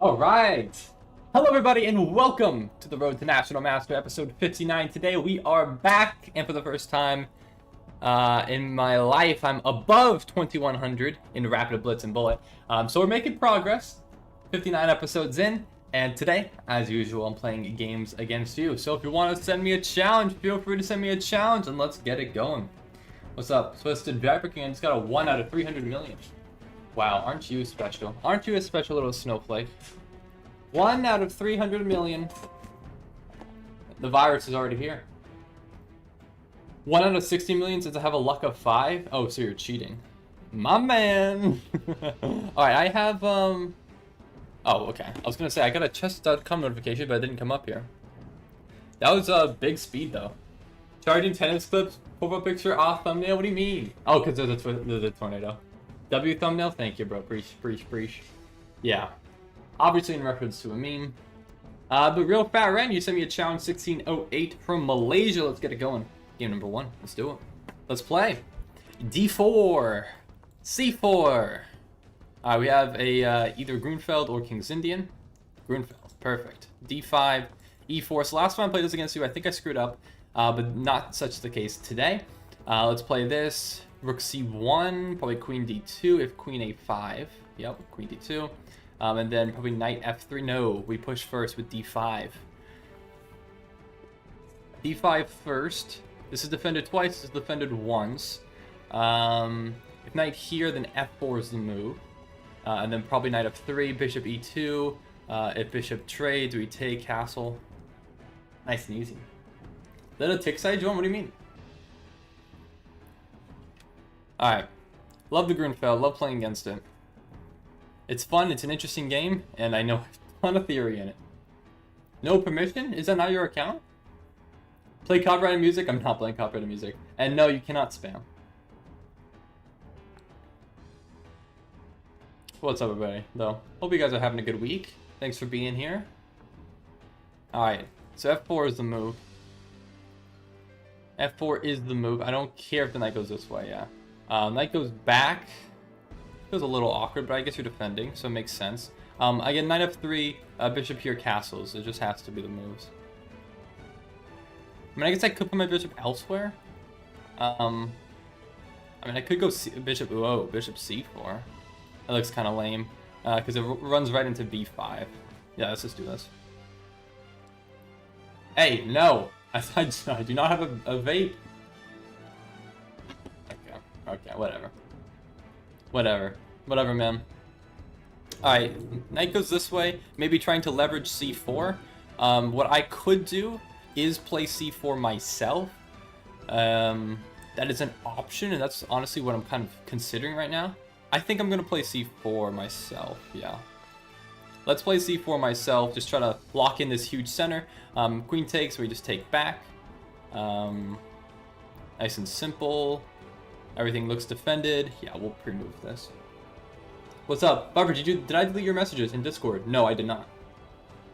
All right. Hello, everybody, and welcome to the Road to National Master, episode 59. Today, we are back, and for the first time in my life, I'm above 2100 in Rapid Blitz and Bullet. So we're making progress. 59 episodes in, and today, as usual, I'm playing games against you. So if you want to send me a challenge, feel free to send me a challenge, and let's get it going. What's up? Twisted Viper King just got a 1 out of 300 million. Wow, aren't you special? Aren't you a special little snowflake? 1 out of 300 million. The virus is already here. 1 out of 60 million since I have a luck of 5? Oh, so you're cheating. My man! Alright, I have, Oh, okay. I was gonna say, I got a chess.com notification, but it didn't come up here. That was a big speed, though. Charging tennis clips, profile picture, off thumbnail, what do you mean? Oh, because there's a tornado. W thumbnail? Thank you, bro. Preach. Yeah. Obviously in reference to a meme. But Real Fat Ren, you sent me a challenge 1608 from Malaysia. Let's get it going. Game number 1. Let's do it. Let's play. D4. C4. We have a either Grunfeld or King's Indian. Grunfeld. Perfect. D5. E4. So last time I played this against you, I think I screwed up. But not such the case today. Let's play this. Rook C1. Probably Queen D2 if Queen A5. Yep, Queen D2. And then probably Knight F3. No, we push first with D5. D5 first. This is defended twice. This is defended once. If Knight here, then F4 is the move. And then probably Knight F3, Bishop E2. If Bishop trades, we take castle. Nice and easy. Is that a tick side, John? What do you mean? Alright. Love the Grunfeld. Love playing against it. It's fun, it's an interesting game, and I know a ton of theory in it. No permission? Is that not your account? Play copyrighted music? I'm not playing copyrighted music. And no, you cannot spam. What's up, everybody, though? Hope you guys are having a good week. Thanks for being here. Alright, so F4 is the move. F4 is the move. I don't care if the knight goes this way, yeah. Knight goes back. Feels a little awkward, but I guess you're defending, so it makes sense. Again, Knight F3, Bishop here, castles. It just has to be the moves. I mean, I guess I could put my bishop elsewhere. I mean, I could go bishop C4. That looks kind of lame, because it runs right into B5. Yeah, let's just do this. Hey, no! I do not have a vape. Okay, whatever. Whatever, man. Alright, knight goes this way, maybe trying to leverage c4. What I could do is play c4 myself. That is an option, and that's honestly what I'm kind of considering right now. I think I'm going to play c4 myself, yeah. Let's play c4 myself, just try to lock in this huge center. Queen takes, we just take back. Nice and simple. Everything looks defended. Yeah, we'll pre-move this. What's up? Barbara, did I delete your messages in Discord? No, I did not.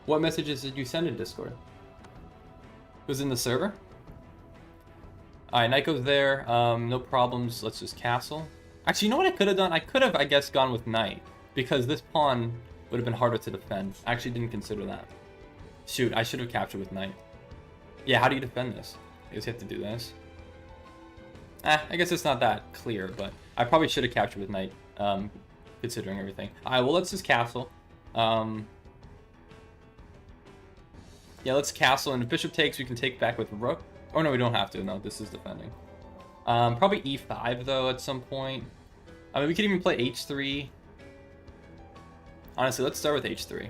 What messages did you send in Discord? It was in the server? Alright, knight goes there. No problems. Let's just castle. Actually, you know what I could have done? I could have, I guess, gone with knight. Because this pawn would have been harder to defend. I actually didn't consider that. Shoot, I should have captured with knight. Yeah, how do you defend this? I guess you have to do this. I guess it's not that clear, but I probably should have captured with knight, considering everything. Alright, well, let's just castle. Yeah, let's castle, and if bishop takes, we can take back with rook. Oh, no, we don't have to. No, this is defending. Probably e5, though, at some point. I mean, we could even play h3. Honestly, let's start with h3.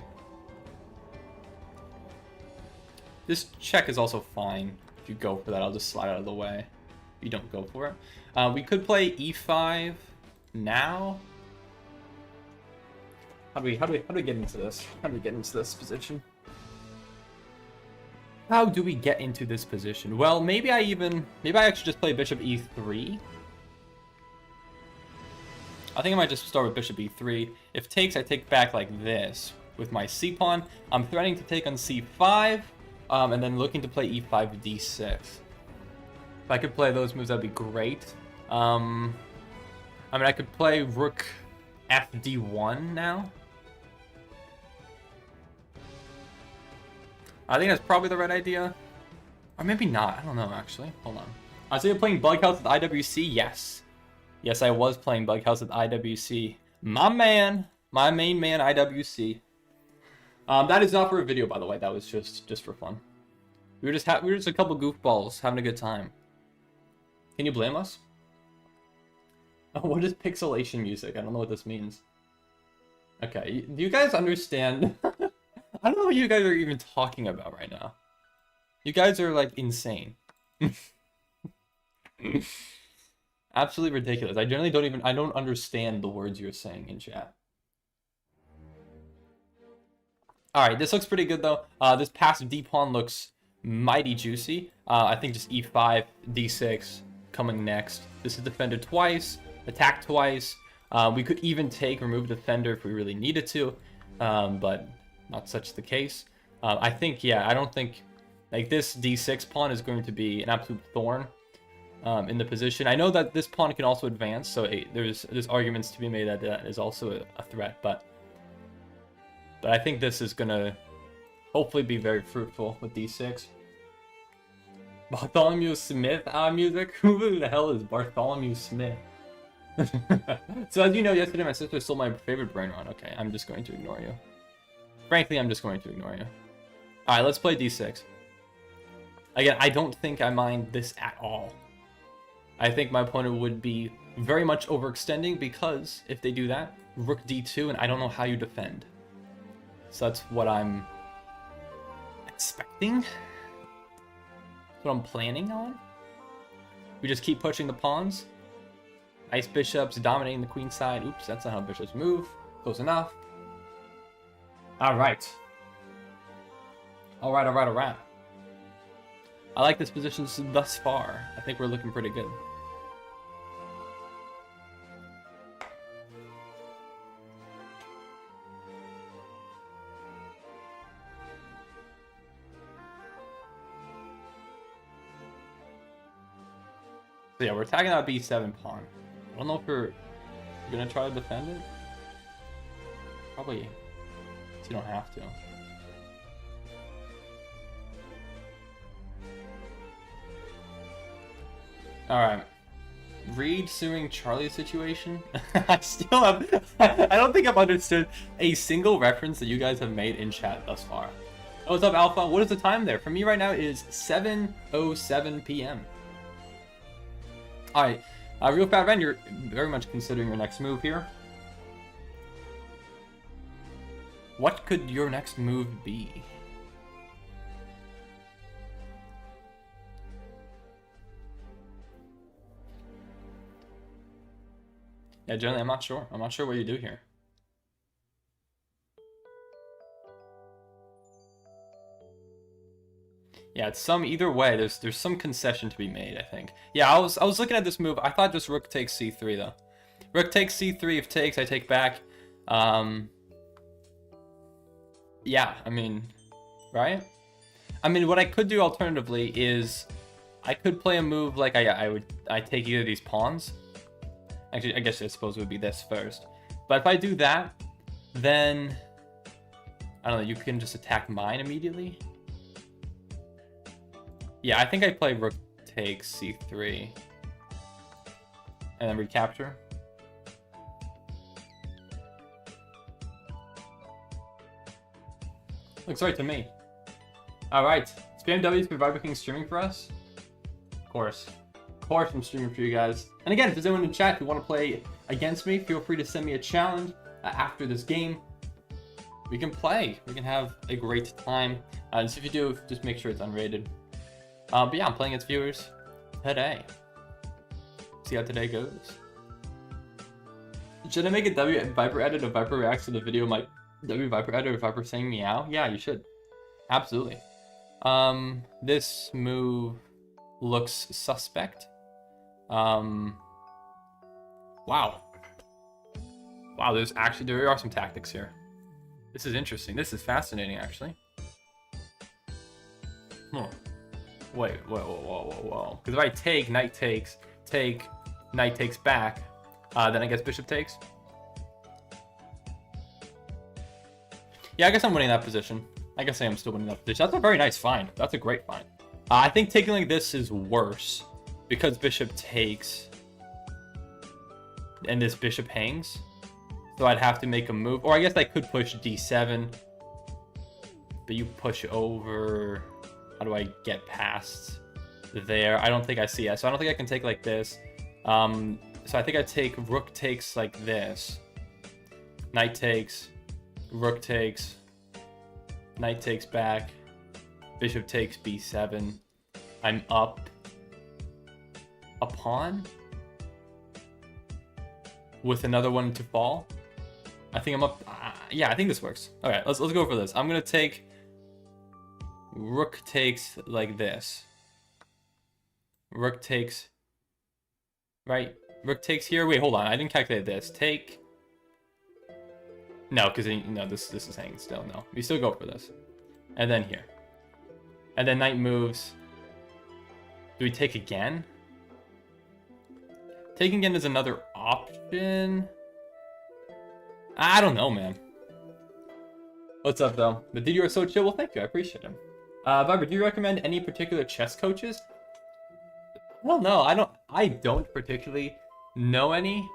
This check is also fine. If you go for that, I'll just slide out of the way. You don't go for it. We could play e5 now. How do we get into this? How do we get into this position? How do we get into this position? Well, maybe I actually just play bishop e3. I think I might just start with bishop e3. If takes, I take back like this with my c pawn. I'm threatening to take on c5, and then looking to play e5 d6. If I could play those moves, that'd be great. I mean, I could play rook fd1 now. I think that's probably the right idea. Or maybe not. I don't know, actually. Hold on. So you're playing Bughouse with IWC? Yes. Yes, I was playing Bughouse with IWC. My man. My main man, IWC. That is not for a video, by the way. That was just for fun. We were just a couple goofballs having a good time. Can you blame us? Oh, what is pixelation music? I don't know what this means. Okay, do you guys understand? I don't know what you guys are even talking about right now. You guys are like insane. Absolutely ridiculous. I generally don't understand the words you're saying in chat. Alright, this looks pretty good though. This passive D pawn looks mighty juicy. I think just E5, D6 coming next. This is defended twice, attacked twice. We could even remove defender if we really needed to, but not such the case. I think, yeah, I don't think like this D6 pawn is going to be an absolute thorn in the position. I know that this pawn can also advance, so there's arguments to be made that that is also a threat, but I think this is gonna hopefully be very fruitful with D6. Bartholomew Smith music? Who the hell is Bartholomew Smith? So as you know, yesterday my sister stole my favorite brain run. Okay, I'm just going to ignore you. Frankly, I'm just going to ignore you. Alright, let's play D6. Again, I don't think I mind this at all. I think my opponent would be very much overextending because if they do that, Rook D2, and I don't know how you defend. So that's what I'm expecting. That's what I'm planning on. We just keep pushing the pawns. Nice bishops dominating the queen side. Oops, that's not how bishops move. Close enough. Alright. Alright. I like this position thus far. I think we're looking pretty good. So yeah, we're attacking that B7 pawn. I don't know if we're gonna try to defend it. Probably. So you don't have to. Alright. Reed suing Charlie's situation? I still have... I don't think I've understood a single reference that you guys have made in chat thus far. Oh, what's up, Alpha? What is the time there? For me right now it is 7:07 p.m. Alright. Real Fat Ren, you're very much considering your next move here. What could your next move be? Yeah, generally, I'm not sure. I'm not sure what you do here. Yeah, it's either way. There's some concession to be made, I think. Yeah, I was looking at this move. I thought just Rook takes C3 though. Rook takes C3. If takes, I take back. Yeah, I mean, right? I mean, what I could do alternatively is I could play a move like I take either of these pawns. Actually, I suppose it would be this first. But if I do that, then I don't know, you can just attack mine immediately. Yeah, I think I play Rook takes C3 and then recapture. Looks right to me. Alright. Spam W's for Viber King streaming for us? Of course. Of course I'm streaming for you guys. And again, if there's anyone in chat who want to play against me, feel free to send me a challenge after this game. We can play. We can have a great time. So if you do, just make sure it's unrated. But yeah, I'm playing against viewers today. See how today goes. Should I make a W Viper edit of Viper reacts to the video? My W Viper edit of Viper saying meow? Yeah, you should. Absolutely. This move looks suspect. Wow. Wow, there are some tactics here. This is interesting. This is fascinating, actually. Wait, whoa. Because if I take, knight takes, knight takes back, then I guess bishop takes. Yeah, I guess I'm winning that position. I guess I am still winning that position. That's a very nice find. That's a great find. I think taking like this is worse because bishop takes and this bishop hangs. So I'd have to make a move. Or I guess I could push d7. But you push over. How do I get past there? I don't think I see it. So I don't think I can take like this. So I think I take rook takes like this. Knight takes. Rook takes. Knight takes back. Bishop takes b7. I'm up a pawn with another one to fall. I think I'm up. Yeah, I think this works. All right, let's go for this. I'm gonna take rook takes like this. Rook takes. Right. Rook takes here. Wait, hold on. I didn't calculate this. Take. No, because no, this is hanging still. No, we still go for this. And then here. And then knight moves. Do we take again? Taking again is another option. I don't know, man. What's up, though? The dude, you are so chill. Well, thank you. I appreciate him. Viber, do you recommend any particular chess coaches? Well, no, I don't particularly know any.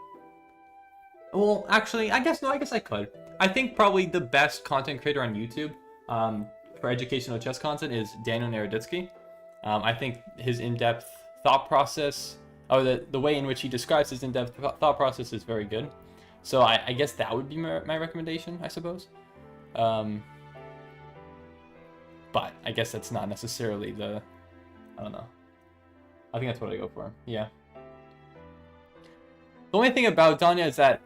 Well, actually, I guess I could. I think probably the best content creator on YouTube for educational chess content is Daniel Naroditsky. I think his in-depth thought process, or the way in which he describes his in-depth thought process is very good. So I guess that would be my recommendation, I suppose. But I guess that's not necessarily I don't know. I think that's what I go for. Yeah. The only thing about Danya is that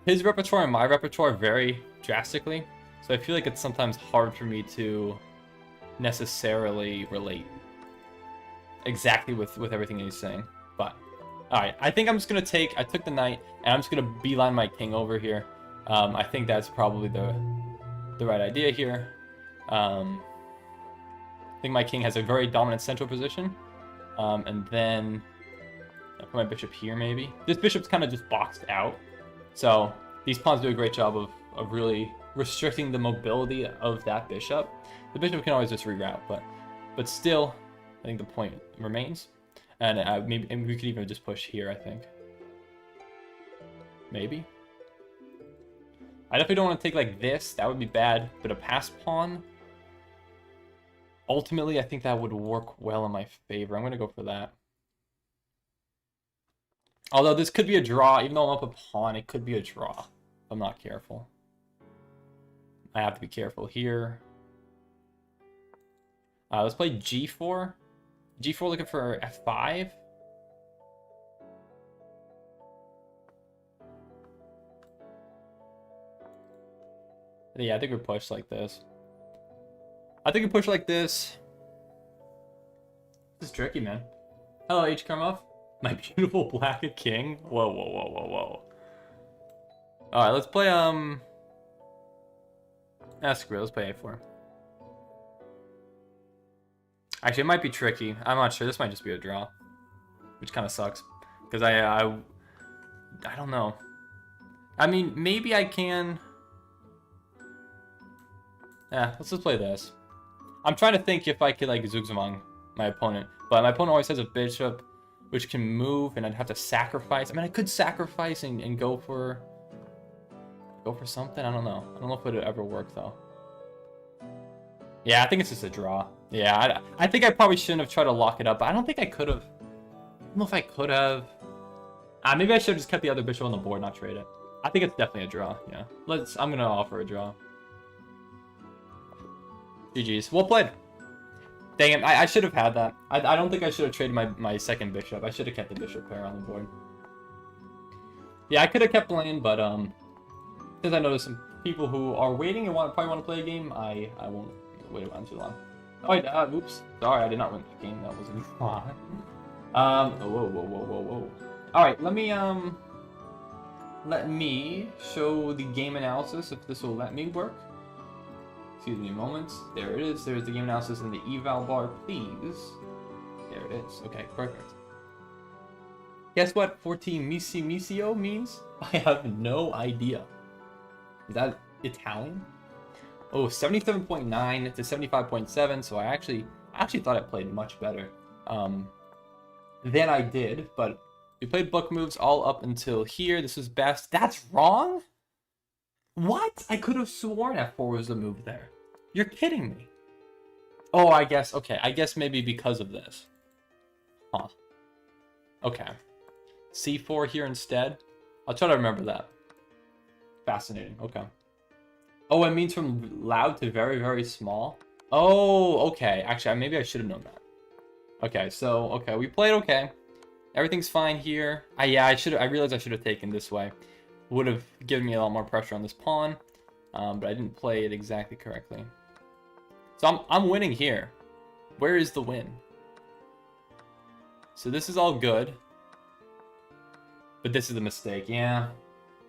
his repertoire and my repertoire vary drastically. So I feel like it's sometimes hard for me to necessarily relate exactly with everything he's saying. But, alright. I think I'm just going to I took the knight, and I'm just going to beeline my king over here. I think that's probably the right idea here. I think my king has a very dominant central position. And then I'll put my bishop here, maybe. This bishop's kind of just boxed out. So these pawns do a great job of really restricting the mobility of that bishop. The bishop can always just reroute, but still, I think the point remains. And maybe we could even just push here, I think. Maybe. I definitely don't want to take like this. That would be bad. But a pass pawn. Ultimately, I think that would work well in my favor. I'm going to go for that. Although this could be a draw. Even though I'm up a pawn, it could be a draw. If I'm not careful. I have to be careful here. Let's play g4. g4 looking for f5. Yeah, I think we push like this. I think we push like this. This is tricky, man. Hello, H. Karmov. My beautiful black king. Whoa, whoa, whoa, whoa, whoa. Alright, let's play, screw it, let's play a4. Actually, it might be tricky. I'm not sure. This might just be a draw. Which kind of sucks. Because I don't know. I mean, maybe I can... Yeah, let's just play this. I'm trying to think if I could, like, zugzwang my opponent. But my opponent always has a bishop, which can move, and I'd have to sacrifice. I mean, I could sacrifice and go for something. I don't know. I don't know if it would ever work, though. Yeah, I think it's just a draw. Yeah, I think I probably shouldn't have tried to lock it up. But I don't think I could have. I don't know if I could have. Maybe I should have just kept the other bishop on the board, not trade it. I think it's definitely a draw. Yeah, I'm gonna offer a draw. GG's. Well played. Dang it, I should have had that. I don't think I should have traded my second bishop. I should have kept the bishop pair on the board. Yeah, I could have kept playing, but since I noticed some people who are waiting and probably want to play a game, I won't wait around too long. Oh, oops. Sorry, I did not win the game. That was a draw. Whoa. Alright, let me show the game analysis if this will let me work. Excuse me a moment. There it is. There's the game analysis in the eval bar, please. There it is. Okay, perfect. Guess what 14 Misio means? I have no idea. Is that Italian? Oh, 77.9 to 75.7. So I actually thought I played much better than I did. But we played book moves all up until here. This was best. That's wrong? What? I could have sworn F4 was the move there. You're kidding me. Oh, I guess. Okay, I guess maybe because of this. Huh. Okay. C4 here instead. I'll try to remember that. Fascinating. Okay. Oh, it means from loud to very, very small. Oh, okay. Actually, maybe I should have known that. Okay, so, okay, we played okay. Everything's fine here. Yeah, I realized I should have taken this way. Would have given me a lot more pressure on this pawn. But I didn't play it exactly correctly. So I'm winning here. Where is the win? So this is all good. But this is the mistake, yeah.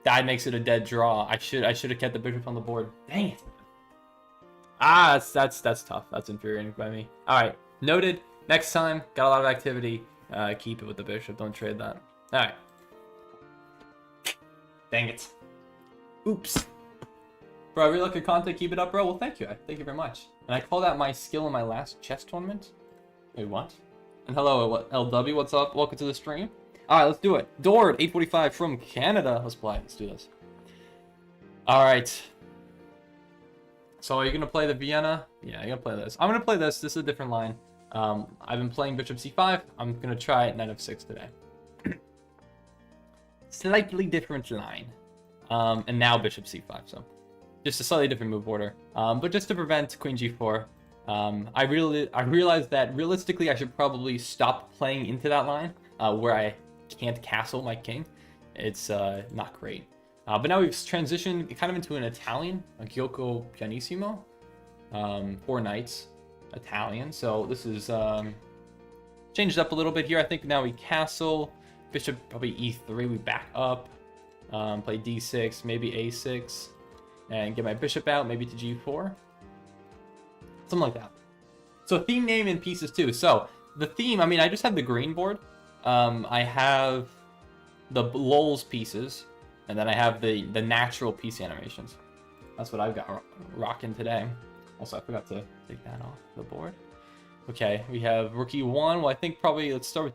That makes it a dead draw. I should have kept the bishop on the board. Dang it. Ah, that's tough. That's infuriating by me. Alright, noted. Next time, got a lot of activity. Keep it with the bishop. Don't trade that. Alright. Dang it. Oops. Bro, I really like your content. Keep it up, bro. Well, thank you. Thank you very much. And I call that my skill in my last chess tournament. Wait, what? And hello, LW. What's up? Welcome to the stream. All right, let's do it. Dord, 845 from Canada. Let's play. Let's do this. All right. So are you going to play the Vienna? Yeah, I'm going to play this. I'm going to play this. This is a different line. I've been playing Bishop C5. I'm going to try Knight F6 today. Slightly different line. And now Bishop C5, so just a slightly different move order. But just to prevent Queen G4, I realized that realistically I should probably stop playing into that line where I can't castle my king. It's not great. But now we've transitioned kind of into an Italian, a Gioco Pianissimo, 4 knights, Italian. So this is changed up a little bit here. I think now we castle, bishop probably E3, we back up, play D6, maybe A6, and get my bishop out, maybe to G4. Something like that. So theme name and pieces too. So the theme, I mean, I just have the green board. I have the Lulz pieces, and then I have the natural piece animations. That's what I've got rocking today. Also, I forgot to take that off the board. Okay, we have rook E1. Well, I think probably let's start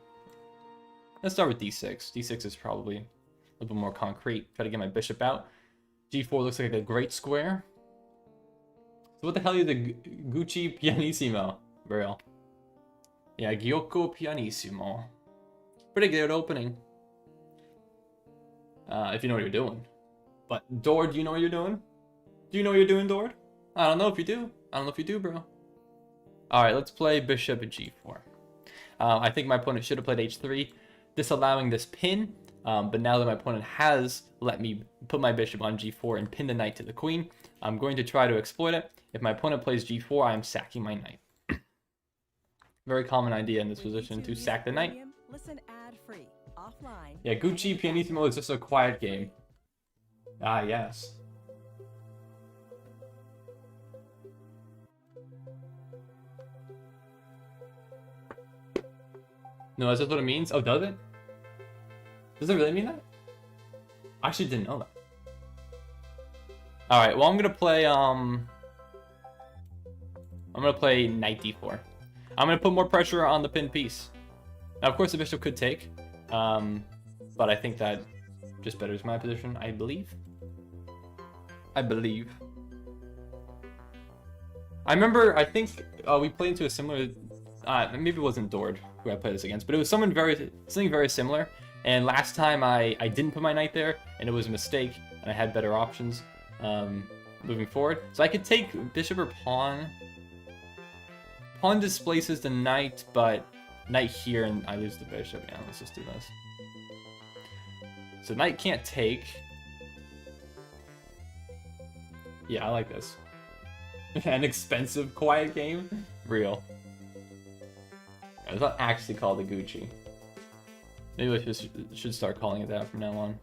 with D6. D6 is probably a little bit more concrete. Try to get my bishop out. G4 looks like a great square. So what the hell is the Gucci Pianissimo, bro? Yeah, Gioco Pianissimo. Pretty good opening. If you know what you're doing. But Dord, do you know what you're doing? Do you know what you're doing, Dord? I don't know if you do. I don't know if you do, bro. Alright, let's play bishop at G4. I think my opponent should have played H3, disallowing this pin. But now that my opponent has let me put my bishop on G4 and pin the knight to the queen, I'm going to try to exploit it. If my opponent plays G4, I am sacking my knight. Very common idea in this position to sack the knight. Listen ad-free, offline. Yeah, Gucci Pianissimo is just a quiet game. Ah, yes. No, is that what it means? Oh, does it? Does it really mean that? I actually didn't know that. Alright, well, I'm gonna play knight d4. I'm gonna put more pressure on the pinned piece. Now, of course, the bishop could take, but I think that just betters my position, I believe. I remember, I think we played into a similar, maybe it wasn't Dord who I played this against, but it was something very similar. And last time I didn't put my knight there, and it was a mistake, and I had better options moving forward. So I could take bishop or pawn. Pawn displaces the knight, but knight here, and I lose the bishop. Yeah, let's just do this. So knight can't take. Yeah, I like this. An expensive quiet game? Real. It's not actually called a Gucci. Maybe I should start calling it that from now on.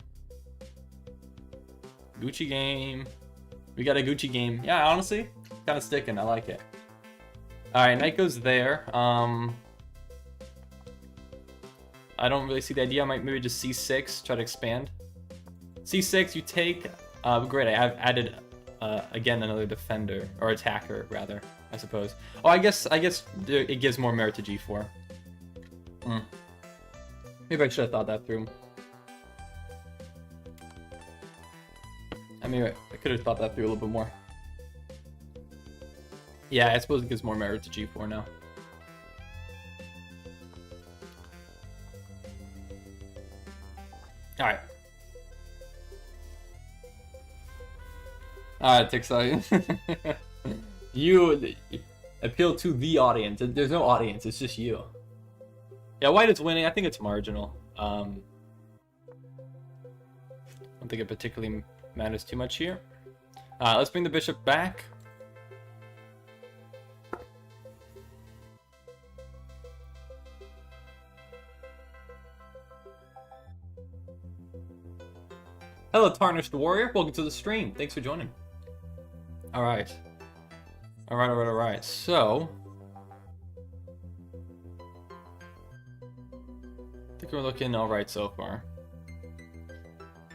Gucci game. We got a Gucci game. Yeah, honestly, kind of sticking. I like it. Alright, knight goes there. I don't really see the idea. I might maybe just C6, try to expand. C6, you take. Great, I've added again, another defender, or attacker, rather, I suppose. Oh, I guess it gives more merit to g4. Maybe I should have thought that through. I mean, I could have thought that through a little bit more. Yeah, I suppose it gives more merit to g4 now. Alright. Alright, Tixai. You appeal to the audience. There's no audience, it's just you. Yeah, white is winning. I think it's marginal. I don't think it particularly matters too much here. Let's bring the bishop back. Hello, Tarnished Warrior. Welcome to the stream. Thanks for joining. Alright. Alright. So, I think we're looking alright so far.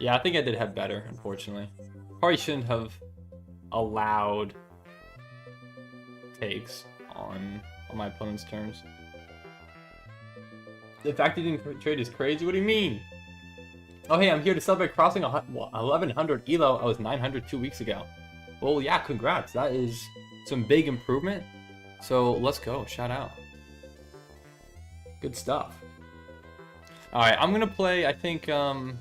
Yeah, I think I did have better, unfortunately. Probably shouldn't have allowed takes on my opponent's terms. The fact he didn't trade is crazy. What do you mean? Oh, hey, I'm here to celebrate crossing 1100 elo. I was 900 2 weeks ago. Well, yeah, congrats. That is some big improvement. So let's go. Shout out. Good stuff. All right, I'm gonna play. I think. I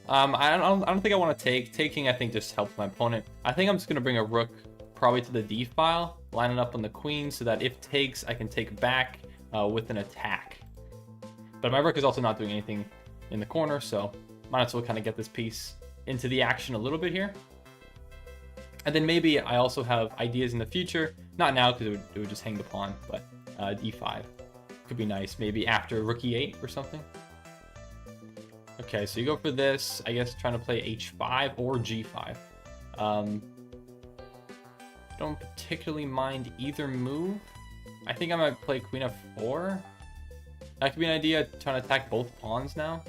don't think I want to take. Taking, I think, just helps my opponent. I think I'm just gonna bring a rook probably to the d file, line it up on the queen, so that if takes, I can take back with an attack. But my rook is also not doing anything in the corner, so might as well kind of get this piece into the action a little bit here. And then maybe I also have ideas in the future. Not now, because it would just hang the pawn, but d5 could be nice. Maybe after rook e8 or something. Okay, so you go for this. I guess trying to play h5 or g5. Don't particularly mind either move. I think I might play queen f4. That could be an idea, trying to attack both pawns now.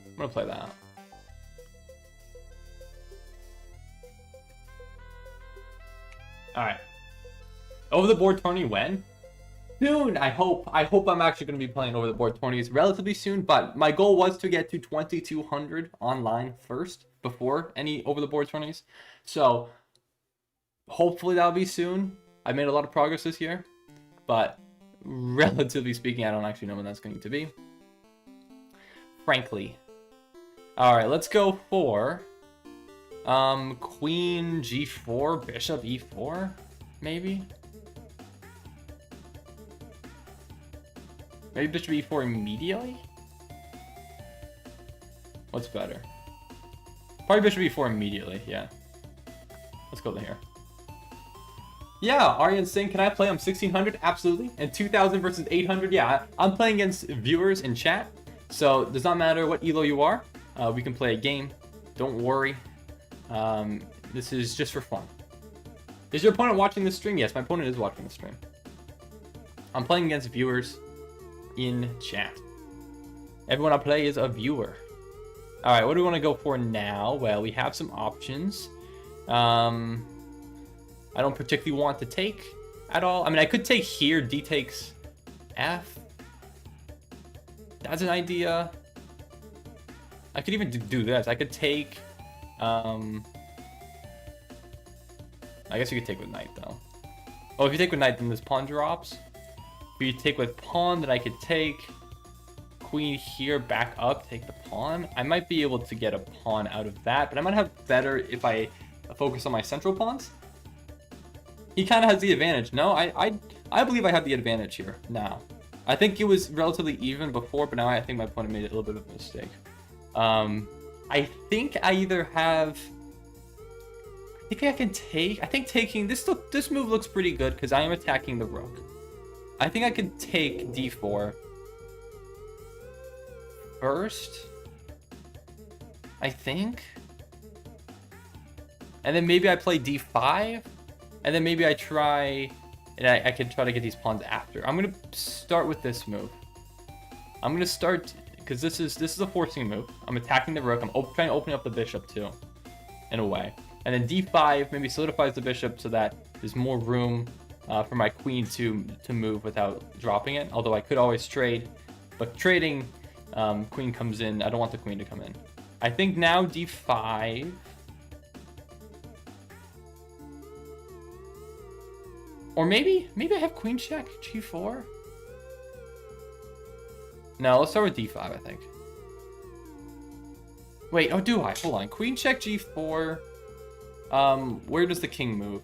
I'm gonna play that. Alright. Over the board tourney when? Soon, I hope. I hope I'm actually going to be playing over the board tourneys relatively soon, but my goal was to get to 2200 online first before any over the board tourneys. So hopefully that'll be soon. I made a lot of progress this year, but relatively speaking, I don't actually know when that's going to be. Frankly. Alright, let's go for queen g4, bishop e4, maybe? Maybe bishop e4 immediately? What's better? Probably bishop e4 immediately, yeah. Let's go here. Yeah, Aryan Singh, can I play? I'm 1600, absolutely. And 2000 versus 800, yeah. I'm playing against viewers in chat, so it does not matter what elo you are. We can play a game. Don't worry. This is just for fun. Is your opponent watching the stream? Yes, my opponent is watching the stream. I'm playing against viewers in chat. Everyone I play is a viewer. Alright, what do we want to go for now? Well, we have some options. I don't particularly want to take at all. I mean, I could take here, d takes f. That's an idea. I could even do this. I could take... I guess you could take with knight, though. Oh, if you take with knight, then this pawn drops. If you take with pawn, then I could take queen here, back up, take the pawn. I might be able to get a pawn out of that, but I might have better if I focus on my central pawns. He kind of has the advantage. No, I believe I have the advantage here now. I think it was relatively even before, but now I think my opponent made a little bit of a mistake. I think I either have... I think I can take... I think taking... This move looks pretty good because I am attacking the rook. I think I could take d4 first. I think. And then maybe I play d5. And then maybe I try... And I can try to get these pawns after. I'm going to start with this move. I'm going to start because this is a forcing move. I'm attacking the rook. I'm trying to open up the bishop too, in a way. And then d5 maybe solidifies the bishop so that there's more room for my queen to move without dropping it. Although I could always trade, but trading, queen comes in. I don't want the queen to come in. I think now d5. Or maybe I have queen check g4. No, let's start with d5, I think. Wait, oh, do I? Hold on. Queen check g4. Where does the king move?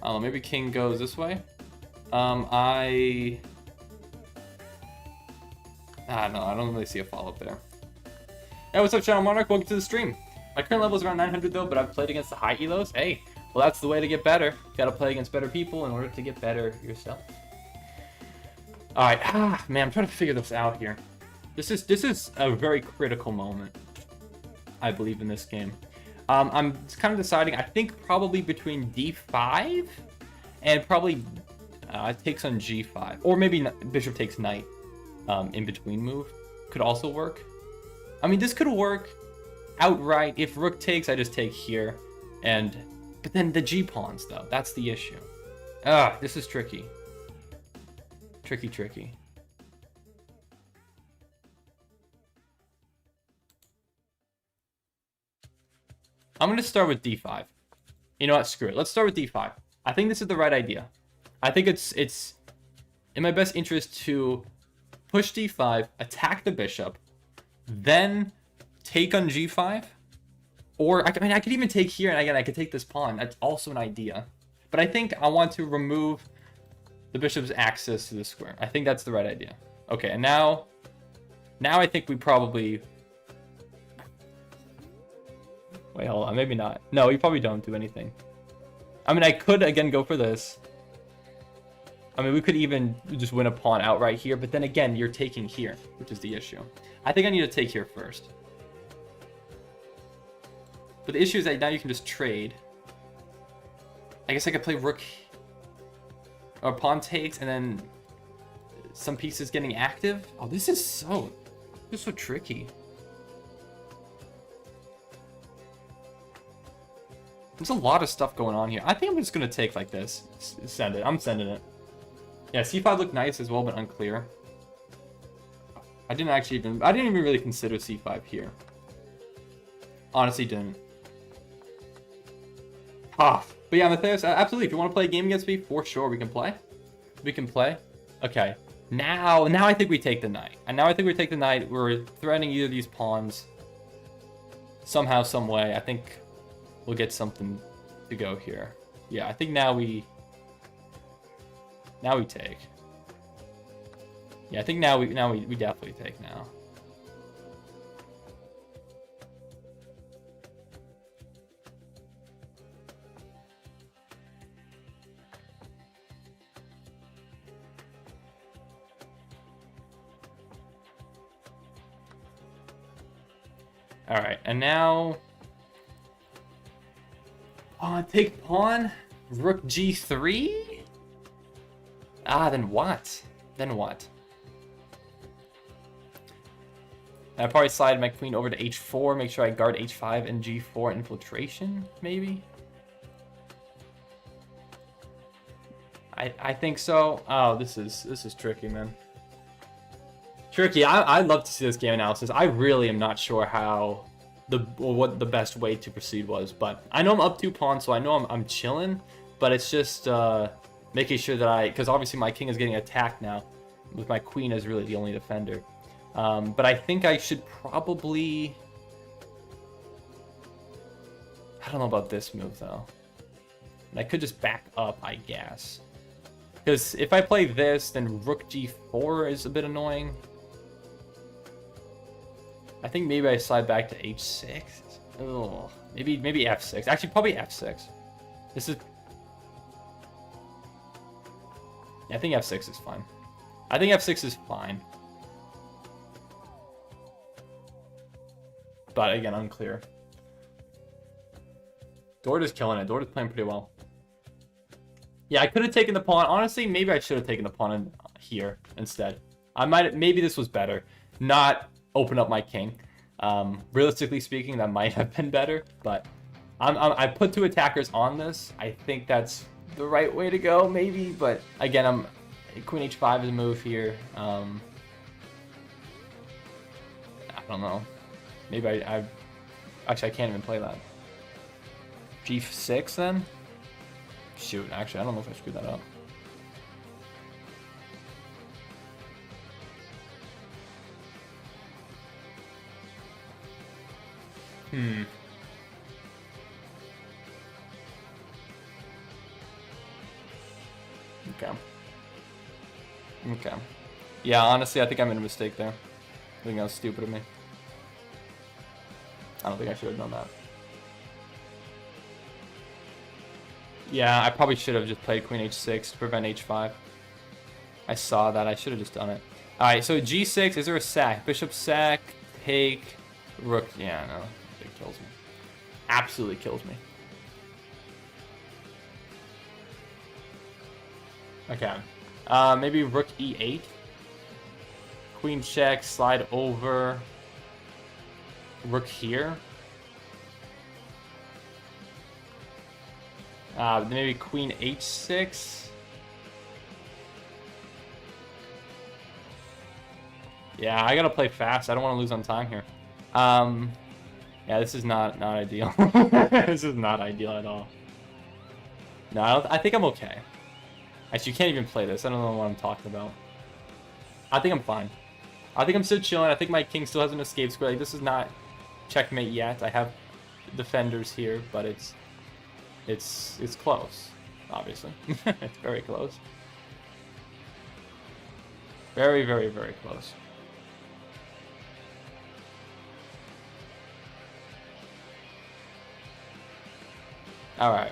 Oh, maybe king goes this way. No, I don't really see a follow-up there. Hey, what's up, Channel Monarch? Welcome to the stream. My current level is around 900 though, but I've played against the high elos. Hey, well, that's the way to get better. You gotta play against better people in order to get better yourself. Alright, man, I'm trying to figure this out here. This is a very critical moment, I believe, in this game. I'm kind of deciding, I think probably between d5 and probably takes on g5. Or maybe bishop takes knight in between move could also work. I mean, this could work outright. If rook takes, I just take here. But then the g-pawns, though, that's the issue. This is tricky. Tricky. I'm going to start with d5. You know what? Screw it. Let's start with d5. I think this is the right idea. I think it's in my best interest to push d5, attack the bishop, then take on g5. Or, I mean, I could even take here, and again, I could take this pawn. That's also an idea. But I think I want to remove the bishop's access to the square. I think that's the right idea. Okay, and now I think we probably... Wait, hold on. Maybe not. No, we probably don't do anything. I mean, I could, again, go for this. I mean, we could even just win a pawn outright here. But then again, you're taking here, which is the issue. I think I need to take here first. But the issue is that now you can just trade. I guess I could play rook... Or pawn takes, and then some pieces getting active. Oh, this is so tricky. There's a lot of stuff going on here. I think I'm just gonna take like this. Send it. I'm sending it. Yeah, c5 looked nice as well, but unclear. I didn't even really consider c5 here. Honestly, didn't. But yeah, Matthias, absolutely. If you want to play a game against me, for sure, we can play. We can play. Okay. Now I think we take the knight. And now I think we take the knight. We're threatening either of these pawns. Somehow, some way. I think we'll get something to go here. Yeah, I think now we take. Yeah, I think now we definitely take now. All right, and now take pawn, rook g3. Then what? I probably slide my queen over to h4, make sure I guard h5 and g4 infiltration, maybe. I think so. Oh, this is tricky, man. Tricky. I'd love to see this game analysis. I really am not sure what the best way to proceed was, but I know I'm up 2 pawns, so I know I'm chilling. But it's just making sure that because obviously my king is getting attacked now, with my queen as really the only defender. But I think I should probably... I don't know about this move though. And I could just back up, I guess. Because if I play this, then rook g4 is a bit annoying. I think maybe I slide back to h6. Oh, maybe f6. Actually, probably f6. This is... Yeah, I think f6 is fine. I think f6 is fine. But again, unclear. Dorda's killing it. Dorda's playing pretty well. Yeah, I could have taken the pawn. Honestly, maybe I should have taken the pawn in here instead. Maybe this was better. not open up my king. Realistically speaking, that might have been better, but I put 2 attackers on this. I think that's the right way to go, maybe, but again, Queen H5 is a move here. I don't know. Maybe actually, I can't even play that. G6 then? Shoot, actually, I don't know if I screwed that up. Okay. Okay. Yeah, honestly, I think I made a mistake there. I think that was stupid of me. I don't think I should have done that. Yeah, I probably should have just played Queen H6 to prevent H5. I saw that. I should have just done it. Alright, so G6. Is there a sack? Bishop sack. Take. Rook. Yeah, no. It kills me. Absolutely kills me. Okay. Maybe Rook E8. Queen check. Slide over. Rook here. Maybe Queen H6. Yeah, I gotta play fast. I don't want to lose on time here. Yeah, this is not ideal. This is not ideal at all. No, I think I'm okay. Actually, you can't even play this. I don't know what I'm talking about. I think I'm fine. I think I'm still chilling. I think my king still has an escape square. Like, this is not checkmate yet. I have defenders here, but it's close, obviously. It's very close. Very, very, very close. All right,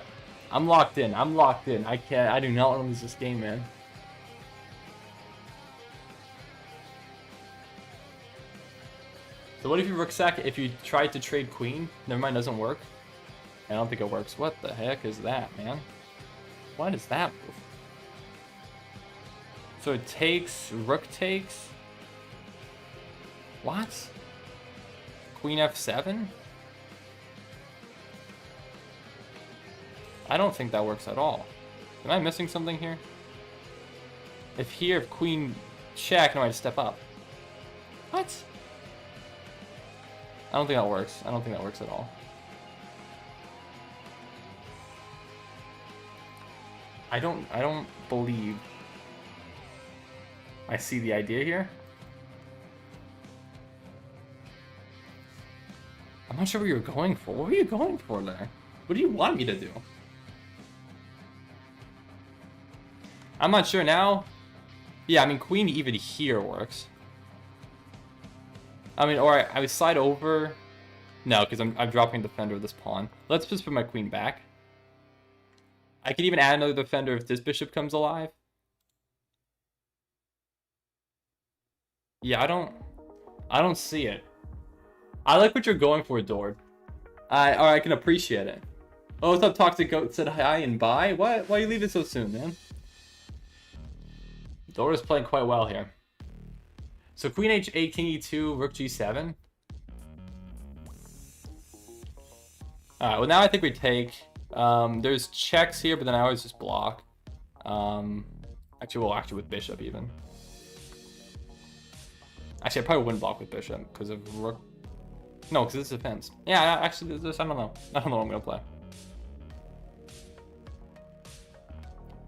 I'm locked in. I'm locked in. I do not want to lose this game, man. So what if you rook sack? If you try to trade queen, never mind, doesn't work. I don't think it works. What the heck is that, man? What is that move? So it takes, rook takes. What? Queen F7? I don't think that works at all. Am I missing something here? If here, if queen check, no, I step up. What? I don't think that works. I don't think that works at all. I don't believe I see the idea here. I'm not sure what you're going for. What were you going for there? What do you want me to do? I'm not sure now. Yeah, I mean, queen even here works. I mean, or I would slide over. No, because I'm dropping defender of this pawn. Let's just put my queen back. I could even add another defender if this bishop comes alive. Yeah, I don't see it. I like what you're going for, Dord. I can appreciate it. Oh, what's up, Toxic Goat? Said hi and bye. What? Why are you leaving so soon, man? Dord is playing quite well here. So Queen H8, King E2, Rook G7. Alright, well now I think we take. There's checks here, but then I always just block. Actually with Bishop even. Actually, I probably wouldn't block with Bishop because of Rook. No, because it's defense. Yeah, actually, this I don't know. I don't know what I'm gonna play.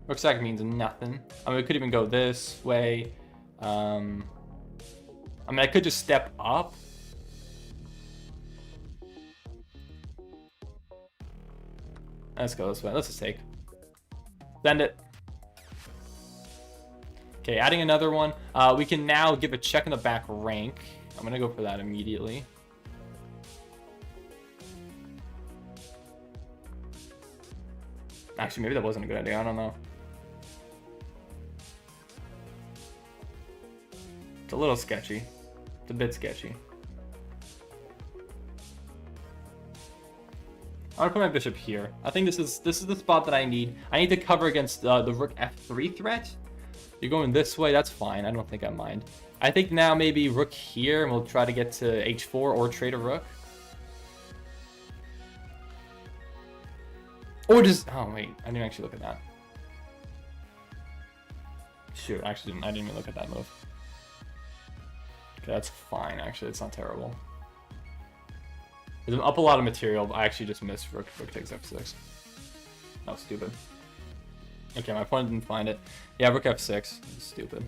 Rook sack means nothing. I mean, we could even go this way. I mean, I could just step up. Let's go this way. Let's just take. Send it. Okay, adding another one. We can now give a check in the back rank. I'm gonna go for that immediately. Actually, maybe that wasn't a good idea. I don't know. It's a little sketchy. It's a bit sketchy. I'm gonna put my bishop here. I think this is the spot that I need. I need to cover against the rook f3 threat. You're going this way, that's fine. I don't think I mind. I think now maybe rook here, and we'll try to get to h4 or trade a rook. Or just... Oh, wait. I didn't actually look at that. Shoot, I didn't even look at that move. Okay, that's fine, actually. It's not terrible. I'm up a lot of material, but I actually just missed rook takes f6. That was stupid. Okay, my opponent didn't find it. Yeah, rook f6. Stupid.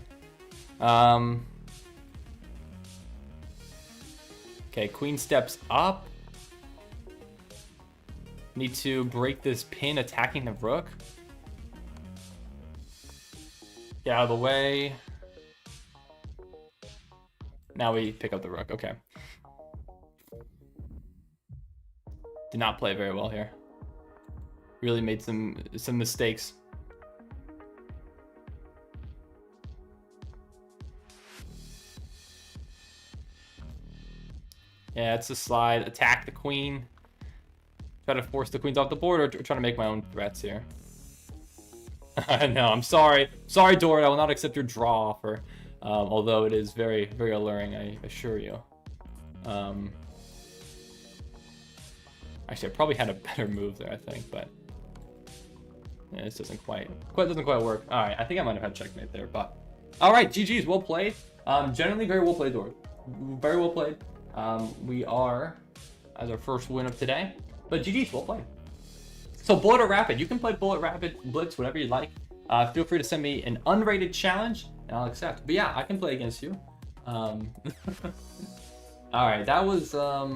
Okay, queen steps up. Need to break this pin attacking the rook. Get out of the way. Now we pick up the rook. Okay. Did not play very well here. Really made some mistakes. Yeah, it's a slide. Attack the queen. Try to force the queens off the board, or try to make my own threats here. No, I'm sorry. Sorry, Doran. I will not accept your draw offer. Although it is very, very alluring, I assure you. Actually, I probably had a better move there, I think, but yeah, this doesn't quite work. All right, I think I might have had checkmate there, but all right, GG's, well played. Generally very well played, Doran. Very well played. We are as our first win of today, but GG's, well played. So bullet or rapid, you can play bullet, rapid, blitz, whatever you like. Feel free to send me an unrated challenge and I'll accept. But yeah, I can play against you. All right, that was a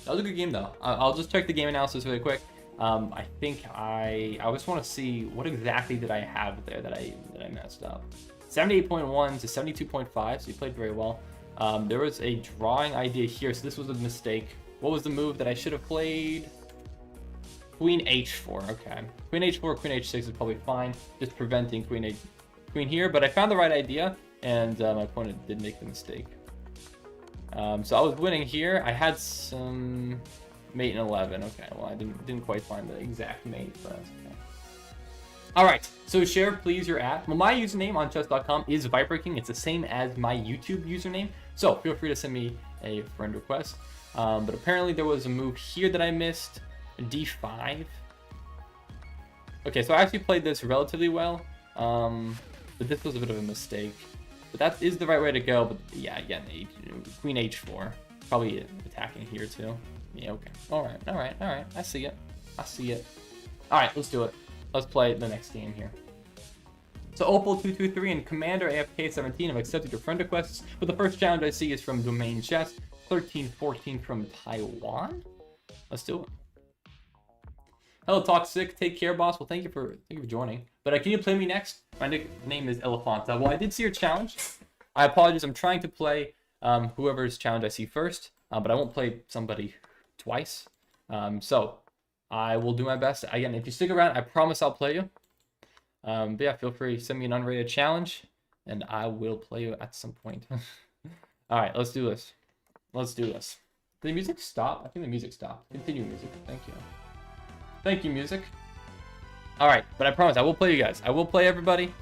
good game though. I'll just check the game analysis really quick. I think I just want to see what exactly did I have there that I messed up. 78.1 to 72.5, so you played very well. There was a drawing idea here, so this was a mistake. What was the move that I should have played? Queen h4, okay. Queen h4, queen h6 is probably fine. Just preventing queen here, but I found the right idea, and my opponent did make the mistake. So I was winning here. I had some mate in 11. Okay, well I didn't quite find the exact mate, but that's okay. All right, so share please your app. Well, my username on chess.com is ViperKing. It's the same as my YouTube username, so feel free to send me a friend request. But apparently there was a move here that I missed. D5. Okay, so I actually played this relatively well, but this was a bit of a mistake. But that is the right way to go. But yeah, again, queen h4, probably attacking here too. Yeah, okay. All right. I see it. All right, let's do it. Let's play the next game here. So Opal223 and Commander AFK17 have accepted your friend requests. But the first challenge I see is from Domain Chess 1314 from Taiwan. Let's do it. Hello, Toxic. Take care, boss. Well, thank you for joining. But can you play me next? My nickname is Elefanta. Well, I did see your challenge. I apologize. I'm trying to play whoever's challenge I see first, but I won't play somebody twice. So I will do my best. Again, if you stick around, I promise I'll play you. But yeah, feel free to send me an unrated challenge, and I will play you at some point. All right, let's do this. Did the music stop? I think the music stopped. Continue music. Thank you. Thank you, music. All right, but I promise I will play you guys. I will play everybody.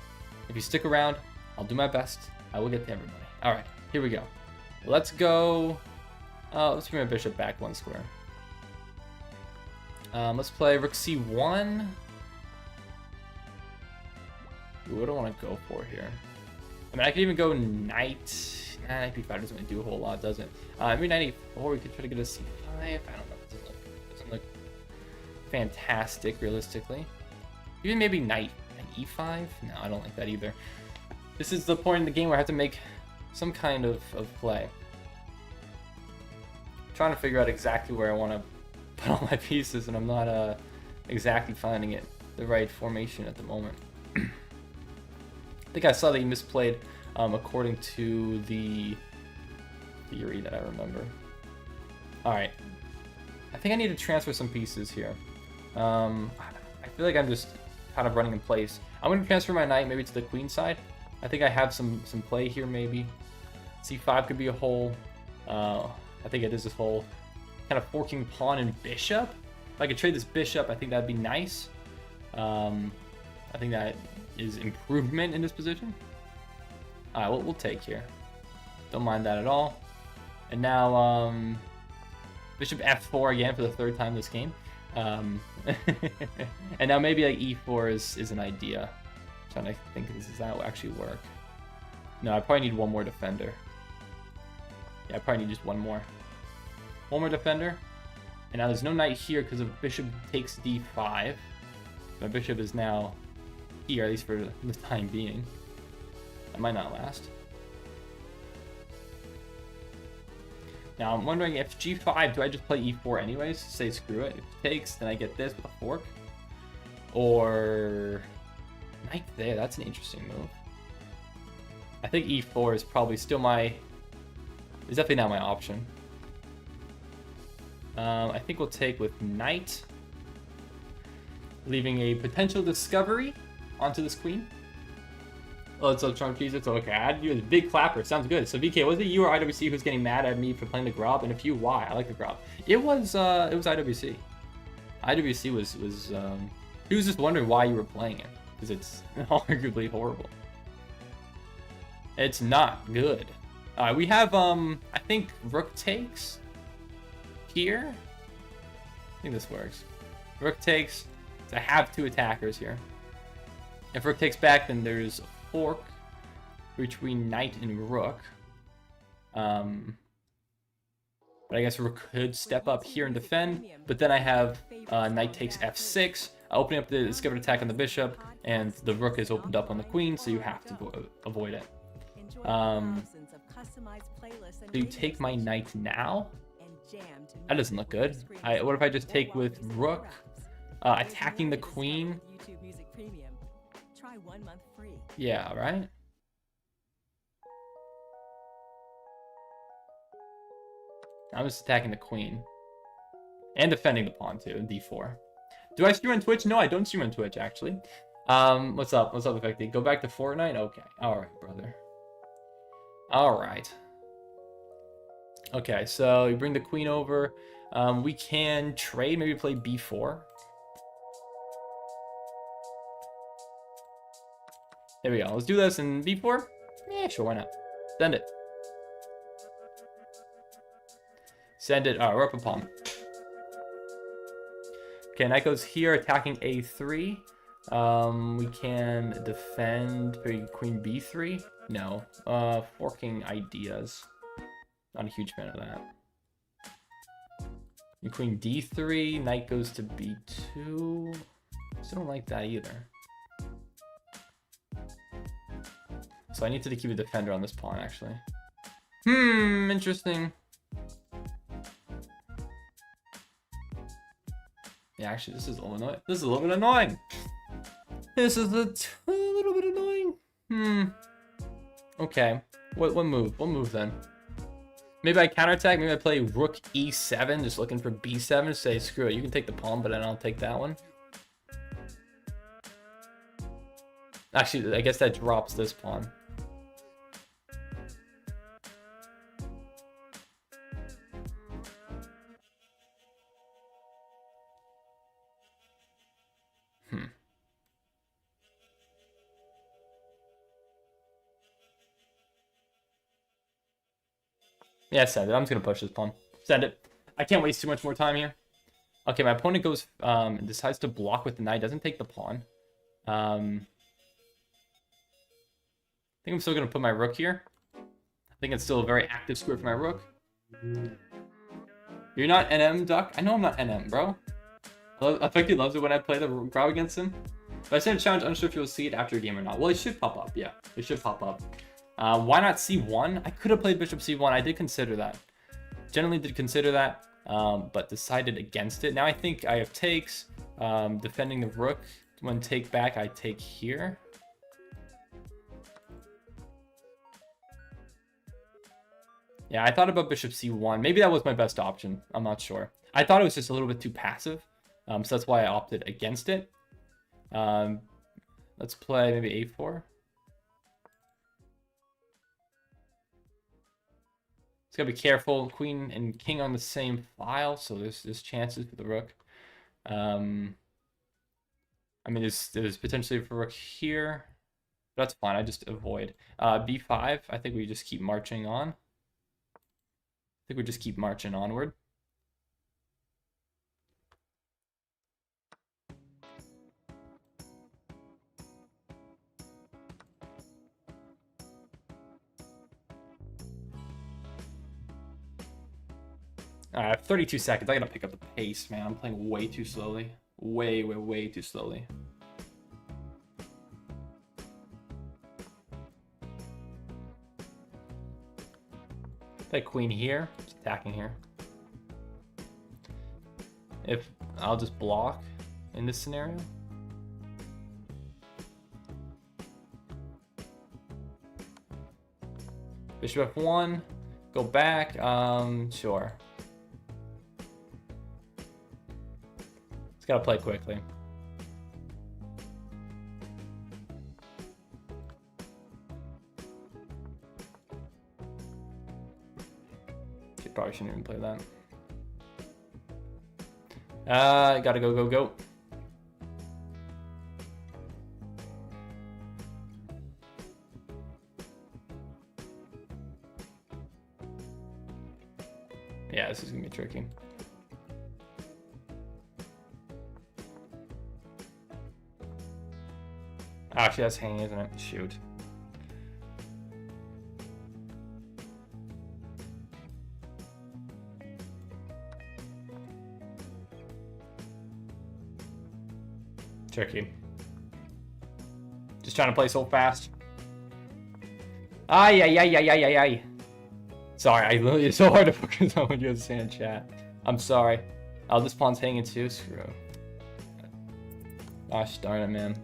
If you stick around, I'll do my best. I will get to everybody. All right, here we go. Let's go. Let's bring my bishop back one square. Let's play rook c1. Ooh, what do I want to go for here? I mean, I could even go knight. Knight b5 doesn't really do a whole lot, does it? Maybe knight e4. We could try to get a c5. I don't know. Doesn't look fantastic, realistically. Even maybe knight e5? No, I don't like that either. This is the point in the game where I have to make some kind of play. I'm trying to figure out exactly where I want to put all my pieces, and I'm not exactly finding it the right formation at the moment. I think I saw that you misplayed according to the theory that I remember. Alright. I think I need to transfer some pieces here. I feel like I'm just kind of running in place. I'm going to transfer my knight maybe to the queen side. I think I have some play here maybe. c5 could be a hole. I think it is this hole. Kind of forking pawn and bishop. If I could trade this bishop, I think that'd be nice. I think that is improvement in this position. Alright, we'll take here. Don't mind that at all. And now, bishop f4 again for the third time this game. And now maybe like e4 is an idea. I'm trying to think, does that actually work? No, I probably need one more defender. Yeah, I probably need just one more. One more defender. And now there's no knight here because of bishop takes d5. My bishop is now here, at least for the time being. That might not last. Now I'm wondering if g5, do I just play e4 anyways? Say screw it. If it takes, then I get this with a fork. Or knight there, that's an interesting move. I think e4 is probably still is definitely not my option. I think we'll take with knight, leaving a potential discovery onto this queen. Oh, it's so chunky. It's okay. I had you as a big clapper. Sounds good. So VK, was it you or IWC who's getting mad at me for playing the Grob? And if you, why? I like the Grob. It was IWC. IWC was he was just wondering why you were playing it, because it's arguably horrible. It's not good. We have I think rook takes here. I think this works. Rook takes. So I have two attackers here. If rook takes back, then there's fork between knight and rook. But I guess rook could step up here and defend. But then I have knight takes f6, opening up the discovered attack on the bishop, and the rook is opened up on the queen, so you have to avoid it. So you take my knight now? That doesn't look good. What if I just take with rook, attacking the queen? Yeah, right? I'm just attacking the queen. And defending the pawn too, d4. Do I stream on Twitch? No, I don't stream on Twitch, actually. What's up? What's up, Effecty? Go back to Fortnite? Okay. Alright, brother. Alright. Okay, so you bring the queen over. We can trade, maybe play b4. There we go. Let's do this in b4. Yeah, sure, why not? Send it. Send it. We're up a pawn. Okay, knight goes here, attacking a3. We can defend queen b3. No. Forking ideas. Not a huge fan of that. And queen d3. Knight goes to b2. Still don't like that either. So I need to keep a defender on this pawn, actually. Interesting. Yeah, actually, this is a little annoying. This is a little bit annoying. This is a little bit annoying. Okay. What move? What move then? Maybe I counterattack. Maybe I play rook e7, just looking for b7. Say, screw it. You can take the pawn, but then I'll take that one. Actually, I guess that drops this pawn. Yeah, send it. I'm just going to push this pawn. Send it. I can't waste too much more time here. Okay, my opponent goes, decides to block with the knight. Doesn't take the pawn. I think I'm still going to put my rook here. I think it's still a very active square for my rook. You're not NM, Duck? I know I'm not NM, bro. Effective loves it when I play the Grau against him. But I sent a challenge, unsure if you'll see it after a game or not. Well, it should pop up, yeah. It should pop up. Why not c1? I could have played bishop c1. I did consider that. Generally did consider that, but decided against it. Now I think I have takes. Defending the rook. When take back, I take here. Yeah, I thought about bishop c1. Maybe that was my best option. I'm not sure. I thought it was just a little bit too passive. So that's why I opted against it. Let's play maybe a4. Just gotta be careful. Queen and king on the same file, so there's chances for the rook. I mean, there's potentially for rook here. That's fine. I just avoid. B5. I think we just keep marching on. think we just keep marching onward. Alright, I have 32 seconds. I gotta pick up the pace, man. I'm playing way too slowly. Way too slowly. Play queen here. Just attacking here. If I'll just block in this scenario. Bishop f1. Go back. Sure. Just gotta play quickly. Probably shouldn't even play that. Gotta go. Yeah, this is gonna be tricky. Actually, that's hanging, isn't it? Shoot. Tricky. Just trying to play so fast. Ay. Sorry, I literally, it's so hard to focus on what you have to say in chat. I'm sorry. Oh, this pawn's hanging too. Screw. Gosh darn it, man.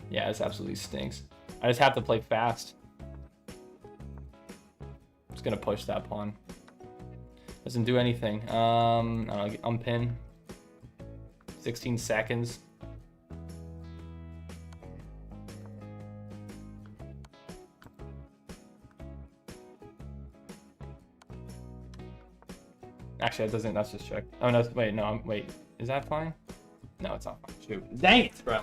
Yeah, this absolutely stinks. I just have to play fast. Just gonna push that pawn. Doesn't do anything. Unpin. 16 seconds. Actually, that doesn't. That's just check. Oh no! Wait, no. Wait. Is that fine? No, it's not fine. Shoot. Dang it, bro.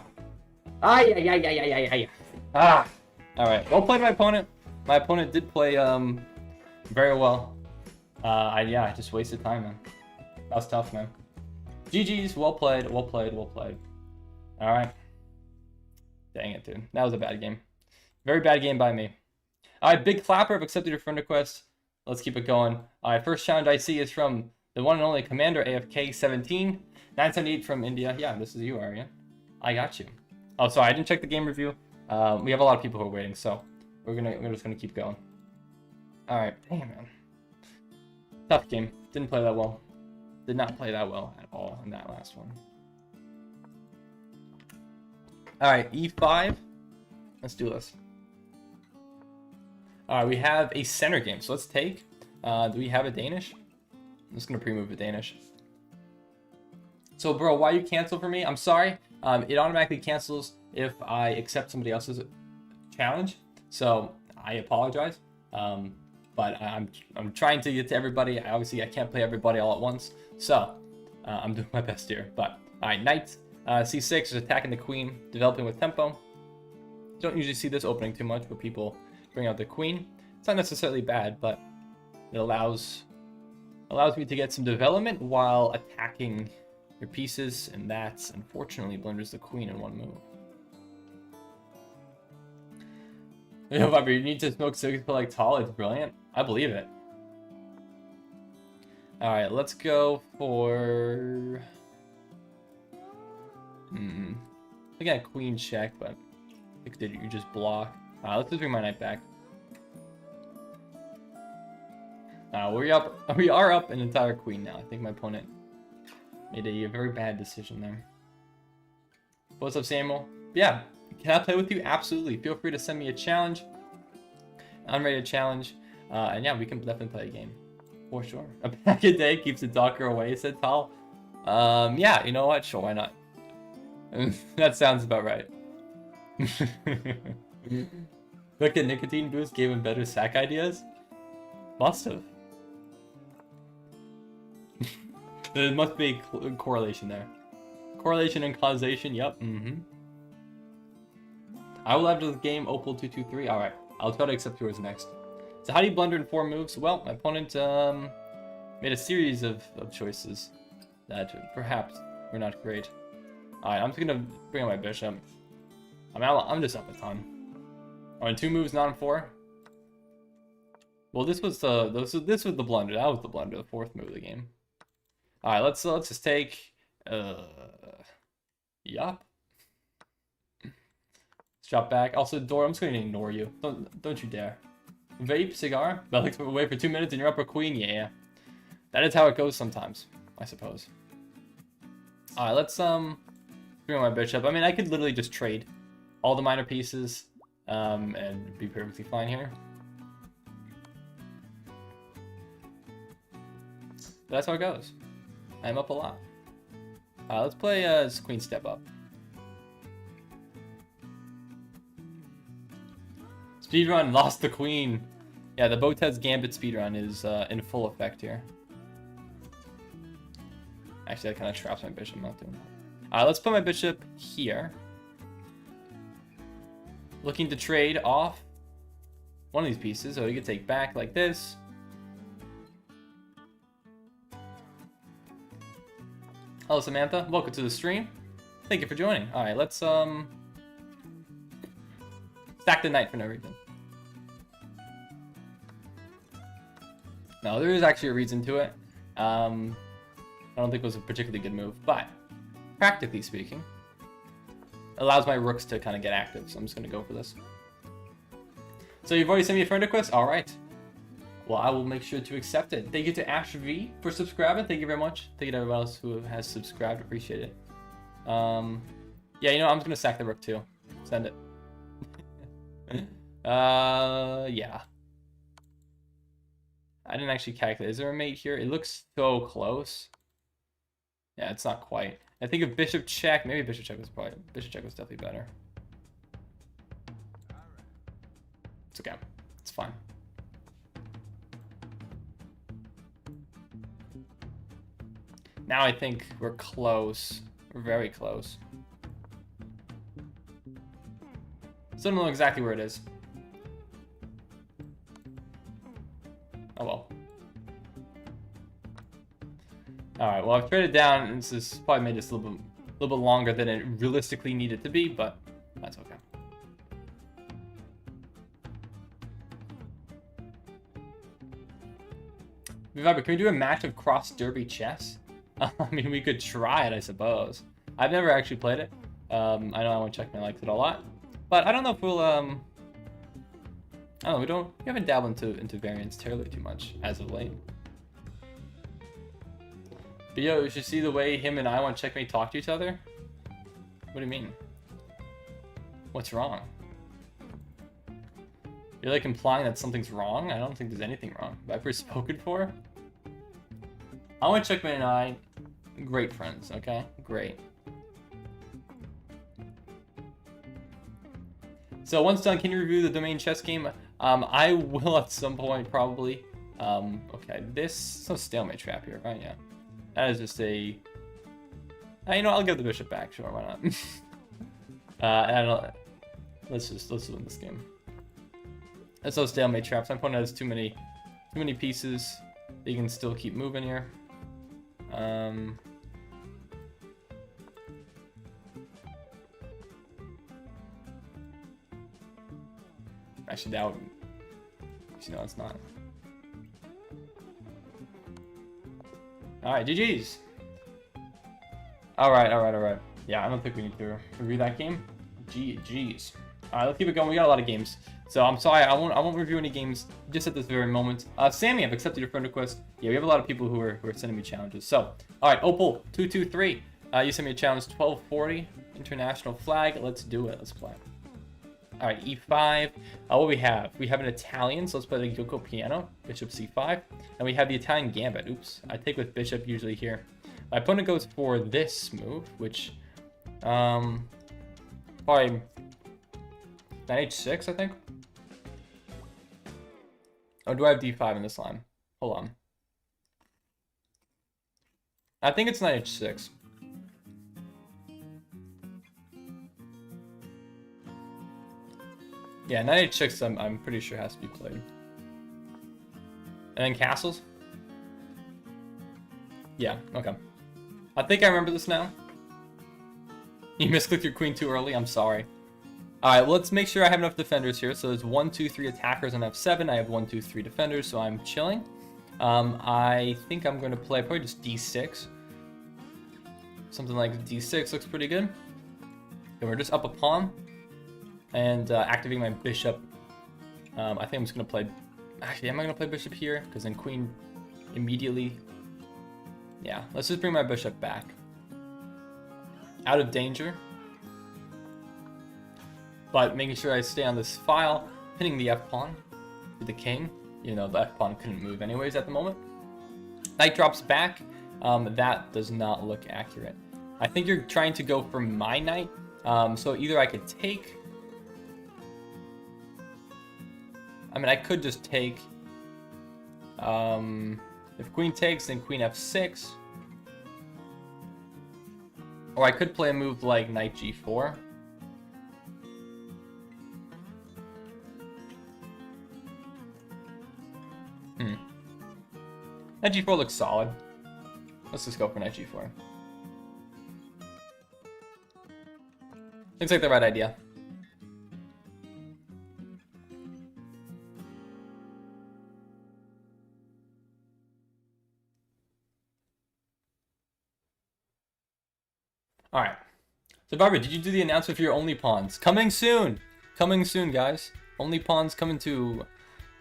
Ay. Ah. All right. Well played, my opponent. My opponent did play very well. Yeah, I just wasted time, man. That was tough, man. GG's. Well played. All right. Dang it, dude. That was a bad game. Very bad game by me. All right, Big Clapper. I've accepted your friend request. Let's keep it going. All right, first challenge I see is from the one and only Commander AFK 17 978 from India. Yeah, this is you, Arya. I got you. Oh, sorry, I didn't check the game review. We have a lot of people who are waiting, so we're just gonna keep going. All right, damn, man. Tough game. Didn't play that well. Did not play that well at all in that last one. All right, E5. Let's do this. All right, we have a center game, so let's take. Do we have a Danish? I'm just gonna pre-move a Danish. So, bro, why you cancel for me? I'm sorry. It automatically cancels if I accept somebody else's challenge. So I apologize. But I'm trying to get to everybody. Obviously, I can't play everybody all at once. So I'm doing my best here. But all right, knight c6 is attacking the queen, developing with tempo. You don't usually see this opening too much, but people bring out the queen. It's not necessarily bad, but it allows me to get some development while attacking your pieces, and that's unfortunately blunders the queen in one move. However, you need to smoke cigarettes like tall. It's brilliant. I believe it. All right, let's go for. Again, queen check, but did you just block? Let's just bring my knight back. We are up an entire queen now. I think my opponent made a very bad decision there. What's up, Samuel? Yeah, can I play with you? Absolutely. Feel free to send me a challenge. I'm ready to challenge. And yeah, we can definitely play a game. For sure. A pack a day keeps the doctor away, said Tal. Yeah, you know what? Sure, why not? That sounds about right. Look at nicotine boost gave him better sack ideas? Must have. There must be a correlation there. Correlation and causation, yep. I will after the game, Opal223. Alright. I'll try to accept yours next. So how do you blunder in 4 moves? Well, my opponent made a series of choices that perhaps were not great. Alright, I'm just gonna bring out my bishop. I'm just up a ton. Oh, in 2 moves, not in 4. Well, this was the blunder. That was the blunder, the 4th move of the game. All right, let's just take. Yup. Let's drop back. Also, Dora, I'm just gonna ignore you. Don't you dare. Vape cigar. But wait for 2 minutes and you're upper queen. Yeah, that is how it goes sometimes, I suppose. All right, let's bring my bishop. I mean, I could literally just trade all the minor pieces and be perfectly fine here. But that's how it goes. I'm up a lot. Let's play queen step up. Speedrun, lost the queen. Yeah, the Botez Gambit speedrun is in full effect here. Actually, that kind of traps my bishop. I'm not doing that. Let's put my bishop here. Looking to trade off one of these pieces, so you can take back like this. Hello, Samantha. Welcome to the stream. Thank you for joining. All right, let's stack the knight for no reason. No, there is actually a reason to it. I don't think it was a particularly good move, but practically speaking, it allows my rooks to kind of get active. So I'm just going to go for this. So you've already sent me a friend request. All right. Well, I will make sure to accept it. Thank you to Ash V for subscribing. Thank you very much. Thank you to everyone else who has subscribed. Appreciate it. Yeah, you know, I'm just gonna sack the rook too. Send it. Yeah. I didn't actually calculate. Is there a mate here? It looks so close. Yeah, it's not quite. I think if bishop check, maybe bishop check was definitely better. It's okay. It's fine. Now I think we're close. We're very close. Still don't know exactly where it is. Oh well. Alright, well I've traded down, and this has probably made this a little bit longer than it realistically needed to be, but that's okay. Viber, can we do a match of cross derby chess? I mean, we could try it, I suppose. I've never actually played it. I know I want to check my likes it a lot, but I don't know if we'll. I don't know. We haven't dabbled into variants terribly too much as of late. But yo, you should see the way him and I want Checkmate talk to each other. What do you mean? What's wrong? You're like implying that something's wrong? I don't think there's anything wrong. Have I ever spoken for? I want Checkmate and I, great friends, okay? Great. So once done, can you review the domain chess game? I will at some point, probably. Okay, this is a stalemate trap here, right? Yeah. That is just a... you know, I'll give the bishop back, sure, why not? And let's win this game. That's those stalemate traps. My opponent has too many pieces. They can still keep moving here. Actually, that would... Actually, no, it's not. Alright, GG's. Alright. Yeah, I don't think we need to review that game. GG's. Alright, let's keep it going. We got a lot of games. So I'm sorry, I won't review any games just at this very moment. Sammy, I've accepted your friend request. Yeah, we have a lot of people who are sending me challenges. So, alright, Opal223. You sent me a challenge, 1240 international flag. Let's do it. Let's play. Alright, e5. What we have? We have an Italian, so let's play the Yoko piano. Bishop c5. And we have the Italian gambit. Oops. I take with bishop usually here. My opponent goes for this move, which probably knight h6, I think. Oh, do I have d5 in this line? Hold on. I think it's knight h6. Yeah, knight h6 I'm pretty sure has to be played. And then castles? Yeah, okay. I think I remember this now. You misclicked your queen too early, I'm sorry. Alright, well, let's make sure I have enough defenders here. So there's 1, 2, 3 attackers on f7. I have 1, 2, 3 defenders, so I'm chilling. I think I'm going to play probably just d6. Something like d6 looks pretty good. And we're just up a pawn. And activating my bishop. I think I'm just going to play... Actually, am I going to play bishop here? Because then queen immediately... Yeah, let's just bring my bishop back. Out of danger. But making sure I stay on this file, pinning the f-pawn with the king. You know, the f-pawn couldn't move anyways at the moment. Knight drops back. That does not look accurate. I think you're trying to go for my knight. So either I could take... I mean, I could just take... if queen takes, then queen f6. Or I could play a move like knight g4. Knight g4 looks solid. Let's just go for knight g4. Looks like the right idea. Alright. So Barbara, did you do the announcement for your only pawns? Coming soon! Coming soon, guys. Only pawns coming to...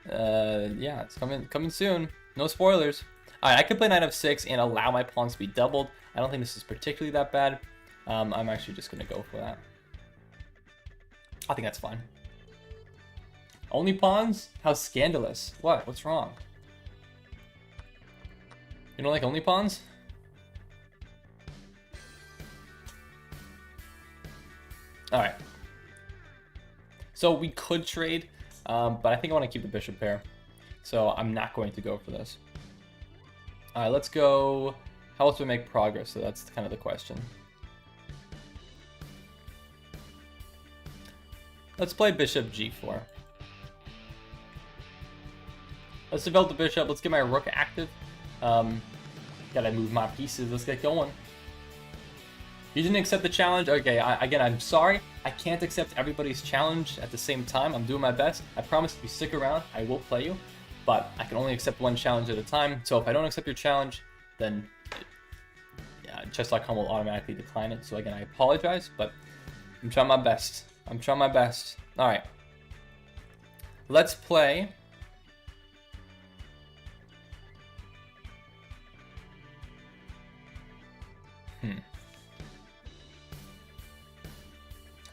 yeah, it's coming soon. No spoilers. Alright, I could play knight f6 and allow my pawns to be doubled. I don't think this is particularly that bad. I'm actually just going to go for that. I think that's fine. Only pawns? How scandalous. What? What's wrong? You don't like only pawns? Alright. So we could trade, but I think I want to keep the bishop pair. So I'm not going to go for this. Alright, let's go... How else do we make progress? So that's kind of the question. Let's play bishop g4. Let's develop the bishop. Let's get my rook active. Gotta move my pieces. Let's get going. You didn't accept the challenge? Okay, again, I'm sorry. I can't accept everybody's challenge at the same time. I'm doing my best. I promise if you stick around, I will play you. But I can only accept one challenge at a time. So if I don't accept your challenge, then yeah, chess.com will automatically decline it. So again, I apologize, but I'm trying my best. I'm trying my best. All right. Let's play.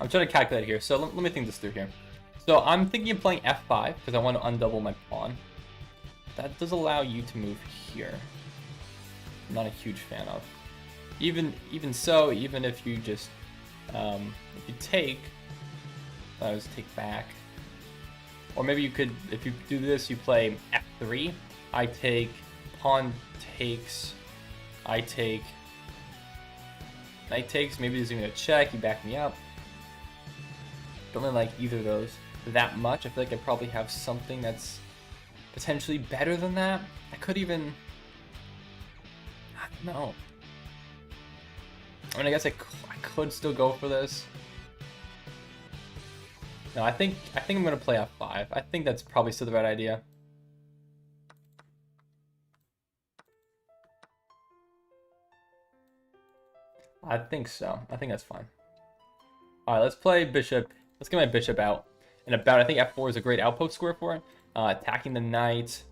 I'm trying to calculate here, so let me think this through here. So I'm thinking of playing f5 because I want to undouble my pawn. That does allow you to move here. I'm not a huge fan of. Even so, even if you just if you take, I was take back, or maybe you could, if you do this, you play f3. I take, pawn takes, I take, knight takes. Maybe there's even a check. You back me up. Don't really like either of those that much. I feel like I probably have something that's potentially better than that. I could even... I don't know. I mean, I guess I could still go for this. No, I think I'm going to play f5. I think that's probably still the right idea. I think so. I think that's fine. Alright, let's play bishop. Let's get my bishop out. And about, I think f4 is a great outpost square for it. Attacking the knight.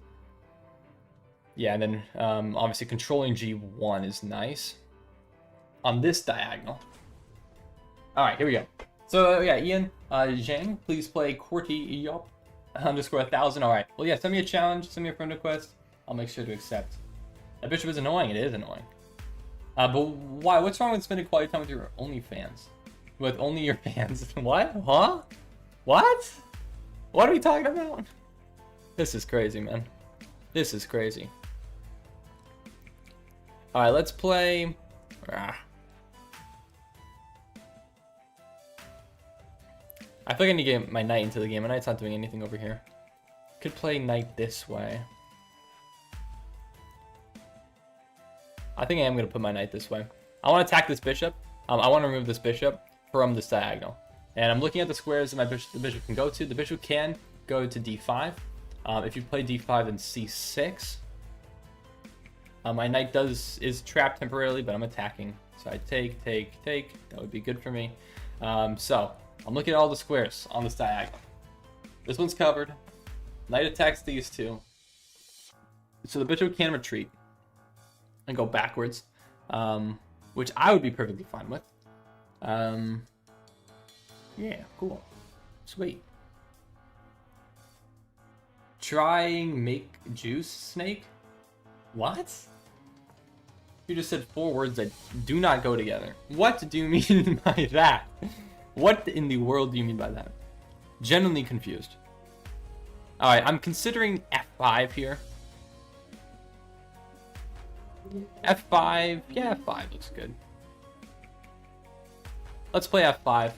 Yeah, and then obviously controlling g1 is nice. On this diagonal. Alright, here we go. So, yeah, Ian Zhang, please play QWERTY Yop underscore 1000. Alright, well, yeah, send me a challenge, send me a friend request. I'll make sure to accept. That bishop is annoying. It is annoying. But why? What's wrong with spending quality time with your OnlyFans? With only your fans? What? Huh? What? What are we talking about? This is crazy, man. This is crazy. Alright, let's play... I feel like I need to get my knight into the game. My knight's not doing anything over here. Could play knight this way. I think I am going to put my knight this way. I want to attack this bishop. I want to remove this bishop from this diagonal. And I'm looking at the squares that the bishop can go to. The bishop can go to d5. If you play d5, then c6. My knight is trapped temporarily, but I'm attacking. So I take. That would be good for me. So I'm looking at all the squares on this diagonal. This one's covered. Knight attacks these two. So the bishop can retreat and go backwards, which I would be perfectly fine with. Yeah, cool. Sweet. Trying make juice snake? What? You just said 4 words that do not go together. What do you mean by that? What in the world do you mean by that? Genuinely confused. Alright, I'm considering f5 here. f5, yeah, f5 looks good. Let's play f5.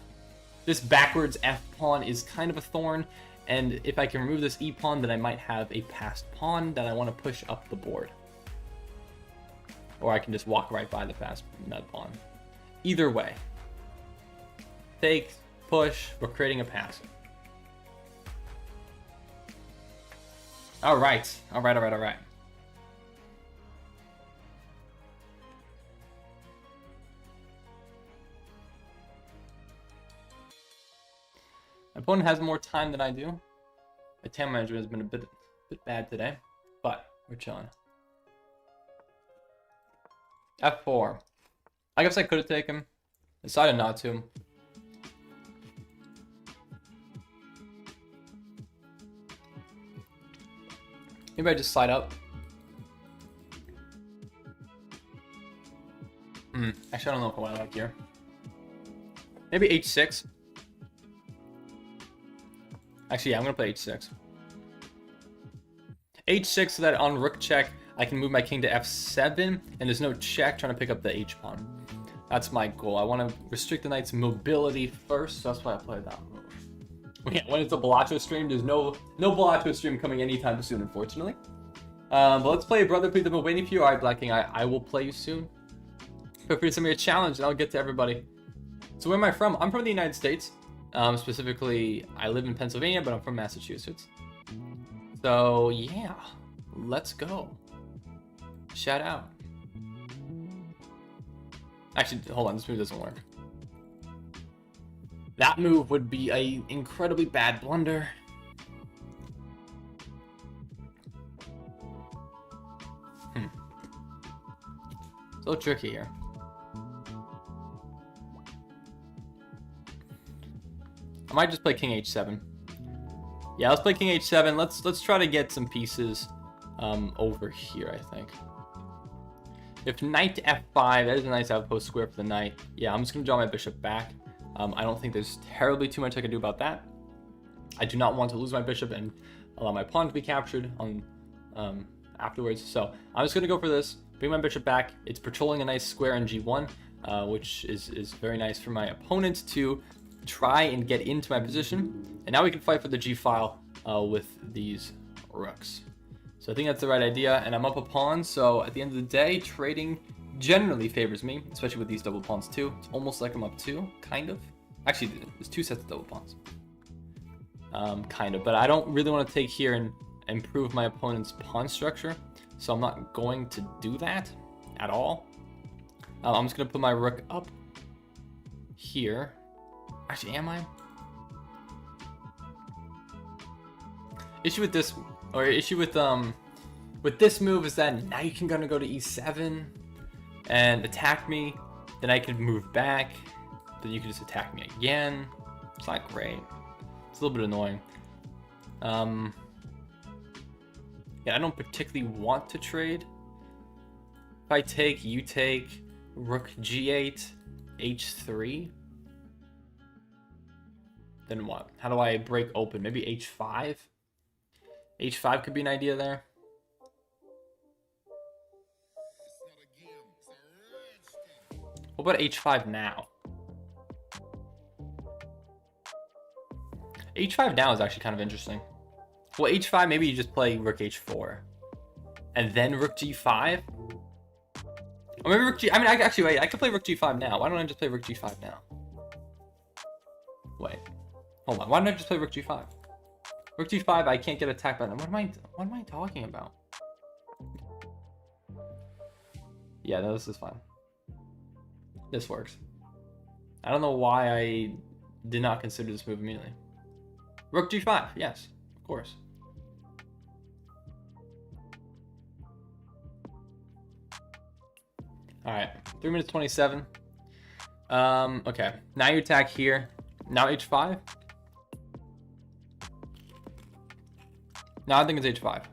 This backwards f pawn is kind of a thorn, and if I can remove this e pawn, then I might have a passed pawn that I want to push up the board. Or I can just walk right by the passed pawn. Either way. Take, push, we're creating a pass. Alright. My opponent has more time than I do. My time management has been a bit bad today, but we're chilling. f4. I guess I could have taken. Decided not to. Maybe I just slide up. Actually, I don't know what I like here. Maybe h6. Actually, yeah, I'm gonna play h6. h6 so that on rook check, I can move my king to f7, and there's no check trying to pick up the h pawn. That's my goal. I want to restrict the knight's mobility first, so that's why I played that move. When it's a Bellaccio stream, there's no Bellaccio stream coming anytime soon, unfortunately. But let's play Brother Please. I've been waiting for you. Alright, Black King, I will play you soon. Feel free to send me a challenge, and I'll get to everybody. So where am I from? I'm from the United States. Specifically, I live in Pennsylvania, but I'm from Massachusetts. So, yeah. Let's go. Shout out. Actually, hold on. This move doesn't work. That move would be an incredibly bad blunder. So tricky here. I might just play king h7. Yeah, let's play king h7. Let's try to get some pieces over here, I think. If knight to f5, that is a nice outpost square for the knight. Yeah, I'm just going to draw my bishop back. I don't think there's terribly too much I can do about that. I do not want to lose my bishop and allow my pawn to be captured on afterwards. So I'm just going to go for this. Bring my bishop back. It's patrolling a nice square in g1, which is very nice for my opponent to try and get into my position. And now we can fight for the g file with these rooks. So I think that's the right idea, and I'm up a pawn, so at the end of the day, trading generally favors me, especially with these double pawns too. It's almost like I'm up 2, kind of. Actually, there's 2 sets of double pawns. Kind of, but I don't really want to take here and improve my opponent's pawn structure, so I'm not going to do that at all. I'm just going to put my rook up here. Actually, am I? Issue with this, or issue with this move is that now you can gonna go to e7 and attack me. Then I can move back. Then you can just attack me again. It's not great. It's a little bit annoying. Yeah, I don't particularly want to trade. If I take, you take, rook g8, h3. Then what? How do I break open? Maybe h5? h5 could be an idea there. What about h5 now? h5 now is actually kind of interesting. Well, h5, maybe you just play rook h4. And then rook g5? Or maybe rook g... I mean, actually, wait. I could play rook g5 now. Why don't I just play rook g5 now? Wait. Hold on. Why don't I just play rook g5? Rook g5, I can't get attacked by them. What am I talking about? Yeah, no, this is fine. This works. I don't know why I did not consider this move immediately. Rook g5, yes, of course. Alright, 3 minutes 27. Okay, now you attack here. Now h5. Now I think it's h5.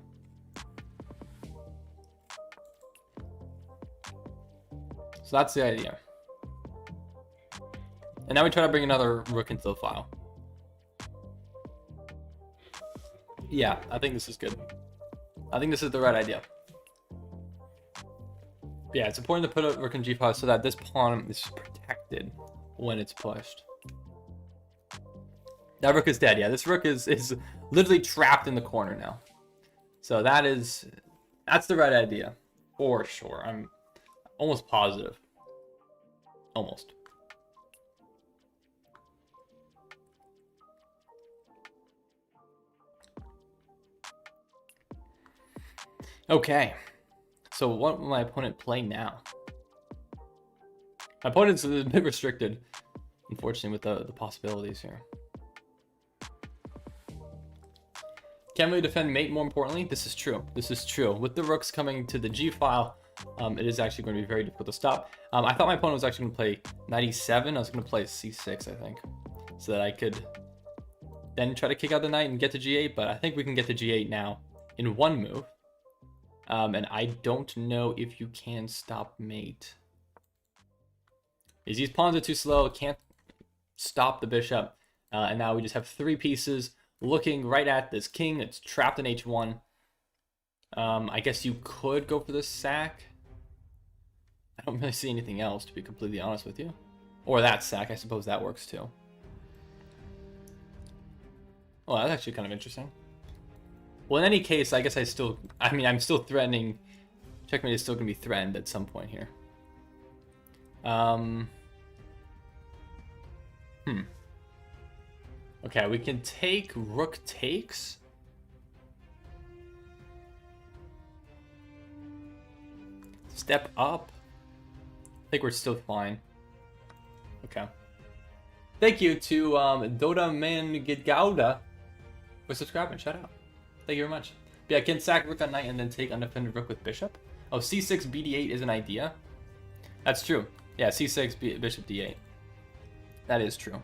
So that's the idea. And now we try to bring another rook into the file. Yeah, I think this is good. I think this is the right idea. Yeah, it's important to put a rook in g5 so that this pawn is protected when it's pushed. That rook is dead. Yeah, this rook is literally trapped in the corner now. So that's the right idea. For sure. I'm almost positive. Almost. Okay. So what will my opponent play now? My opponent's a bit restricted, unfortunately, with the possibilities here. Can't really defend mate, more importantly. This is true. This is true. With the rooks coming to the G file, it is actually going to be very difficult to stop. I thought my opponent was actually going to play knight e7. I was going to play c6, I think, so that I could then try to kick out the knight and get to g8, but I think we can get to g8 now in one move. And I don't know if you can stop mate. These pawns are too slow, can't stop the bishop. And now we just have 3 pieces looking right at this king that's trapped in h1. I guess you could go for the sack. I don't really see anything else, to be completely honest with you. Or that sack, I suppose that works too. Oh, that's actually kind of interesting. Well, in any case, I guess I'm still threatening. Checkmate is still going to be threatened at some point here. Okay, we can take rook takes. Step up. I think we're still fine. Okay. Thank you to Doda Man Gidgauda for subscribing. Shout out. Thank you very much. Yeah, I can sack rook on knight and then take undefended rook with bishop. Oh, c6 bd8 is an idea. That's true. Yeah, c6 bishop d8. That is true.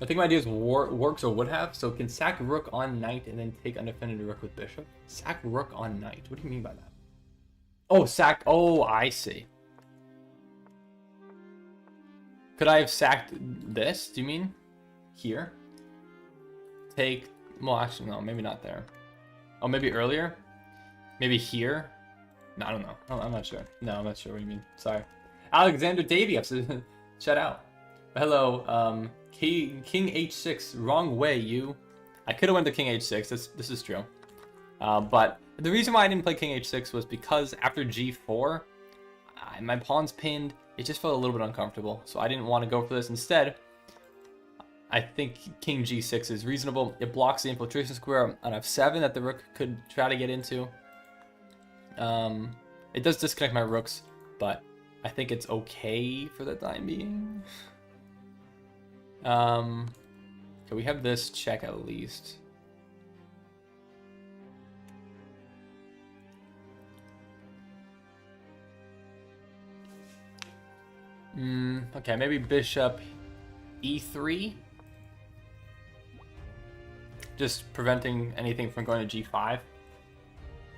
I think my idea works or would have. So can sack rook on knight and then take undefended rook with bishop. Sack rook on knight. What do you mean by that? Oh, sack. Oh, I see. Could I have sacked this? Do you mean here? Take, well, actually, no, maybe not there. Oh, maybe earlier? Maybe here? No, I don't know. Oh, I'm not sure. No, I'm not sure what you mean. Sorry. Alexander Davies, shout out. Hello, King h6, wrong way, you. I could have went to King h6, this is true. But the reason why I didn't play King h6 was because after g4, my pawn's pinned. It just felt a little bit uncomfortable, so I didn't want to go for this. Instead, I think King g6 is reasonable. It blocks the infiltration square on f7 that the rook could try to get into. It does disconnect my rooks, but I think it's okay for the time being. Okay, we have this check at least. Okay, maybe bishop e3. Just preventing anything from going to g5.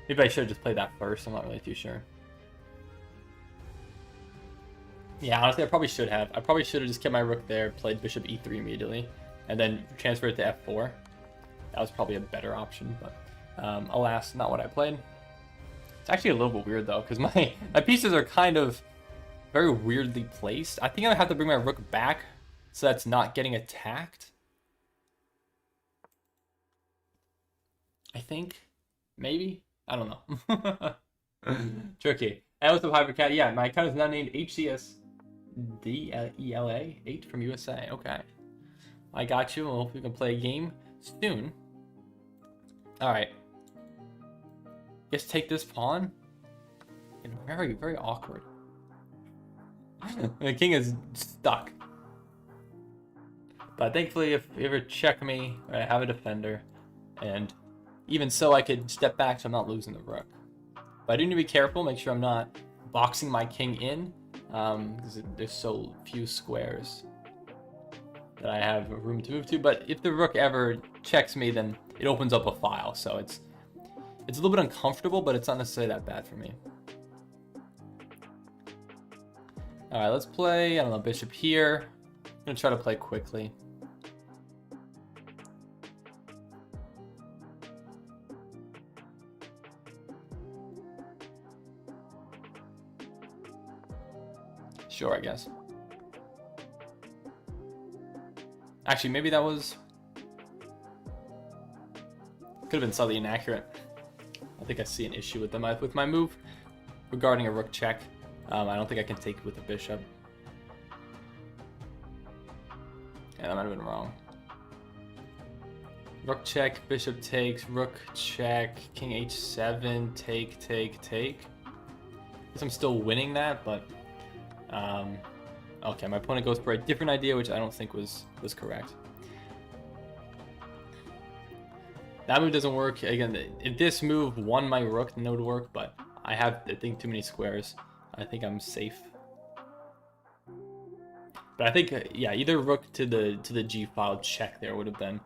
Maybe I should have just played that first. I'm not really too sure. Yeah, honestly, I probably should have. I probably should have just kept my rook there, played bishop e3 immediately, and then transferred it to f4. That was probably a better option, but alas, not what I played. It's actually a little bit weird, though, because my pieces are kind of very weirdly placed. I think I have to bring my rook back So that's not getting attacked. I think. Maybe? I don't know. Tricky. And what's up, Hypercat? Yeah, my account is now named HCS DELA 8 from USA. Okay. I got you. Well, we can play a game soon. Alright. Guess take this pawn. And very, very awkward. The king is stuck. But thankfully, if you ever check me, I have a defender. And even so, I could step back so I'm not losing the rook. But I do need to be careful, make sure I'm not boxing my king in. Because there's so few squares that I have room to move to. But if the rook ever checks me, then it opens up a file. So it's a little bit uncomfortable, but it's not necessarily that bad for me. Alright, let's play, I don't know, bishop here. I'm going to try to play quickly. Sure, I guess. Actually, maybe that was... Could have been slightly inaccurate. I think I see an issue with my move regarding a rook check. I don't think I can take it with a bishop. Yeah, that might have been wrong. Rook check, bishop takes, rook check, king h7, take. Guess I'm still winning that, but okay, my opponent goes for a different idea, which I don't think was correct. That move doesn't work. Again, if this move won my rook, then it would work, but I have, I think, too many squares. I think I'm safe. But I think, yeah, either rook to the g file check there would have been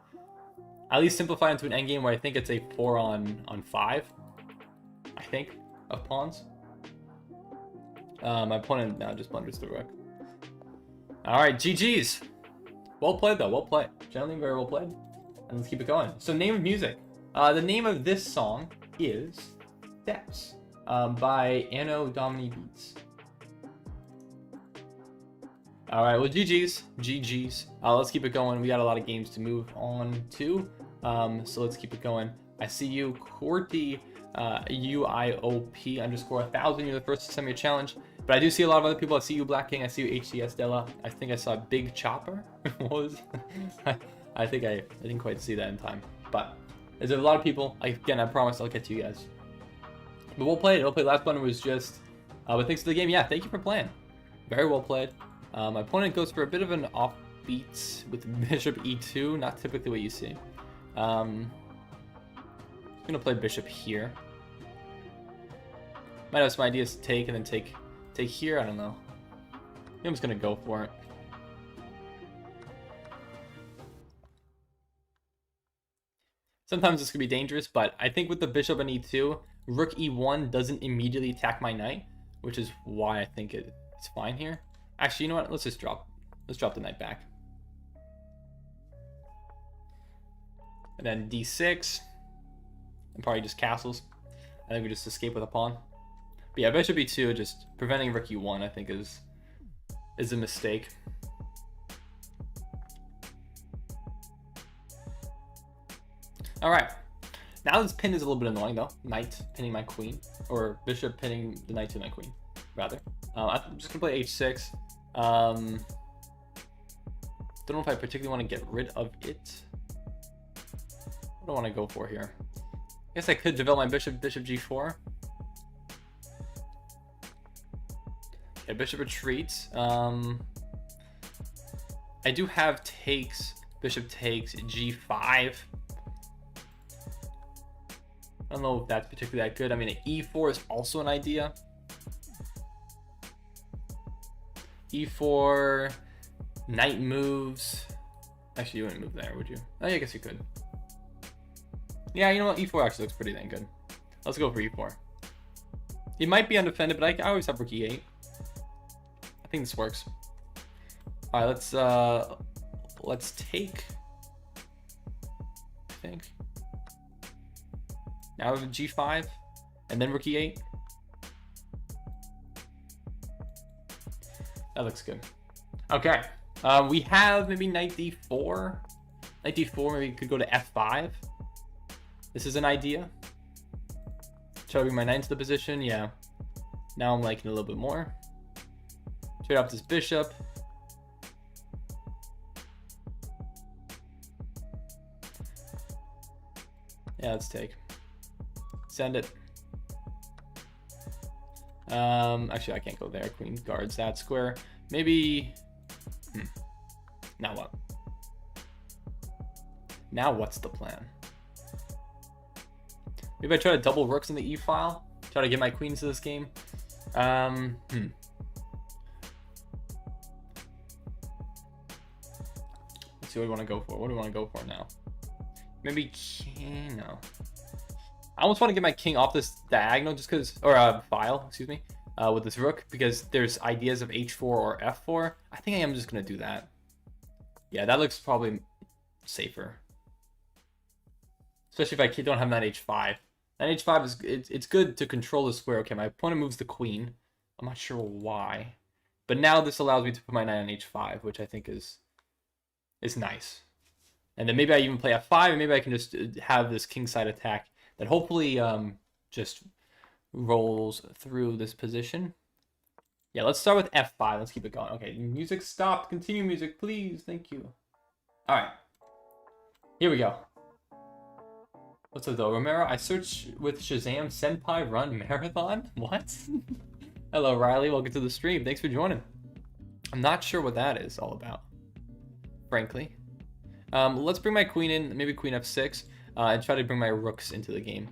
at least simplified into an endgame where I think it's a 4 on 5. I think, of pawns. My opponent now just blunders the rook. Alright, GG's. Well played though, well played. Generally very well played. And let's keep it going. So name of music. The name of this song is Steps by Anno Domini Beats. Alright, well GG's. Let's keep it going. We got a lot of games to move on to. So let's keep it going. I see you, Corty UIOP _1000. You're the first to send me a challenge. But I do see a lot of other people. I see you, Black King. I see you, HCS Della. I think I saw Big Chopper. What was I think I didn't quite see that in time. But there's a lot of people. Again, I promise I'll get to you guys. But we'll play it. We'll play. Last one was just, but thanks to the game. Yeah, thank you for playing. Very well played. My opponent goes for a bit of an offbeat with Bishop E2. Not typically what you see. I'm gonna play Bishop here. Might have some ideas to take and then take here. I don't know. I'm just gonna go for it. Sometimes this could be dangerous, but I think with the bishop and e2, rook e1 doesn't immediately attack my knight, which is why I think it's fine here. Actually, you know what? Let's drop the knight back. And then d6, and probably just castles. I think we just escape with a pawn. But yeah, bishop e2, just preventing rook e1, I think is a mistake. All right, now this pin is a little bit annoying though. Knight pinning my queen, or bishop pinning the knight to my queen, rather. I'm just gonna play h6. Don't know if I particularly want to get rid of it. What do I want to go for here? I guess I could develop my bishop g4. Okay, bishop retreats. I do have takes, bishop takes, g5. I don't know if that's particularly that good. I mean, an e4 is also an idea. e4, knight moves. Actually, you wouldn't move there, would you? Oh, yeah, I guess you could. Yeah, you know what? e4 actually looks pretty dang good. Let's go for e4. He might be undefended, but I always have rook e8. I think this works. All right, let's take. I think. Now we have g5, and then rook e8. That looks good. Okay, We have maybe knight d4. Knight d4, maybe could go to f5. This is an idea. Try to bring my knight into the position. Yeah. Now I'm liking it a little bit more. Trade off this bishop. Yeah, let's take. Send it. Actually, I can't go there. Queen guards that square. Maybe. Now what? Now what's the plan? Maybe I try to double rooks in the e file. Try to get my queen into this game. Let's see what we want to go for. What do we want to go for now? Maybe king. No. I almost want to get my king off this diagonal just because, or file, excuse me, with this rook, because there's ideas of h4 or f4. I think I am just going to do that. Yeah, that looks probably safer. Especially if I don't have that h5. That h5 is, it's good to control the square. Okay, my opponent moves the queen. I'm not sure why. But now this allows me to put my knight on h5, which I think is nice. And then maybe I even play f5, and maybe I can just have this kingside attack that hopefully just rolls through this position. Yeah, let's start with f5. Let's keep it going. Okay, music stopped. Continue music, please. Thank you. All right. Here we go. What's up, though? Romero, I searched with Shazam Senpai Run Marathon? What? Hello, Riley. Welcome to the stream. Thanks for joining. I'm not sure what that is all about, frankly. Let's bring my queen in, maybe queen f6, and try to bring my rooks into the game.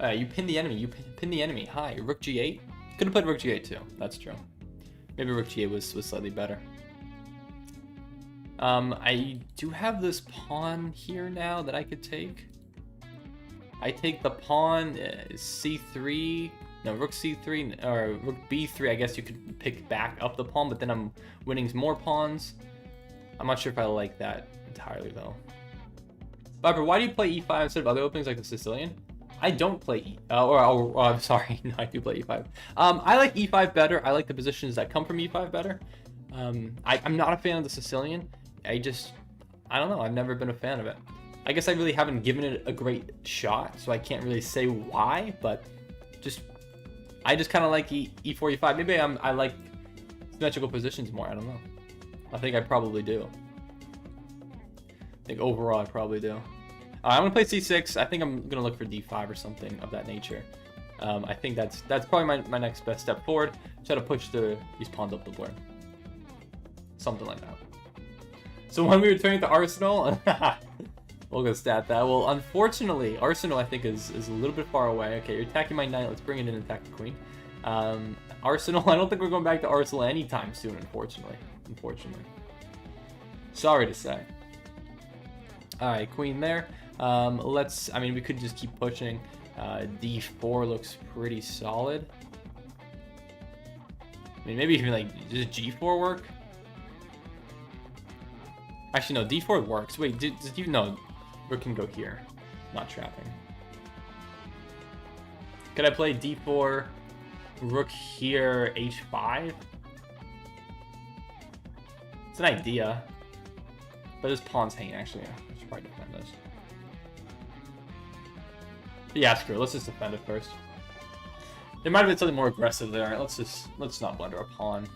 You pin the enemy. You pin the enemy. Hi, rook g8. Could have put rook g8 too. That's true. Maybe rook g8 was slightly better. I do have this pawn here now that I could take. I take the pawn, c3. No, rook c3, or rook b3, I guess you could pick back up the pawn, but then I'm winning more pawns. I'm not sure if I like that entirely, though. Viper, why do you play e5 instead of other openings like the Sicilian? I don't play I'm sorry, no, I do play e5. I like e5 better. I like the positions that come from e5 better. I'm not a fan of the Sicilian. I don't know, I've never been a fan of it. I guess I really haven't given it a great shot, so I can't really say why, but I just kind of like e4, e5. Maybe I like symmetrical positions more. I don't know. I think I probably do. I think overall I probably do. I'm gonna play c6. I think I'm gonna look for d5 or something of that nature. I think that's probably my next best step forward. Try to push these pawns up the board. Something like that. So when we return to Arsenal, we'll go stat that. Well, unfortunately, Arsenal I think is a little bit far away. Okay, you're attacking my knight. Let's bring it in and attack the queen. Arsenal, I don't think we're going back to Arsenal anytime soon, unfortunately. Sorry to say. Alright, queen there. I mean, we could just keep pushing. D4 looks pretty solid. I mean, maybe even like, does G4 work? Actually, no, D4 works. Wait, did you know? Rook can go here. Not trapping. Could I play D4, Rook here, H5? It's an idea. But his pawn's hanging, actually. Yeah, I should probably defend this. But yeah, screw it. Let's just defend it first. There might have been something more aggressive there. Let's not blunder a pawn.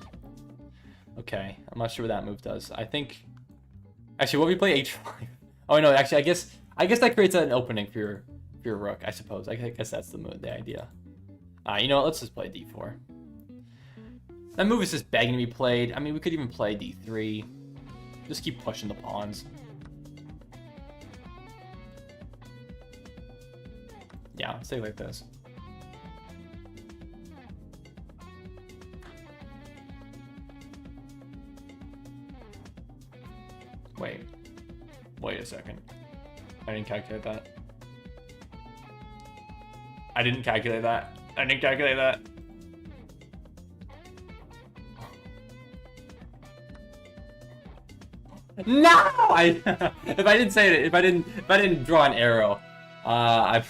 Okay, I'm not sure what that move does. I think... Actually, what if we play H5? Oh no, actually, I guess that creates an opening for your rook, I suppose. I guess that's the idea. You know what? Let's just play D4. That move is just begging to be played. I mean, we could even play D3. Just keep pushing the pawns. Yeah, stay like this. Wait a second. I didn't calculate that. I didn't calculate that. No! If I didn't draw an arrow, I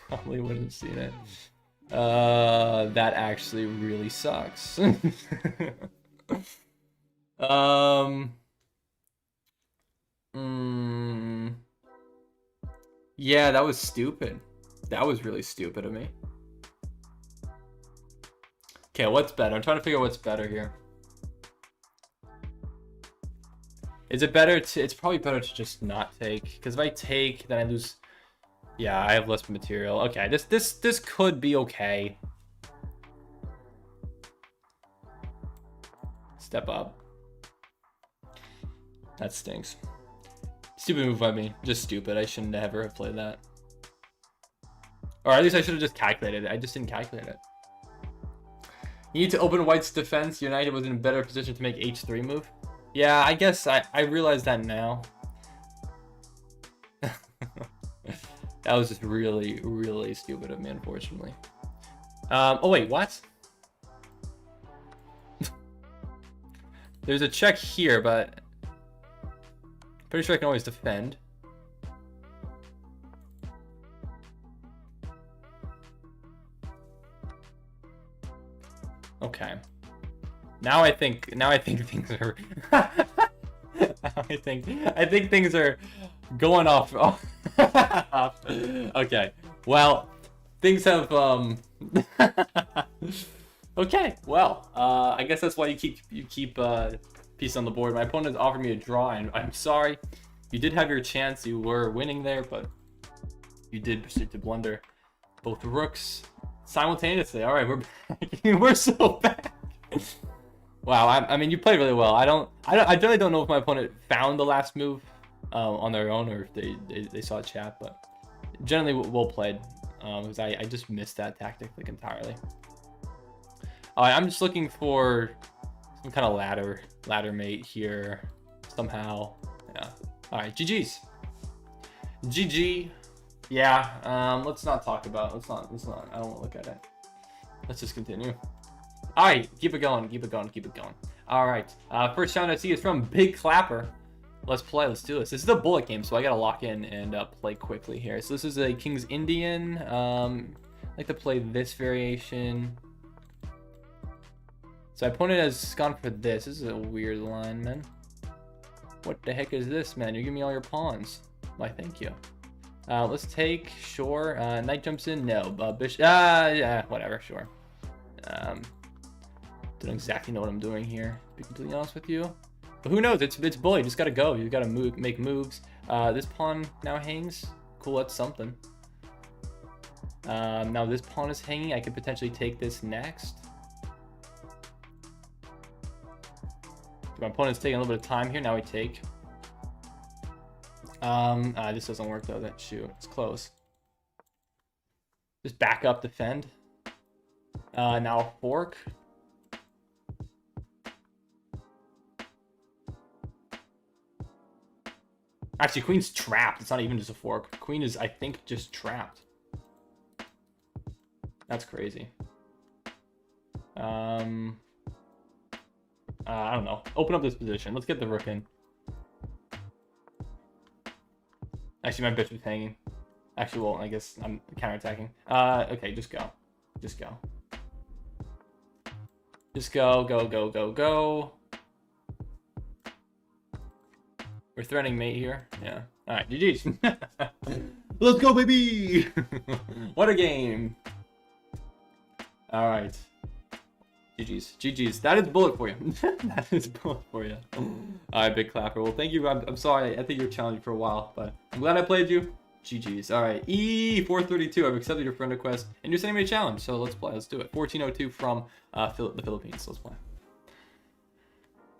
probably wouldn't have seen it. That actually really sucks. Yeah, that was stupid. That was really stupid of me. Okay, what's better? I'm trying to figure out what's better here. Is it better to... It's probably better to just not take. Because if I take, then I lose... Yeah, I have less material. Okay, this could be okay. Step up. That stinks. Stupid move by me. Just stupid. I shouldn't ever have played that. Or at least I should have just calculated it. I just didn't calculate it. You need to open White's defense. United was in a better position to make H3 move. Yeah, I guess I realize that now. That was just really, really stupid of me, unfortunately. Oh wait, what? There's a check here, but pretty sure I can always defend. Okay. Now I think things are I think things are going off. Okay. Well, things have okay. Well, I guess that's why you keep piece on the board. My opponent offered me a draw, and I'm sorry. You did have your chance. You were winning there, but you did proceed to blunder both rooks simultaneously. All right, we're back. We're so back. Wow, I mean, you played really well. I really don't know if my opponent found the last move on their own or if they saw chat, but generally well played. Because I just missed that tactic like entirely. I'm just looking for some kind of ladder mate here somehow. Yeah. All right, GG's. GG. Yeah. Let's not talk about. Let's not. I don't want to look at it. Let's just continue. All right, keep it going. All right. First sound I see is from Big Clapper. Let's play. Let's do this. This is a bullet game, so I gotta lock in and play quickly here. So this is a King's Indian. I like to play this variation. So my opponent has gone for this. This is a weird line, man. What the heck is this, man? You're giving me all your pawns. Why, thank you. Let's take, sure. Knight jumps in, no. Bishop, yeah, whatever, sure. Don't exactly know what I'm doing here, to be completely honest with you. But who knows? It's bully. You just gotta go. You gotta make moves. This pawn now hangs. Cool, that's something. Now this pawn is hanging. I could potentially take this next. My opponent's taking a little bit of time here. Now we take. This doesn't work though. Shoot, it's close. Just back up, defend. Now fork. Actually, queen's trapped. It's not even just a fork. Queen is, I think, just trapped. That's crazy. I don't know. Open up this position. Let's get the rook in. Actually, my bishop's hanging. Actually, well, I guess I'm counterattacking. Okay, just go. Just go. Just go, go. We're threatening mate here. Yeah. All right, GG's. Let's go, baby. What a game. All right. GG's. That is bullet for you. That is bullet for you. All right, Big Clapper. Well, thank you. I'm sorry. I think you were challenging for a while, but I'm glad I played you. GG's. All right. E432. I've accepted your friend request, and you're sending me a challenge, so let's play. Let's do it. 1402 from the Philippines. Let's play.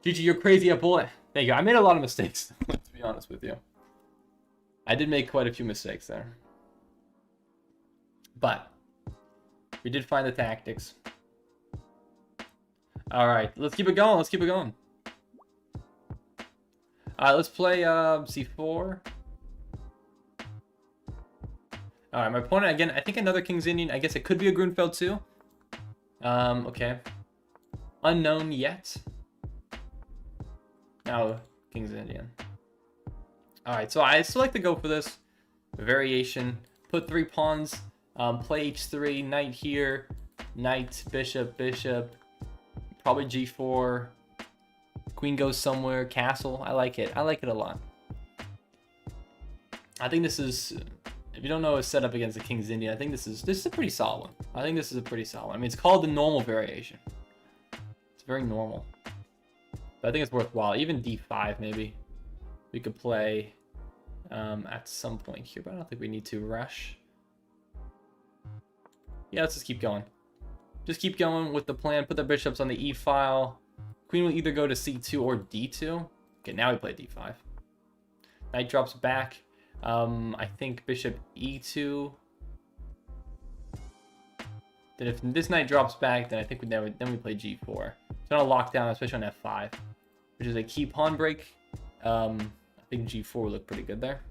GG, you're crazy at bullet. Thank you. I made a lot of mistakes, to be honest with you. I did make quite a few mistakes there. But we did find the tactics. All right, let's keep it going. Let's play C4. All right, my opponent, again, I think another King's Indian. I guess it could be a Grunfeld too. Okay. Unknown yet. Now, King's Indian. All right, so I still like to go for this variation. Put 3 pawns Play h3, knight here, knight, bishop, bishop, probably g4, queen goes somewhere, castle. I like it. I like it a lot. I think this is, if you don't know a setup against the King's Indian, I think this is a pretty solid one. I think this is a pretty solid one. I mean, it's called the normal variation. It's very normal. But I think it's worthwhile. Even d5 maybe we could play at some point here, but I don't think we need to rush. Yeah, let's just keep going. Just keep going with the plan. Put the bishops on the e file. Queen will either go to c2 or d2. Okay, now we play d5. Knight drops back. I think bishop e2. Then if this knight drops back, then I think then we play g4. It's gonna lock down, especially on f5, which is a key pawn break. I think g4 will look pretty good there.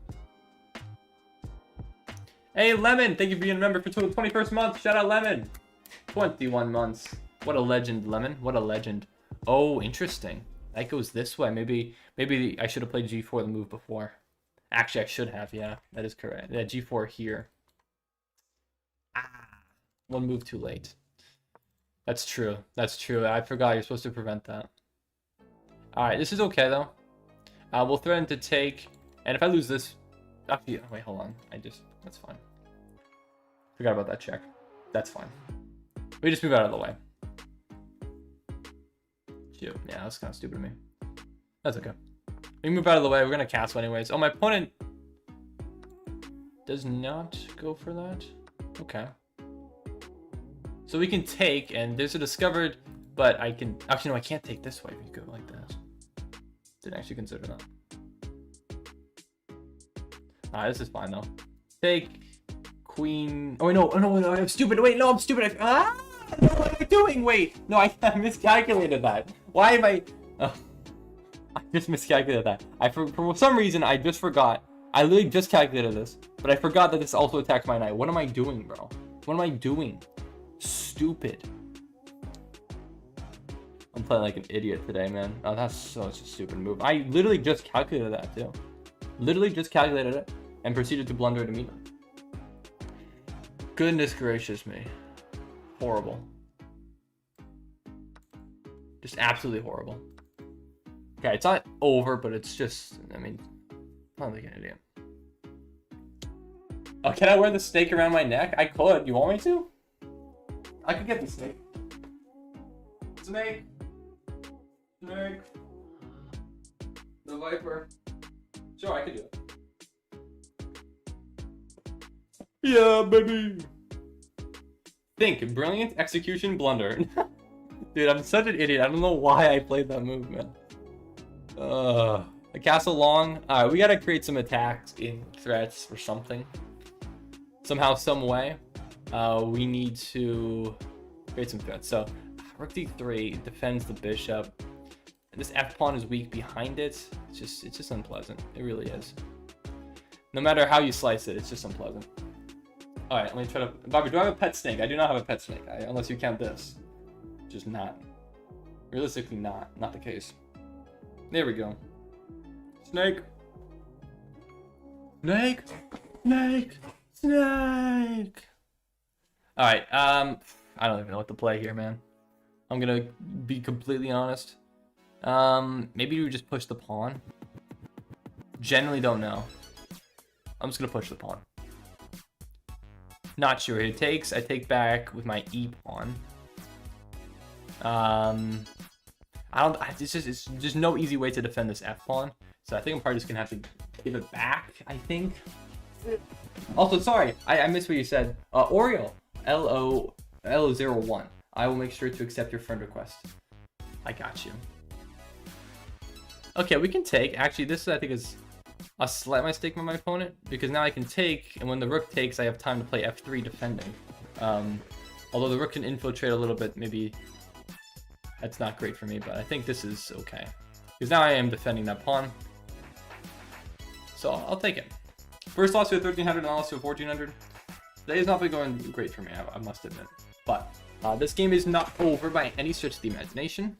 Hey Lemon, thank you for being a member for the 21st month. Shout out Lemon. 21 months. What a legend, Lemon. What a legend. Oh, interesting. That goes this way. Maybe I should have played g4 the move before. Actually, I should have. Yeah, that is correct. Yeah, g4 here. One move too late. That's true. That's true. I forgot you're supposed to prevent that. Alright, this is okay, though. We'll threaten to take... And if I lose this... Actually, wait, hold on. That's fine. Forgot about that check. That's fine. We just move out of the way. Shoot. Yeah, that's kind of stupid of me. That's okay. We move out of the way. We're going to castle anyways. Oh, my opponent does not go for that. Okay. So we can take, and there's a discovered, but I can... Actually, no, I can't take this way if you go like this. Didn't actually consider that. This is fine, though. Take queen... Oh, no, I'm stupid. Wait, no, I'm stupid. What am I doing? Wait, no, I miscalculated that. Why am I... Oh, I just miscalculated that. For some reason, I just forgot. I literally just calculated this, but I forgot that this also attacks my knight. What am I doing, bro? What am I doing? Stupid. I'm playing like an idiot today, man. Oh, that's such a stupid move. I literally just calculated that, too. Literally just calculated it and proceeded to blunder it immediately. Goodness gracious me. Horrible. Just absolutely horrible. Okay, it's not over, but it's just, I mean, I'm like an idiot. Oh, can I wear the snake around my neck? I could. You want me to? I could get the snake. Snake. Snake. The viper. Sure, I could do it. Yeah, baby. Think, brilliant execution blunder. Dude, I'm such an idiot. I don't know why I played that move, man. A castle long. Alright, we gotta create some attacks in threats or something. Somehow, some way. We need to create some threats. So, rook d3 defends the bishop. And this f pawn is weak behind it. It's just unpleasant. It really is. No matter how you slice it, it's just unpleasant. All right, let me try to. Bobby, do I have a pet snake? I do not have a pet snake, unless you count this. Just not. Realistically, not the case. There we go. Snake. Snake. Snake. Snake. All right. I don't even know what to play here, man. I'm gonna be completely honest. Maybe we just push the pawn. Generally don't know. I'm just gonna push the pawn. Not sure. It takes. I take back with my e pawn. It's just no easy way to defend this f pawn. So I think I'm probably just gonna have to give it back. I think. Also, sorry, I missed what you said. Oreo, L01. I will make sure to accept your friend request. I got you. Okay, we can take. Actually, this I think is a slight mistake by my opponent, because now I can take, and when the rook takes, I have time to play f3 defending. Although the rook can infiltrate a little bit, maybe that's not great for me, but I think this is okay. Because now I am defending that pawn. So I'll take it. First loss to a 1300 and loss to a 1400. Today has not been going great for me, I must admit. But this game is not over by any stretch of the imagination.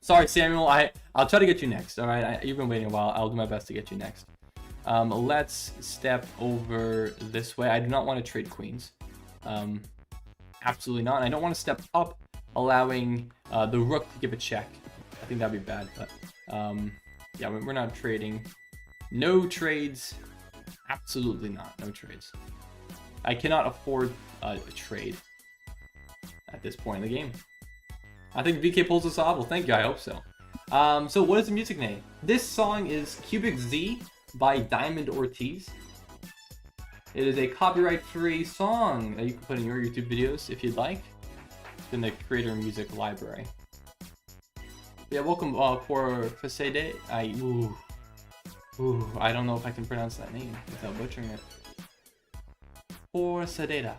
Sorry, Samuel. I'll try to get you next. All right, you've been waiting a while. I'll do my best to get you next. Let's step over this way. I do not want to trade queens. Absolutely not. And I don't want to step up, allowing the rook to give a check. I think that'd be bad, but yeah, we're not trading. No trades. Absolutely not. No trades. I cannot afford a trade at this point in the game. I think VK pulls us off. Well, thank you. I hope so. So what is the music name? This song is Cubic Z by Diamond Ortiz. It is a copyright-free song that you can put in your YouTube videos if you'd like. In the Creator Music Library. Yeah, welcome for Facede. I don't know if I can pronounce that name without butchering it. For Sededa.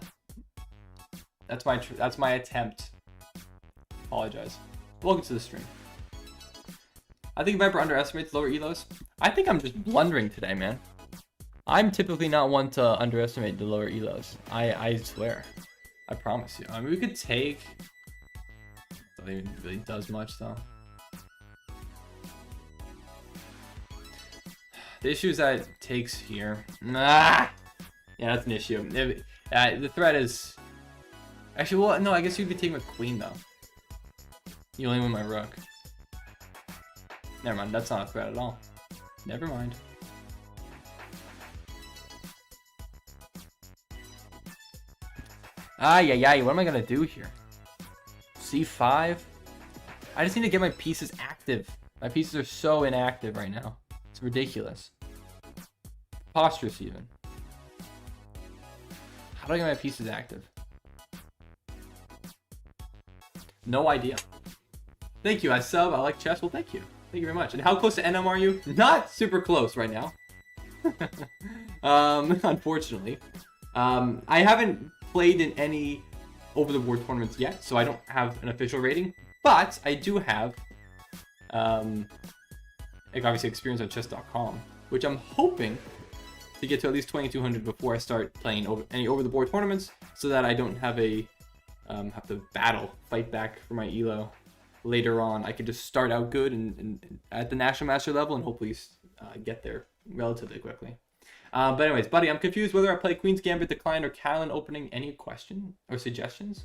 That's my attempt. Apologize. Welcome to the stream. I think Viper underestimates lower elos. I think I'm just blundering today, man. I'm typically not one to underestimate the lower elos. I swear. I promise you. I mean, we could take... I don't even really does much though. The issue is that it takes here. Nah. Yeah, that's an issue. The threat is... Actually, well, no, I guess you'd be taking with queen though. You only win my rook. Never mind, that's not a threat at all. Never mind. Ay, what am I gonna do here? C5? I just need to get my pieces active. My pieces are so inactive right now. It's ridiculous. Preposterous even. How do I get my pieces active? No idea. Thank you, I sub, I like chess. Well, thank you. Thank you very much. And how close to NM are you? Not super close right now. Unfortunately. I haven't played in any over-the-board tournaments yet, so I don't have an official rating. But I do have, like obviously experience on chess.com, which I'm hoping to get to at least 2200 before I start playing any over-the-board tournaments, so that I don't have a have to fight back for my elo later on. I could just start out good and at the national master level and hopefully get there relatively quickly. But anyways, buddy, I'm confused whether I play Queen's Gambit Decline or Callan opening. Any question or suggestions?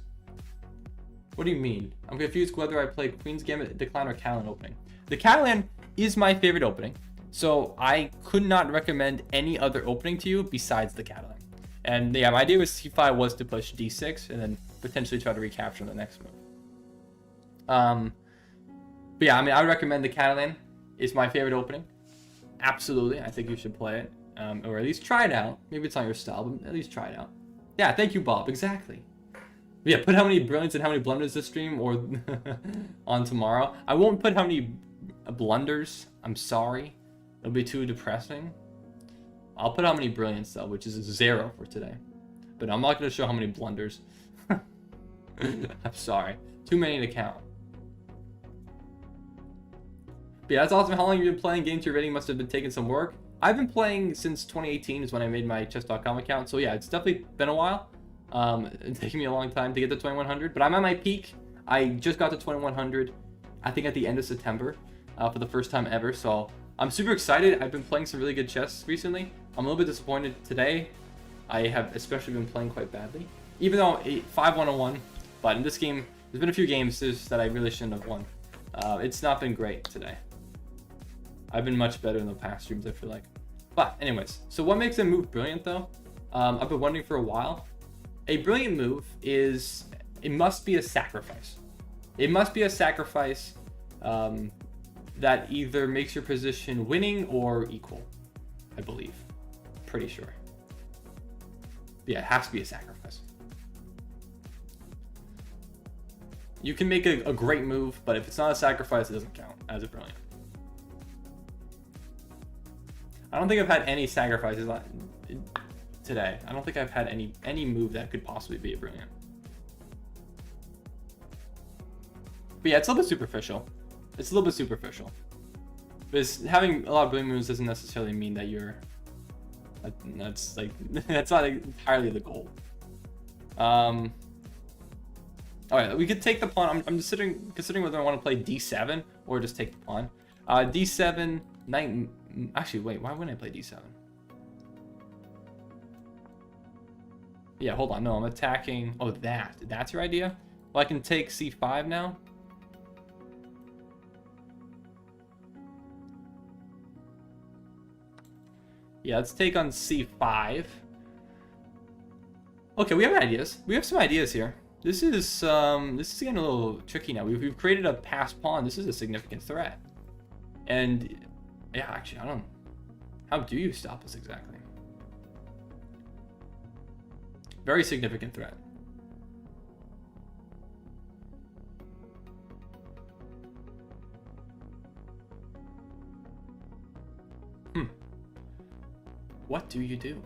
What do you mean? I'm confused whether I play Queen's Gambit Decline or Callan opening. The Callan is my favorite opening, so I could not recommend any other opening to you besides the Callan. And yeah, my idea with C5 was to push D6 and then potentially try to recapture the next move. But yeah, I mean, I would recommend the Catalan. It's my favorite opening. Absolutely, I think you should play it, or at least try it out. Maybe it's not your style, but at least try it out. Yeah, thank you, Bob. Exactly. But yeah, put how many brilliance and how many blunders this stream or on tomorrow. I won't put how many blunders. I'm sorry, it'll be too depressing. I'll put how many brilliance though, which is 0 for today. But I'm not going to show how many blunders. I'm sorry, too many to count. But yeah, that's awesome. How long have you been playing? Getting to your rating must have been taking some work. I've been playing since 2018 is when I made my chess.com account. So yeah, it's definitely been a while. It's taken me a long time to get to 2100, but I'm at my peak. I just got to 2100, I think at the end of September, for the first time ever. So I'm super excited. I've been playing some really good chess recently. I'm a little bit disappointed today. I have especially been playing quite badly, even though 5-1-1. But in this game, there's been a few games that I really shouldn't have won. It's not been great today. I've been much better in the past streams, I feel like. But anyways, so what makes a move brilliant though? I've been wondering for a while. A brilliant move is, it must be a sacrifice. It must be a sacrifice that either makes your position winning or equal, I believe. Pretty sure. Yeah, it has to be a sacrifice. You can make a great move, but if it's not a sacrifice, it doesn't count as a brilliant. I don't think I've had any sacrifices today. I don't think I've had any move that could possibly be a brilliant. But yeah, it's a little bit superficial. It's a little bit superficial. But having a lot of brilliant moves doesn't necessarily mean that you're... That's like... that's not entirely the goal. Alright, we could take the pawn. I'm just considering whether I want to play d7 or just take the pawn. D7, knight... Actually, wait, why wouldn't I play d7? Yeah, hold on. No, I'm attacking. Oh, that's your idea? Well, I can take c5 now. Yeah, let's take on c5. Okay, we have ideas. We have some ideas here. This is getting a little tricky now. We've created a passed pawn. This is a significant threat. And yeah, actually, I don't. How do you stop this exactly? Very significant threat. What do you do?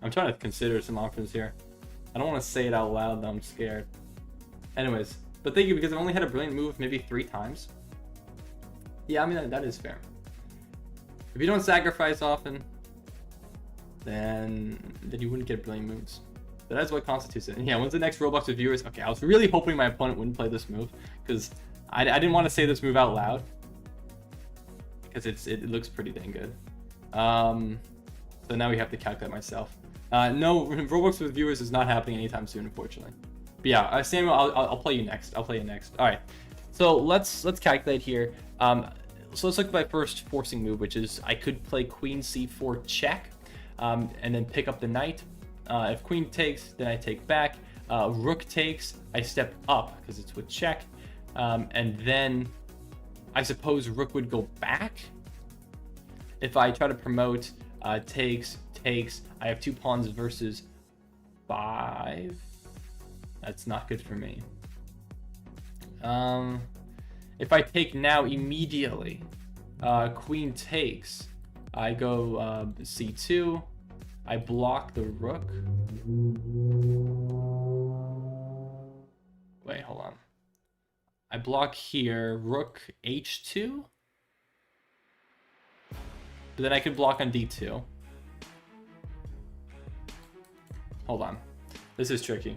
I'm trying to consider some options here. I don't want to say it out loud though, I'm scared. Anyways, but thank you, because I've only had a brilliant move maybe 3 times. Yeah, I mean, that is fair. If you don't sacrifice often, then you wouldn't get brilliant moves. But that's what constitutes it. And yeah, when's the next Roblox with viewers? Okay, I was really hoping my opponent wouldn't play this move, because I didn't want to say this move out loud, because it looks pretty dang good. So now we have to calculate myself. No, Roblox with viewers is not happening anytime soon, unfortunately. But yeah, Samuel, I'll play you next. I'll play you next. All right. So let's calculate here. So let's look at my first forcing move, which is I could play Queen C4 check, and then pick up the knight. If Queen takes, then I take back. Rook takes, I step up because it's with check, and then I suppose Rook would go back. If I try to promote, takes. I have 2 pawns versus 5. That's not good for me. If I take now immediately, Queen takes. I go C2. I block the Rook. Wait, hold on. I block here. Rook H2. But then I could block on D2. Hold on. This is tricky.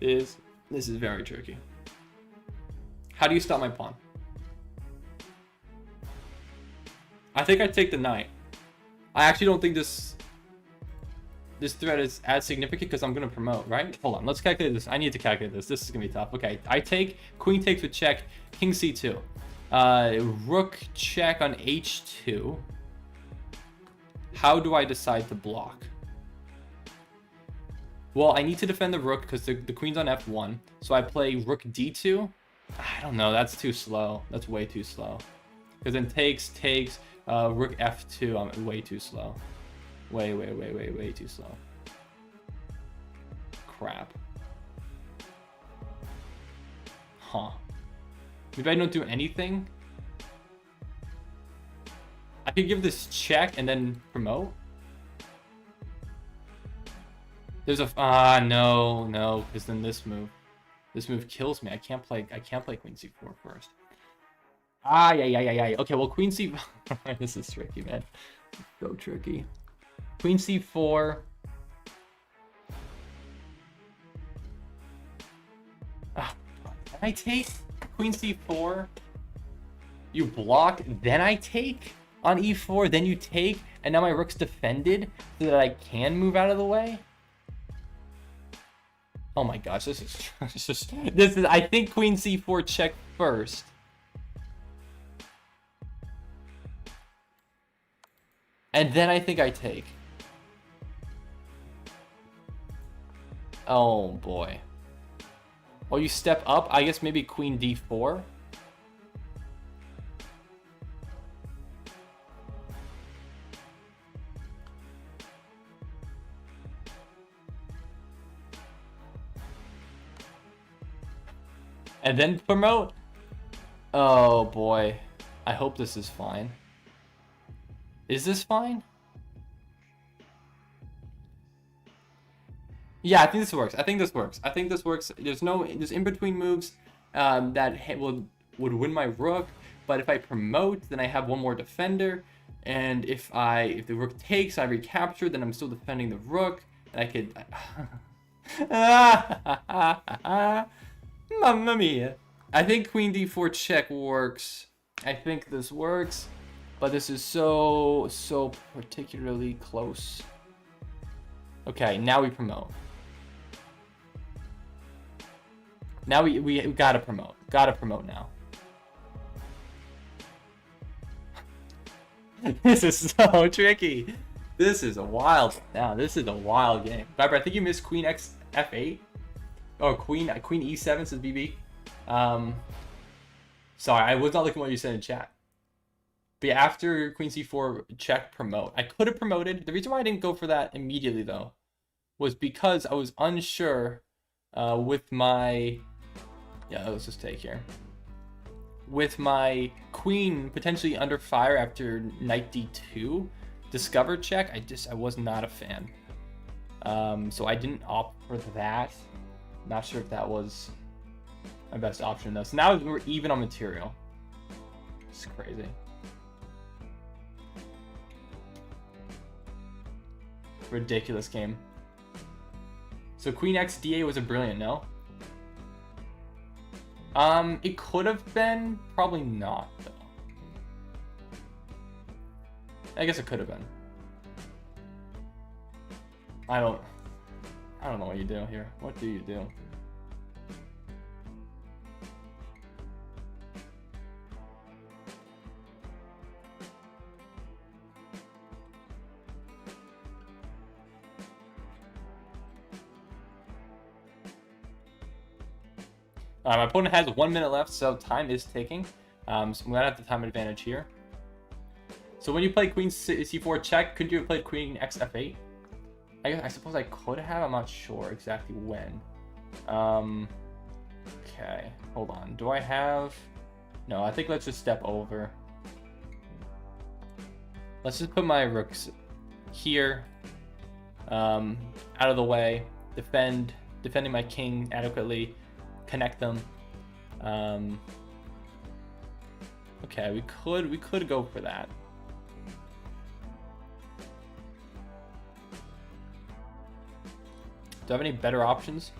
This is very tricky. How do you stop my pawn? I think I take the knight. I actually don't think this threat is as significant because I'm gonna promote, right? Hold on, let's calculate this. I need to calculate this. This is gonna be tough. Okay, I take, Queen takes with check, King C2. Rook check on H2. How do I decide to block? Well, I need to defend the rook because the queen's on F1. So I play Rook D2. I don't know, that's too slow. That's way too slow. Because then takes, Rook F2, I'm way too slow. Way too slow. Crap. Huh. Maybe I don't do anything? I could give this check and then promote? There's a no, because then this move kills me. I can't play Queen C4 first. Yeah. Okay, well Queen C. This is tricky, man. So tricky. Queen C4. Then I take Queen C4. You block, then I take on E4, then you take, and now my rook's defended so that I can move out of the way. Oh my gosh, this is I think Queen C4 check first. And then I think I take. Oh boy. Oh, you step up? I guess maybe Queen D4. And then promote? Oh boy. I hope this is fine. Is this fine? Yeah, I think this works. I think this works. There's in-between moves that would win my rook, but if I promote, then I have one more defender, and if the rook takes, I recapture, then I'm still defending the rook, and I could Mamma mia. I think Queen D4 check works. I think this works, but this is so particularly close. Okay, now we promote. Now we gotta promote. Gotta promote now. This is so tricky. This is a wild. Now this is a wild game. Viper, I think you missed Queen X F8. Oh, Queen E7 says BB. Sorry, I was not looking at what you said in chat. But yeah, after Queen C4, check promote. I could have promoted. The reason why I didn't go for that immediately though was because I was unsure with my. Yeah, let's just take here. With my queen potentially under fire after knight d2, discover check. I was not a fan. So I didn't opt for that. Not sure if that was my best option though. So now we're even on material. It's crazy. Ridiculous game. So Queen X D8 was a brilliant, no? It could have been, probably not though. I guess it could have been. I don't know what you do here. What do you do? My opponent has 1 minute left, so time is ticking. So I'm gonna have the time advantage here. So when you play Queen C4 check, could you have played Queen X F8? I suppose I could have. I'm not sure exactly when. Okay, hold on. Do I have? No, I think let's just step over. Let's just put my rooks here, out of the way. Defending my king adequately. Connect them. Okay, we could go for that. Do I have any better options?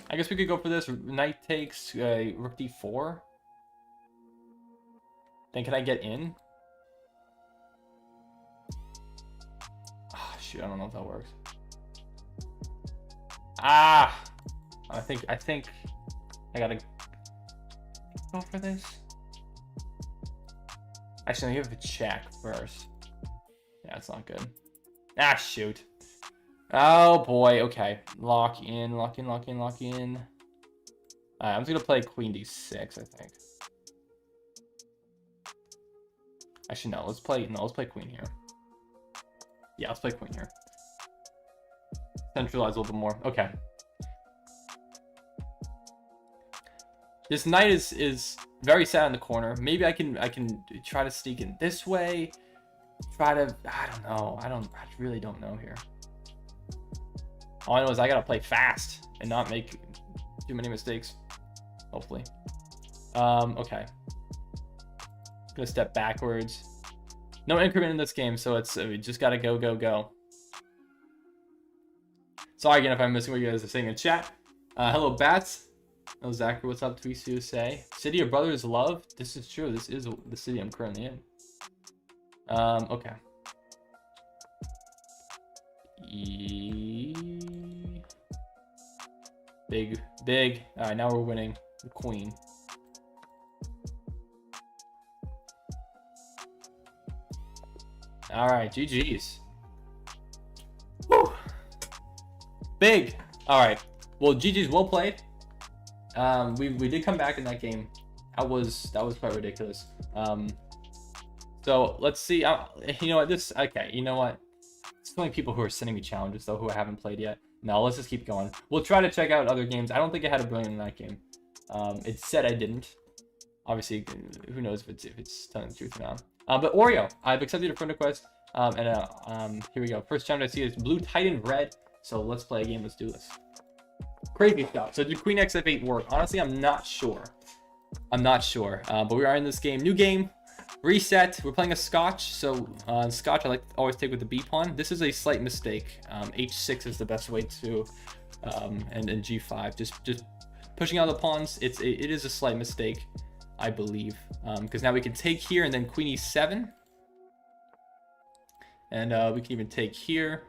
I guess we could go for this. Knight takes rook d4. Then can I get in? Oh, shoot, I don't know if that works. Ah, I think I gotta go for this. Actually, you have to check first. Yeah, it's not good. Ah, shoot. Oh boy. Okay, lock in. I'm just gonna play Queen d6. I think. Actually, no. Let's play Queen here. Yeah, let's play Queen here. Centralize a little bit more. Okay. This knight is very sad in the corner. Maybe I can try to sneak in this way. I don't know. I really don't know here. All I know is I gotta play fast and not make too many mistakes. Hopefully. Okay. Gonna step backwards. No increment in this game, so we just gotta go. Sorry again if I'm missing what you guys are saying in chat. Hello, Bats. Hello, Zachary. What's up? Tweets to say. City of Brothers Love. This is true. This is the city I'm currently in. Okay. Big. All right, now we're winning the queen. All right, GG's. Woo. Big. All right. Well, GG's well played. We did come back in that game. That was quite ridiculous. So let's see. You know what? Okay. You know what? There's so many people who are sending me challenges though who I haven't played yet. No, let's just keep going. We'll try to check out other games. I don't think I had a brilliant in that game. It said I didn't. Obviously, who knows if it's telling the truth or not. But Oreo, I've accepted your friend request. Here we go. First challenge I see is Blue Titan Red. So let's play a game. Let's do this. Crazy stuff. So did Queen X F8 work? Honestly, I'm not sure. But we are in this game. New game. Reset. We're playing a Scotch, so Scotch I like to always take with the B pawn. This is a slight mistake. H6 is the best way to, and G5. Just pushing out the pawns. It is a slight mistake, I believe, because now we can take here and then Queen E7, and we can even take here.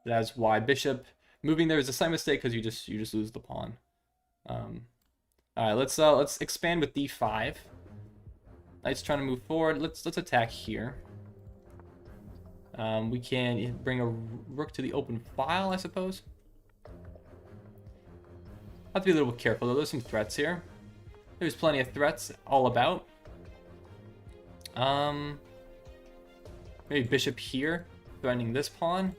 That's why bishop moving there is a slight mistake because you just lose the pawn. All right, let's expand with D5. Knight's trying to move forward. Let's attack here. We can bring a rook to the open file, I suppose. Have to be a little bit careful though. There's some threats here. There's plenty of threats all about. Maybe bishop here, threatening this pawn.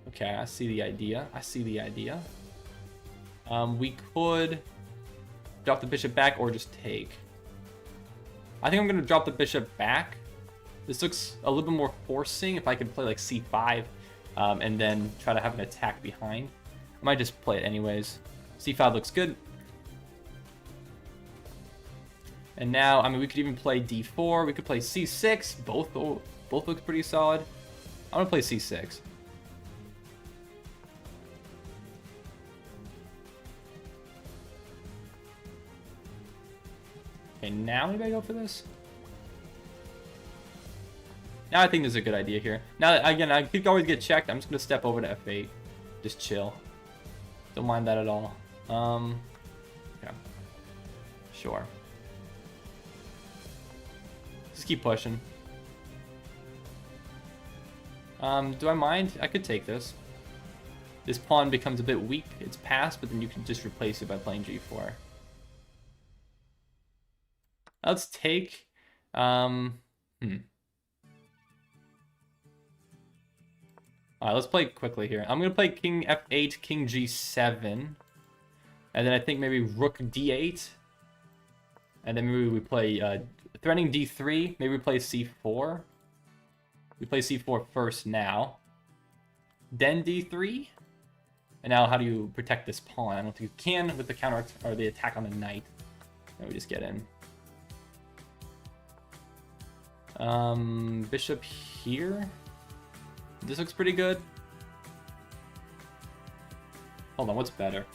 Okay, I see the idea. We could drop the bishop back or just take. I think I'm going to drop the bishop back. This looks a little bit more forcing if I could play like c5 and then try to have an attack behind. I might just play it anyways. c5 looks good. And now, I mean, we could even play d4. We could play c6. Both look pretty solid. I'm going to play c6. Okay, now maybe I go for this. Now I think this is a good idea here. Now, again, I could always get checked. I'm just going to step over to f8. Just chill. Don't mind that at all. Yeah. Sure. Just keep pushing. Do I mind? I could take this. This pawn becomes a bit weak. It's passed, but then you can just replace it by playing g4. Let's take, All right, let's play quickly here. I'm going to play king f8, king g7. And then I think maybe rook d8. And then maybe we play threatening d3. Maybe we play c4. We play c4 first now. Then d3. And now how do you protect this pawn? I don't think you can with the counter or the attack on the knight. And we just get in. Bishop here. This looks pretty good. Hold on, what's better?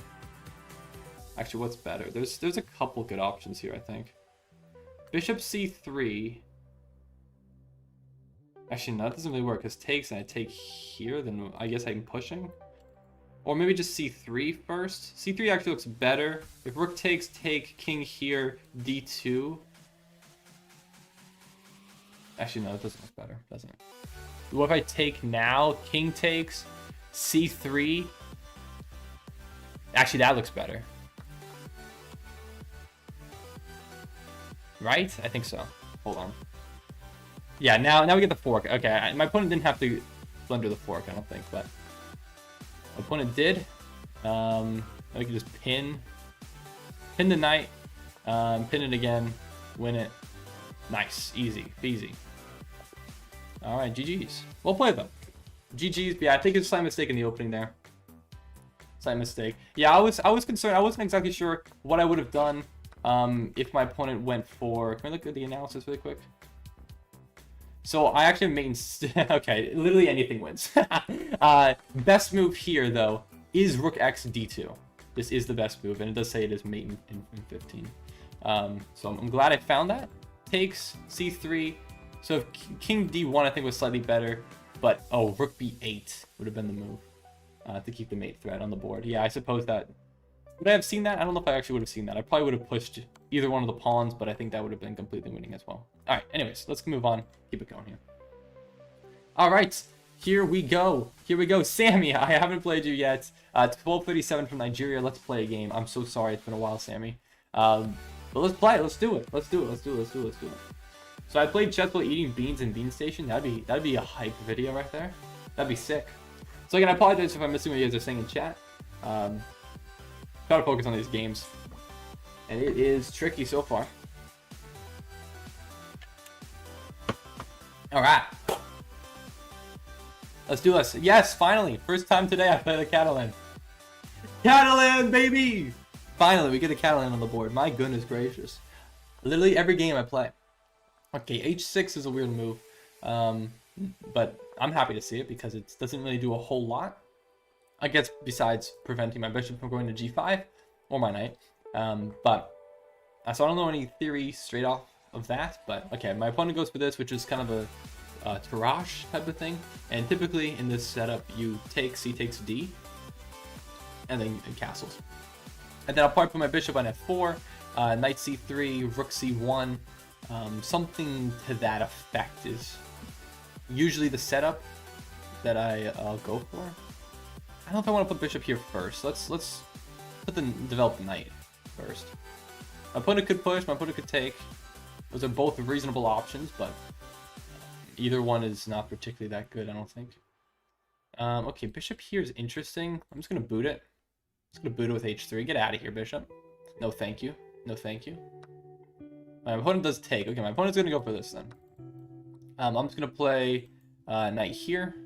Actually, what's better? There's a couple good options here, I think. Bishop c3. Actually, no, that doesn't really work, because takes and I take here, then I guess I'm pushing. Or maybe just c3 first. c3 actually looks better. If rook takes, take, king here, d2. Actually, no, that doesn't look better, doesn't it? What if I take now, king takes, c3? Actually, that looks better. Right? I think so. Hold on. Yeah, now we get the fork. Okay, my opponent didn't have to blunder the fork, I don't think, but my opponent did. Now we can just pin the knight, pin it again, win it. Nice, easy, peasy. All right, GG's. Well played though. GG's. Yeah, I think it's a slight mistake in the opening there. Slight mistake. Yeah, I was concerned. I wasn't exactly sure what I would have done if my opponent went for. Can we look at the analysis really quick? So I actually made okay, literally anything wins. Best move here though is rook x d2. This is the best move, and it does say it is mate in 15. So I'm glad I found that. Takes c3. So if king d1 I think was slightly better, but oh, rook b8 would have been the move to keep the mate threat on the board. Yeah, I suppose that. Would I have seen that? I don't know if I actually would have seen that. I probably would have pushed either one of the pawns, but I think that would have been completely winning as well. All right, anyways, let's move on. Keep it going here. All right, here we go. Here we go. Sammy, I haven't played you yet. 1237 from Nigeria. Let's play a game. I'm so sorry. It's been a while, Sammy. But let's play it. Let's do it. Let's do it. So I played chess while eating beans in Bean Station. That'd be a hype video right there. That'd be sick. So again, I apologize if I'm missing what you guys are saying in chat. Try to focus on these games, and it is tricky so far. All right, let's do this. Yes, finally, first time today I play the Catalan. Catalan, baby. Finally, we get a Catalan on the board. My goodness gracious. Literally every game I play. Okay, h6 is a weird move. But I'm happy to see it because it doesn't really do a whole lot. I guess besides preventing my bishop from going to g5 or my knight. But so I don't know any theory straight off of that. But okay, my opponent goes for this, which is kind of a Tarrasch type of thing. And typically in this setup, you take c takes d, and then castles. And then I'll probably put my bishop on f4, knight c3, rook c1, something to that effect is usually the setup that I'll go for. I don't know if I want to put bishop here first. Let's put develop the knight first. My opponent could push, my opponent could take. Those are both reasonable options, but either one is not particularly that good, I don't think. Okay, bishop here is interesting. I'm just gonna boot it. Just gonna boot it with h3. Get out of here, bishop. No, thank you. No, thank you. My opponent does take. Okay, my opponent's gonna go for this then. I'm just gonna play knight here,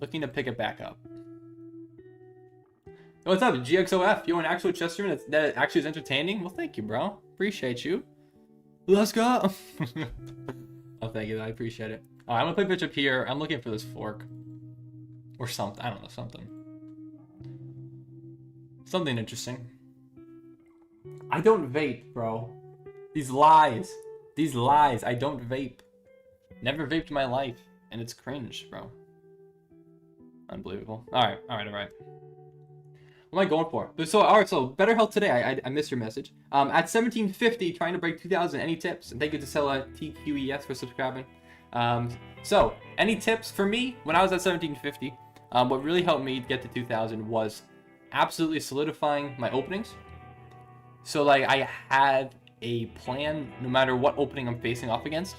looking to pick it back up. Oh, what's up, GXOF? You're an actual chess streamer that actually is entertaining? Well, thank you, bro. Appreciate you. Let's go. Oh, thank you. I appreciate it. All right, I'm gonna play bishop here. I'm looking for this fork or something. I don't know, something interesting. I don't vape, bro. These lies. I don't vape. Never vaped in my life, and it's cringe, bro. Unbelievable. All right. What am I going for? So better health today. I missed your message. At 1750, trying to break 2,000. Any tips? And thank you to Sella TQES for subscribing. So any tips for me when I was at 1750? What really helped me get to 2,000 was absolutely solidifying my openings. So like I had a plan no matter what opening I'm facing off against.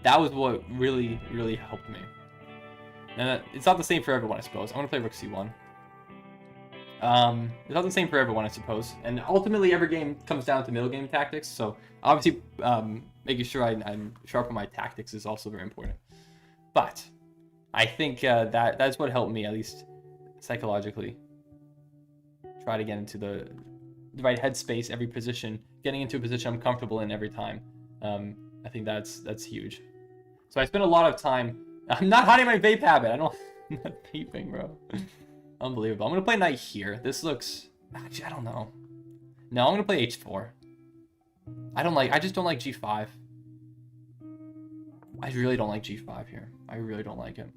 That was what really helped me. And it's not the same for everyone, I suppose. I'm gonna play rook c1. It's not the same for everyone, I suppose. And ultimately, every game comes down to middle game tactics. So obviously, making sure I'm sharp on my tactics is also very important. But I think that's what helped me, at least psychologically, try to get into the right headspace every position, getting into a position I'm comfortable in every time. I think that's huge. So I spend a lot of time. I'm not hiding my vape habit. I'm not vaping, bro. Unbelievable. I'm gonna play knight here. This looks. Actually, I don't know. No, I'm gonna play h4. I just don't like g5. I really don't like g5 here. I really don't like it.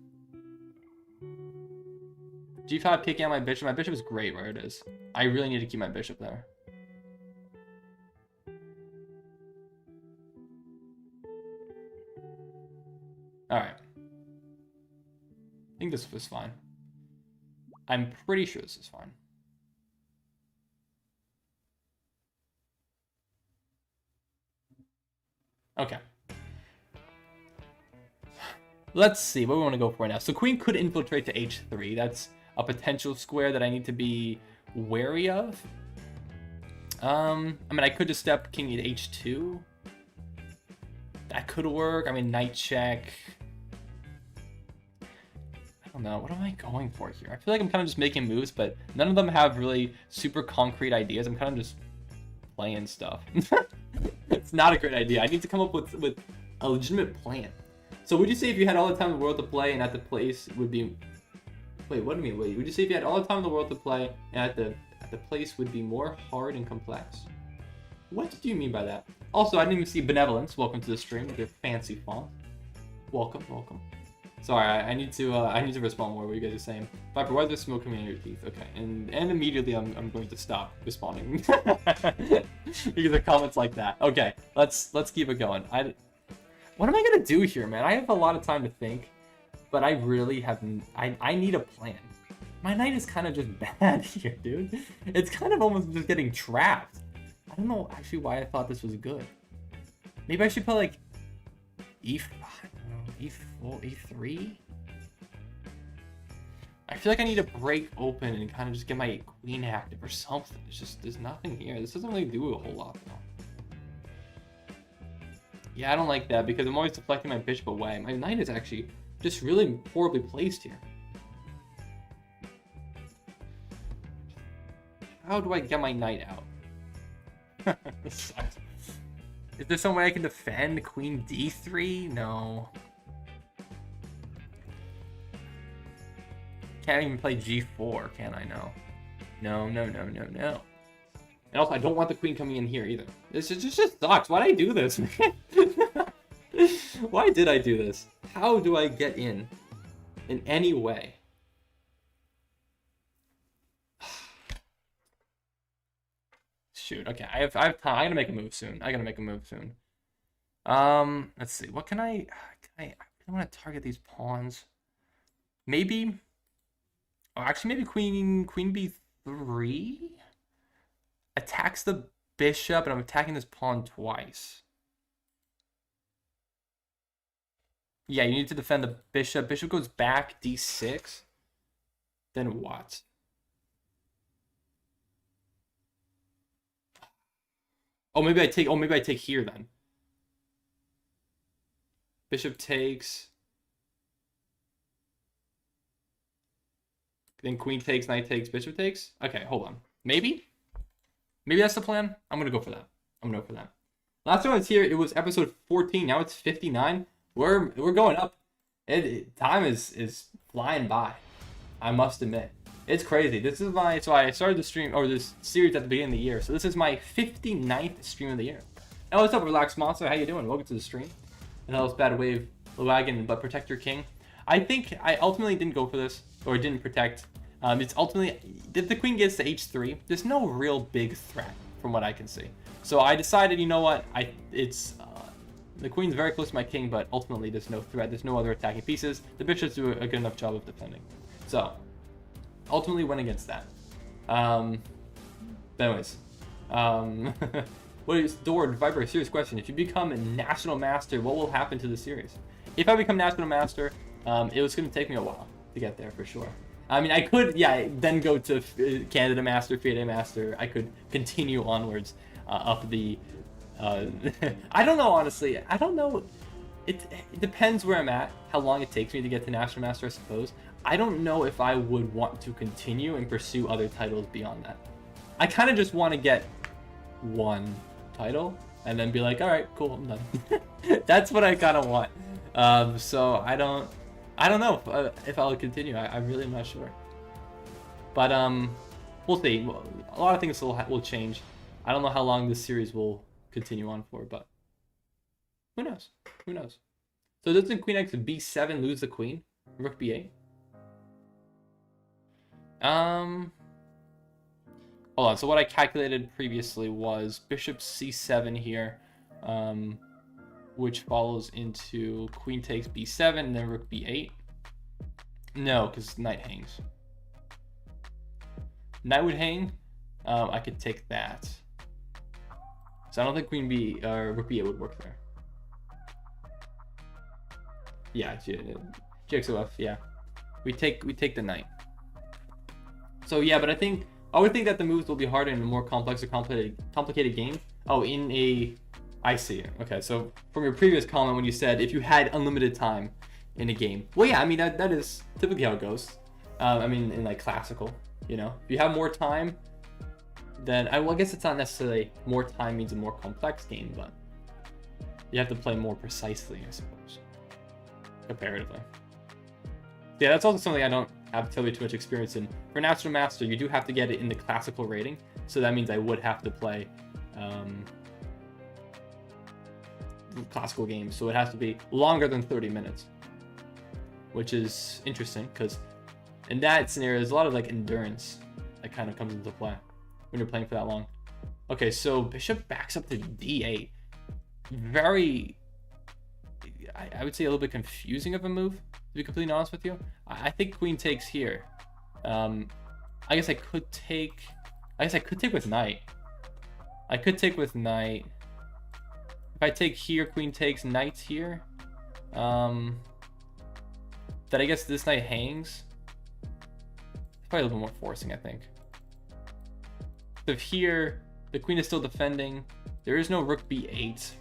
g5 kicking out my bishop. My bishop is great where it is. I really need to keep my bishop there. Alright. I think this was fine. I'm pretty sure this is fine. Okay. Let's see what we want to go for now. So queen could infiltrate to h3. That's a potential square that I need to be wary of. I mean, I could just step king to h2. That could work. I mean, knight check. I don't know. What am I going for here? I feel like I'm kind of just making moves, but none of them have really super concrete ideas. I'm kind of just playing stuff. It's not a great idea. I need to come up with a legitimate plan. So would you say if you had all the time in the world to play and at the place would be... Wait, what do you mean? Wait, would you say if you had all the time in the world to play and at the place would be more hard and complex? What do you mean by that? Also, I didn't even see Benevolence. Welcome to the stream with your fancy font. Welcome. Sorry, I need to respond more to what you guys are saying. Viper, why is there smoke coming in your teeth? Okay, and immediately I'm going to stop responding because of comments like that. Okay, let's keep it going. What am I gonna do here, man? I have a lot of time to think, but I really have. I need a plan. My knight is kind of just bad here, dude. It's kind of almost just getting trapped. I don't know actually why I thought this was good. Maybe I should play like E5. E4, E3? I feel like I need to break open and kind of just get my queen active or something. It's just, there's nothing here. This doesn't really do a whole lot, though. Yeah, I don't like that because I'm always deflecting my bishop away. My knight is actually just really horribly placed here. How do I get my knight out? This sucks. Is there some way I can defend queen d3? No. Can't even play g4, can I? No. No, no, no, no, no. And also, I don't want the queen coming in here either. This just sucks. Why did I do this, man? Why did I do this? How do I get in any way? Shoot. Okay, I have time. I gotta make a move soon. Let's see. What can I want to target these pawns. Maybe. Oh, actually, maybe queen b3 attacks the bishop, and I'm attacking this pawn twice. Yeah, you need to defend the bishop. Bishop goes back, d6. Then what? Oh, maybe I take here then. Bishop takes. Then queen takes, knight takes, bishop takes. Okay, hold on. Maybe that's the plan. I'm gonna go for that. Last time I was here, it was episode 14. Now it's 59. We're going up. Time is flying by. I must admit, it's crazy. So I started the stream or this series at the beginning of the year. So this is my 59th stream of the year. Hey, what's up, Relaxed Monster? How you doing? Welcome to the stream. And hello, Bad Wave, Wagon, but protect your king. I think I ultimately didn't go for this, or didn't protect. It's ultimately, if the queen gets to h3, there's no real big threat from what I can see. So I decided, you know what, the queen's very close to my king, but ultimately there's no threat. There's no other attacking pieces. The bishops do a good enough job of defending. So ultimately went against that. Anyways, what is Dord Viper? Serious question. If you become a national master, what will happen to the series? If I become national master, it was going to take me a while to get there for sure. I mean, I could, then go to Canada Master, FIDE Master. I could continue onwards up the. I don't know, honestly. I don't know. It depends where I'm at, how long it takes me to get to National Master, I suppose. I don't know if I would want to continue and pursue other titles beyond that. I kind of just want to get one title and then be like, all right, cool, I'm done. That's what I kind of want. So I don't know if I'll continue. I really am not sure. But we'll see. A lot of things will change. I don't know how long this series will continue on for, but who knows? Who knows? So doesn't queen x b7 lose the queen? Rook b8. Hold on. So what I calculated previously was bishop c7 here, which follows into queen takes b7 and then rook b8. No, because knight hangs. Knight would hang. I could take that. So I don't think queen b or rook b8 would work there. Yeah, GXOF. Yeah, we take the knight. So yeah, but I would think that the moves will be harder in a more complex or complicated game. Oh, I see it. Okay, so from your previous comment when you said if you had unlimited time in a game. Well, yeah, I mean that is typically how it goes. I mean in like classical, you know, if you have more time, then I guess it's not necessarily more time means a more complex game, but you have to play more precisely, I suppose, comparatively. Yeah, that's also something I don't have totally too much experience in. For National Master, you do have to get it in the classical rating, so that means I would have to play classical games, so it has to be longer than 30 minutes, which is interesting because in that scenario there's a lot of like endurance that kind of comes into play when you're playing for that long. Okay, so bishop backs up to d8. Very, I would say a little bit confusing of a move, to be completely honest with you. I think queen takes here. I guess I could take with knight. If I take here, queen takes, knight's here. Then I guess this knight hangs. It's probably a little bit more forcing, I think. So if here, the queen is still defending. There is no rook b8.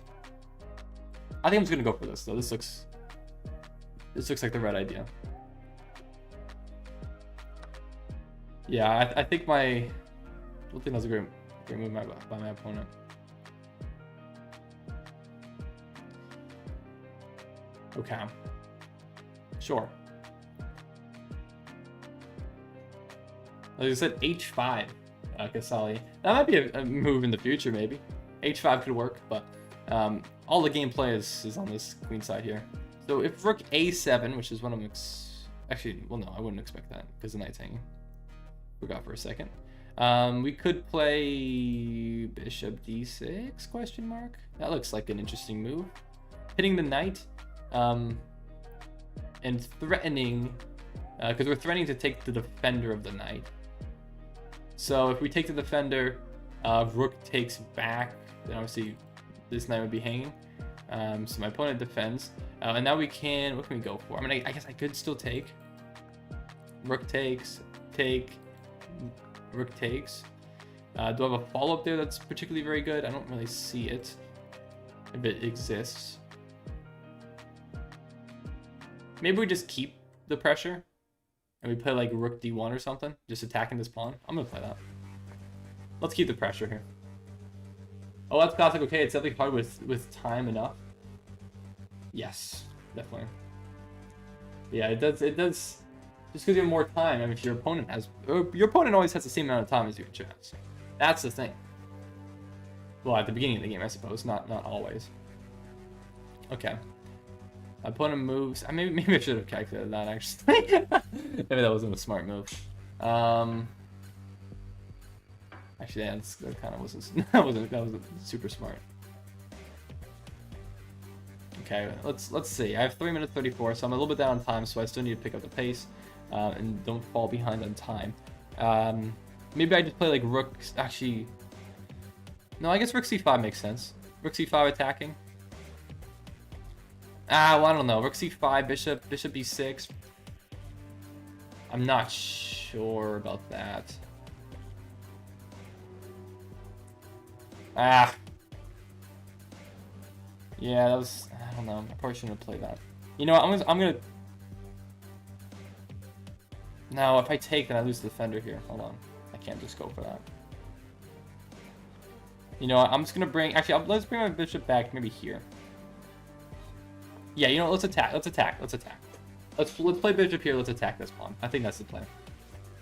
I think I'm just gonna go for this though. This looks like the right idea. Yeah, I think my think that was a great move by my opponent. Okay. Sure. Like I said, h5, Casali. That might be a move in the future, maybe. h5 could work, but all the gameplay is on this queen side here. So if rook a7, which is what I'm actually, well, no, I wouldn't expect that because the knight's hanging. Forgot for a second. We could play bishop d6, question mark. That looks like an interesting move. Hitting the knight, and threatening, because we're threatening to take the defender of the knight. So if we take the defender, rook takes back, then obviously this knight would be hanging. So my opponent defends, and now we can, what can we go for? I mean, I guess I could still take. Rook takes, take, rook takes. Do I have a follow-up there that's particularly very good? I don't really see it, if it exists. Maybe we just keep the pressure and we play like rook d1 or something, just attacking this pawn. I'm gonna play that. Let's keep the pressure here. Oh, that's classic. Okay, it's definitely hard with time enough. Yes, definitely. Yeah, it does. Just because you have more time. I mean, if your opponent always has the same amount of time as you, Chance. That's the thing. Well, at the beginning of the game, I suppose, not always. Okay. My opponent moves. Maybe I should have calculated that actually. Maybe that wasn't a smart move. Actually, that kind of wasn't. That wasn't super smart. Okay, let's see. I have 3 minutes 34, so I'm a little bit down on time, so I still need to pick up the pace and don't fall behind on time. Maybe I just play like rook. Actually, no. I guess rook c5 makes sense. Rook c5 attacking. Well, I don't know. Rook c5, bishop b6. I'm not sure about that. Yeah, that was. I don't know. I probably shouldn't have played that. You know what? I'm gonna. No, if I take, then I lose the defender here. Hold on. I can't just go for that. You know what? I'm just gonna bring. Actually, let's bring my bishop back. Maybe here. Yeah, you know what? Let's attack. Let's play bishop here. Let's attack this pawn. I think that's the plan.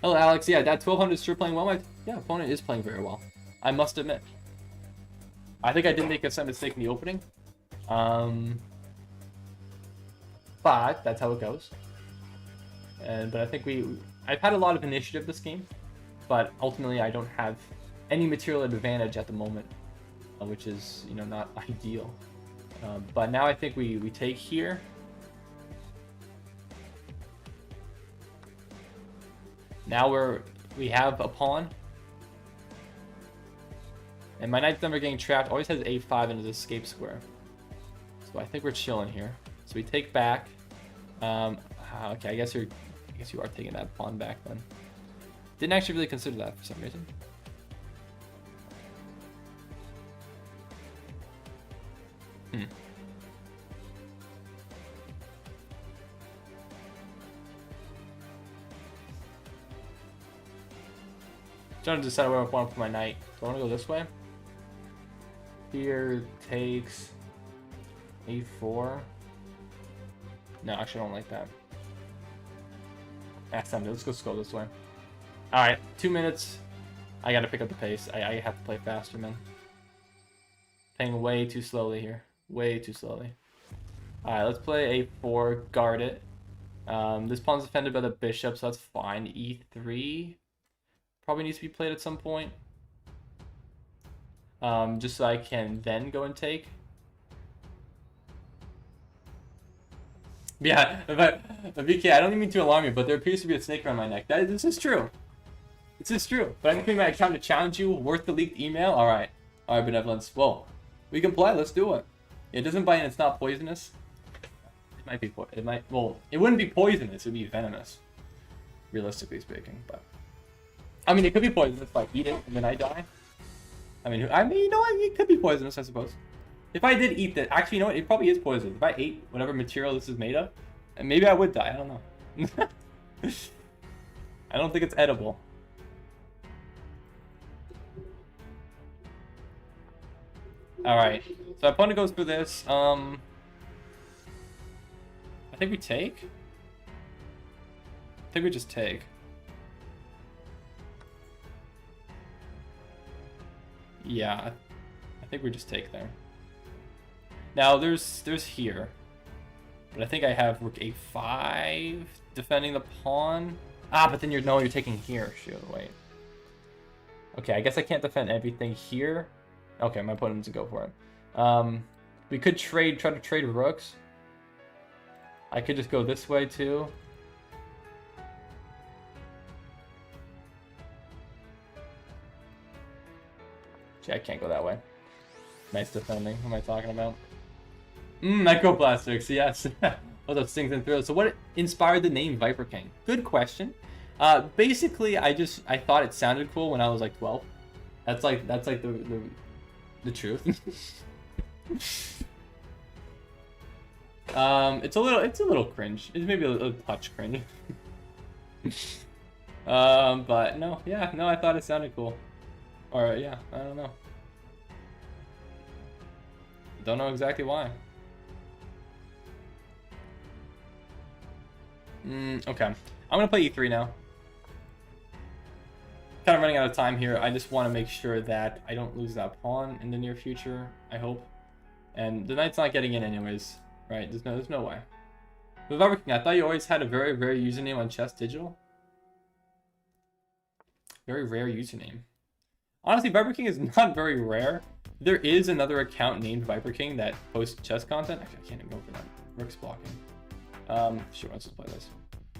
Hello, Alex. Yeah, that 1200 is sure playing well. My opponent is playing very well. I must admit. I think I did make a slight mistake in the opening. But that's how it goes. But I think I've had a lot of initiative this game, but ultimately I don't have any material advantage at the moment, which is, you know, not ideal. But now I think we take here. Now we have a pawn. And my knight's never getting trapped. Always has a5 into the escape square. So I think we're chilling here. So we take back. Okay, I guess you are taking that pawn back then. Didn't actually really consider that for some reason. Trying to decide where I want to put my knight. Do I want to go this way? Here takes a4. No, actually I don't like that. That's time. Let's go this way. Alright, 2 minutes. I gotta pick up the pace. I have to play faster, man. Playing way too slowly here. Way too slowly. Alright, let's play a4, guard it. This pawn's defended by the bishop, so that's fine. e3 probably needs to be played at some point. Just so I can then go and take. Yeah, but BK, I don't even mean to alarm you, but there appears to be a snake around my neck. This is true. This is true. But I'm making my account to challenge you. Worth the leaked email? Alright. Alright, Benevolence. Well, we can play. Let's do it. It doesn't bite and it's not poisonous. It might be. Well, it wouldn't be poisonous. It would be venomous. Realistically speaking. But I mean, it could be poisonous if I eat it and then I die. I mean, you know what? It could be poisonous, I suppose. If I did eat that, actually, you know what? It probably is poisonous. If I ate whatever material this is made of, and maybe I would die. I don't know. I don't think it's edible. All right. So opponent goes for this. I think we take. I think we just take. Yeah, I think we just take there. Now there's here, but I think I have rook a5 defending the pawn. Ah, but then you're taking here. Shoot, wait. Okay, I guess I can't defend everything here. Okay, my opponent needs to go for it. We could try to trade rooks. I could just go this way too. Gee, I can't go that way. Nice defending. What am I talking about? Microplastics, yes. All those things and thrills. So what inspired the name Viper King? Good question. Basically, I thought it sounded cool when I was like 12. That's like the truth. It's a little cringe. It's maybe a little touch cringe. But no, yeah, no, I thought it sounded cool. Or yeah, I don't know. Don't know exactly why. Okay. I'm gonna play e3 now. Kind of running out of time here. I just want to make sure that I don't lose that pawn in the near future, I hope. And the knight's not getting in anyways, right? There's no way. With Viper King, I thought you always had a very rare username on Chess Digital. Very rare username. Honestly, Viper King is not very rare. There is another account named Viper King that posts chess content. Actually, I can't even go for that. Rook's blocking. Sure, let's just play this.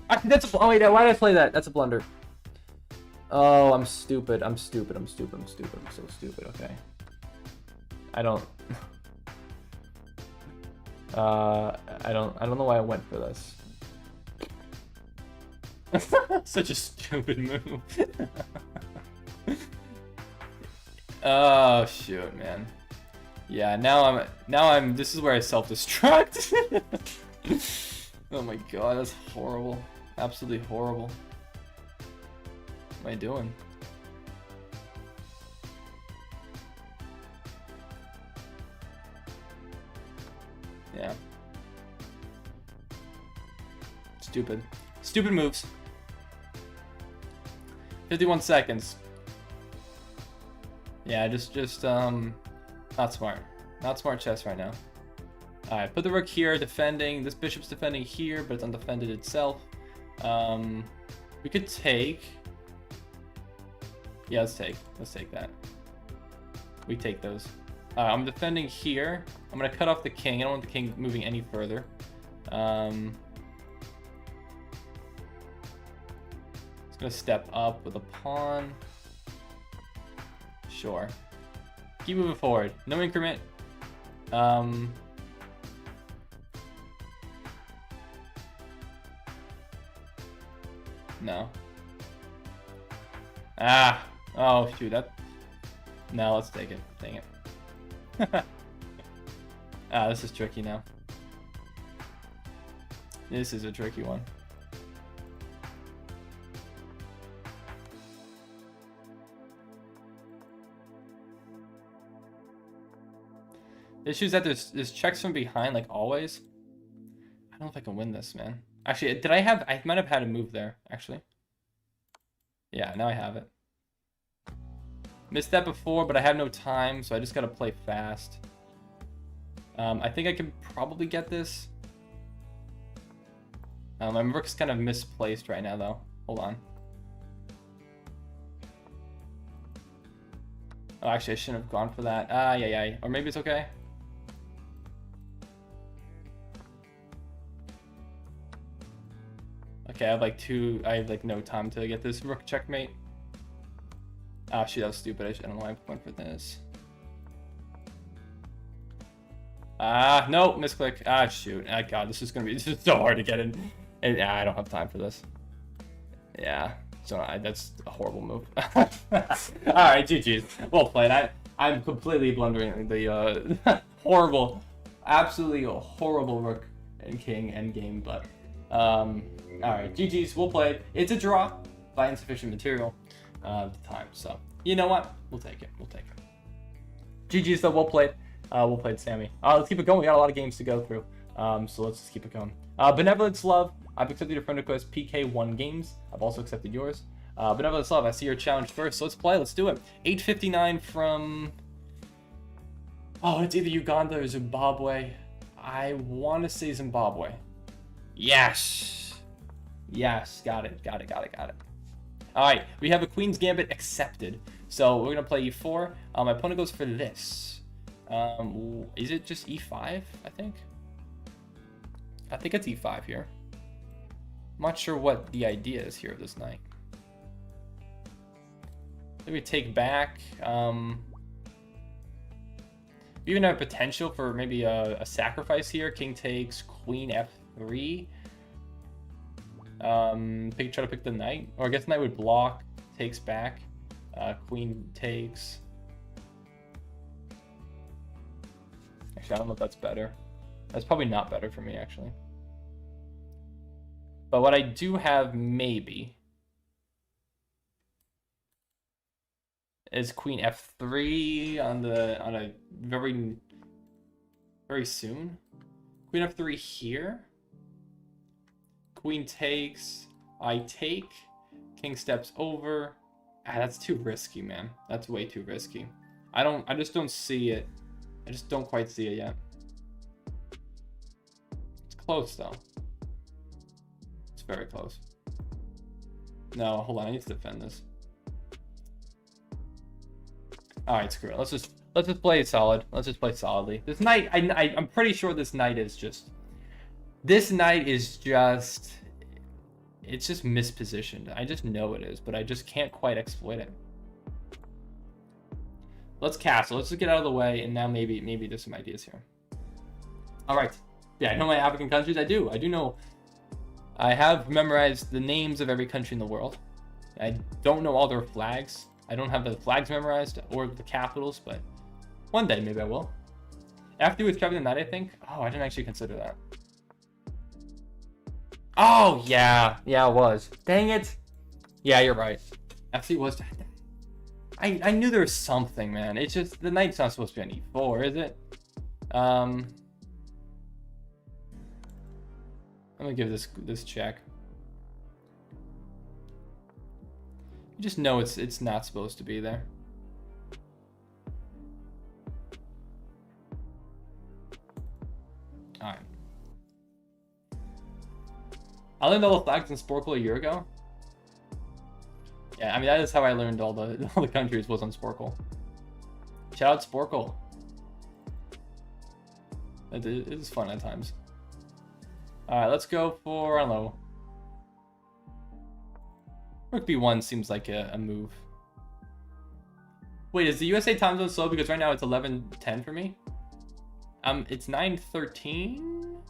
Actually, oh wait, why did I play that? That's a blunder. Oh, I'm stupid. I'm so stupid. Okay. I don't know why I went for this. Such a stupid move. Oh shoot, man. Yeah, now I'm this is where I self-destruct. Oh my god, that's horrible. Absolutely horrible. What am I doing? Yeah. Stupid moves. 51 seconds. Yeah, just not smart. Not smart chess right now. Alright, put the rook here, defending. This bishop's defending here, but it's undefended itself. We could take. Yeah, let's take that. We take those. I'm defending here. I'm gonna cut off the king. I don't want the king moving any further. It's gonna step up with a pawn. Sure. Keep moving forward. No increment. No. Ah. Oh shoot. No, let's take it. Dang it. This is tricky now. This is a tricky one. The issue is that there's checks from behind, like always. I don't know if I can win this, man. Actually, I might have had a move there, actually. Yeah, now I have it. Missed that before, but I have no time, so I just gotta play fast. I think I can probably get this. My rook's kind of misplaced right now, though. Hold on. Oh, actually, I shouldn't have gone for that. Yeah. Or maybe it's okay. Okay, I have like no time to get this rook checkmate. Ah, shoot, that was stupid. I don't know why I went for this. No, misclick. Ah, shoot. Ah, God, this is so hard to get in. And I don't have time for this. Yeah, so that's a horrible move. All right, GG's. Well played. I'm completely blundering the horrible, absolutely horrible rook and king endgame, but all right, GG's. We'll play. It's a draw by insufficient material at the time, so you know what? We'll take it. GG's though. Well played. We'll play Sammy. Let's keep it going. We got a lot of games to go through. So let's just keep it going. Benevolence Love. I've accepted your friend request, PK1 Games. I've also accepted yours. Benevolence Love, I see your challenge first. So let's play. Let's do it. 8:59 from... Oh, it's either Uganda or Zimbabwe. I want to say Zimbabwe. Yes. Yes. Got it. All right. We have a Queen's Gambit accepted. So we're going to play E4. My opponent goes for this. Is it just E5, I think? I think it's E5 here. I'm not sure what the idea is here of this knight. Maybe take back. We even have potential for maybe a sacrifice here. King takes, Queen F3. Try to pick the knight. Or I guess knight would block, takes back. Queen takes. Actually, I don't know if that's better. That's probably not better for me, actually. But what I do have, maybe, is Queen F3 on a very soon. Queen F3 here. Queen takes. I take. King steps over. That's too risky, man. That's way too risky. I just don't see it. I just don't quite see it yet. It's close though. It's very close. No, hold on. I need to defend this. All right, screw it. Let's just play it solid. Let's just play solidly. This knight, I'm pretty sure this knight is just. This knight is just. It's just mispositioned. I just know it is, but I just can't quite exploit it. Let's castle. Let's just get out of the way, and now maybe there's some ideas here. All right. Yeah, I know my African countries. I do know. I have memorized the names of every country in the world. I don't know all their flags. I don't have the flags memorized or the capitals, but one day maybe I will. After he was traveling the night, I think. Oh, I didn't actually consider that. Oh, yeah, it was. Dang it. Yeah, you're right. Actually, it was. I knew there was something, man. It's just the knight's not supposed to be on E4, is it? I'm gonna give this check. You just know it's not supposed to be there. All right. I learned all the flags in Sporkle a year ago. Yeah, I mean that is how I learned all the countries was on Sporkle. Shout out Sporkle. It is fun at times. All right, let's go for, I don't know. Rook B1 seems like a move. Wait, is the USA time zone slow? Because right now it's 11:10 for me. It's 9:13.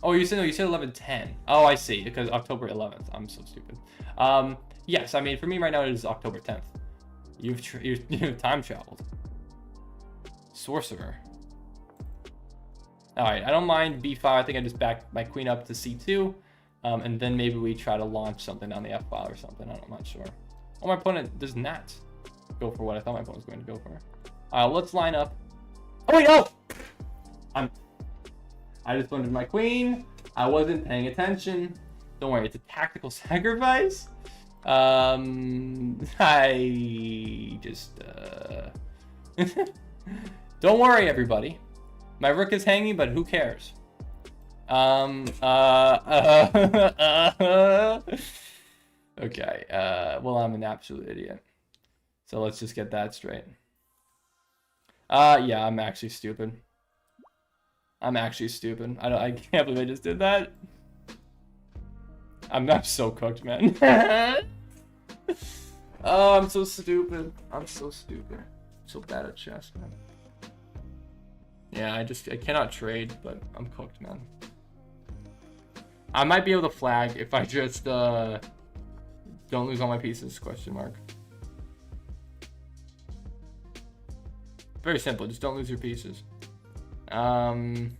Oh, you said 11:10. Oh, I see. Because October 11th. I'm so stupid. Yes, I mean for me right now it is October 10th. You've time traveled. Sorcerer. All right, I don't mind B5. I think I just back my queen up to C2. And then maybe we try to launch something on the F file or something. I'm not sure. Oh, my opponent does not go for what I thought my opponent was going to go for. Let's line up. Oh wait, no! I just blundered my queen. I wasn't paying attention. Don't worry, it's a tactical sacrifice. I just don't worry, everybody. My rook is hanging, but who cares? Okay. Well, I'm an absolute idiot. So let's just get that straight. Yeah, I'm actually stupid. I can't believe I just did that. I'm so cooked, man. Oh, I'm so stupid. I'm so bad at chess, man. Yeah, I cannot trade, but I'm cooked, man. I might be able to flag if I just don't lose all my pieces, question mark. Very simple, just don't lose your pieces. Just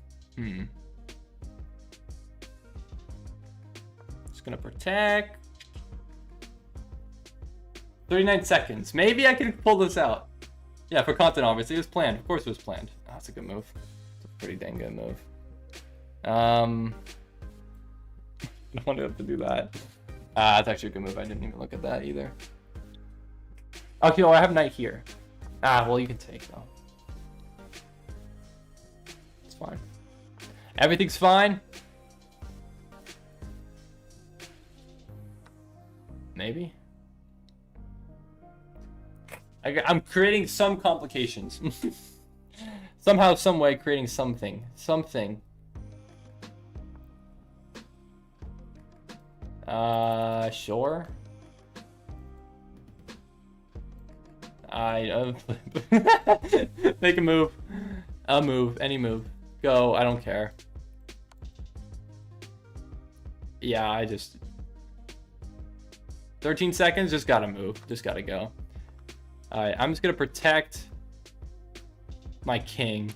gonna protect. 39 seconds. Maybe I can pull this out. Yeah, for content, obviously. It was planned. Of course it was planned. Oh, that's a good move. It's a pretty dang good move. I don't want to have to do that. That's actually a good move. I didn't even look at that either. Okay, well, I have knight here. Well, you can take, though. It's fine. Everything's fine. Maybe. I'm creating some complications. Somehow, some way, creating something. Something. Sure. Make a move. A move. Any move. Go. I don't care. Yeah, I just... 13 seconds, just gotta move. Just gotta go. Alright, I'm just gonna protect my king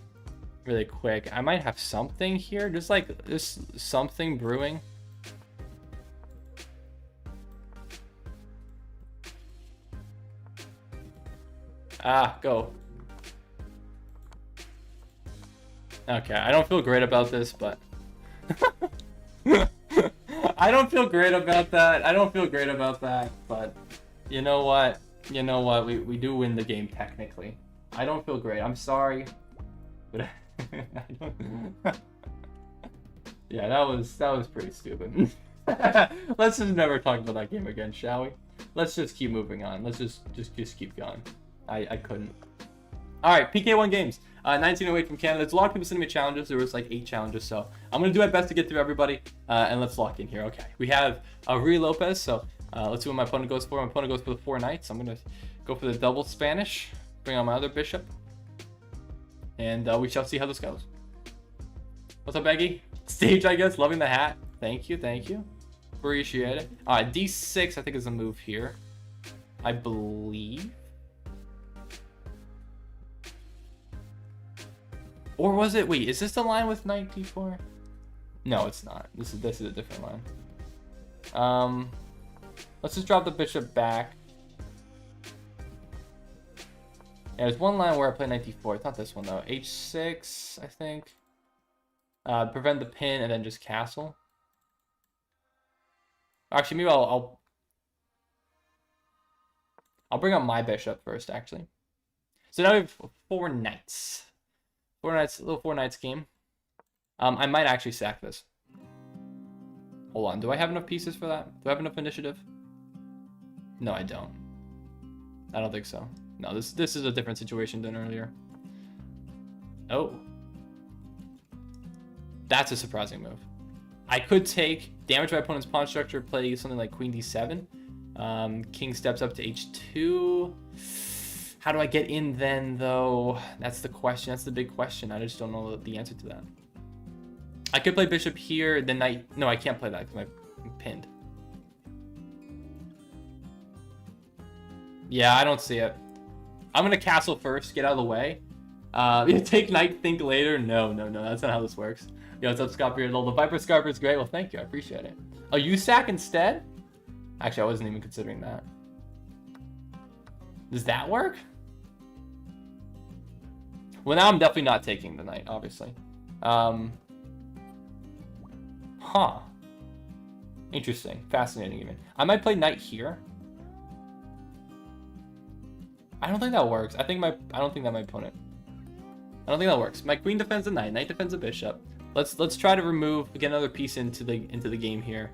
really quick. I might have something here. Just like, just something brewing. Go. Okay, I don't feel great about this, but... I don't feel great about that. I don't feel great about that, but you know what? You know what? We do win the game technically. I don't feel great. I'm sorry, but I don't... Yeah, that was pretty stupid. Let's just never talk about that game again, shall we? Let's just keep moving on. Let's just keep going. I couldn't. All right, PK1 games. 1908 from Canada. There's a lot of people sending me challenges. There was like 8 challenges, so I'm gonna do my best to get through everybody. And let's lock in here. Okay, we have Rui Lopez. So let's see what my opponent goes for. My opponent goes for the 4 knights. I'm gonna go for the double Spanish. Bring on my other bishop, and we shall see how this goes. What's up, Eggy? Stage, I guess. Loving the hat. Thank you, thank you. Appreciate it. All right, D6. I think is a move here. I believe. Or was it? Wait, is this the line with knight d4? No, it's not. This is a different line. Let's just drop the bishop back. Yeah, there's one line where I play knight d4. It's not this one though. H6, I think. Prevent the pin and then just castle. Actually, maybe I'll bring up my bishop first. Actually, so now we have 4 knights. 4 knights, a little 4 knights game. I might actually sack this. Hold on, do I have enough pieces for that? Do I have enough initiative? No, I don't. I don't think so. No, this is a different situation than earlier. Oh. That's a surprising move. I could take damage my opponent's pawn structure, play something like queen d7. King steps up to h2. How do I get in then, though? That's the question. That's the big question. I just don't know the answer to that. I could play bishop here, then knight... No, I can't play that because I'm pinned. Yeah, I don't see it. I'm going to castle first, get out of the way. Take knight, think later. No. That's not how this works. Yo, what's up, Scott Beard? The Viper Scarper is great. Well, thank you. I appreciate it. Oh, you sack instead? Actually, I wasn't even considering that. Does that work? Well, now I'm definitely not taking the knight, obviously. Interesting. Fascinating, even. I might play knight here. I don't think that works. I don't think that my opponent... I don't think that works. My queen defends the knight. Knight defends the bishop. Let's try to get another piece into the game here.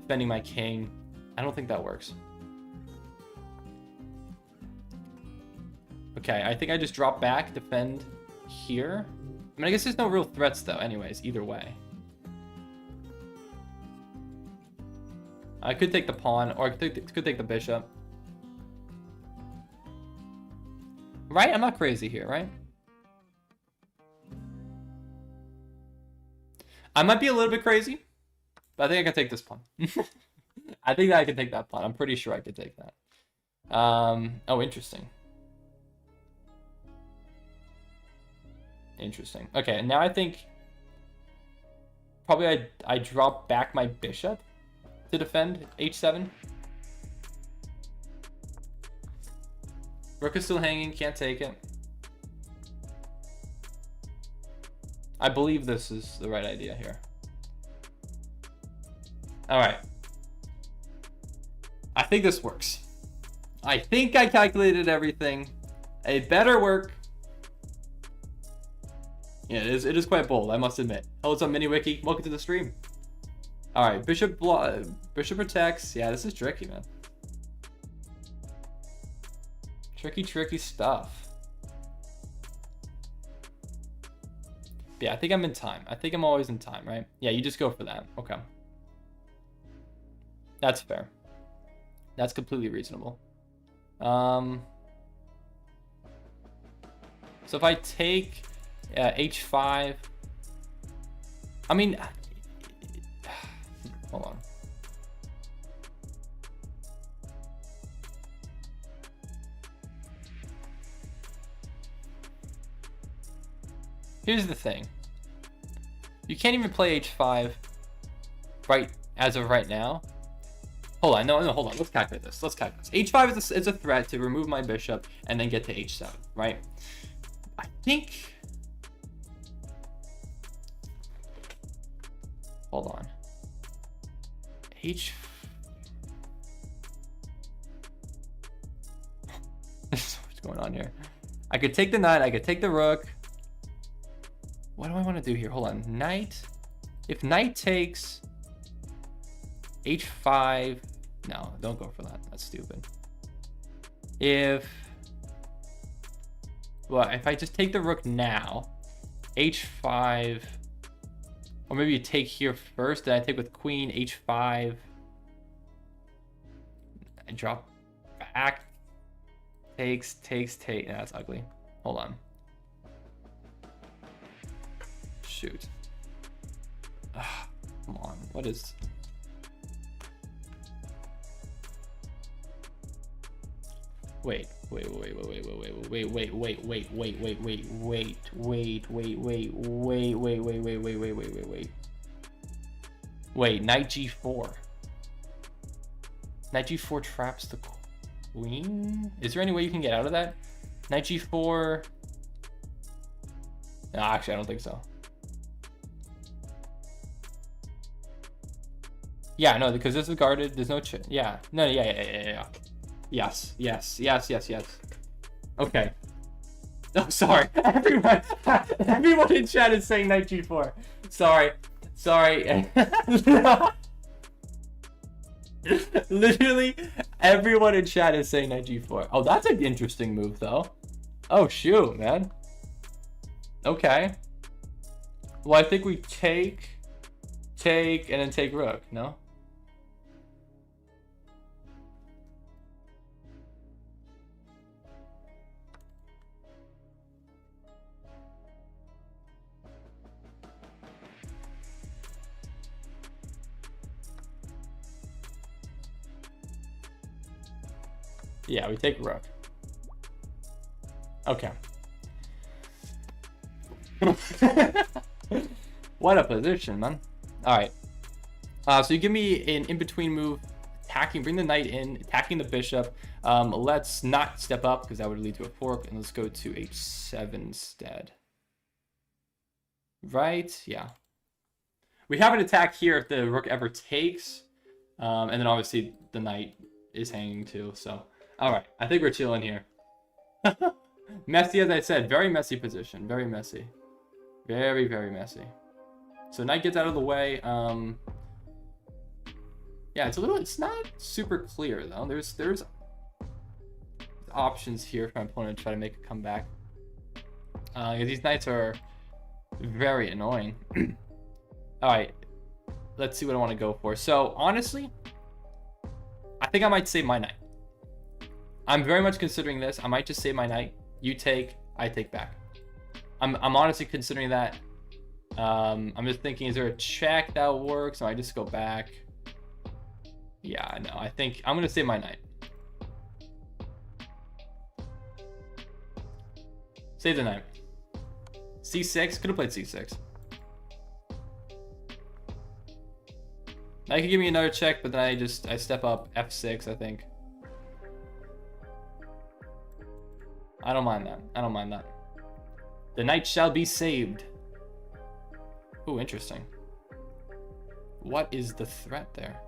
Defending my king. I don't think that works. Okay, I think I just drop back, defend here. I mean, I guess there's no real threats, though, anyways, either way. I could take the pawn, or I could take the bishop. Right? I'm not crazy here, right? I might be a little bit crazy, but I think I can take this pawn. I think that I can take that pawn. I'm pretty sure I could take that. Oh, interesting. Interesting. Okay, now I think probably I drop back my bishop to defend h7. Rook is still hanging, can't take it. I believe this is the right idea here. All right. I think this works. I think I calculated everything. It better work. Yeah, it is quite bold, I must admit. Hello, what's up, MiniWiki? Welcome to the stream. All right, bishop protects. Yeah, this is tricky, man. Tricky stuff. Yeah, I think I'm in time. I think I'm always in time, right? Yeah, you just go for that. Okay. That's fair. That's completely reasonable. So if I take h5, I mean, hold on. Here's the thing. You can't even play h5 right as of right now. Hold on, no, hold on. Let's calculate this. h5 is a threat to remove my bishop and then get to h7, right? I think. Hold on. What's going on here? I could take the knight. I could take the rook. What do I want to do here? Hold on. Knight. If knight takes h5. No, don't go for that. That's stupid. If I just take the rook now, h5, or maybe you take here first, then I take with queen h5. I drop back. Takes. Yeah, that's ugly. Hold on. Shoot. Ugh, come on. What is? Wait. Wait. Knight g4. Knight g4 traps the queen. Is there any way you can get out of that? Knight g4. No, actually, I don't think so. Yeah, no, because this is guarded. There's no yeah. No, yeah. Yes. Okay. Oh, sorry. Everyone in chat is saying knight g4. Sorry. Literally, everyone in chat is saying knight g4. Oh, that's an interesting move, though. Oh, shoot, man. Okay. Well, I think we take, and then take rook, no? Yeah, we take rook. Okay. What a position, man. All right. So you give me an in-between move, attacking, bring the knight in, attacking the bishop. Let's not step up because that would lead to a fork, and let's go to h7 instead. Right? Yeah. We have an attack here if the rook ever takes, and then obviously the knight is hanging too. So, all right, I think we're chilling here. Messy, as I said, very messy position, very messy, very messy. So knight gets out of the way. Yeah, it's not super clear though. There's options here for my opponent to try to make a comeback. These knights are very annoying. All right, let's see what I want to go for. So honestly, I think I might save my knight. I'm very much considering this. I might just save my knight. You take, I take back. I'm honestly considering that. I'm just thinking, is there a check that works? So I just go back. Yeah, no, I think I'm gonna save my knight. Save the knight. C6, could have played C6. Now you can give me another check, but then I step up F6, I think. I don't mind that. I don't mind that. The knight shall be saved. Ooh, interesting. What is the threat there?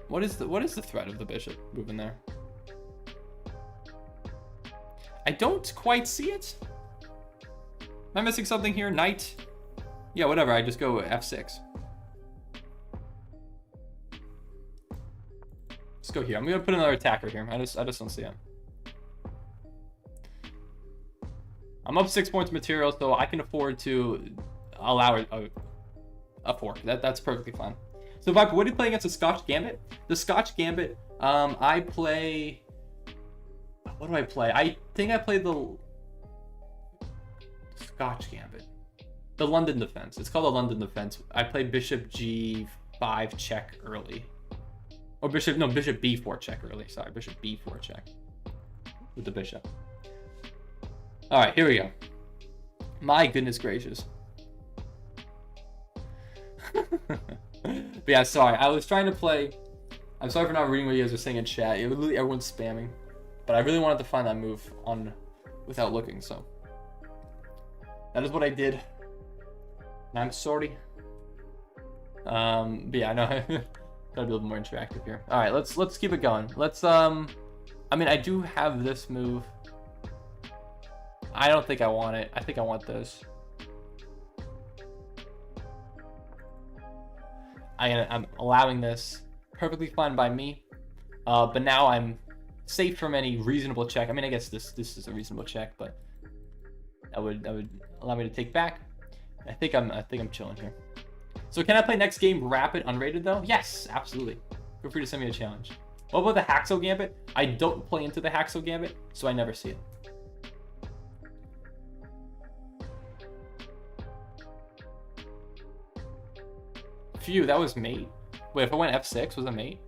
What is the threat of the bishop moving there? I don't quite see it. Am I missing something here? Knight? Yeah, whatever. I just go f6. Let's go here. I'm gonna put another attacker here. I just don't see him. I'm up 6 points material, so I can afford to allow a fork. That's perfectly fine. So Viper, what do you play against the Scotch Gambit? The Scotch Gambit, I play. What do I play? I think I play the Scotch Gambit. The London Defense. It's called the London Defense. I play Bishop G5 check early. Or Bishop B4 check early. Sorry, Bishop B4 check. With the bishop. Alright, here we go. My goodness gracious. But yeah, sorry. I was trying to play. I'm sorry for not reading what you guys are saying in chat. Literally everyone's spamming. But I really wanted to find that move on without looking, so that is what I did. And I'm sorry. But yeah, I know. Gotta be a little more interactive here. All right, let's keep it going. Let's I mean, I do have this move. I don't think I want it. I think I want this. I'm allowing this. Perfectly fine by me. But now I'm safe from any reasonable check. I mean, I guess this is a reasonable check, but that would allow me to take back. I think I'm chilling here. So can I play next game rapid unrated though? Yes, absolutely. Feel free to send me a challenge. What about the Haxo Gambit? I don't play into the Haxo Gambit, so I never see it. Phew, that was mate. Wait, if I went f6, was it mate?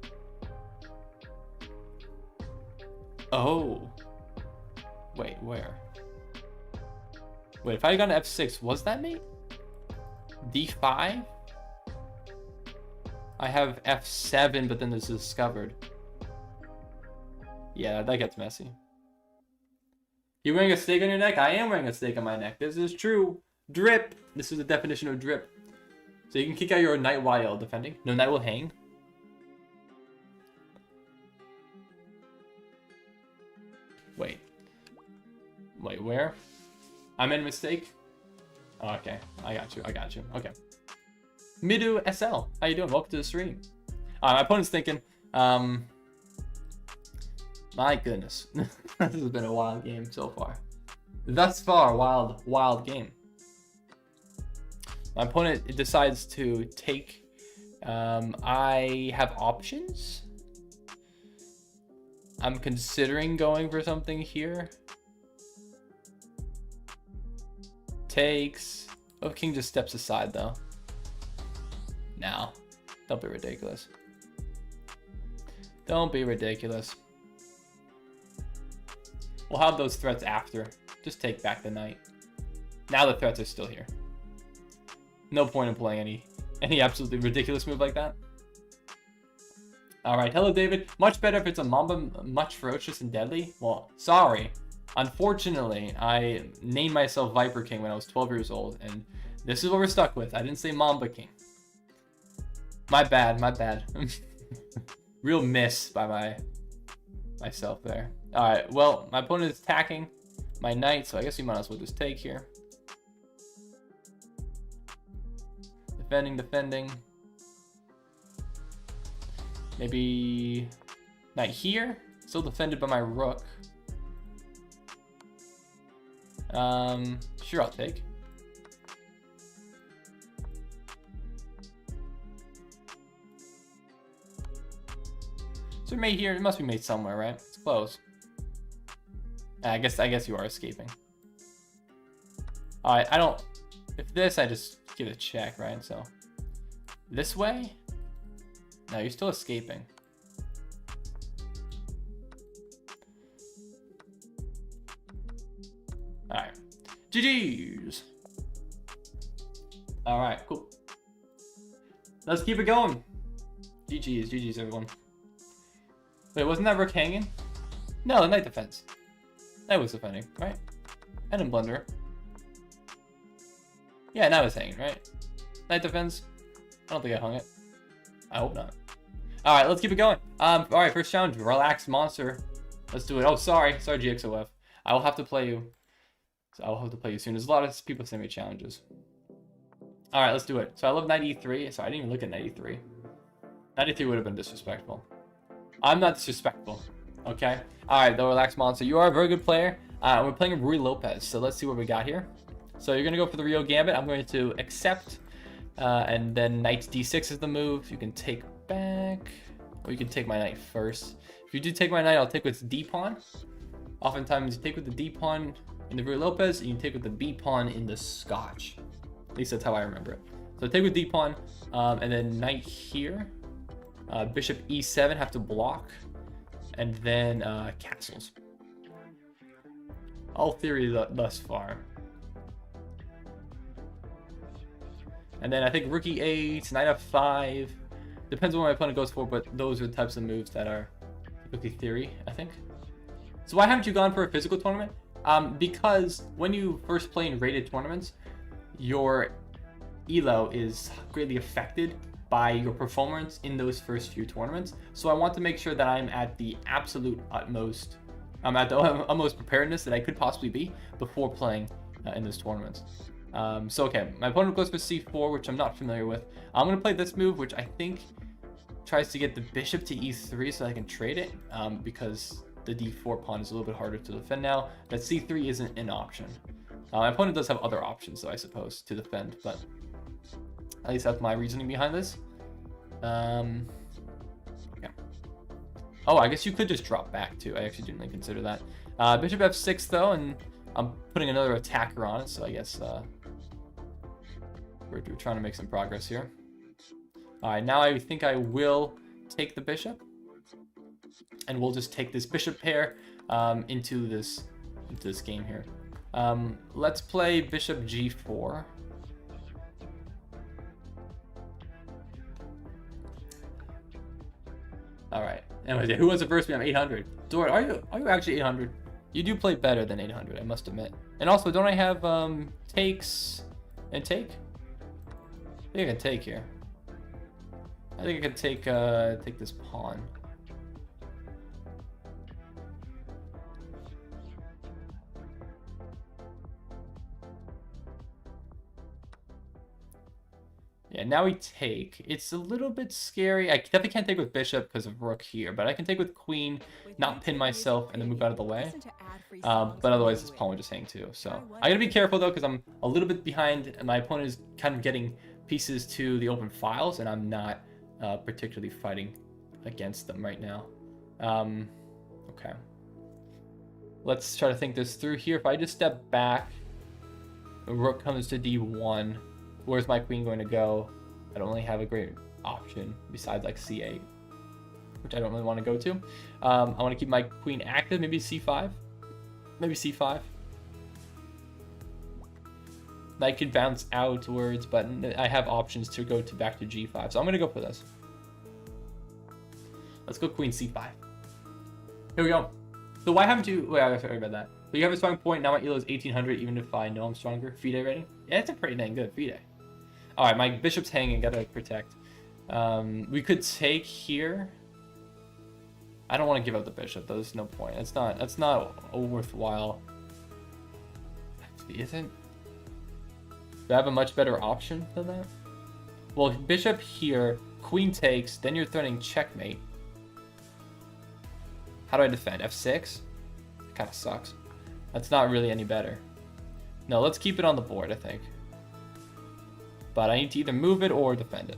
Oh. Wait, where? Wait, if I had gone to f6, was that mate? d5? I have f7, but then this is discovered. Yeah, that gets messy. You wearing a stake on your neck? I am wearing a stake on my neck. This is true. Drip. This is the definition of drip. So you can kick out your knight while defending. No, knight will hang. Wait. Wait, where? I made a mistake? Oh, okay. I got you. Okay. Midu SL. How you doing? Welcome to the stream. My opponent's thinking, my goodness. This has been a wild game so far. Thus far, wild game. My opponent decides to take. I have options. I'm considering going for something here. Takes. Oh, king just steps aside though. No, don't be ridiculous. Don't be ridiculous. We'll have those threats after. Just take back the knight. Now the threats are still here. No point in playing any absolutely ridiculous move like that. All right, hello David. Much better if it's a Mamba, much ferocious and deadly. Well, sorry. Unfortunately, I named myself Viper King when I was 12 years old, and this is what we're stuck with. I didn't say Mamba King. My bad. Real miss by myself there. All right, well, my opponent is attacking my knight, so I guess we might as well just take here. Defending. Maybe knight here. Still defended by my rook. Sure, I'll take. So mate here, it must be made somewhere, right? It's close. I guess you are escaping. Alright, I don't. If this, I just give it a check, right? So this way? No, you're still escaping. Alright. GG's. Alright, cool. Let's keep it going. GG's everyone. Wait, wasn't that rook hanging? No, knight defense. That was defending, right? And in blunder. Yeah, now it's hanging, right? Knight defends. I don't think I hung it. I hope not. All right, let's keep it going. All right, first challenge, relax monster. Let's do it. Oh, sorry, GXOF. I will have to play you. So I will have to play you soon. There's a lot of people sending me challenges. All right, let's do it. So I love 93. So I didn't even look at 93. 93 would have been disrespectful. I'm not disrespectful. Okay. All right, the relax monster. You are a very good player. We're playing Rui Lopez. So let's see what we got here. So you're gonna go for the Rio Gambit. I'm going to accept, and then Knight D6 is the move. You can take back, or you can take my knight first. If you do take my knight, I'll take with D pawn. Oftentimes you take with the D pawn in the Rui Lopez, and you take with the B pawn in the Scotch. At least that's how I remember it. So take with D pawn, and then knight here. Bishop E7 have to block, and then castles. All theory thus far. And then I think rook E8, knight F5. Depends on what my opponent goes for, but those are the types of moves that are typically theory, I think. So why haven't you gone for a physical tournament? Because when you first play in rated tournaments, your elo is greatly affected by your performance in those first few tournaments. So I want to make sure that I'm at the absolute utmost, I'm at the utmost preparedness that I could possibly be before playing in those tournaments. So okay, my opponent goes for c4, which I'm not familiar with. I'm going to play this move, which I think tries to get the bishop to e3 so I can trade it, because the d4 pawn is a little bit harder to defend now. That c3 isn't an option. My opponent does have other options, though, I suppose, to defend, but at least that's my reasoning behind this. Okay. Oh, I guess you could just drop back, too. I actually didn't really consider that. Bishop f6, though, and I'm putting another attacker on it, so I guess we're trying to make some progress here. All right, now I think I will take the bishop, and we'll just take this bishop pair into this game here. Let's play bishop g4. All right. Anyway, who wants to first me? I'm 800. Dort, are you actually 800? You do play better than 800, I must admit. And also, don't I have takes and take? I think I can take here. I think I can take this pawn. Yeah, now we take. It's a little bit scary. I definitely can't take with bishop because of rook here, but I can take with queen, not pin myself, and then move out of the way. But otherwise, this pawn would just hang too. So I gotta be careful though, because I'm a little bit behind, and my opponent is kind of getting pieces to the open files, and I'm not particularly fighting against them right now. Okay. Let's try to think this through here. If I just step back, the rook comes to d1. Where's my queen going to go? I don't really have a great option besides like c8, which I don't really want to go to. I want to keep my queen active. Maybe c5. Maybe c5. Knight could bounce outwards, but I have options to go to back to g5. So I'm going to go for this. Let's go queen c5. Here we go. So why haven't you... Wait, I forgot about that. So you have a strong point. Now my elo is 1800, even if I know I'm stronger. FIDE rating? Yeah, it's a pretty dang good FIDE. All right, my bishop's hanging. Gotta protect. We could take here. I don't want to give up the bishop. There's no point. That's not a worthwhile. Isn't? Do I have a much better option than that? Well, bishop here, queen takes, then you're threatening checkmate. How do I defend? F6? It kind of sucks. That's not really any better. No, let's keep it on the board, I think. But I need to either move it or defend it.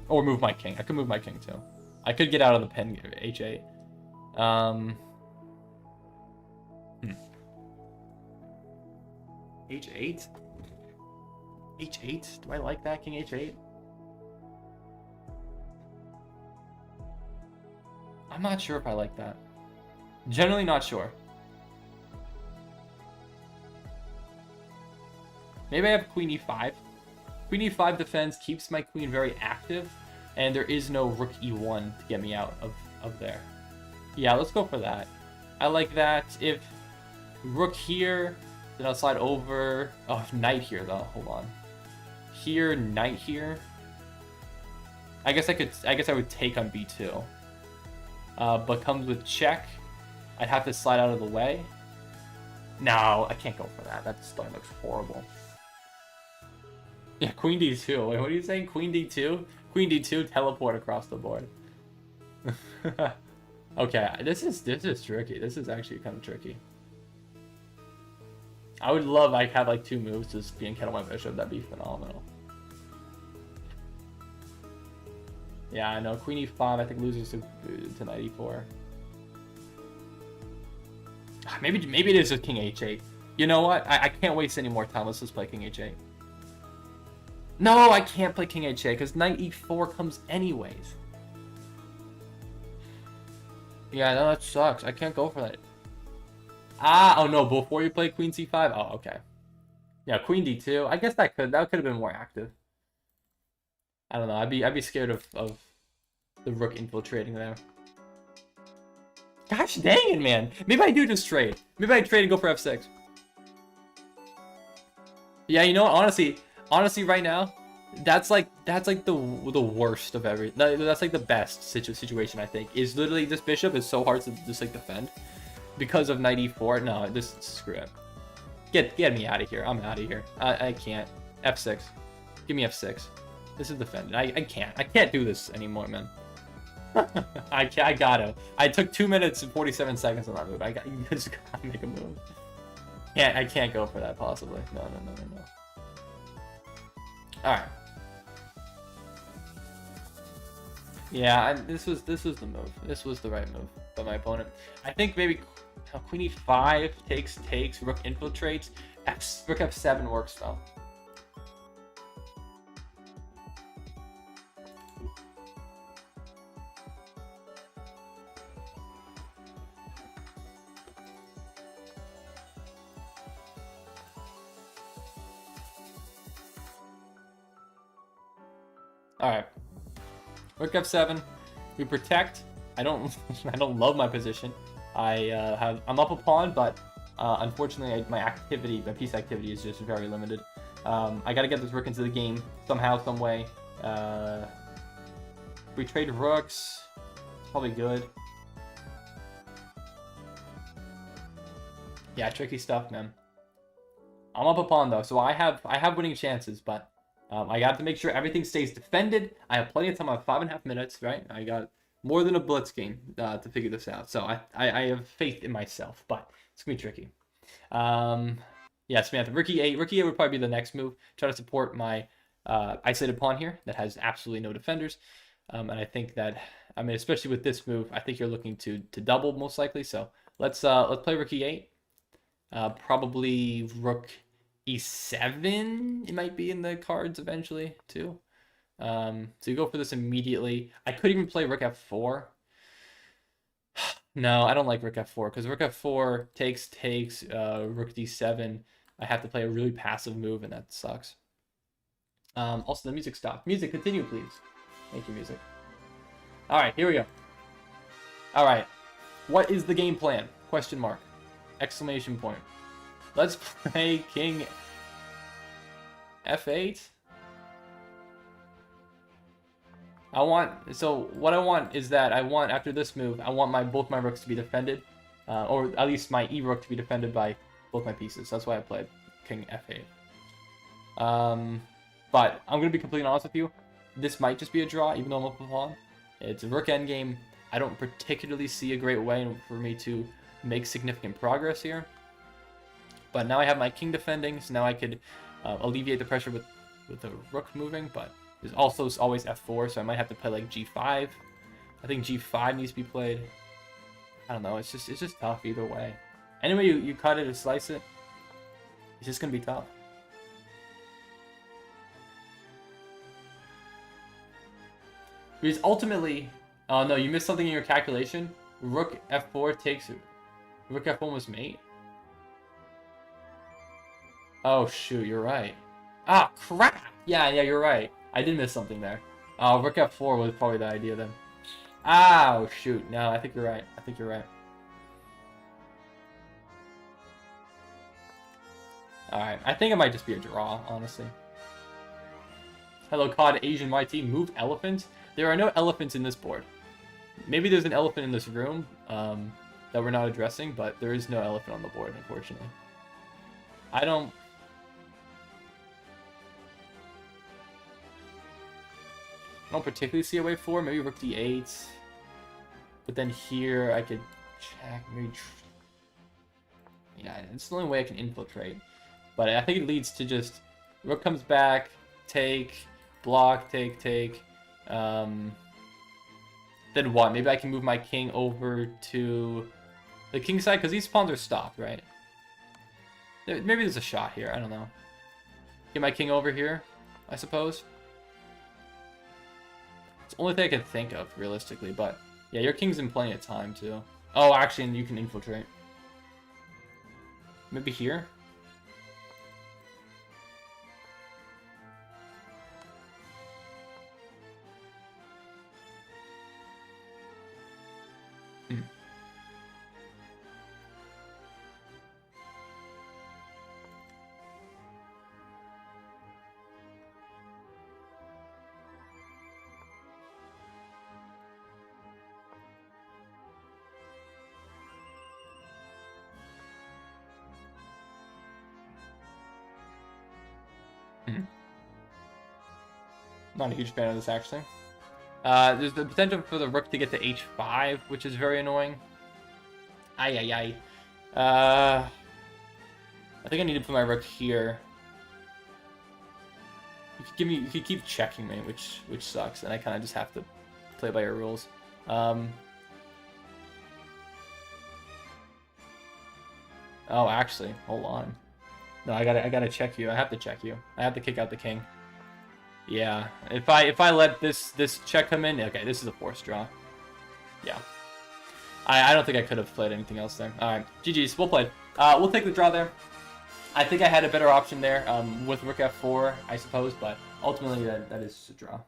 Or move my king. I could move my king too. I could get out of the pen h8. H8? H8? Do I like that? King H8? I'm not sure if I like that. Generally not sure. Maybe I have queen e5. Queen e5 defense keeps my queen very active, and there is no rook e1 to get me out of there. Yeah, let's go for that. I like that. If rook here, then I'll slide over. Oh, knight here though. Hold on. Here, knight here. I guess I would take on b2. But comes with check. I'd have to slide out of the way. No, I can't go for that. That start looks horrible. Yeah, queen d2. Wait, what are you saying? Queen d2? Queen d2, teleport across the board. Okay, this is tricky. This is actually kind of tricky. I would love I have like 2 moves to just be and kettle my bishop. That'd be phenomenal. Yeah, I know. Queen e5 I think loses to knight e4. Maybe it is just king h8. You know what? I can't waste any more time. Let's just play king h8. No, I can't play king h8 because knight e4 comes anyways. Yeah, no, that sucks. I can't go for that. Oh no, before you play queen c5? Oh, okay. Yeah, queen d2. I guess that could have been more active. I don't know. I'd be scared of the rook infiltrating there. Gosh dang it, man. Maybe I do just trade. Maybe I trade and go for f6. Yeah, you know what? Honestly, right now, that's like the worst of every. That's like the best situation I think. Is literally this bishop is so hard to just like defend because of knight e4. No, just screw it. Get me out of here. I'm out of here. I can't. f6. Give me f6. This is defended. I can't do this anymore, man. I gotta. I took 2 minutes and 47 seconds on that move. You just gotta make a move. I can't go for that possibly. No. All right. Yeah, this was the move. This was the right move by my opponent. I think maybe queen e5 takes rook infiltrates. Rook f7 works though. All right, rook f7. We protect. I don't love my position. I'm up a pawn, but unfortunately my piece activity is just very limited. I gotta get this rook into the game somehow, some way. We trade rooks. It's probably good. Yeah, tricky stuff, man. I'm up a pawn though, so I have winning chances, but. I got to make sure everything stays defended. I have plenty of time. I have 5.5 minutes, right? I got more than a blitz game to figure this out. So I have faith in myself, but it's going to be tricky. Yes, man, rook e8. Rook e8 would probably be the next move. Try to support my isolated pawn here that has absolutely no defenders. And I think that, I mean, especially with this move, I think you're looking to double most likely. So let's play rook e8. Probably rook e7, it might be in the cards eventually too. So you go for this immediately. I could even play rook f4. No, I don't like rook f4 because rook f4 takes rook d7. I have to play a really passive move and that sucks. Also the music stopped. Music, continue please. Thank you, music. All right, here we go. All right, what is the game plan? Question mark. Exclamation point. Let's play king f8. What I want is that after this move, I want both my rooks to be defended, or at least my e rook to be defended by both my pieces. That's why I played king f8. But I'm gonna be completely honest with you. This might just be a draw, even though I'm up a pawn. It's a rook endgame. I don't particularly see a great way for me to make significant progress here. But now I have my king defending, so now I could alleviate the pressure with the rook moving, but there's also always f4, so I might have to play like g5. I think g5 needs to be played. I don't know, it's just tough either way. Anyway, you cut it or slice it, it's just gonna be tough. Because ultimately, oh no, you missed something in your calculation. Rook f4 takes rook f1 was mate. Oh shoot, you're right. Ah, crap! Yeah, you're right. I did miss something there. Rook f4 was probably the idea then. Oh shoot, no, I think you're right. Alright, I think it might just be a draw, honestly. Hello, COD Asian YT. Move elephant. There are no elephants in this board. Maybe there's an elephant in this room that we're not addressing, but there is no elephant on the board, unfortunately. I don't particularly see a way forward. Maybe rook d8. But then here I could check. Maybe. Yeah, it's the only way I can infiltrate. But I think it leads to just rook comes back, take, block, take. Then what? Maybe I can move my king over to the king side because these pawns are stopped, right? Maybe there's a shot here. I don't know. Get my king over here, I suppose. It's the only thing I can think of, realistically. But, yeah, your king's in plenty of time, too. Oh, actually, you can infiltrate. Maybe here? Not a huge fan of this, actually. There's the potential for the rook to get to h5, which is very annoying. I think I need to put my rook here. You could keep checking me, which sucks, and I kind of just have to play by your rules. Oh, actually, hold on. No, I gotta check you. I have to check you. I have to kick out the king. Yeah, if I let this check come in, okay, this is a forced draw. Yeah, I don't think I could have played anything else there. All right, GG's, well played. We'll take the draw there. I think I had a better option there with rook f4, I suppose, but ultimately that is a draw.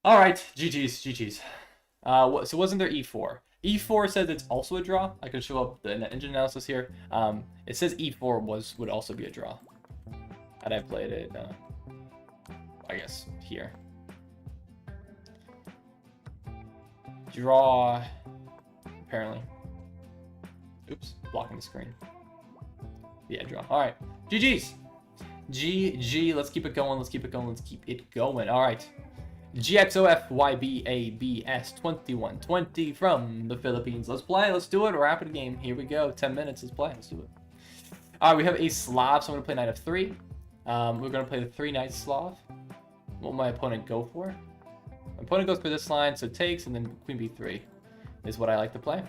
All right, GG's. So wasn't there e4? E4 says it's also a draw. I can show up the engine analysis here. It says e4 would also be a draw. Had I played it, I guess here. Draw, apparently. Oops, blocking the screen. Yeah, draw. All right, GG's. GG, let's keep it going. All right. GXOFYBABS2120 from the Philippines. Let's play. Let's do it. Rapid game. Here we go. 10 minutes. Let's play. Let's do it. All right, we have a Slav, so I'm going to play knight f3. We're going to play the 3 knight Slav. What will my opponent go for? My opponent goes for this line, so takes, and then queen b3 is what I like to play.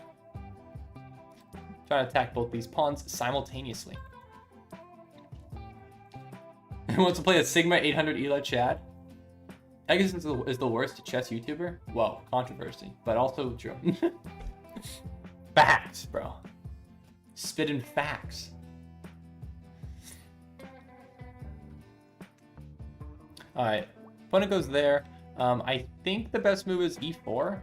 Trying to attack both these pawns simultaneously. Who wants to play a Sigma 800 Ela Chad? I guess is the worst chess YouTuber. Whoa, controversy, but also true. Facts, bro. Spitting facts. All right, opponent goes there. I think the best move is e4.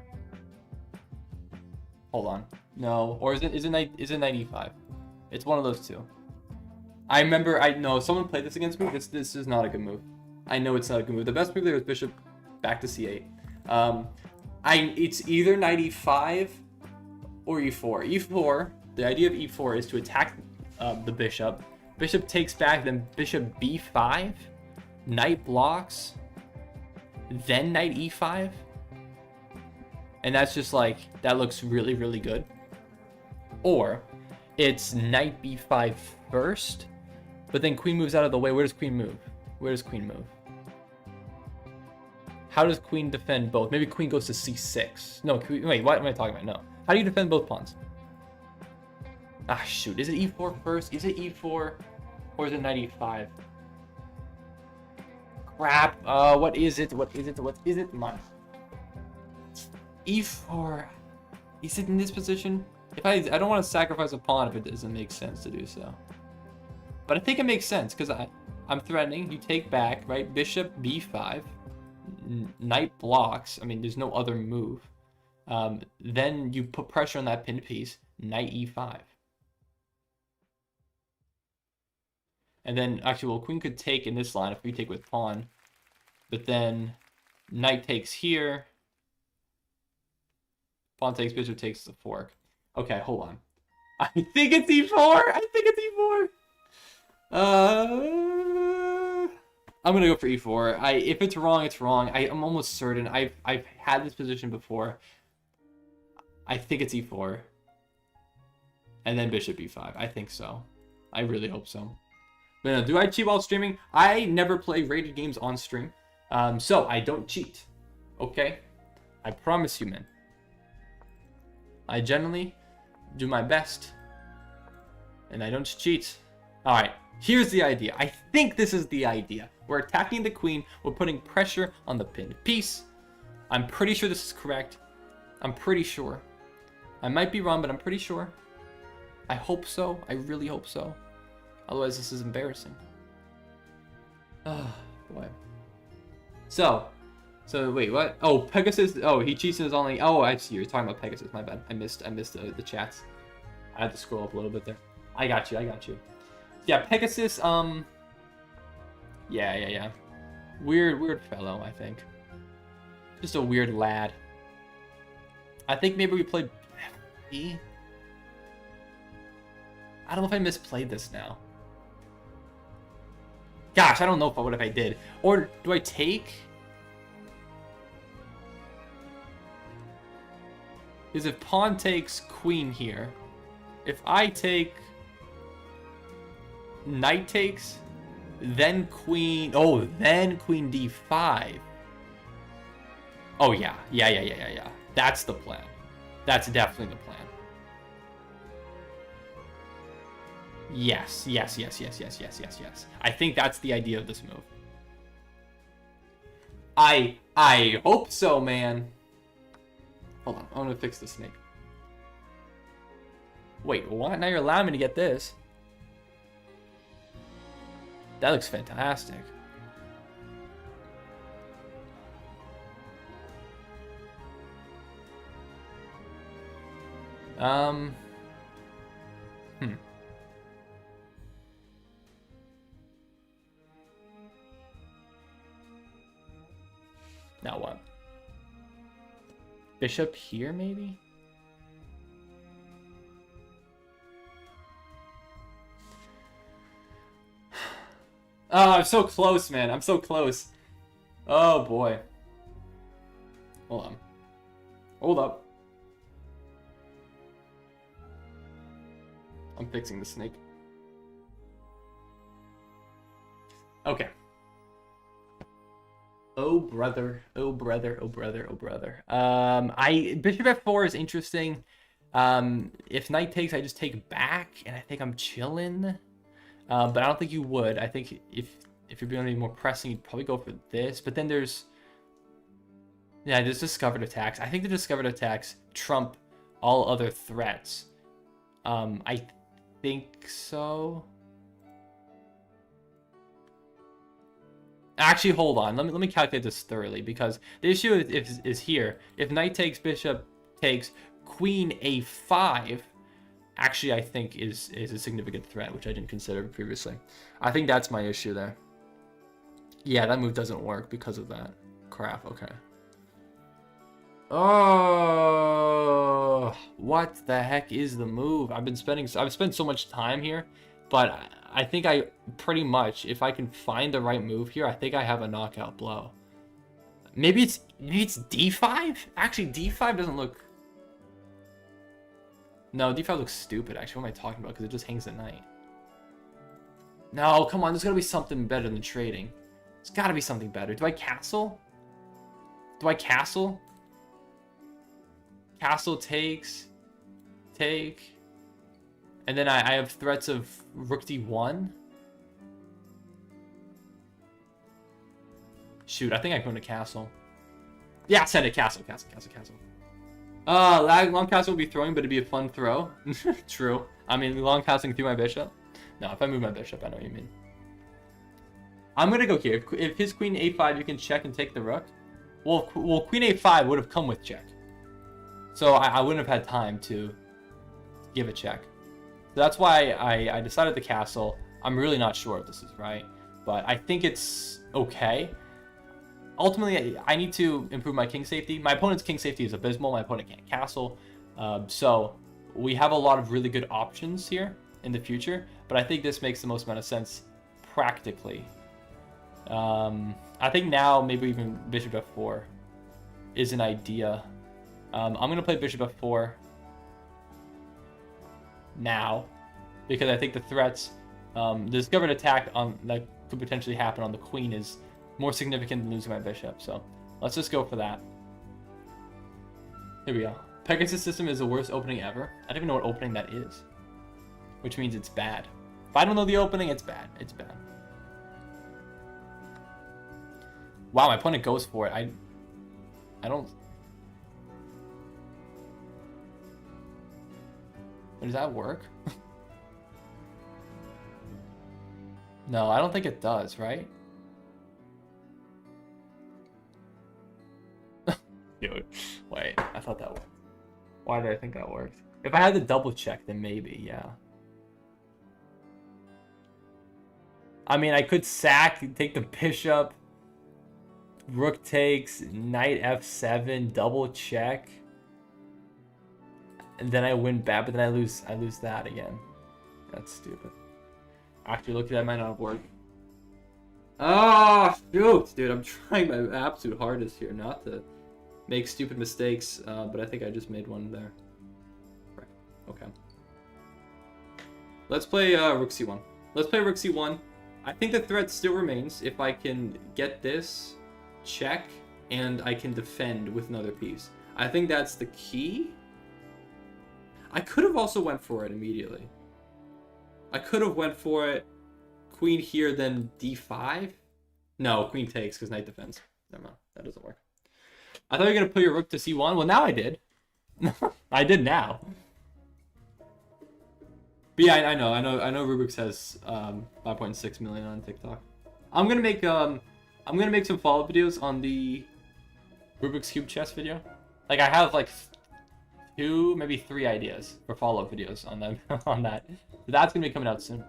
Hold on, no, or is it knight e5? It's one of those two. I remember know someone played this against me. This is not a good move. I know it's not a good move. The best move there was bishop back to c8. It's either knight e5 or e4. E4. The idea of e4 is to attack the bishop. Bishop takes back, then bishop b5. Knight blocks, then knight e5, and that's just like, that looks really, really good. Or it's knight b5 first, but then queen moves out of the way. Where does queen move? How does queen defend both? Maybe queen goes to c6. No, wait, what am I talking about? No. How do you defend both pawns? Ah, shoot. Is it e4 first? Is it e4 or is it knight e5? Crap. What is it? Mine. E4. Is it in this position? I don't want to sacrifice a pawn if it doesn't make sense to do so. But I think it makes sense because I'm threatening. You take back, right? Bishop b5. Knight blocks. I mean, there's no other move. Then you put pressure on that pinned piece. Knight e5. And then, actually, well, queen could take in this line if we take with pawn. But then knight takes here. Pawn takes, bishop takes the fork. Okay, hold on. I think it's e4. I think it's e4. I'm gonna go for e4. If it's wrong, it's wrong. I'm almost certain. I've had this position before. I think it's e4. And then bishop e5. I think so. I really hope so. But no, do I cheat while streaming? I never play rated games on stream. So I don't cheat. Okay? I promise you, man. I generally do my best. And I don't cheat. Alright, here's the idea. I think this is the idea. We're attacking the queen. We're putting pressure on the pinned piece. I'm pretty sure this is correct. I'm pretty sure. I might be wrong, but I'm pretty sure. I hope so. I really hope so. Otherwise, this is embarrassing. Oh, boy. So wait, what? Oh, Pegasus. Oh, he cheats in his only. Oh, I see. You're talking about Pegasus. My bad. I missed the chats. I had to scroll up a little bit there. I got you. Yeah, Pegasus. Yeah. Weird fellow. I think. Just a weird lad. I think maybe we played FB. I don't know if I misplayed this now. Gosh, I don't know what if I did. Or do I take? Because if pawn takes queen here, if I take knight takes, then queen. Oh, then queen d5. Oh yeah. That's the plan. That's definitely the plan. Yes. I think that's the idea of this move. I hope so, man. Hold on, I'm gonna fix the snake. Wait, what? Now you're allowing me to get this. That looks fantastic. Now what? Bishop here, maybe? Oh, I'm so close, man. I'm so close. Oh, boy. Hold on. Hold up. I'm fixing the snake. Okay. Oh brother, oh brother. Bishop f4 is interesting. If knight takes, I just take back, and I think I'm chilling. But I don't think you would. I think if you're going to be more pressing, you'd probably go for this. But then there's discovered attacks. I think the discovered attacks trump all other threats. I think so. Actually, hold on. Let me calculate this thoroughly, because the issue is here. If knight takes, bishop takes, queen a5, actually I think is a significant threat, which I didn't consider previously. I think that's my issue there. Yeah, that move doesn't work because of that. Crap, okay. Oh, what the heck is the move? I've spent so much time here, but I think I pretty much, if I can find the right move here, I think I have a knockout blow. Maybe it's d5? Actually, d5 doesn't look... No, d5 looks stupid, actually. What am I talking about? Because it just hangs the knight. No, come on. There's got to be something better than trading. There's got to be something better. Do I castle? Castle takes. Take. And then I have threats of rook d1. Shoot, I think I go into castle. Yeah, send it. Castle. Long castle would be throwing, but it'd be a fun throw. True. I mean, long castling through my bishop. No, if I move my bishop, I know what you mean. I'm gonna go here. If his queen a5, you can check and take the rook. Well, queen a5 would have come with check. So I wouldn't have had time to give a check. So that's why I decided the castle. I'm really not sure if this is right, but I think it's okay. Ultimately, I need to improve my king safety. My opponent's king safety is abysmal. My opponent can't castle. So we have a lot of really good options here in the future, but I think this makes the most amount of sense practically. I think now maybe even bishop f4 is an idea. I'm going to play bishop f4 now because I think the threats, the discovered attack on that could potentially happen on the queen is more significant than losing my bishop. So let's just go for that. Here we go. Pegasus system is the worst opening ever. I don't even know what opening that is, which means it's bad. If I don't know the opening, it's bad. It's bad. Wow, my opponent goes for it. I don't... Does that work? No, I don't think it does, right? Dude, wait, I thought that worked. Why did I think that worked? If I had to double check, then maybe, yeah. I mean, I could sack, take the bishop, rook takes, knight f7, double check, and then I win bad, but then I lose that again. That's stupid. Actually, look at that, might not have worked. Oh, shoot, dude, I'm trying my absolute hardest here not to make stupid mistakes, but I think I just made one there. Right. Okay. Let's play rook c1. Let's play rook c1. I think the threat still remains if I can get this, check, and I can defend with another piece. I think that's the key. I could have also went for it immediately. I could have went for it. Queen here, then d5. No, queen takes because knight defends. Never mind. That doesn't work. I thought you were going to put your rook to c1. Well, now I did. I did now. But yeah, I know Rubik's has 5.6 million on TikTok. I'm gonna make some follow-up videos on the Rubik's Cube chess video. Like I have like 2, maybe 3 ideas for follow-up videos on them on that. So that's gonna be coming out soon.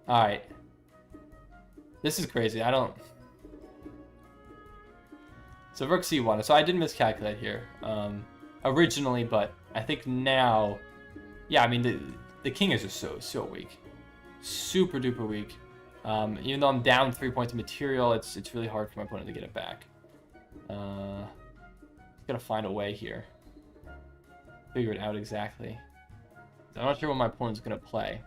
All right. This is crazy. I don't. So rook c1. So I did miscalculate here originally, but I think now, yeah. I mean the king is just so weak, super duper weak. Even though I'm down 3 points of material, it's really hard for my opponent to get it back. Gotta find a way here. Figure it out exactly. I'm not sure what my opponent's gonna play.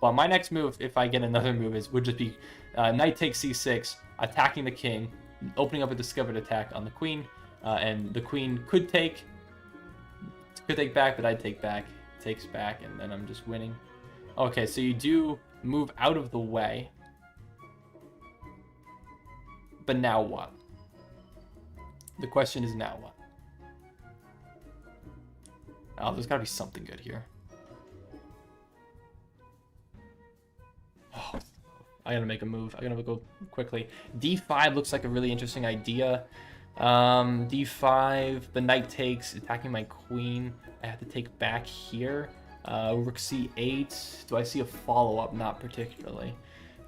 But my next move, if I get another move, would just be knight takes c6, attacking the king, opening up a discovered attack on the queen, and the queen could take back, but I'd take back, takes back, and then I'm just winning. Okay, so you do move out of the way, but now what? The question is now what? Oh, there's gotta be something good here. Oh, I gotta make a move. I gotta go quickly. D5 looks like a really interesting idea. D5, the knight takes, attacking my queen. I have to take back here. Rook c8. Do I see a follow-up? Not particularly.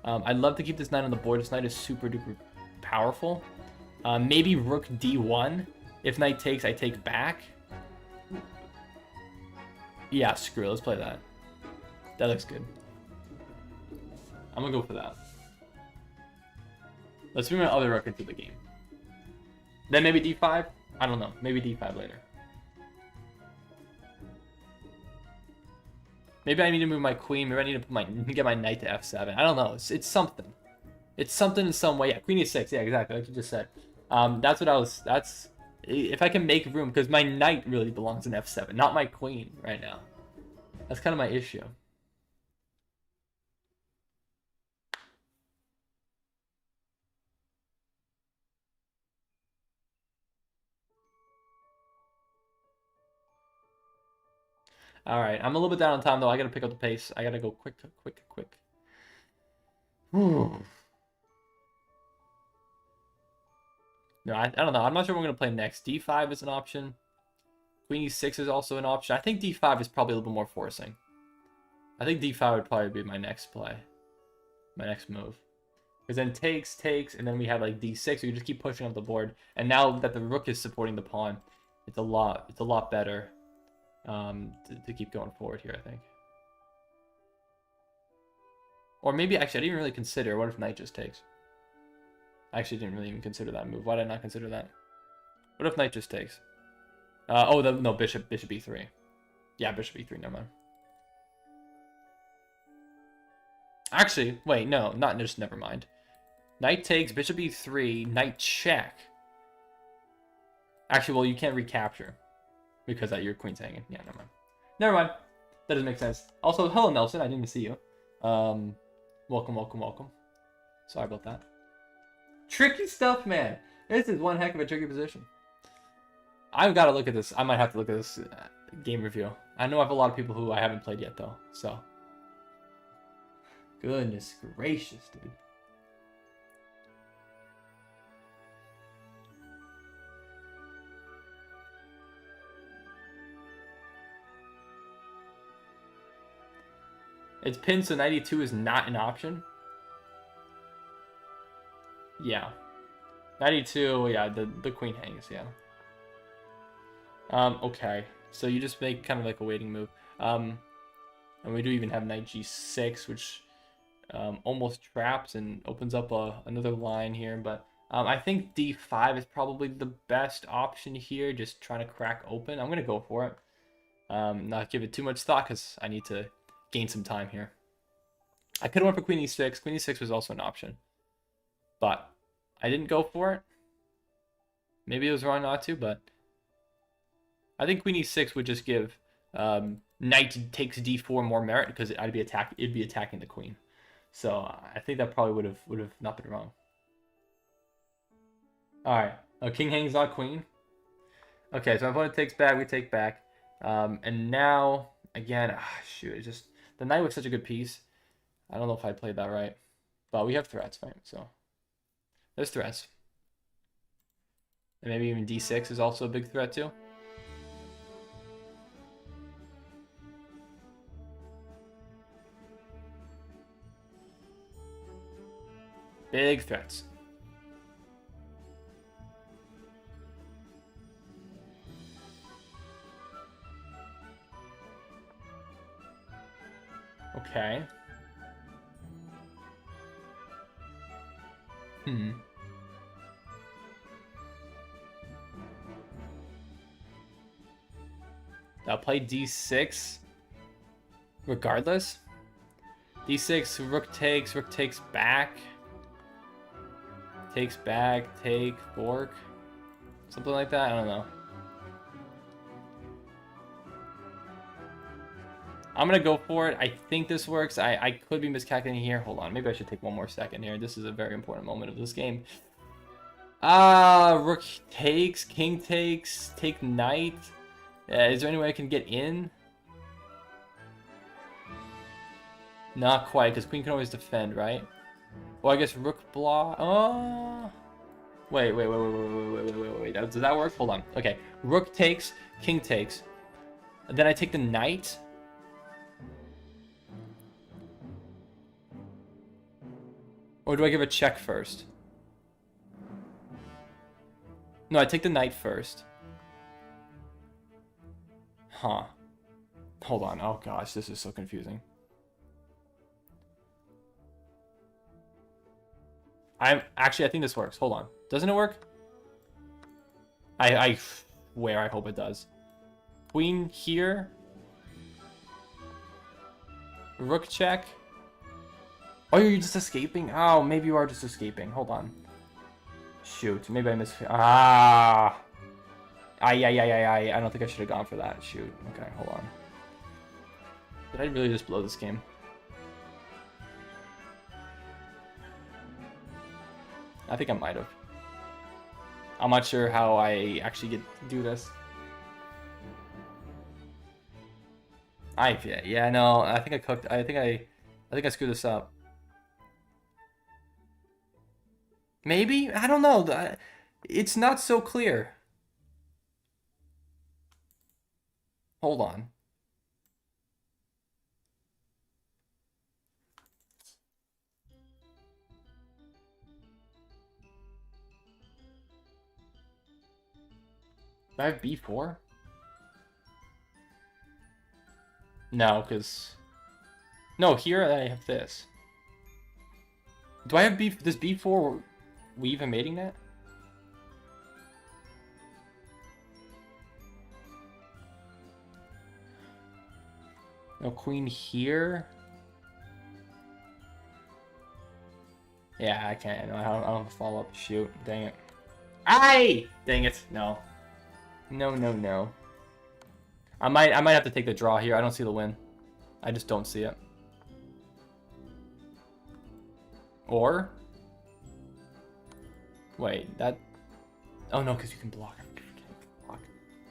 I'd love to keep this knight on the board. This knight is super duper powerful. Maybe rook d1. If knight takes, I take back. Yeah, screw it. Let's play that. That looks good. I'm gonna go for that. Let's bring my other rook into the game. Then maybe d5? I don't know. Maybe d5 later. Maybe I need to move my queen. Maybe I need to get my knight to f7. I don't know. It's something. It's something in some way. Yeah, queen e6. Yeah, exactly. Like you just said. That's what I was. That's if I can make room, because my knight really belongs in f7, not my queen right now. That's kind of my issue. All right, I'm a little bit down on time though. I gotta pick up the pace. I gotta go quick. No, I don't know. I'm not sure what I'm gonna play next. D5 is an option. Queen e6 is also an option. I think d5 is probably a little bit more forcing. I think d5 would probably be my next play. My next move. Because then takes, and then we have like d6. We just keep pushing up the board. And now that the rook is supporting the pawn, it's a lot better to keep going forward here, I think. Or maybe, actually, I didn't really consider, what if knight just takes? I actually didn't really even consider that move. Why did I not consider that? What if knight just takes? No, bishop e3. Yeah, bishop e3, never mind. Actually, wait, no, not just never mind. Knight takes, bishop e3, knight check. Actually, well, you can't recapture because that your queen's hanging. Yeah, never mind. Never mind. That doesn't make sense. Also, hello, Nelson. I didn't even see you. Welcome. Sorry about that. Tricky stuff, man. This is one heck of a tricky position. I've got to look at this. I might have to look at this game review. I know I have a lot of people who I haven't played yet, though. So, goodness gracious, dude. It's pinned, so 92 is not an option. Yeah. 92, yeah, the queen hangs, yeah. Okay. So you just make kind of like a waiting move. And we do even have knight g6, which almost traps and opens up another line here. But I think d5 is probably the best option here, just trying to crack open. I'm going to go for it. Not give it too much thought because I need to gain some time here. I could have went for queen e6. Queen e6 was also an option. But I didn't go for it. Maybe it was wrong not to, but I think queen e6 would just give knight takes d4 more merit because it'd be attacking the queen. So I think that probably would have not been wrong. All right, king hangs on queen. Okay, so my opponent takes back, we take back, and now again, shoot, it's just the knight was such a good piece. I don't know if I played that right, but we have threats, right? So there's threats, and maybe even d6 is also a big threat too. Big threats. Okay. I'll play d6 regardless. d6, rook takes back. Takes back, take, fork. Something like that, I don't know. I'm going to go for it. I think this works. I could be miscalculating here. Hold on. Maybe I should take one more second here. This is a very important moment of this game. Rook takes, king takes, take knight. Is there any way I can get in? Not quite, because queen can always defend, right? Well, I guess rook block. Oh. Wait. Does that work? Hold on. Okay. Rook takes, king takes. And then I take the knight. Or do I give a check first? No, I take the knight first. Huh. Hold on. Oh gosh, this is so confusing. I think this works. Hold on. Doesn't it work? I swear I hope it does. Queen here. Rook check. Oh, you're just escaping? Oh, maybe you are just escaping. Hold on. Shoot, maybe I missed. I don't think I should have gone for that. Shoot. Okay, hold on. Did I really just blow this game? I think I might have. I'm not sure how I actually get to do this. Yeah, no, I think I cooked. I think I screwed this up. Maybe? I don't know. It's not so clear. Hold on. Do I have b4? No, because... No, here I have this. Do I have b... Does b4 weave a mating net? No, queen here. Yeah, I can't. No, I don't have a follow-up. Shoot. Dang it. Aye! Dang it. No. No, no, no. I might have to take the draw here. I don't see the win. I just don't see it. Or... Wait, that... Oh, no, because you can block.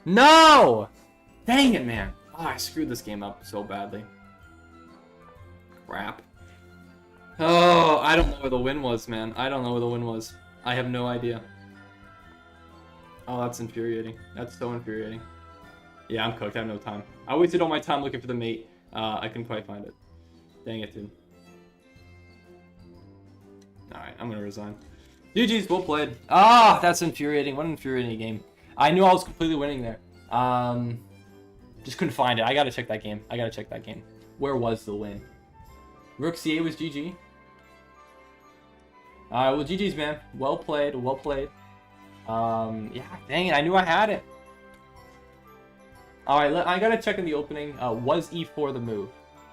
No! Dang it, man. Oh, I screwed this game up so badly. Crap. Oh, I don't know where the win was, man. I don't know where the win was. I have no idea. Oh, that's infuriating. That's so infuriating. Yeah, I'm cooked. I have no time. I wasted all my time looking for the mate. I couldn't quite find it. Dang it, dude. Alright, I'm gonna resign. GG's, well played. Ah, that's infuriating. What an infuriating game. I knew I was completely winning there. Just couldn't find it. I gotta check that game. Where was the win? Rook C8 was GG. Alright, well, GG's, man. Well played, well played. Yeah, dang it. I knew I had it. Alright, I gotta check in the opening. Was e4 the move?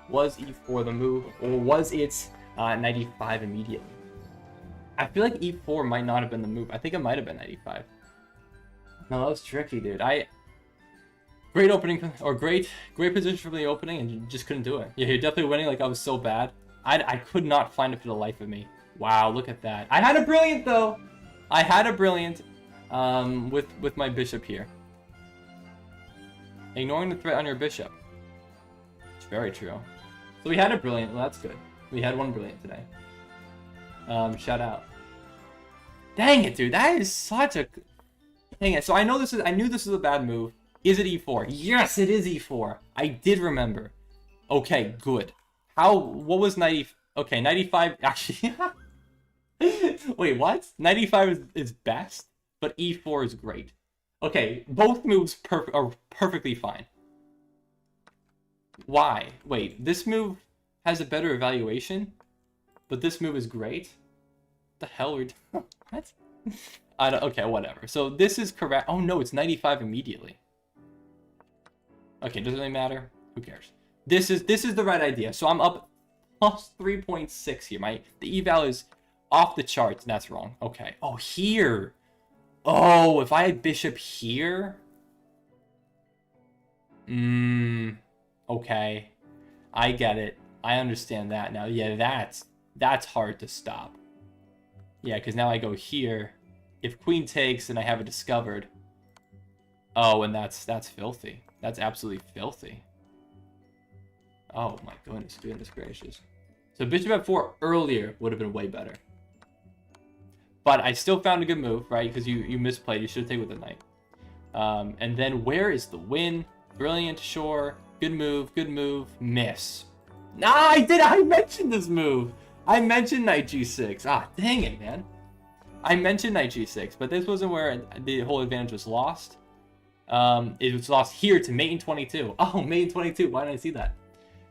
Was e4 the move? Or was it 95 immediately? I feel like e4 might not have been the move. I think it might have been 95. No, that was tricky, dude. Great opening, or great position from the opening, and you just couldn't do it. Yeah, you're definitely winning. Like, I was so bad. I could not find it for the life of me. Wow, look at that. I had a brilliant, though. I had a brilliant with my bishop here. Ignoring the threat on your bishop. It's very true. So we had a brilliant. Well, that's good. We had one brilliant today. Shout out. Dang it, dude. That is such a... Dang it. So I knew this is a bad move. Is it e4? Yes, it is e4. I did remember. Okay, good. What was 90? Okay, 95, actually. Wait, what? 95 is best, but e4 is great. Okay, both moves are perfectly fine. Why? Wait, this move has a better evaluation, but this move is great? What the hell are we doing? What? Okay, whatever. So this is correct. Oh no, it's 95 immediately. Okay, doesn't really matter. Who cares? This is the right idea. So I'm up plus 3.6 here. The eval is off the charts, and that's wrong. Okay. Oh, here. Oh, if I had bishop here. Okay. I get it. I understand that now. Yeah, that's hard to stop. Yeah, because now I go here. If queen takes and I have it discovered. Oh, and that's filthy. That's absolutely filthy. Oh my goodness gracious. So bishop f4 earlier would have been way better. But I still found a good move, right? Because you misplayed. You should have taken with the knight. And then where is the win? Brilliant, sure. Good move, miss. Nah, I mentioned this move. I mentioned knight g6. Ah, dang it, man. I mentioned knight g6, but this wasn't where the whole advantage was lost. It was lost here to mate in 22. Oh, mate in 22. Why didn't I see that?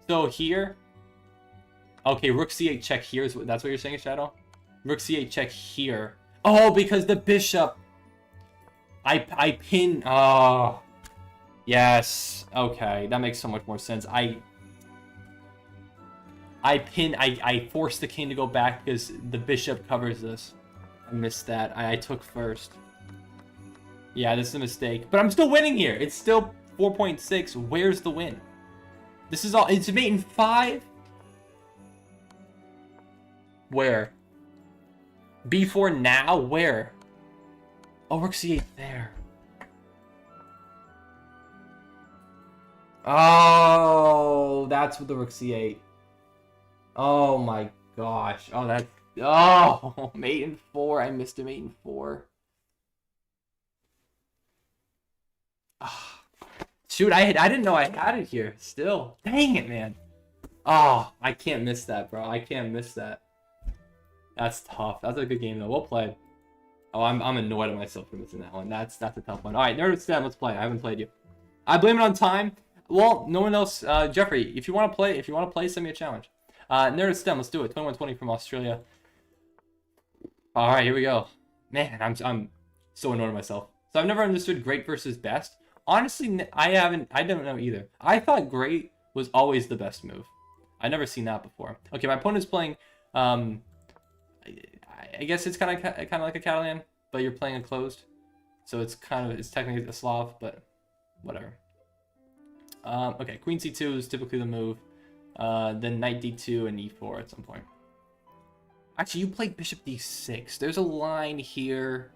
So here. Okay, rook c8 check here. That's what you're saying, Shadow? Rook c8 check here. Oh, because the bishop. I pin. Oh. Yes. Okay, that makes so much more sense. I forced the king to go back because the bishop covers this. I missed that. I took first. Yeah, this is a mistake. But I'm still winning here. It's still 4.6. Where's the win? This is all... It's mate in 5? Where? B4 now? Where? Oh, rook c8 there. Oh, that's with the rook c8. Oh my gosh. Oh, that's... Oh, mate in 4. I missed a mate in 4. Shoot, I didn't know I had it here. Still. Dang it, man. Oh, I can't miss that, bro. I can't miss that. That's tough. That's a good game, though. Well played. Oh, I'm annoyed at myself for missing that one. That's a tough one. All right, Nerd of STEM, let's play. I haven't played you. I blame it on time. Well, no one else. Jeffrey, if you want to play, send me a challenge. Nerd of STEM, let's do it. 2120 from Australia. All right, here we go. Man, I'm so annoyed at myself. So I've never understood great versus best. Honestly, I don't know either. I thought great was always the best move. I never seen that before. Okay, my opponent's playing. I guess it's kind of like a Catalan, but you're playing a closed, so it's technically a Slav, but whatever. Okay, Queen C2 is typically the move. Then Knight D2 and E4 at some point. Actually, you played Bishop D6. There's a line here.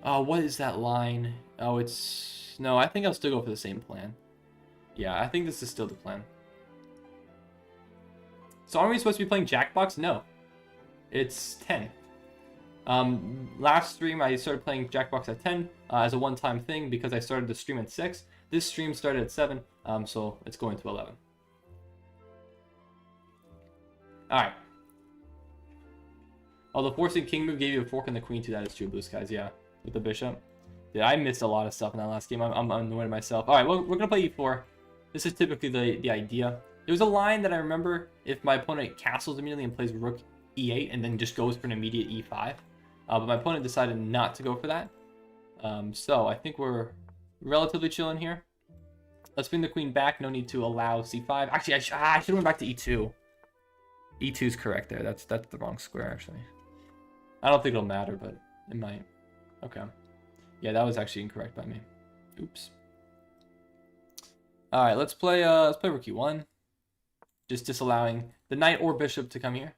Oh, what is that line? Oh, no. I think I'll still go for the same plan. Yeah, I think this is still the plan. So are we supposed to be playing Jackbox? No. It's 10. Last stream I started playing Jackbox at 10 as a one-time thing because I started the stream at 6. This stream started at 7, so it's going to 11. Alright. Oh, the forcing king move gave you a fork and the queen too. That is true, Blue Skies, yeah. With the bishop. Yeah, I missed a lot of stuff in that last game. I'm annoyed at myself. Alright, well, we're going to play E4. This is typically the idea. There was a line that I remember if my opponent castles immediately and plays rook E8 and then just goes for an immediate E5. But my opponent decided not to go for that. So I think we're relatively chilling here. Let's bring the queen back. No need to allow C5. Actually, I should have went back to E2. E2 is correct there. That's the wrong square, actually. I don't think it'll matter, but it might. Okay. Yeah, that was actually incorrect by me. Oops. All right, let's play rook E1. Just disallowing the knight or bishop to come here.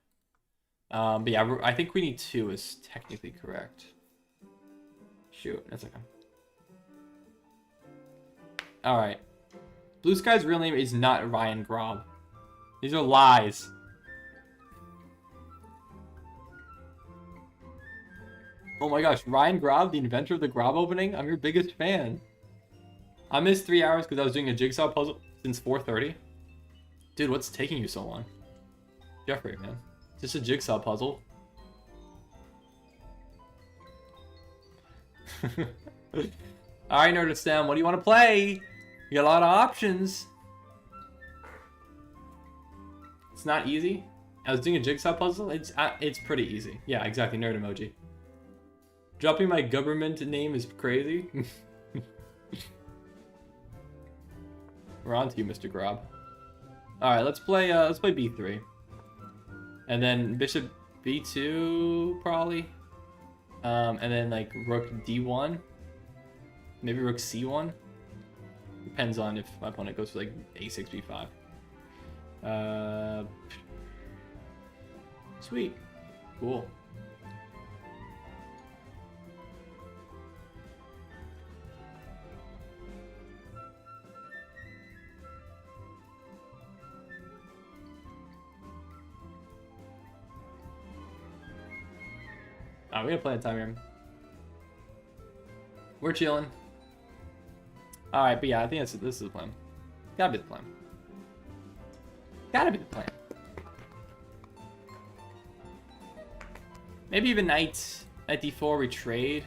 But yeah, I think queen E2 is technically correct. Shoot, that's okay. All right. Blue Sky's real name is not Ryan Grob. These are lies. Oh my gosh, Ryan Grob, the inventor of the Grob opening? I'm your biggest fan. I missed 3 hours because I was doing a jigsaw puzzle since 4:30. Dude, what's taking you so long? Jeffrey, man. Just a jigsaw puzzle. Alright, Nerd of STEM, what do you want to play? You got a lot of options. It's not easy. I was doing a jigsaw puzzle. It's pretty easy. Yeah, exactly. Nerd emoji. Dropping my government name is crazy. We're on to you, Mr. Grob. All right, let's play B3, and then bishop B2 probably, and then like rook D1, maybe rook C1. Depends on if my opponent goes for like A6 B5. Sweet, cool. We're gonna play a time here. We're chilling. Alright, but yeah, I think this is the plan. Gotta be the plan. Gotta be the plan. Maybe even knight D4 we trade.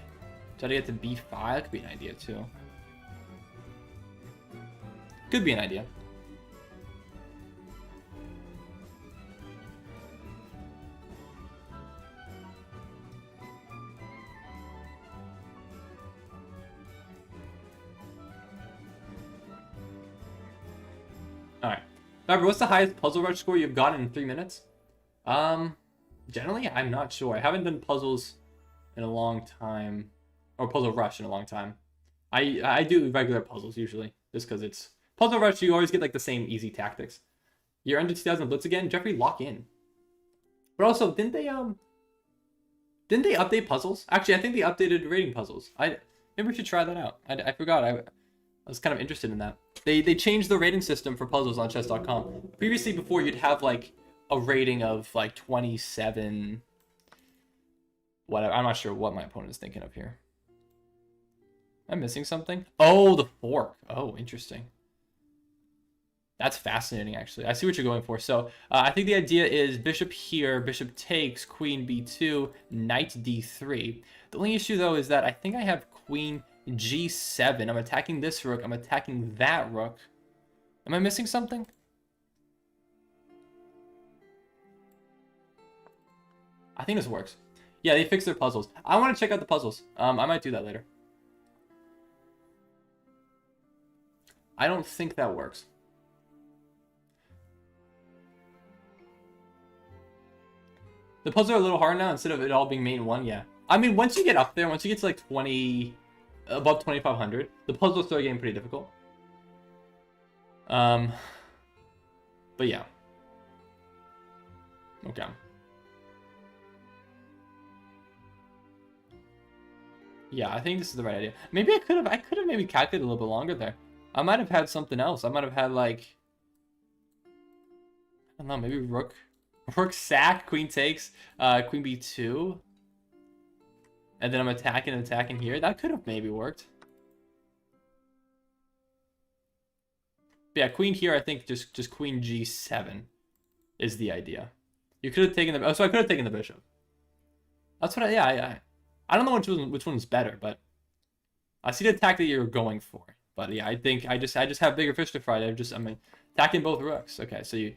Try to get to B5. That could be an idea too. Could be an idea. Alright. Remember, what's the highest puzzle rush score you've gotten in 3 minutes? Generally, I'm not sure. I haven't done puzzles in a long time. Or puzzle rush in a long time. I do regular puzzles usually. Just because it's... Puzzle rush, you always get like the same easy tactics. You're under 2000 blitz again? Jeffrey, lock in. But also, didn't they update puzzles? Actually, I think they updated rating puzzles. Maybe we should try that out. I forgot. I was kind of interested in that. They changed the rating system for puzzles on chess.com. Previously, before, you'd have like a rating of like 27. Whatever. I'm not sure what my opponent is thinking of here. Am I missing something? Oh, the fork. Oh, interesting. That's fascinating, actually. I see what you're going for. So I think the idea is bishop here, bishop takes, queen b2, knight d3. The only issue, though, is that I think I have queen g7. I'm attacking this rook. I'm attacking that rook. Am I missing something? I think this works. Yeah, they fixed their puzzles. I want to check out the puzzles. I might do that later. I don't think that works. The puzzles are a little hard now instead of it all being main one, yeah. I mean, once you get up there, once you get to like 20, above 2,500, the puzzles start getting pretty difficult. But yeah. Okay. Yeah, I think this is the right idea. Maybe I could have maybe calculated a little bit longer there. I might have had something else. I might have had like, I don't know, maybe rook sack, queen takes, queen b2, and then I'm attacking here. That could have maybe worked. But yeah, queen here. I think just queen g7 is the idea. You could have taken the. Oh, so I could have taken the bishop. That's what I don't know which one's better, but I see the attack that you're going for. But yeah, I think I just have bigger fish to fry. I'm attacking both rooks. Okay, so you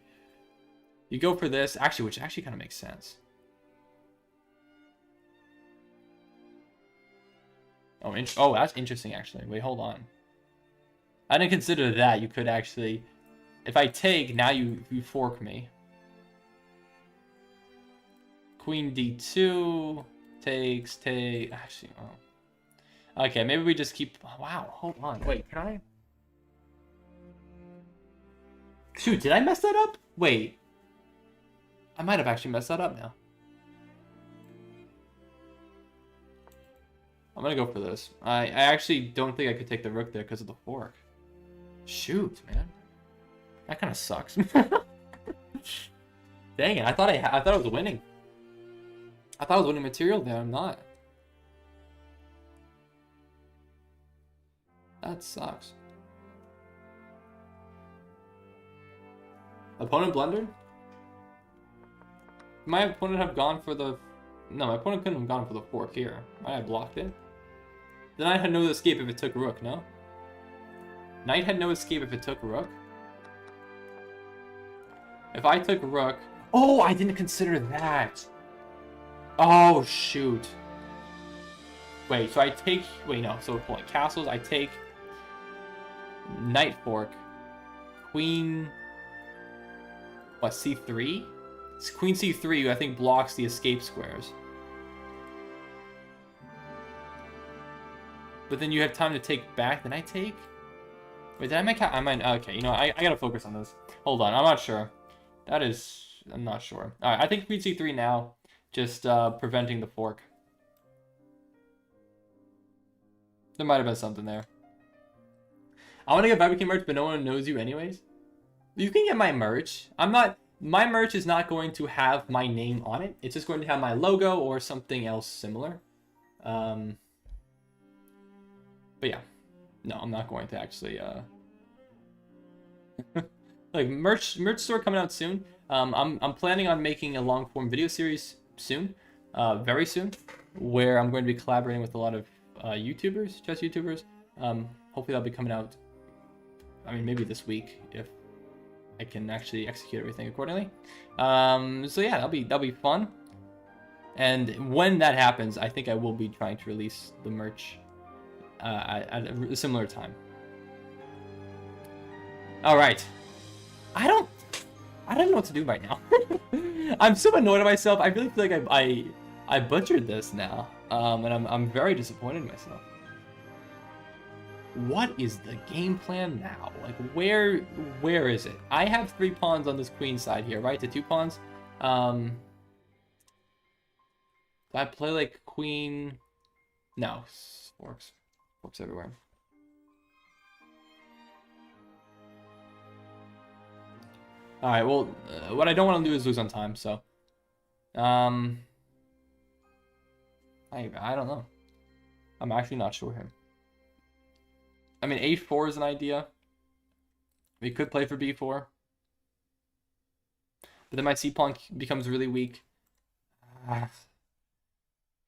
go for this, actually, which actually kind of makes sense. Oh, that's interesting, actually. Wait, hold on. I didn't consider that. You could actually, if I take, now you fork me. Queen d2 takes. Actually, oh. Okay, maybe we just keep. Wow, hold on. Wait, can I? Shoot, did I mess that up? Wait. I might have actually messed that up now. I'm gonna go for this. I actually don't think I could take the rook there because of the fork. Shoot, man. That kind of sucks. Dang it, I thought I was winning. I thought I was winning material there. I'm not. That sucks. Opponent blundered? My opponent have gone for the... No, my opponent couldn't have gone for the fork here. Might have blocked it. The knight had no escape if it took rook, no? Knight had no escape if it took rook. If I took rook... Oh, I didn't consider that. Oh, shoot. Wait, so I take... Wait, no. So, hold on. Castles, I take... Knight fork. Queen... What, c3? Queen c3, I think, blocks the escape squares. But then you have time to take back. Did I take? Wait, did I make... I might... Okay, you know, I gotta focus on this. Hold on, I'm not sure. That is... I'm not sure. Alright, I think queen c3 now. Just preventing the fork. There might have been something there. I want to get Barbecue merch, but no one knows you anyways. You can get my merch. My merch is not going to have my name on it. It's just going to have my logo or something else similar. But yeah. No, I'm not going to actually... like, merch store coming out soon. I'm planning on making a long-form video series soon. Very soon. Where I'm going to be collaborating with a lot of YouTubers, chess YouTubers. Hopefully that'll be coming out, I mean, maybe this week, if I can actually execute everything accordingly. So yeah, that'll be fun. And when that happens, I think I will be trying to release the merch at a similar time. All right, I don't know what to do right now. I'm so annoyed at myself. I really feel like I butchered this now, and I'm very disappointed in myself. What is the game plan now? Like, where is it? I have 3 pawns on this queen side here, right? The 2 pawns. Do I play like queen? No, forks everywhere. All right. Well, what I don't want to do is lose on time. So, I don't know. I'm actually not sure here. I mean, a4 is an idea. We could play for b4. But then my c-pawn becomes really weak.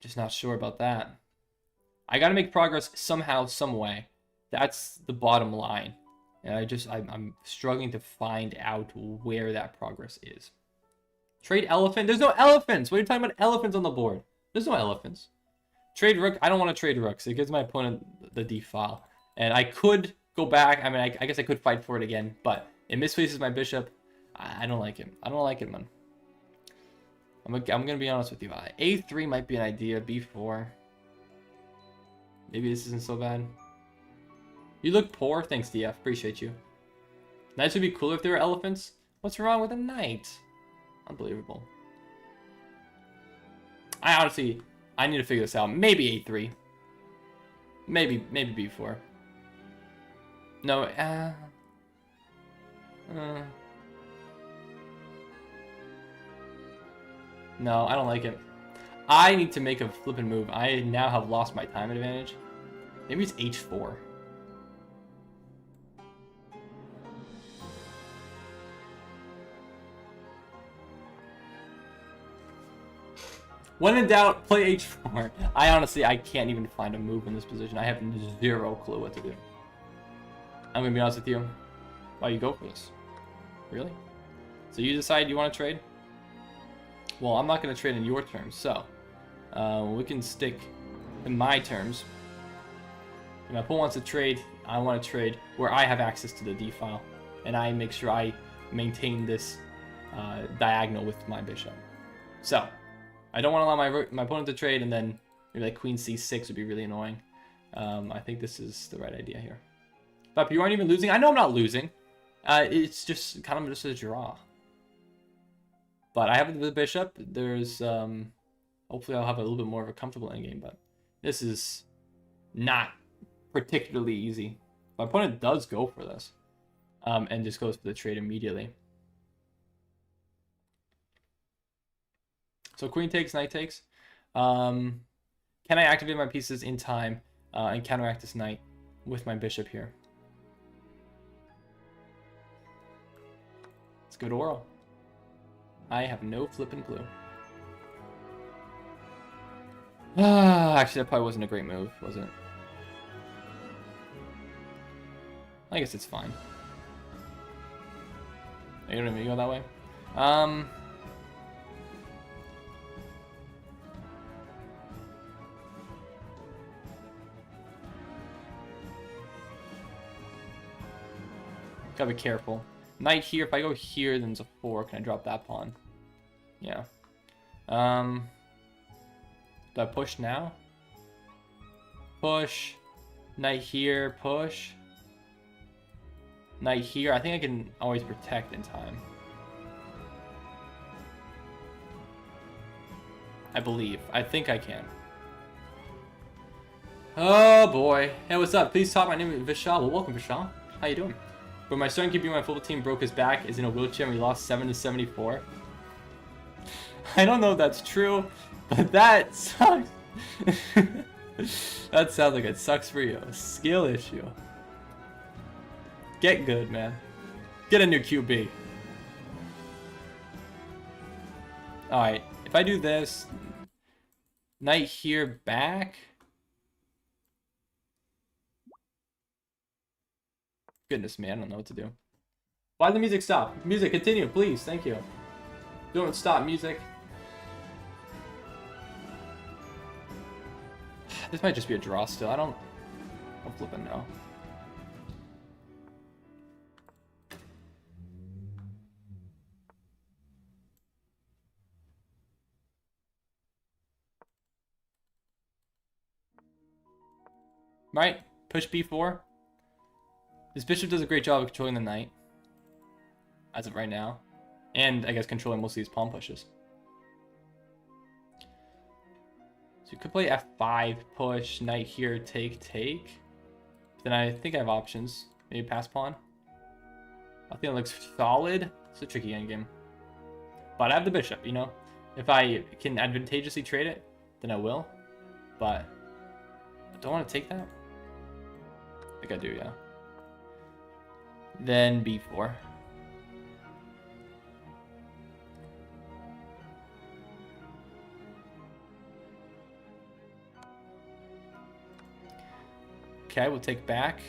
Just not sure about that. I gotta make progress somehow, some way. That's the bottom line. And I'm struggling to find out where that progress is. Trade elephant? There's no elephants! What are you talking about elephants on the board? There's no elephants. Trade rook? I don't want to trade rooks. It gives my opponent the d file. And I could go back. I mean, I guess I could fight for it again. But it misplaces my bishop. I don't like it. I don't like it, man. I'm going to be honest with you. A3 might be an idea. B4. Maybe this isn't so bad. You look poor. Thanks, DF. Appreciate you. Knights would be cooler if they were elephants. What's wrong with a knight? Unbelievable. I need to figure this out. Maybe A3. Maybe B4. No, no, I don't like it. I need to make a flippin' move. I now have lost my time advantage. Maybe it's H4. When in doubt, play H4. I can't even find a move in this position. I have zero clue what to do. I'm gonna be honest with you. Why you go for this? Really? So you decide you want to trade? Well, I'm not gonna trade in your terms, so we can stick in my terms. If my opponent wants to trade, I want to trade where I have access to the D file, and I make sure I maintain this diagonal with my bishop. So I don't want to allow my opponent to trade, and then maybe like queen c6 would be really annoying. I think this is the right idea here. But you aren't even losing. I know I'm not losing. It's just kind of just a draw. But I have the bishop. There's hopefully I'll have a little bit more of a comfortable endgame. But this is not particularly easy. My opponent does go for this, and just goes for the trade immediately. So queen takes, knight takes. Can I activate my pieces in time and counteract this knight with my bishop here? Let's go to oral. I have no flippin' clue. Actually, that probably wasn't a great move, was it? I guess it's fine. You don't even go that way. Gotta be careful. Knight here. If I go here, then it's a 4. Can I drop that pawn? Yeah. Do I push now? Push. Knight here. Push. Knight here. I think I can always protect in time. I believe. I think I can. Oh boy. Hey, what's up? Please talk. My name is Vishal. Well, welcome, Vishal. How you doing? But my starting keeper on my football team broke his back, is in a wheelchair, and we lost 7-74. I don't know if that's true, but that sucks. That sounds like it sucks for you. Skill issue. Get good, man. Get a new QB. Alright, if I do this, knight here back. Goodness me, I don't know what to do. Why did the music stop? Music, continue, please. Thank you. Don't stop, music. This might just be a draw still. I don't flipping know. Right, push b4. This bishop does a great job of controlling the knight, as of right now, and I guess controlling most of these pawn pushes. So you could play f5, push, knight here, take. Then I think I have options. Maybe pass pawn. I think it looks solid. It's a tricky endgame. But I have the bishop, you know? If I can advantageously trade it, then I will. But I don't want to take that. I think I do, yeah. Then b4. Okay, we'll take back.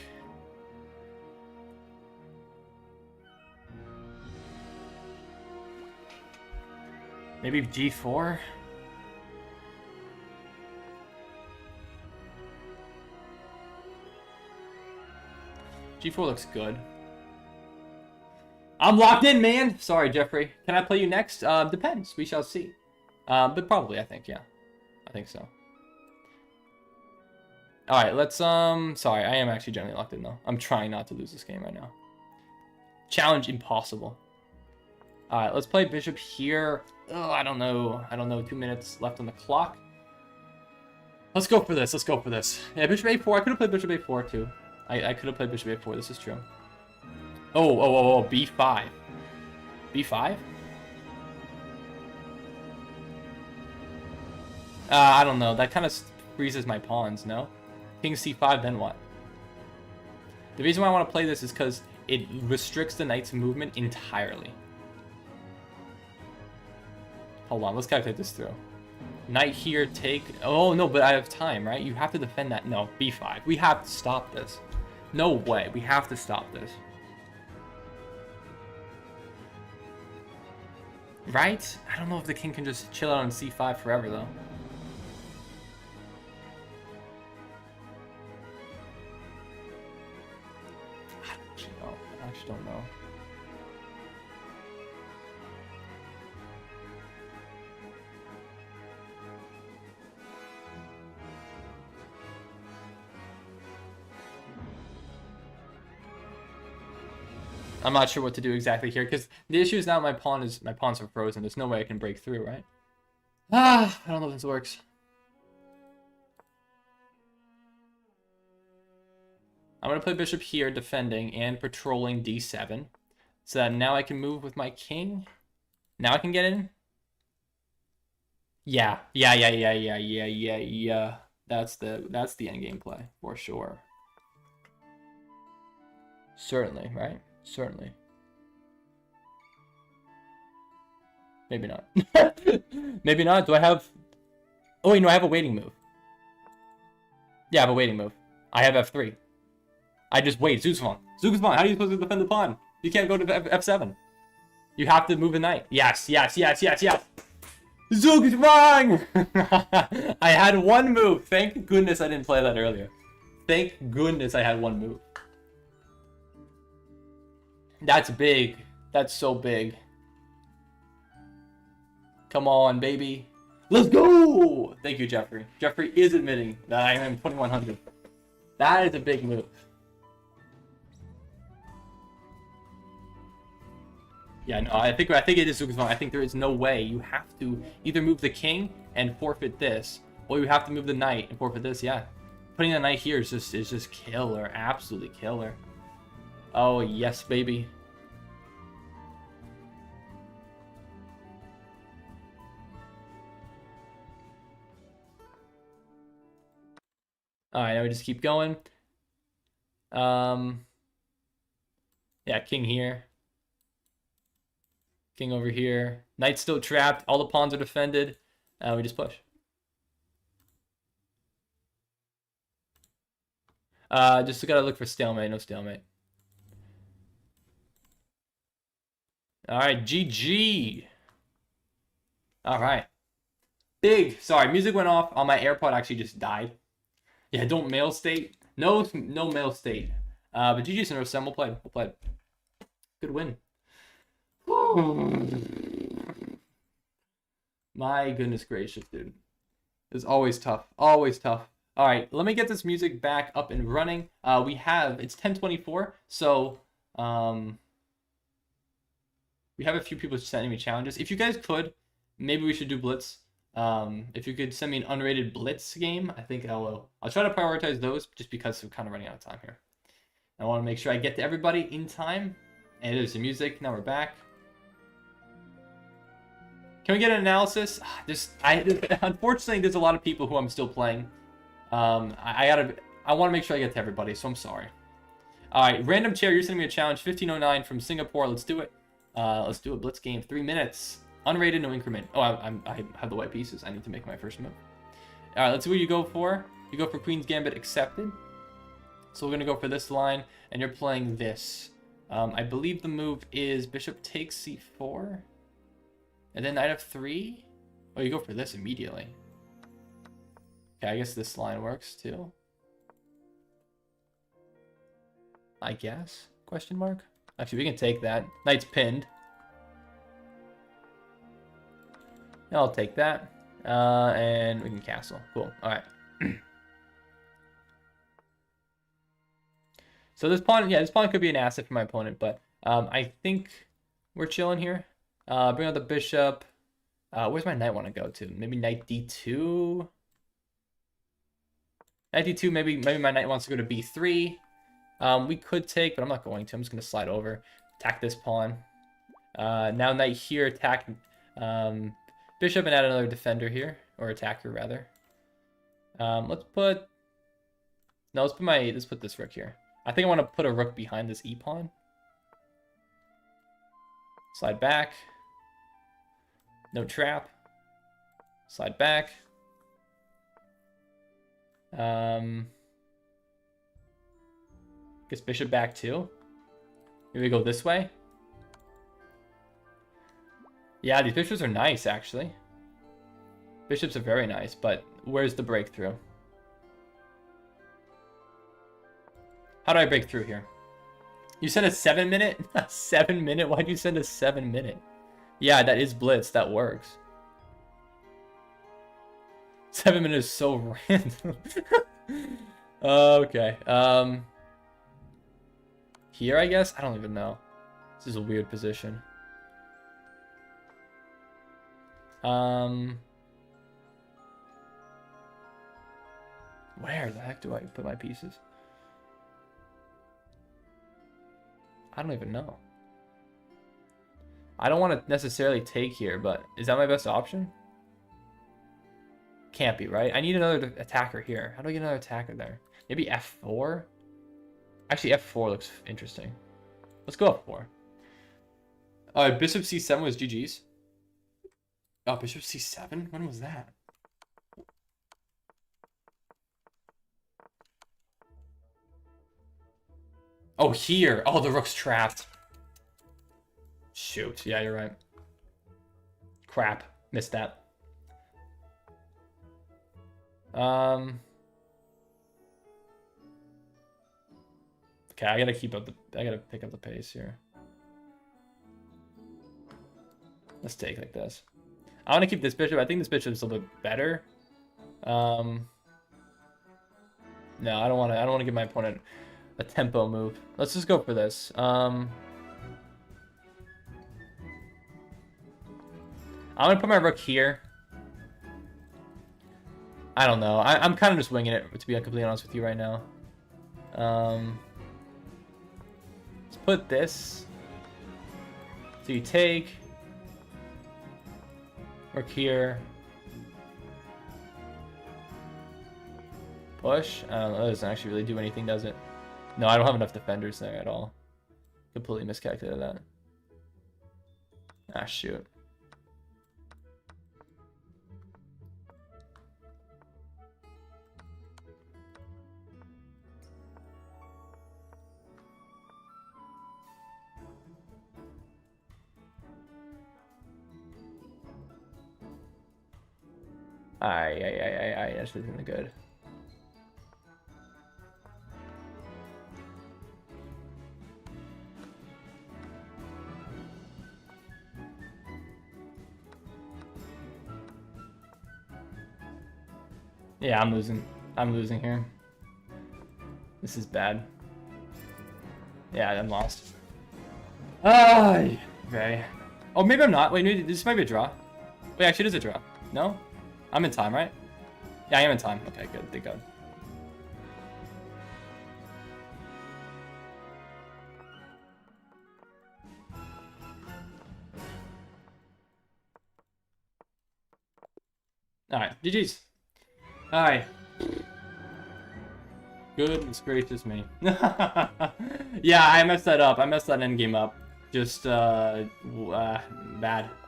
Maybe g4. G4 looks good. I'm locked in, man. Sorry, Jeffrey. Can I play you next? Depends. We shall see. But probably, I think, yeah. I think so. Alright, let's, sorry, I am actually generally locked in, though. I'm trying not to lose this game right now. Challenge impossible. Alright, let's play bishop here. Oh, I don't know. 2 minutes left on the clock. Let's go for this. Let's go for this. Yeah, bishop a4. I could have played bishop a4, too. I could have played bishop a4. This is true. Oh, b5. b5? I don't know. That kind of freezes my pawns, no? King c5, then what? The reason why I want to play this is because it restricts the knight's movement entirely. Hold on, let's calculate this through. Knight here, take... Oh, no, but I have time, right? You have to defend that. No, b5. We have to stop this. No way. We have to stop this. Right? I don't know if the king can just chill out on c5 forever, though. I actually don't know. I'm not sure what to do exactly here, because the issue is now my pawns are frozen. There's no way I can break through, right? I don't know if this works. I'm going to play bishop here, defending and patrolling d7. So that now I can move with my king. Now I can get in. Yeah. That's the endgame play, for sure. Certainly, right? Certainly. Maybe not. Maybe not. Do I have... Oh, wait, no, I have a waiting move. Yeah, I have a waiting move. I have f3. I just wait. Zugzwang. Zugzwang, how are you supposed to defend the pawn? You can't go to f7. You have to move the knight. Yes. Zugzwang! I had one move. Thank goodness I didn't play that earlier. Thank goodness I had one move. That's big. That's so big. Come on, baby. Let's go! Thank you, Jeffrey. Jeffrey is admitting that I am 2100. That is a big move. Yeah, no, I think it is Zugzwang. I think there is no way. You have to either move the king and forfeit this, or you have to move the knight and forfeit this. Yeah, putting the knight here is just killer, absolutely killer. Oh yes, baby. All right, now we just keep going. Yeah, king here. King over here. Knight's still trapped. All the pawns are defended. We just push. Just gotta look for stalemate. No stalemate. All right, GG. All right. Big. Sorry, music went off. On my AirPod actually just died. Yeah, don't mail state. No mail state. But GG's in Rosem. We'll play. Good win. My goodness gracious, dude. It's always tough. Always tough. All right, let me get this music back up and running. It's 10:24, so we have a few people sending me challenges. If you guys could, maybe we should do blitz. If you could send me an unrated blitz game, I think I'll try to prioritize those just because we're kind of running out of time here. I want to make sure I get to everybody in time. And there's the music. Now we're back. Can we get an analysis? Unfortunately, there's a lot of people who I'm still playing. I want to make sure I get to everybody, so I'm sorry. All right, random chair. You're sending me a challenge. 1509 from Singapore. Let's do it. Let's do a blitz game. 3 minutes. Unrated, no increment. Oh, I have the white pieces. I need to make my first move. All right, let's see what you go for. You go for Queen's Gambit, accepted. So we're gonna go for this line, and you're playing this. I believe the move is Bishop takes c4, and then Knight f3. Oh, you go for this immediately. Okay, I guess this line works too. I guess? Question mark? Actually, we can take that. Knight's pinned. I'll take that. And we can castle. Cool. Alright. So this pawn, yeah, this pawn could be an asset for my opponent, but I think we're chilling here. Bring out the bishop. Where's my knight want to go to? Maybe knight d2? Knight d2, maybe my knight wants to go to b3. We could take, but I'm not going to. I'm just going to slide over. Attack this pawn. Now knight here, attack bishop and add another defender here. Or attacker, rather. Let's put this rook here. I think I want to put a rook behind this e-pawn. Slide back. No trap. Slide back. Guess bishop back too. Maybe we go this way. Yeah, these bishops are nice, actually. Bishops are very nice, but where's the breakthrough? How do I break through here? You sent a 7-minute? A 7-minute? Why'd you send a 7-minute? Yeah, that is blitz. That works. 7 minutes is so random. Okay. Here, I guess? I don't even know. This is a weird position. Where the heck do I put my pieces? I don't even know. I don't want to necessarily take here, but is that my best option? Can't be, right? I need another attacker here. How do I get another attacker there? Maybe f4? Actually, f4 looks interesting. Let's go f4. Alright, bishop c7 was GG's. Oh, bishop c7? When was that? Oh, here. Oh, the rook's trapped. Shoot. Yeah, you're right. Crap. Missed that. Okay, I gotta pick up the pace here. Let's take like this. I want to keep this bishop. I think this bishop's a little bit better. No, I don't want to give my opponent a tempo move. Let's just go for this. I'm gonna put my rook here. I don't know. I'm kind of just winging it, to be completely honest with you right now. Let's put this. So you take. Rook here. Push. I don't know. That doesn't actually really do anything, does it? No, I don't have enough defenders there at all. Completely miscalculated that. Ah, shoot. Aye, that's really good. Yeah, I'm losing. I'm losing here. This is bad. Yeah, I'm lost. Okay. Oh, maybe I'm not. Wait, maybe this might be a draw. Wait, actually, it is a draw. No? I'm in time, right? Yeah, I am in time. Okay, good. Thank God. Alright, GG's. Alright. Goodness gracious me. Yeah, I messed that up. I messed that endgame up. Just, bad.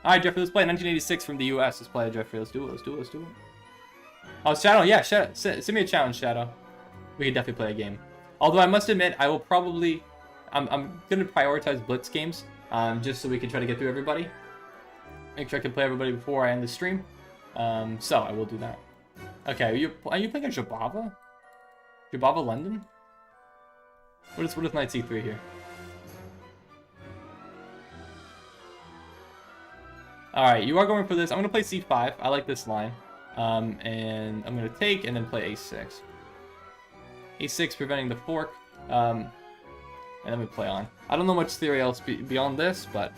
Alright, Jeffrey, let's play 1986 from the US. Let's play it, Jeffrey. Let's do it. Let's do it. Let's do it. Oh, Shadow. Yeah, Shadow. Send me a challenge, Shadow. We can definitely play a game. Although I must admit, I will probably... I'm going to prioritize blitz games, just so we can try to get through everybody. Make sure I can play everybody before I end the stream. So I will do that. Okay, are you playing a Jabava? Jabava London? What is knight c3 here? Alright, you are going for this. I'm going to play c5. I like this line. And I'm going to take and then play a6. a6 preventing the fork. And then we play on. I don't know much theory else beyond this, but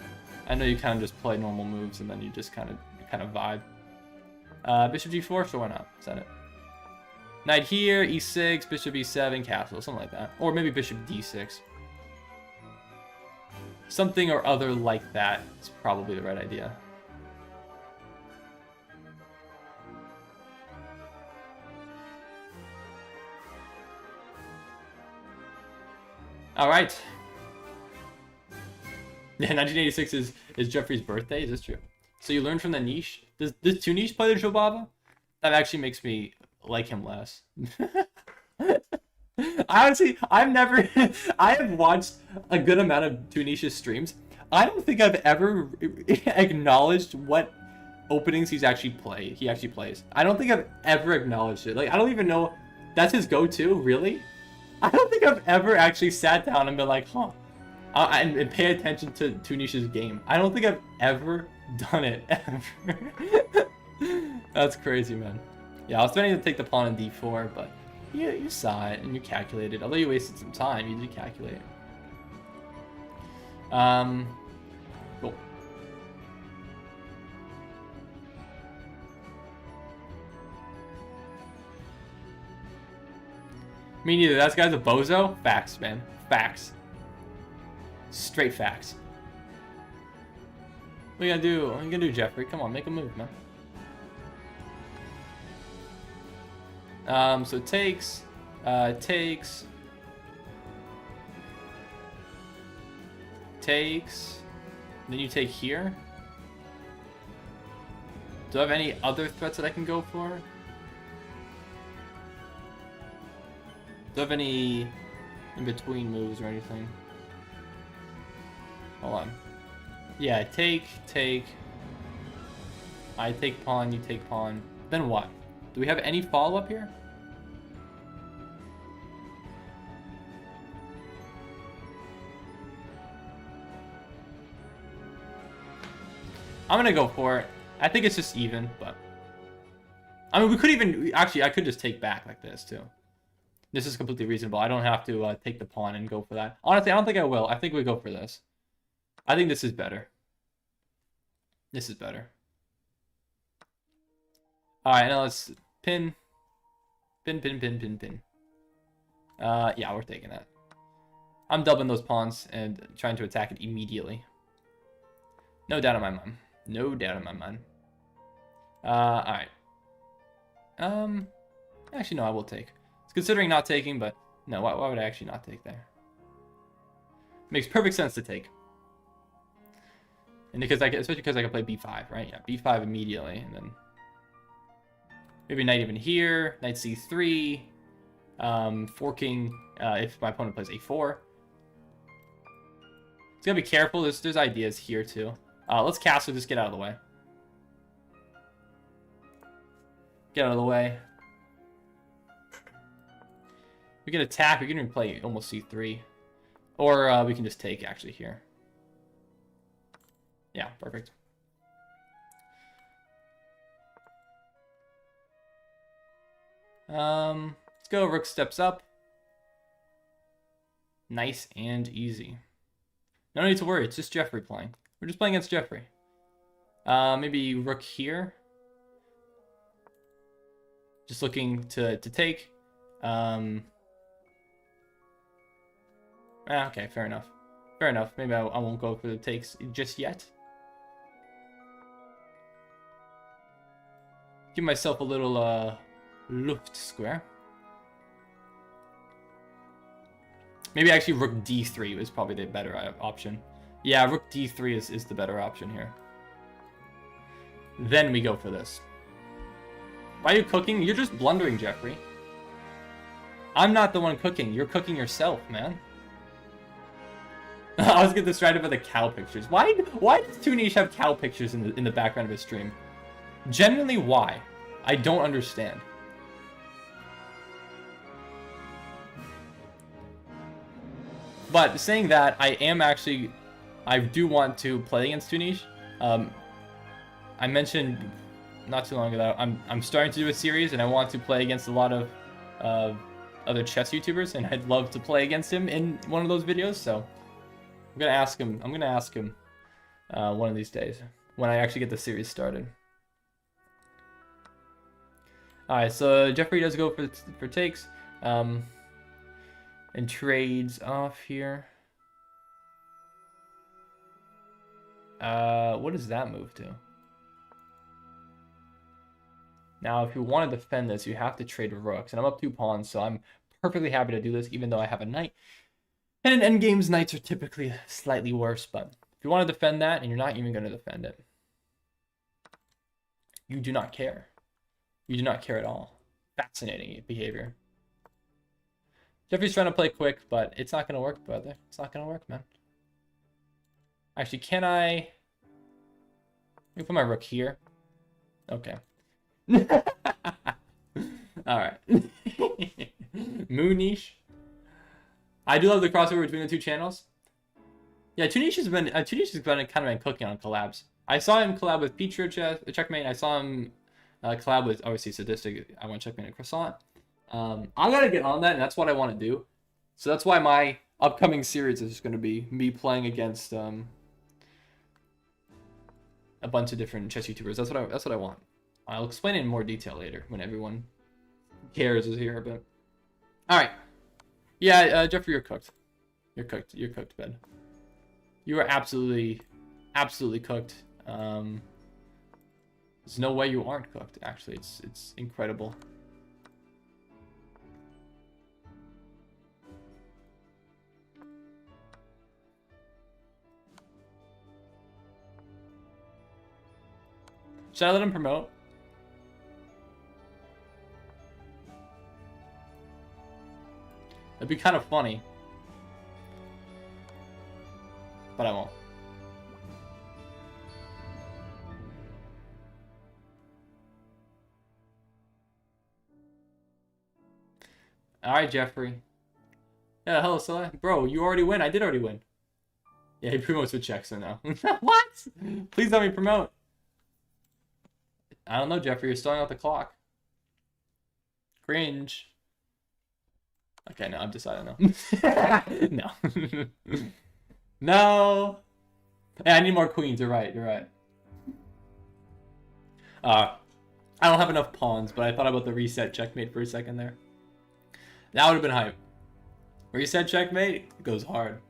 I know you kind of just play normal moves and then you just kind of vibe. Bishop g4, so why not? Is that it? Knight here, e6, bishop e7, castle, something like that. Or maybe bishop d6. Something or other like that is probably the right idea. Alright. Yeah, 1986 is Jeffrey's birthday, is this true? So you learned from the niche? Does Tunish play the Jobava? That actually makes me like him less. Honestly, I've never... I have watched a good amount of Tunish's streams. I don't think I've ever acknowledged what openings he actually plays. I don't think I've ever acknowledged it. Like, I don't even know... That's his go-to? Really? I don't think I've ever actually sat down and been like, huh. And pay attention to Tunish's game. I don't think I've ever done it, ever. That's crazy, man. Yeah, I was planning to take the pawn on d4, but you saw it and you calculated. Although you wasted some time, you did calculate. Cool. Me neither. That guy's a bozo? Facts, man. Facts. Straight facts. What are you gonna do? What are you gonna do, Jeffrey? Come on, make a move, man. So it takes, then you take here. Do I have any other threats that I can go for? Do I have any in-between moves or anything? Hold on. Yeah, take. I take pawn, you take pawn. Then what? Do we have any follow-up here? I'm gonna go for it. I think it's just even, but... I mean, we could even... Actually, I could just take back like this, too. This is completely reasonable. I don't have to take the pawn and go for that. Honestly, I don't think I will. I think we go for this. I think this is better. This is better. Alright, now let's pin. Pin. Yeah, we're taking that. I'm doubling those pawns and trying to attack it immediately. No doubt in my mind. No doubt in my mind. Alright. Actually, no, I will take. It's considering not taking, but no, why would I actually not take there? Makes perfect sense to take. And because especially because I can play b5, right? Yeah, b5 immediately, and then maybe knight even here, knight c3, forking if my opponent plays a4. It's gotta be careful. There's ideas here too. Let's castle. Just get out of the way. Get out of the way. We can attack. We can even play almost c3, or we can just take actually here. Yeah, perfect. Let's go. Rook steps up. Nice and easy. No need to worry. It's just Jeffrey playing. We're just playing against Jeffrey. Maybe rook here. Just looking to take. Okay, fair enough. Fair enough. Maybe I won't go for the takes just yet. Give myself a little Luft square. Maybe actually rook d3 is probably the better option. Yeah, rook d3 is the better option here. Then we go for this. Why are you cooking? You're just blundering, Jeffrey. I'm not the one cooking. You're cooking yourself, man. I was getting distracted by the cow pictures. Why does Toonish have cow pictures in the background of his stream? Genuinely, why? I don't understand. But saying that, I do want to play against Toonish. I mentioned not too long ago I'm starting to do a series, and I want to play against a lot of other chess YouTubers, and I'd love to play against him in one of those videos. So I'm gonna ask him. One of these days when I actually get the series started. All right, so Jeffrey does go for takes, and trades off here. What does that move to? Now, if you want to defend this, you have to trade rooks, and I'm up 2 pawns, so I'm perfectly happy to do this, even though I have a knight. And in endgames, knights are typically slightly worse, but if you want to defend that, and you're not even going to defend it, you do not care. You do not care at all. Fascinating behavior. Jeffrey's trying to play quick, but it's not going to work, brother. It's not going to work, man. Actually, can I... Let me put my rook here. Okay. Alright. Moonish. I do love the crossover between the two channels. Yeah, Toonish has been kind of cooking on collabs. I saw him collab with Peach Checkmate. I saw him collab with, obviously, Sadistic. I want Checkmate and Croissant. I gotta get on that, and that's what I want to do. So that's why my upcoming series is going to be me playing against a bunch of different chess YouTubers. That's what I want. I'll explain it in more detail later when everyone cares is here. But all right, yeah, Jeffrey, you're cooked. You're cooked. You're cooked, Ben. You are absolutely cooked. There's no way you aren't cooked. Actually, it's incredible. Should I let him promote? It'd be kind of funny. But I won't. Alright, Jeffrey. Yeah, hello, Scylla. Bro, you already win. I did already win. Yeah, he promotes with checks, so no. What? Please let me promote. I don't know, Jeffrey. You're starting out the clock. Cringe. Okay, no, I've decided no. No. No. Hey, I need more queens. You're right. You're right. I don't have enough pawns, but I thought about the reset checkmate for a second there. That would have been hype. Reset checkmate, it goes hard.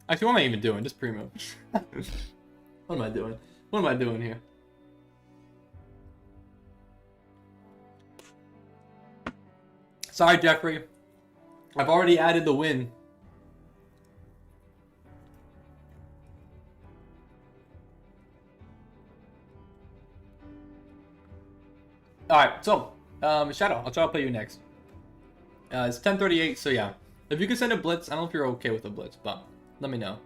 Actually, what am I even doing? Just pre-move. What am I doing? What am I doing here? Sorry, Jeffrey. I've already added the win. Alright, so, Shadow, I'll try to play you next. It's 10:38, so yeah. If you can send a blitz, I don't know if you're okay with a blitz, but let me know.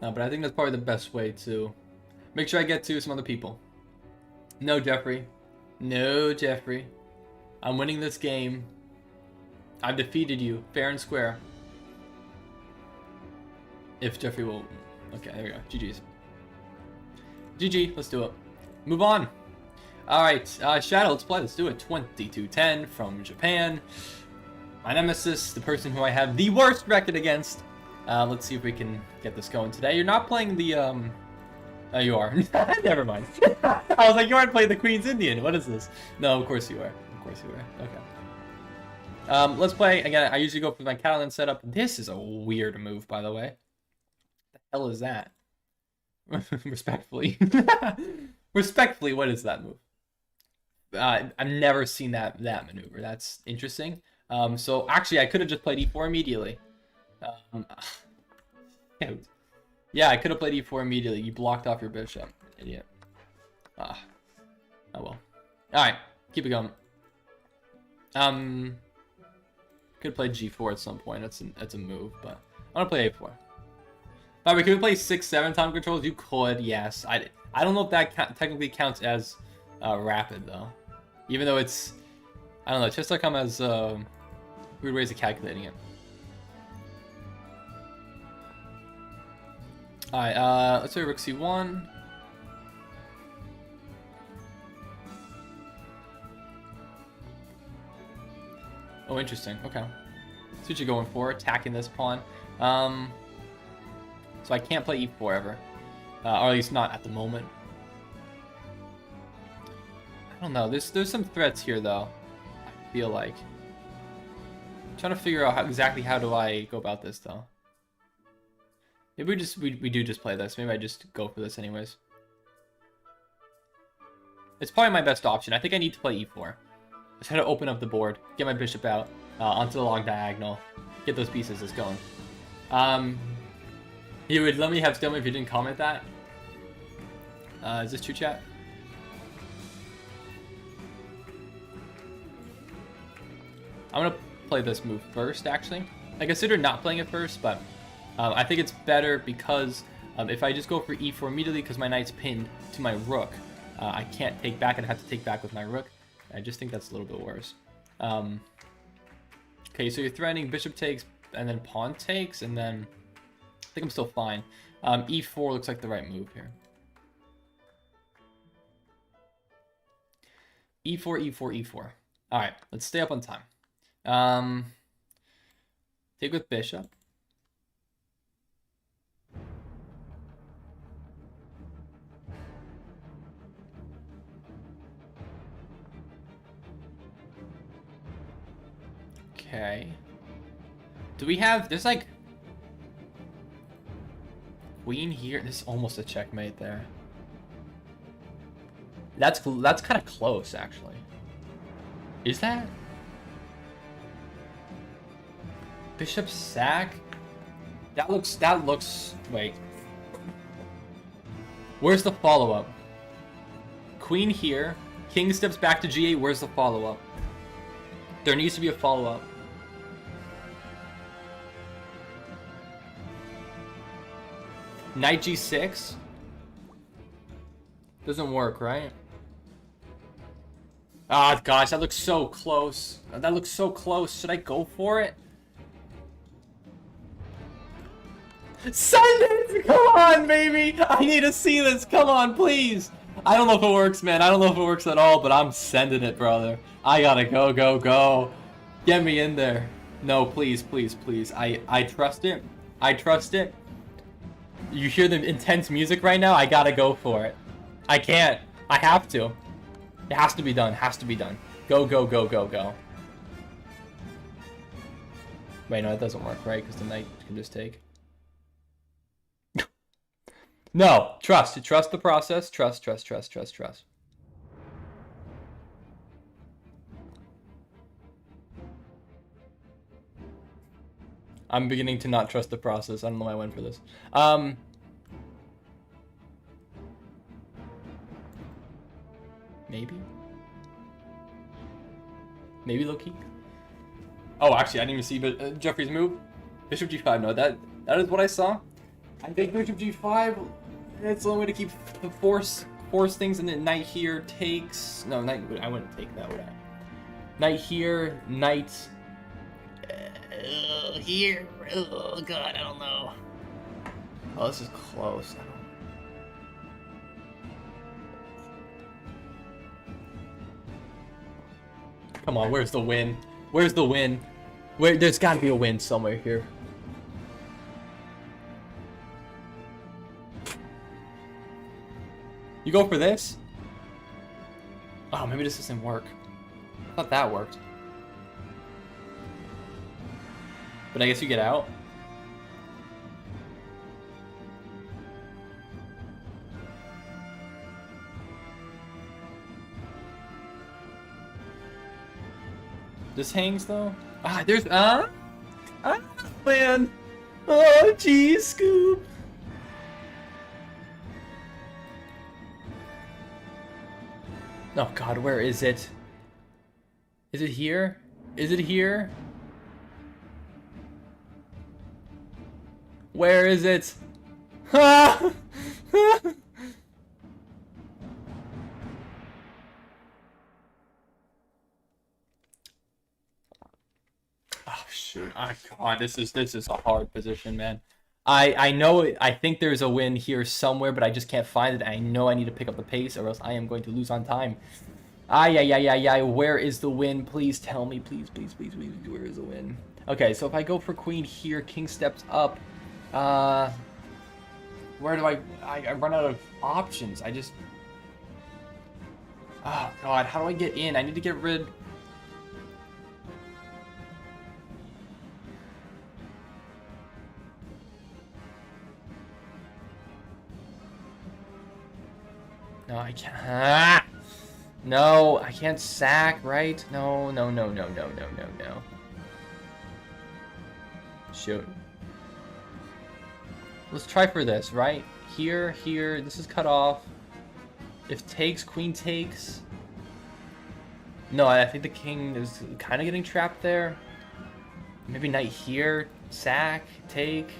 But I think that's probably the best way to make sure I get to some other people. No, Jeffrey. No, Jeffrey. I'm winning this game. I've defeated you, fair and square. If Jeffrey will... Okay, there we go. GG's. GG, let's do it. Move on. Alright, Shadow, let's play. Let's do it. 2210 from Japan. My nemesis, the person who I have the worst record against. Let's see if we can get this going today. You're not playing the, Oh, you are. Never mind. I was like, you aren't playing the Queen's Indian. What is this? No, of course you are. Of course you are. Okay. Let's play. Again, I usually go for my Catalan setup. This is a weird move, by the way. What the hell is that? Respectfully. Respectfully, what is that move? I've never seen that maneuver. That's interesting. So actually, I could have just played e4 immediately. Yeah, I could have played e4 immediately. You blocked off your bishop, idiot. Oh well. All right, keep it going. Could play g4 at some point. That's a move, but I'm gonna play a4. By the way, can we play 6-7 time controls? You could, yes. I don't know if that technically counts as rapid though, even though it's, I don't know. Chess.com has weird ways of calculating it. All right, let's play rook c1. Oh, interesting. Okay. That's what you're going for, attacking this pawn. So I can't play e4 ever. Or at least not at the moment. I don't know. There's some threats here, though. I feel like. I'm trying to figure out exactly how do I go about this, though. Maybe we do just play this. Maybe I just go for this anyways. It's probably my best option. I think I need to play e4. Just try to open up the board, get my bishop out onto the long diagonal, get those pieces just going. You would let me have stalemate if you didn't comment that. Is this true, chat? I'm gonna play this move first, actually. I considered not playing it first, but I think it's better because if I just go for e4 immediately because my knight's pinned to my rook, I can't take back and I have to take back with my rook. I just think that's a little bit worse. Okay, so you're threatening bishop takes and then pawn takes, and then I think I'm still fine. E4 looks like the right move here. E4, E4, E4. All right, let's stay up on time. Take with bishop. Okay. Do we have, there's like queen here. This is almost a checkmate there. That's kind of close, actually. Is that? Bishop sack? That looks, wait. Where's the follow-up? Queen here. King steps back to g8. Where's the follow-up? There needs to be a follow-up. Knight g6? Doesn't work, right? Ah, oh, gosh, that looks so close. That looks so close. Should I go for it? Send it! Come on, baby! I need to see this. Come on, please. I don't know if it works, man. I don't know if it works at all, but I'm sending it, brother. I gotta go, go, go. Get me in there. No, please, please, please. I trust it. I trust it. You hear the intense music right now? I gotta go for it. I can't. I have to. It has to be done. Has to be done. Go, go, go, go, go. Wait, no, it doesn't work, right? Because the knight can just take. No, trust. Trust the process. Trust, trust, trust, trust, trust. I'm beginning to not trust the process. I don't know why I went for this. Maybe? Maybe low-key? Oh, actually, I didn't even see Jeffrey's move. Bishop g5. No, that is what I saw. I think bishop g5. It's the only way to keep the force things, and then knight here takes. No, knight. I wouldn't take that, would I? Knight here, knight. Here. Oh god, I don't know. Oh, this is close. Come on, where's the win? Where's the win? There's got to be a win somewhere here. You go for this? Oh, maybe this doesn't work. I thought that worked. But I guess you get out. This hangs though. Ah, there's man. Oh, geez, Scoop. Oh God, where is it? Is it here? Is it here? Where is it? Ah! Oh shoot! Oh God, this is a hard position, man. I know I think there's a win here somewhere, but I just can't find it. I know I need to pick up the pace, or else I am going to lose on time. Ay, ay, ay, ay, ay. Where is the win? Please tell me, please, please, please, please. Where is the win? Okay, so if I go for queen here, king steps up. Where do I run out of options? I just. Oh God, how do I get in? I need to get rid. No, I can't. Ah! No, I can't sack, right? No, no, no, no, no, no, no, no. Shoot. Let's try for this, right? Here, here, this is cut off. If takes, queen takes. No, I think the king is kind of getting trapped there. Maybe knight here, sack, take.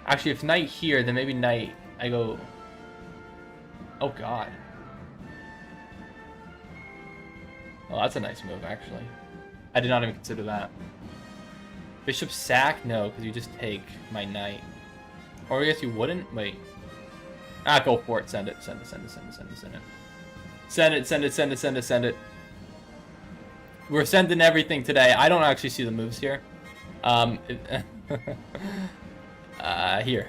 Actually, if knight here, then maybe knight, I go... Oh, God. Oh, that's a nice move, actually. I did not even consider that. Bishop sack? No, because you just take my knight. Or I guess you wouldn't? Wait. Ah, go for it. Send it. Send it, send it, send it, send it, send it. Send it, send it, send it, send it, send it. We're sending everything today. I don't actually see the moves here. Here.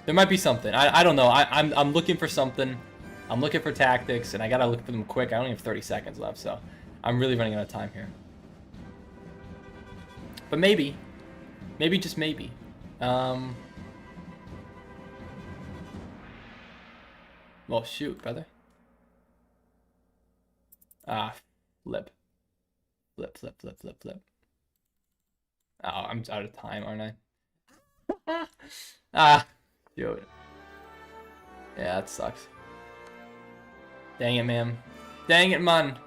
There might be something. I don't know. I'm looking for something. I'm looking for tactics, and I gotta look for them quick. I only have 30 seconds left, so I'm really running out of time here. But maybe. Maybe, just maybe. Well, shoot, brother. Ah, flip. Flip, flip, flip, flip, flip. Oh, I'm out of time, aren't I? Ah, dude. Yeah, that sucks. Dang it, man. Dang it, man.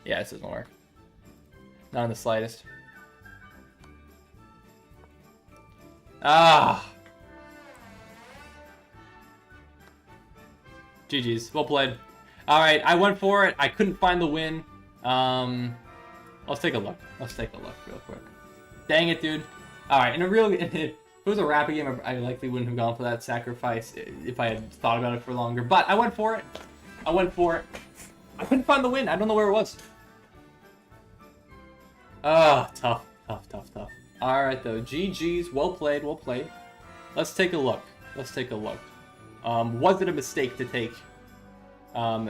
Yeah, this doesn't work. Not in the slightest. Ah. GG's. Well played. Alright, I went for it. I couldn't find the win. Let's take a look. Let's take a look real quick. Dang it, dude. Alright, if it was a rapid game, I likely wouldn't have gone for that sacrifice if I had thought about it for longer. But I went for it. I went for it. I couldn't find the win. I don't know where it was. Ah, tough, tough, tough, tough. Alright, though. GG's. Well played, well played. Let's take a look. Let's take a look. Was it a mistake to take?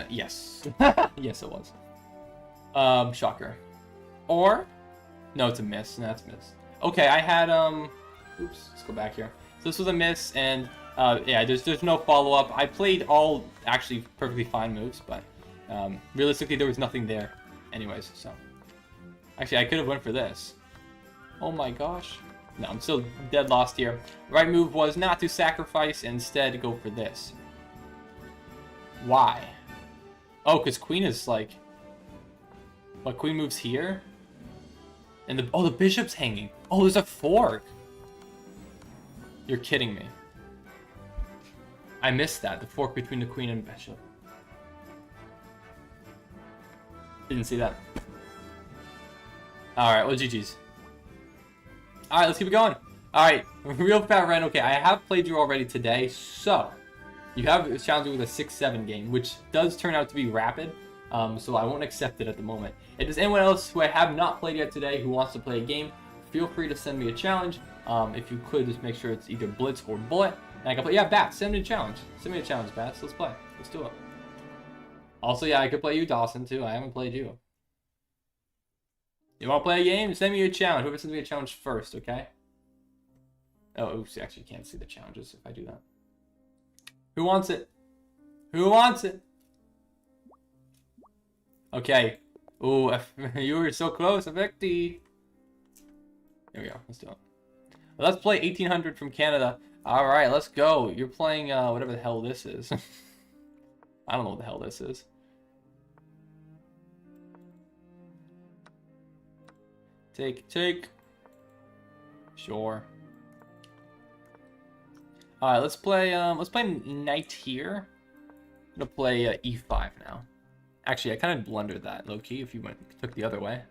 Yes. Yes, it was. Shocker. Or, no, it's a miss. No, it's a miss. Okay, I had, oops, let's go back here. So this was a miss, and, yeah, there's no follow-up. I played all, actually, perfectly fine moves, but, realistically, there was nothing there anyways, so. Actually, I could have went for this. Oh my gosh. No, I'm still dead lost here. Right move was not to sacrifice, instead go for this. Why? Oh, because queen is like... What, queen moves here? And the bishop's hanging. Oh, there's a fork. You're kidding me. I missed that. The fork between the queen and bishop. Didn't see that. Alright, well, GG's. Alright, let's keep it going. Alright, real fat run. Okay, I have played you already today, so... You have challenged me with a 6-7 game, which does turn out to be rapid. So I won't accept it at the moment. If there's anyone else who I have not played yet today who wants to play a game, feel free to send me a challenge. If you could, just make sure it's either blitz or bullet. And I can play. Yeah, Bats, send me a challenge. Send me a challenge, Bats. Let's play. Let's do it. Also, yeah, I could play you, Dawson, too. I haven't played you. You want to play a game? Send me a challenge. Whoever sends me a challenge first, okay? Oh, oops, you actually can't see the challenges if I do that. Who wants it? Who wants it? Okay. Ooh, you were so close, Avecti. There we go. Let's do it. Well, let's play 1800 from Canada. All right, let's go. You're playing whatever the hell this is. I don't know what the hell this is. Take. Sure. All right, let's play knight here. I'm gonna play e5 now. Actually, I kind of blundered that low key. If you took the other way,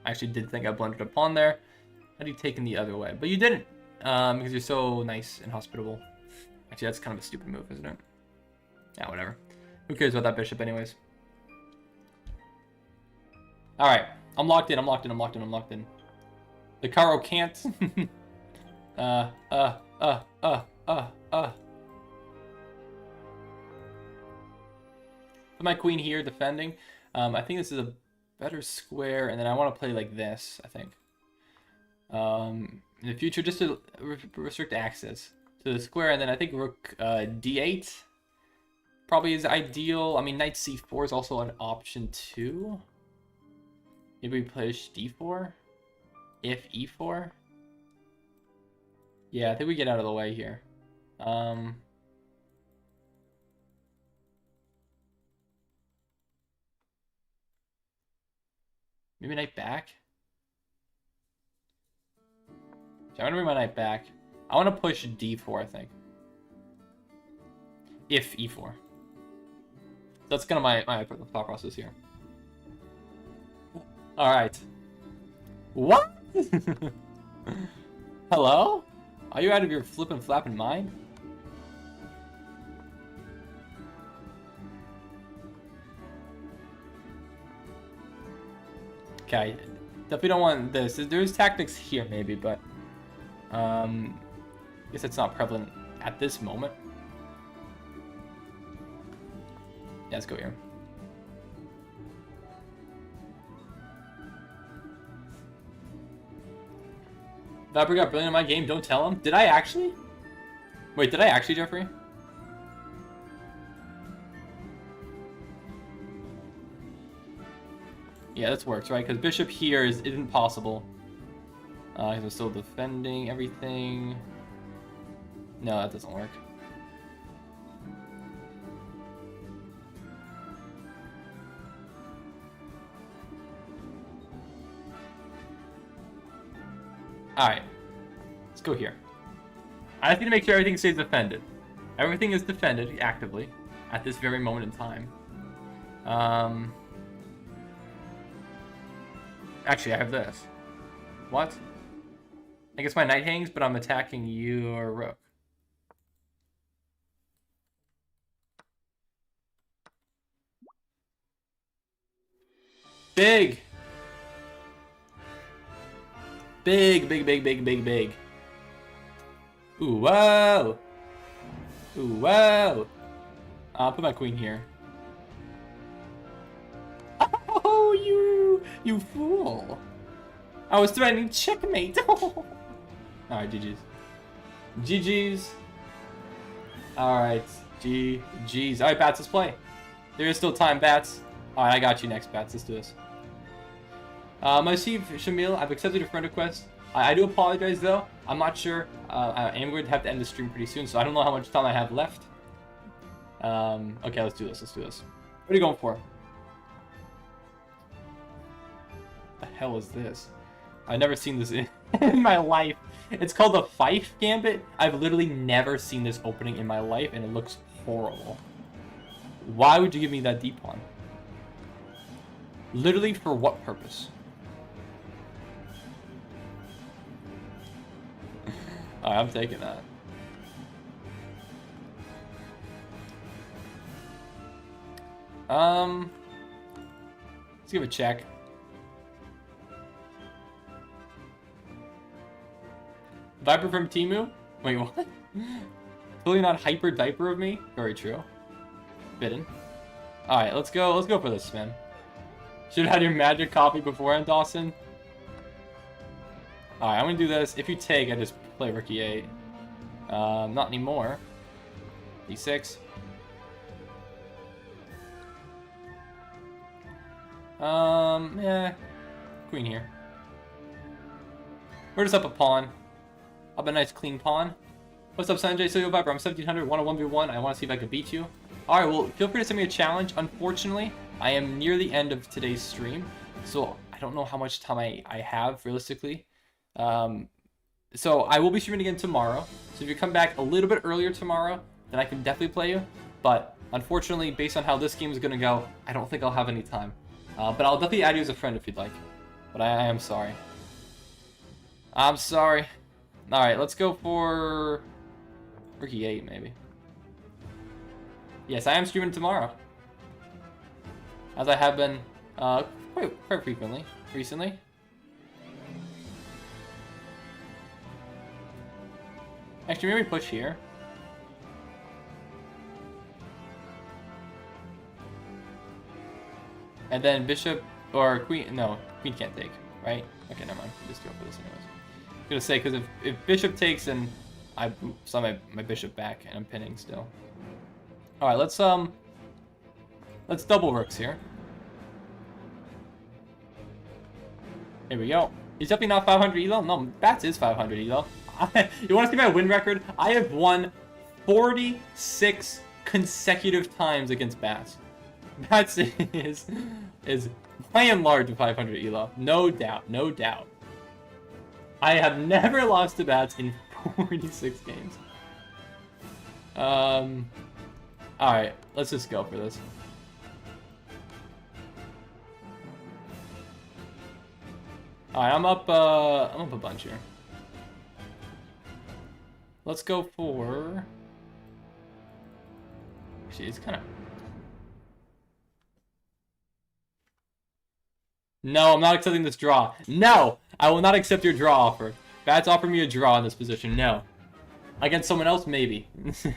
I actually did think I blundered a pawn there. Had you taken the other way, but you didn't, because you're so nice and hospitable. Actually, that's kind of a stupid move, isn't it? Yeah, whatever. Who cares about that bishop, anyways? All right, I'm locked in. I'm locked in. The Caro can't. Put my queen here defending. I think this is a better square, and then I want to play like this, I think. In the future, just to restrict access to the square, and then I think rook d8 probably is ideal. I mean, knight c4 is also an option too. Maybe we push d4 if e4. Yeah, I think we get out of the way here. Maybe knight back. I'm gonna bring my knight back. I want to push d4, I think. If e4. That's kind of my thought process here. All right. What? Hello? Are you out of your flippin' flappin' mind? Okay, definitely don't want this. There's tactics here maybe, but I guess it's not prevalent at this moment. Yeah, let's go here. Viper got brilliant in my game, don't tell him. Did I actually? Wait, did I actually, Jeffrey? Yeah, this works, right? Because bishop here isn't possible. Because we're still defending everything. No, that doesn't work. Alright. Let's go here. I just need to make sure everything stays defended. Everything is defended actively at this very moment in time. Actually, I have this. What? I guess my knight hangs, but I'm attacking your rook. Big! Big. Ooh, whoa! Ooh, whoa! I'll put my queen here. Oh, you fool! I was threatening checkmate! Alright, GG's. GG's. Alright, GG's. Alright, Bats, let's play. There is still time, Bats. Alright, I got you next, Bats. Let's do this. Masif Shamil, I've accepted your friend request. I do apologize, though. I'm not sure. I am going to have to end the stream pretty soon, so I don't know how much time I have left. Okay, let's do this. What are you going for? What the hell is this? I've never seen this in my life. It's called the Fife Gambit. I've literally never seen this opening in my life, and it looks horrible. Why would you give me that deep pawn? Literally, for what purpose? Alright, I'm taking that. Let's give it a check. Viper from Temu? Wait, what? Totally not hyper diaper of me? Very true. Bidden. Alright, let's go for this, man. Should have had your magic copy beforehand, Dawson. Alright, I'm gonna do this. If you take, I just play rook e8. Not anymore. D6. Yeah. Queen here. We're just up a pawn. Up a nice clean pawn. What's up, Sanjay? So Viper, I'm 1700, 1v1. I want to see if I can beat you. Alright, well, feel free to send me a challenge. Unfortunately, I am near the end of today's stream, so I don't know how much time I have, realistically. So I will be streaming again tomorrow. So if you come back a little bit earlier tomorrow, then I can definitely play you. But unfortunately, based on how this game is going to go, I don't think I'll have any time. But I'll definitely add you as a friend if you'd like. But I am sorry. I'm sorry. Alright, let's go for Rook 8 maybe. Yes, I am streaming tomorrow. As I have been quite frequently recently. Actually, maybe push here. And then bishop or queen. No, queen can't take, right? Okay, never mind. Just go for this anyways. I'm gonna say because if bishop takes, then I saw my bishop back and I'm pinning still. All right, let's double rooks here. Here we go. He's definitely not 500 elo. No, Bats is 500 elo. You want to see my win record? I have won 46 consecutive times against Bats. Bats is by and large a 500 elo. No doubt, no doubt. I have never lost to Bats in 46 games. Alright, let's just go for this. Alright, I'm up a bunch here. Let's go for... Actually, it's kind of... No, I'm not accepting this draw. No! I will not accept your draw offer. Bats offer me a draw in this position. No. Against someone else, maybe.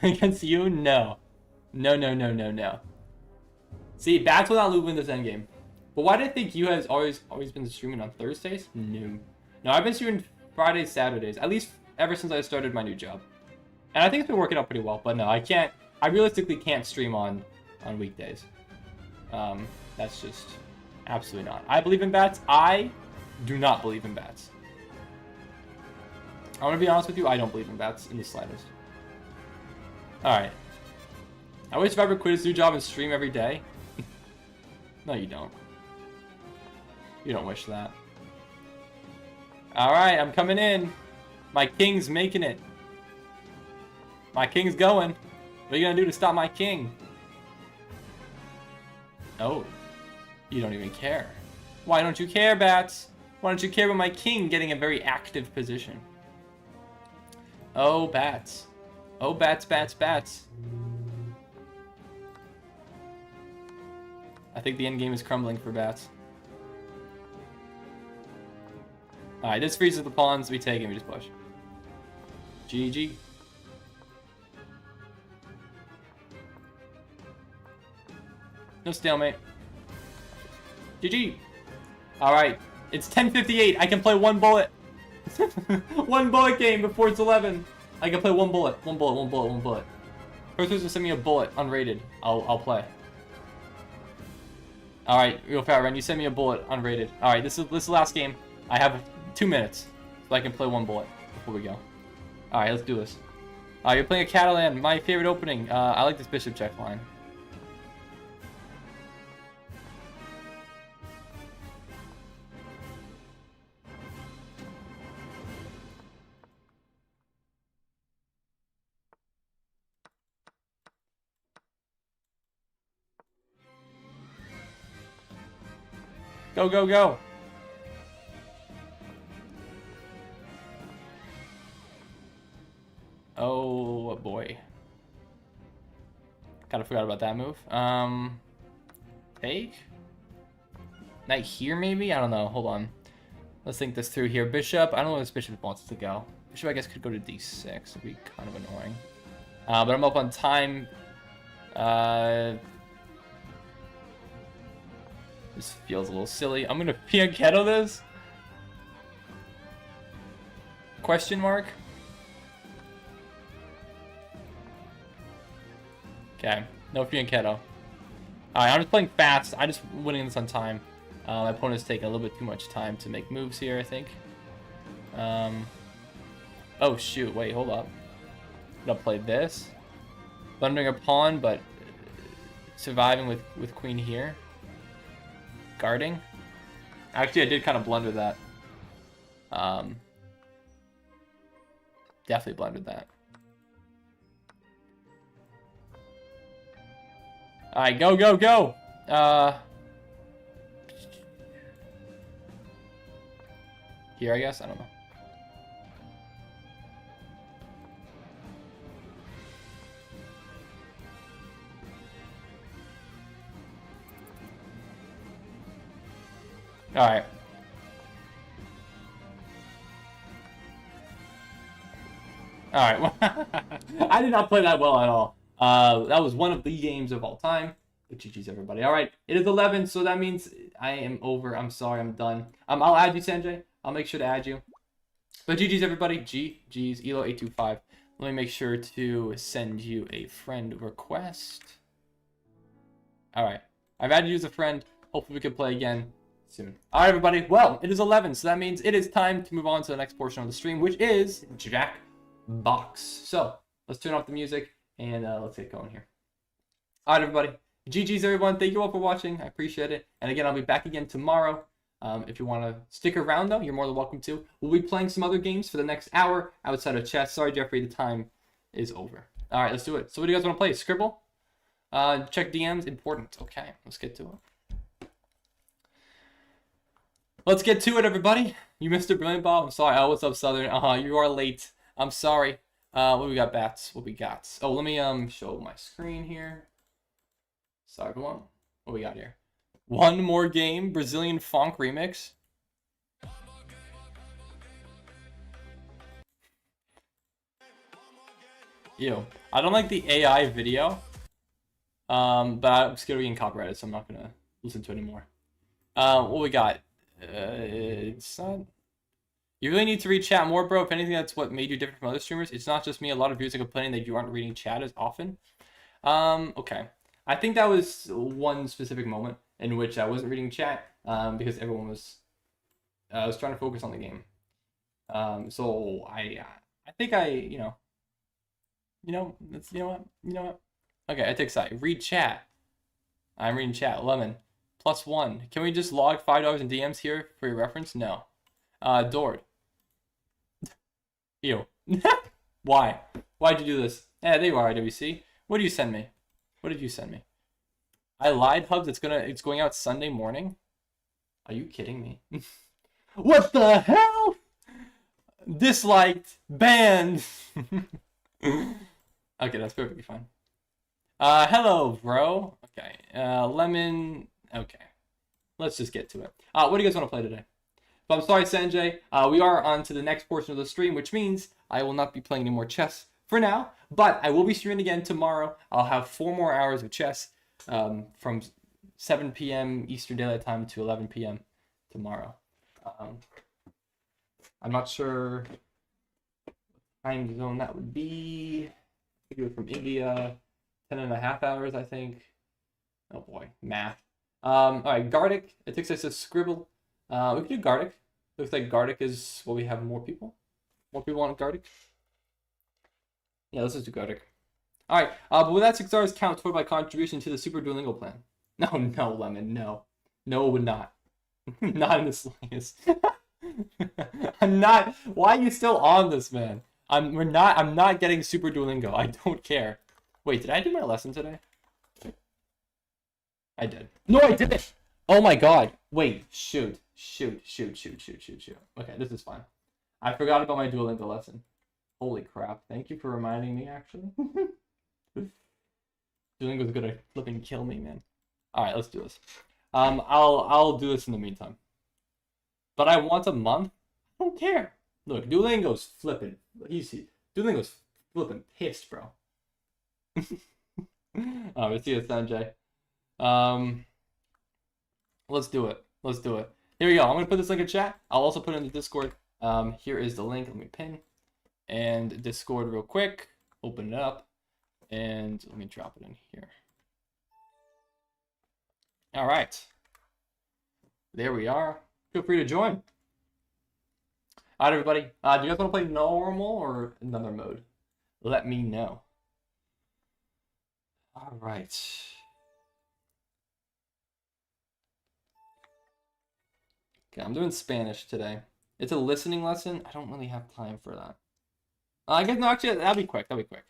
Against you, no. No, no, no, no, no. See, Bats will not win this endgame. But why do I think you has always been streaming on Thursdays? No. No, I've been streaming Fridays, Saturdays. At least ever since I started my new job. And I think it's been working out pretty well. But no, I can't. I realistically can't stream on weekdays. That's just absolutely not. I believe in Bats. I do not believe in Bats. I want to be honest with you. I don't believe in Bats in the slightest. Alright. I wish Viper quit his new job and stream every day. No, you don't. You don't wish that. Alright, I'm coming in. My king's making it. My king's going. What are you gonna do to stop my king? Oh. You don't even care. Why don't you care, Bats? Why don't you care about my king getting a very active position? Oh, Bats. Oh, Bats, Bats, Bats. I think the endgame is crumbling for Bats. Alright, this freezes the pawns. We take it, we just push. GG. No stalemate. GG. Alright, it's 10:58. I can play one bullet. One bullet game before it's 11. I can play one bullet. One bullet, one bullet, one bullet. First person send me a bullet, unrated. I'll play. Alright, Real Fat Ren, you send me a bullet, unrated. Alright, this is the last game. I have 2 minutes, so I can play one bullet before we go. Alright, let's do this. You're playing a Catalan, my favorite opening. I like this bishop check line. Go, go, go. Oh, boy. Kind of forgot about that move. Take? Knight here, maybe? I don't know. Hold on. Let's think this through here. Bishop. I don't know where this bishop wants to go. Bishop, I guess, could go to d6. It'd be kind of annoying. But I'm up on time. This feels a little silly. I'm gonna Pianketto this? Question mark? Okay, no Fianchetto. Alright, I'm just playing fast. I'm just winning this on time. My opponent's taking a little bit too much time to make moves here, I think. Oh shoot, wait, hold up. I'm gonna play this. Blundering a pawn, but surviving with queen here. Guarding. Actually, I did kind of blunder that. Definitely blundered that. Alright, go, go, go! Here, I guess? I don't know. Alright. Alright. I did not play that well at all. That was one of the games of all time. But GG's, everybody. Alright, it is 11, so that means I am over. I'm sorry, I'm done. I'll add you, Sanjay. I'll make sure to add you. But GG's, everybody. GG's, Elo825. Let me make sure to send you a friend request. Alright. I've added you as a friend. Hopefully we can play again soon. Alright, everybody. Well, it is 11, so that means it is time to move on to the next portion of the stream, which is Jackbox. So, let's turn off the music, and let's get going here. Alright, everybody. GG's, everyone. Thank you all for watching. I appreciate it. And again, I'll be back again tomorrow. If you want to stick around, though, you're more than welcome to. We'll be playing some other games for the next hour outside of chess. Sorry, Jeffrey, the time is over. All right, let's do it. So what do you guys want to play? Scribble? Check DMs? Important. Okay, let's get to it. Let's get to it, everybody. You Mr. Brilliant Bob? I'm sorry. Oh, what's up, Southern? You are late. I'm sorry. What we got, Bats? What we got? Oh, let me show my screen here. Sorry, everyone. What we got here? One More Game, Brazilian Funk Remix. Ew. I don't like the AI video. But I'm scared of getting copyrighted, so I'm not gonna listen to it anymore. What we got? It's not... You really need to read chat more, bro. If anything, that's what made you different from other streamers. It's not just me. A lot of viewers are complaining that you aren't reading chat as often. Okay. I think that was one specific moment in which I wasn't reading chat because everyone was trying to focus on the game. So I think you know what? Okay, I take side. Read chat. I'm reading chat. Lemon +1. Can we just log $5 in DMs here for your reference? No. Dord. Ew. Why? Why'd you do this? Yeah, there you are, IWC. What did you send me? What did you send me? I lied, Hubs. It's going out Sunday morning. Are you kidding me? What the hell? Disliked. Banned. Okay, that's perfectly fine. Hello, bro. Okay. Lemon. Okay. Let's just get to it. What do you guys want to play today? So I'm sorry, Sanjay. We are on to the next portion of the stream, which means I will not be playing any more chess for now, but I will be streaming again tomorrow. I'll have 4 more hours of chess from 7 p.m. Eastern Daylight Time to 11 p.m. tomorrow. I'm not sure what time zone that would be. I think it was from India, 10.5 hours, I think. Oh boy, math. All right, Gardic. It takes us to Scribble. We can do Gardic. Looks like Gardic is what we have more people. More people on Gardic. Yeah, let's just do Gardic. Alright, but would that 6 hours count toward my contribution to the Super Duolingo plan? No, Lemon, no. No, it would not. Not in the slightest. I'm not. Why are you still on this, man? I'm not getting Super Duolingo. I don't care. Wait, did I do my lesson today? I did. No, I didn't! Oh my god. Wait, shoot. Okay, this is fine. I forgot about my Duolingo lesson. Holy crap. Thank you for reminding me, actually. Duolingo's gonna flipping kill me, man. Alright, let's do this. I'll do this in the meantime. But I want a month? I don't care. Look, Duolingo's flipping. You see, Duolingo's flipping pissed, bro. Alright, see you, Sanjay. Let's do it. Here we go. I'm gonna put this link in chat. I'll also put it in the Discord. Here is the link. Let me pin and Discord real quick. Open it up. And let me drop it in here. All right. There we are. Feel free to join. All right, everybody. Do you guys want to play normal or another mode? Let me know. All right. Okay, I'm doing Spanish today. It's a listening lesson. I don't really have time for that. I guess, no, actually, that'll be quick. That'll be quick.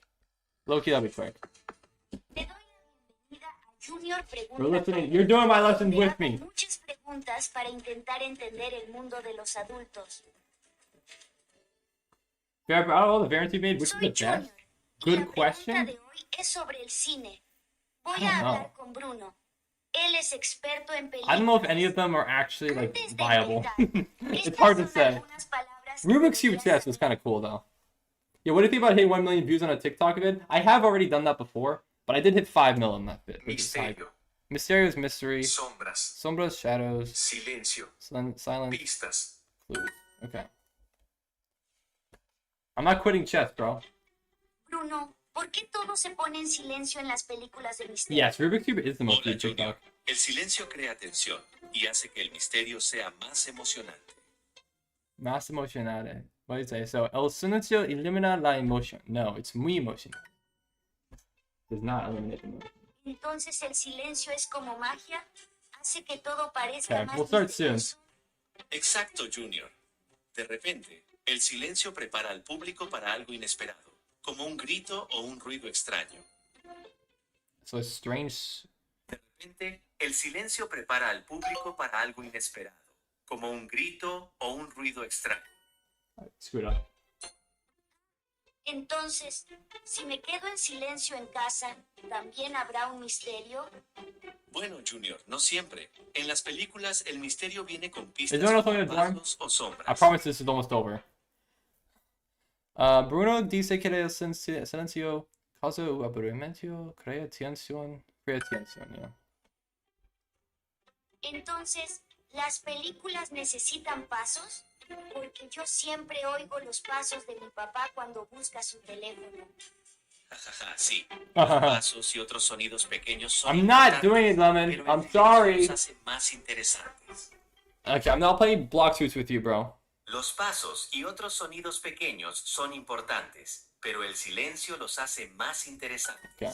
Low-key, that'll be quick. We're listening. You're doing my lesson with me. Muchas preguntas para intentar entender el mundo de los adultos. Out of all the variants you made, which is the best? Good question. La pregunta de hoy es sobre el cine. Voy a hablar con Bruno. Él es experto en películas. I don't know if any of them are actually like viable. It's hard to say. Rubik's Cube chess was kind of cool though. Yeah, what do you think about hitting 1 million views on a TikTok vid? I have already done that before, but I did hit 5 mil on that vid. Misterio. Mysterio is mystery. Sombras. Sombras, shadows. Silencio. Silence. Pistas. Clues. Okay. I'm not quitting chess, bro. Bruno, ¿por qué todo se pone en silencio en las películas de misterio? Yes, Rubik's Cube is the most Hola, viewed Junior. TikTok. El silencio crea tensión y hace que el misterio sea más emocionante. Más emocionante. What did it say? So, el silencio elimina la emoción. No, it's muy emotional. Does not eliminate emotion. Entonces el silencio es como magia, hace que todo parezca Okay, más we'll start soon. misterioso. Exacto, Junior. De repente, el silencio prepara al público para algo inesperado, como un grito o un ruido extraño. So, it's strange. De repente, el silencio prepara al público para algo inesperado, como un grito o un ruido extraño. Screw it up. Entonces, si me quedo en silencio en casa, ¿también habrá un misterio? Bueno, Junior, no siempre. En las películas, el misterio viene con Is pistas there como another dorm? pasos o sombras. I promise this is almost over. Bruno dice que el silencio causa aburrimiento, crea tensión, yeah. Entonces, ¿las películas necesitan pasos? Porque yo siempre oigo los pasos de mi papá cuando busca su teléfono. Jajaja, sí. Los pasos y otros sonidos pequeños son I'm not importantes, doing it, Lemon. pero el I'm silencio sorry. los hace más interesantes. Okay, I'm not playing block suits with you, bro. Los pasos y otros sonidos pequeños son importantes, pero el silencio los hace más interesantes. Okay.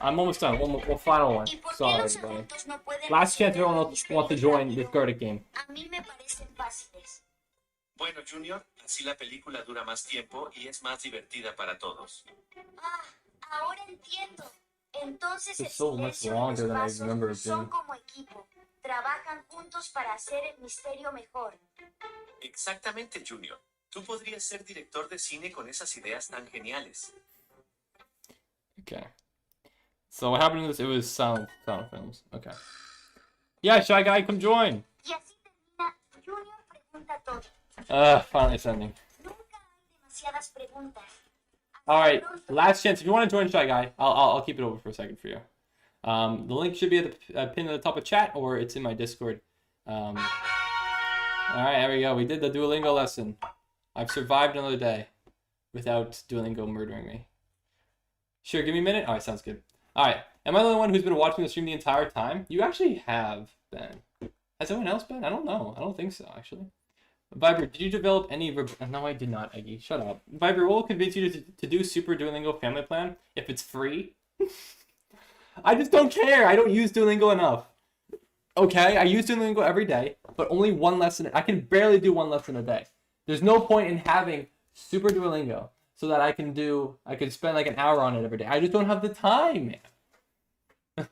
I'm almost done. One final one. ¿Y por qué Sorry, los buddy. adultos no pueden Last chance resolver everyone los wants to misterios join this rápido? Gartic game. A mí me parecen fáciles. Bueno, Junior, así la película dura más tiempo y es más divertida para todos. Ah, ahora entiendo. Entonces el It's so much silencio y longer los than I pasos remember it son being. como equipo. Trabajan juntos para hacer el misterio mejor. Exactamente, Junior. Tú podrías ser director de cine con esas ideas tan geniales. Okay. So what happened in this? It was silent films. Okay. Yeah, Shy Guy, come join. Y así termina. Junior pregunta todo. Finally sending. Nunca hay demasiadas preguntas. All right, last chance. If you want to join Shy Guy, I'll keep it over for a second for you. The link should be at the pin at the top of chat, or it's in my Discord. All right, there we go. We did the Duolingo lesson. I've survived another day without Duolingo murdering me. Sure, give me a minute. All right, sounds good. All right, am I the only one who's been watching the stream the entire time? You actually have been. Has anyone else been? I don't know. I don't think so, actually. Viber, did you develop any... No, I did not, Eggy. Shut up. Viber, what will convince you to do Super Duolingo Family Plan if it's free? I just don't care. I don't use Duolingo enough. Okay, I use Duolingo every day, but only one lesson. I can barely do one lesson a day. There's no point in having Super Duolingo so that I can spend like an hour on it every day. I just don't have the time, man.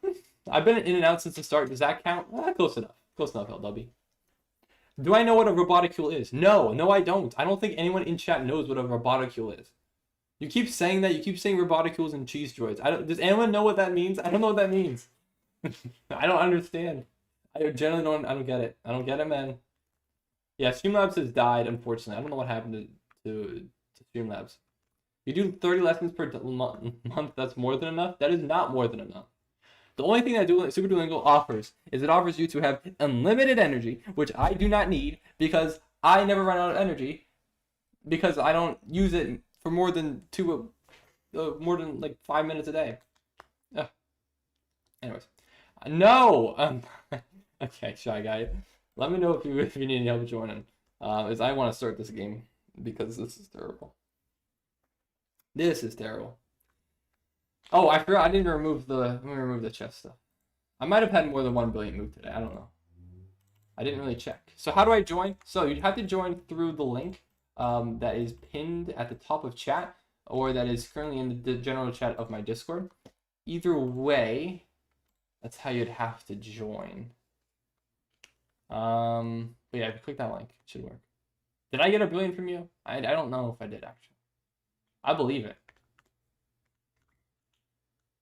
I've been in and out since the start. Does that count? Close enough. Close enough, LW. Do I know what a roboticule is? No, I don't. I don't think anyone in chat knows what a roboticule is. You keep saying that. You keep saying roboticules and cheese droids. Does anyone know what that means? I don't know what that means. I don't understand. I generally don't. I don't get it. I don't get it, man. Yeah, Streamlabs has died, unfortunately. I don't know what happened to Streamlabs. You do 30 lessons per month. That's more than enough. That is not more than enough. The only thing that Super Duolingo offers is it offers you to have unlimited energy, which I do not need because I never run out of energy because I don't use it for more than 2 more than like 5 minutes a day. Ugh. Anyways, no. Okay, Shy Guy. Let me know if you need any help joining. As I want to start this game because this is terrible. This is terrible. Oh, I forgot. I didn't remove the. Let me remove the chest stuff. I might have had more than 1 brilliant move today. I don't know. I didn't really check. So how do I join? So you have to join through the link that is pinned at the top of chat, or that is currently in the general chat of my Discord. Either way, that's how you'd have to join. But yeah, if you click that link, it should work. Did I get a brilliant from you? I don't know if I did, actually. I believe it.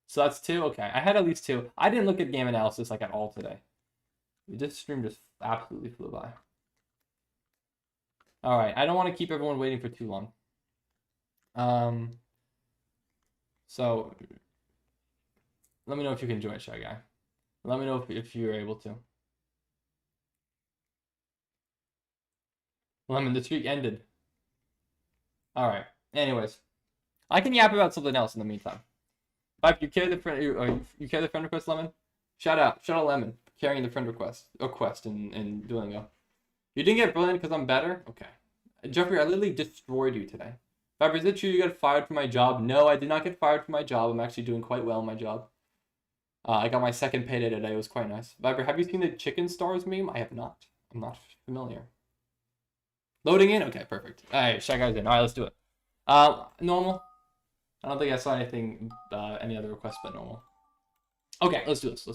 So that's 2. Okay, I had at least 2. I didn't look at game analysis like at all today. This stream just absolutely flew by. All right, I don't want to keep everyone waiting for too long. So let me know if you can join, Shy Guy. Let me know if you're able to. Lemon, the streak ended. All right. Anyways, I can yap about something else in the meantime. If you carry the friend, you carry the friend request, Lemon. Shout out, Lemon, carrying the friend request or quest in Duolingo. You didn't get brilliant because I'm better. Okay, Jeffrey, I literally destroyed you today. Viper, is it true you got fired from my job? No, I did not get fired from my job. I'm actually doing quite well in my job. I got my second payday today. It was quite nice. Viper, have you seen the chicken stars meme? I have not. I'm not familiar. Loading in? Okay, perfect. Alright, Shy Guy's in. Alright, let's do it. Normal. I don't think I saw anything, any other requests but normal. Okay, let's do this.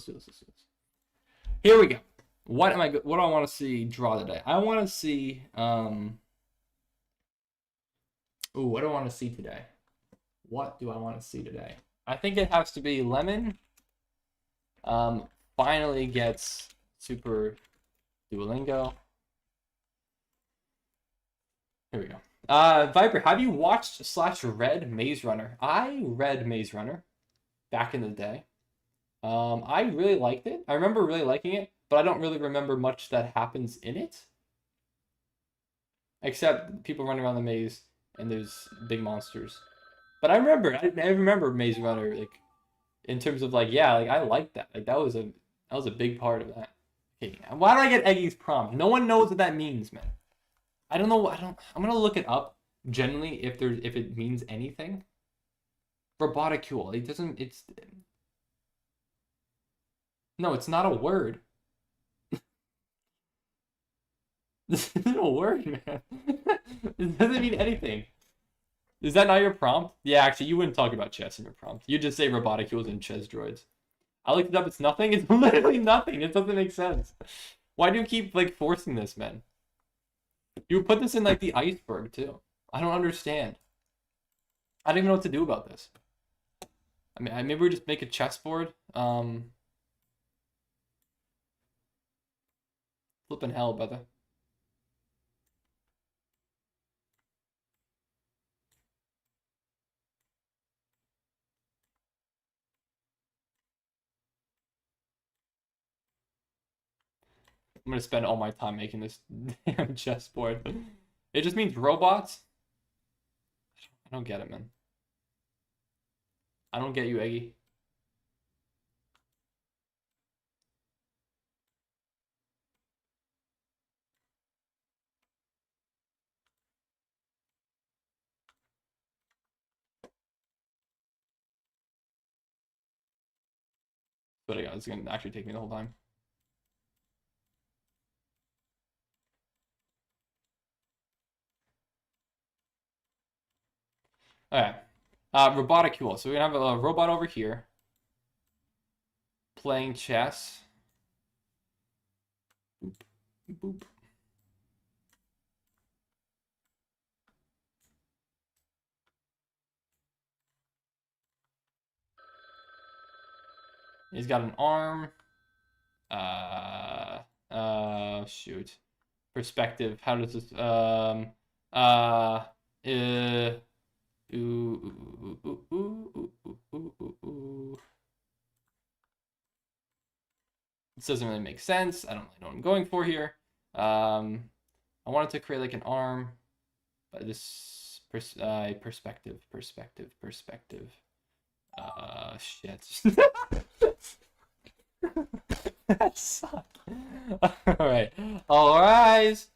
Here we go. What do I want to see draw today? I want to see, ooh, what do I want to see today? What do I want to see today? I think it has to be Lemon. Finally gets Super Duolingo. Here we go. Viper, have you watched / read Maze Runner? I read Maze Runner back in the day. I really liked it. I remember really liking it, but I don't really remember much that happens in it. Except people running around the maze and there's big monsters. But I remember Maze Runner, like, in terms of like, yeah, like I liked that. Like that was a big part of that. Okay, why do I get Eggy's prompt? No one knows what that means, man. I don't know. I'm gonna look it up. Generally, if it means anything. Roboticule. It doesn't. No, it's not a word. This isn't a word, man. It doesn't mean anything. Is that not your prompt? Yeah, actually, you wouldn't talk about chess in your prompt. You just say roboticules and chess droids. I looked it up. It's nothing. It's literally nothing. It doesn't make sense. Why do you keep like forcing this, man? You would put this in like the iceberg too. I don't understand. I don't even know what to do about this. I mean, maybe we just make a chessboard. Flipping hell, brother. I'm gonna spend all my time making this damn chessboard. It just means robots? I don't get it, man. I don't get you, Eggy. But I got it's gonna actually take me the whole time. Alright. Roboticule. So we're gonna have a robot over here playing chess. Boop. Boop. He's got an arm. Shoot. Perspective. How does this This doesn't really make sense. I don't really know what I'm going for here. I wanted to create like an arm, but this Perspective. Shit. That sucked. Alright. All rise.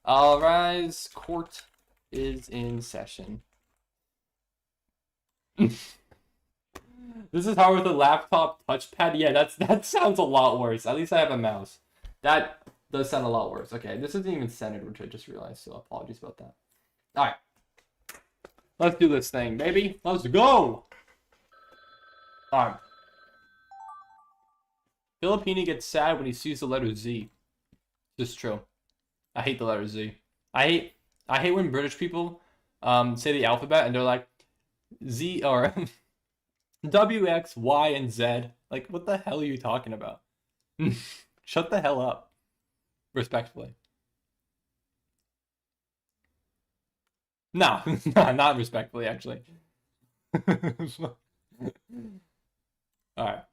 All rise. Court is in session. This is hard with a laptop touchpad. Yeah, that sounds a lot worse. At least I have a mouse. That does sound a lot worse. Okay, this isn't even centered, which I just realized, so apologies about that. Alright. Let's do this thing, baby. Let's go! Alright. Filipino gets sad when he sees the letter Z. This is true. I hate the letter Z. I hate when British people say the alphabet and they're like Z or W, X, Y, and Z. Like, what the hell are you talking about? Shut the hell up. Respectfully. No, not respectfully, actually. Alright.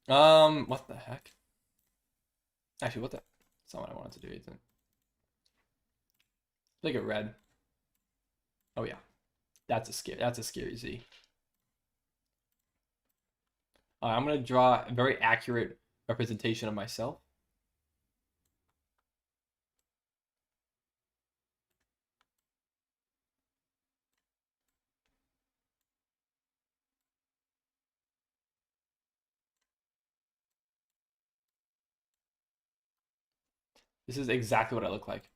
What the heck? Actually, what the... That's not what I wanted to do, Ethan. Make it red. Oh, yeah. That's a scary Z. I'm going to draw a very accurate representation of myself. This is exactly what I look like.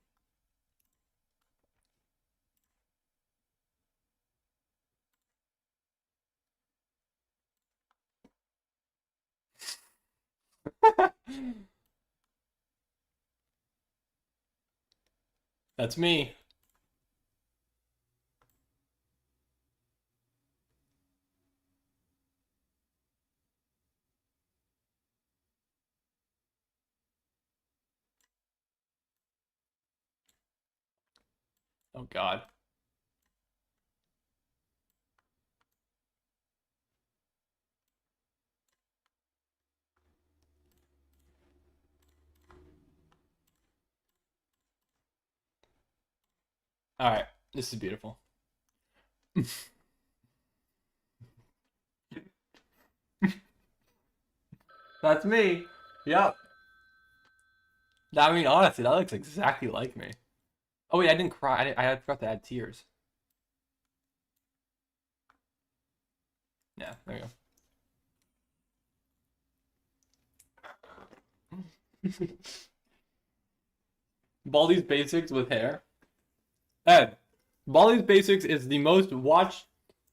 That's me. Oh, God. All right. This is beautiful. That's me. Yep. I mean, honestly, that looks exactly like me. Oh, wait, I didn't cry. I forgot to add tears. Yeah, there you go. Baldi's Basics with hair. Ed, Baldi's Basics is the most watched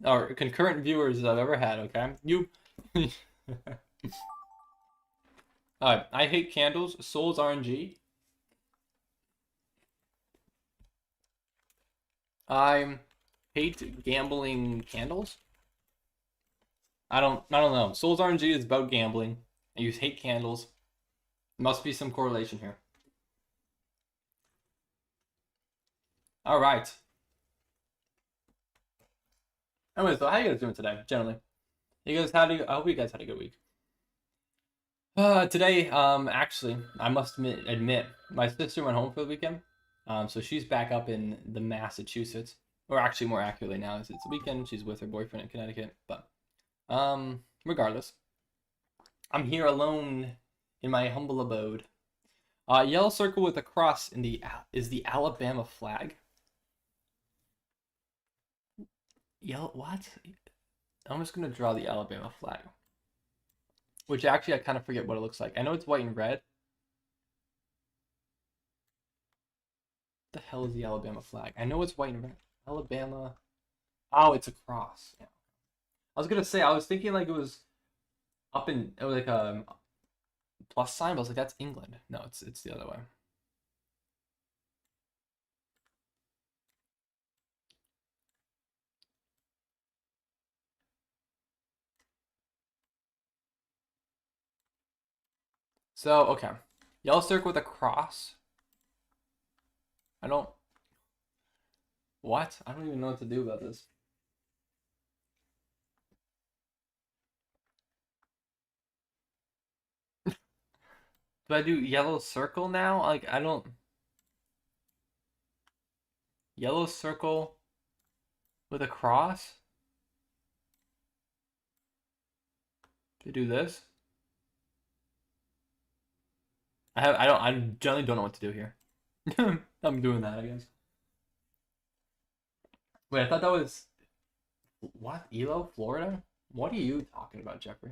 or concurrent viewers I've ever had, okay? You... Alright, I hate candles. Souls RNG. I hate gambling candles. I don't know. Souls RNG is about gambling. And you hate candles. Must be some correlation here. All right. Anyways, so how you guys doing today? Generally, you guys I hope you guys had a good week. Today, actually, I must admit, my sister went home for the weekend. So she's back up in the Massachusetts, or actually, more accurately now, it's the weekend. She's with her boyfriend in Connecticut. But, regardless, I'm here alone in my humble abode. Yellow circle with a cross is the Alabama flag. What? I'm just gonna draw the Alabama flag. Which actually I kind of forget what it looks like. I know it's white and red. What the hell is the Alabama flag? I know it's white and red. Alabama. Oh, it's a cross. Yeah. I was gonna say, I was thinking like it was it was like a plus sign, but I was like, that's England. No, it's the other way. So, okay. Yellow circle with a cross. What? I don't even know what to do about this. Do I do yellow circle now? Like, I don't... Yellow circle with a cross to do this. I generally don't know what to do here. I'm doing that, I guess. Wait, I thought that was what? Elo, Florida? What are you talking about, Jeffrey?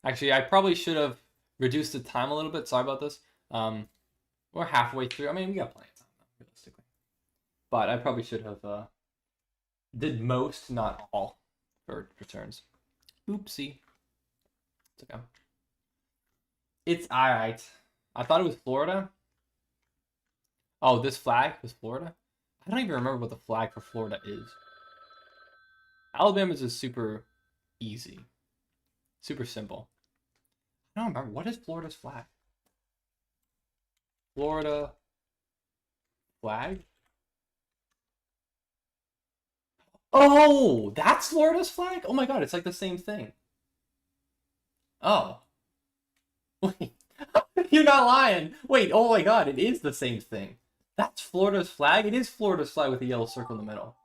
Actually, I probably should have reduced the time a little bit. Sorry about this. We're halfway through. I mean, we got plenty of time, realistically. But I probably should have did most, not all, for turns. Oopsie. It's okay. It's alright. I thought it was Florida. Oh, this flag was Florida? I don't even remember what the flag for Florida is. Alabama's is super easy. Super simple. I don't remember. What is Florida's flag? Florida flag? Oh, that's Florida's flag? Oh my god, it's like the same thing. Oh. Wait. You're not lying. Wait, oh my god, it is the same thing. That's Florida's flag? It is Florida's flag with a yellow circle in the middle.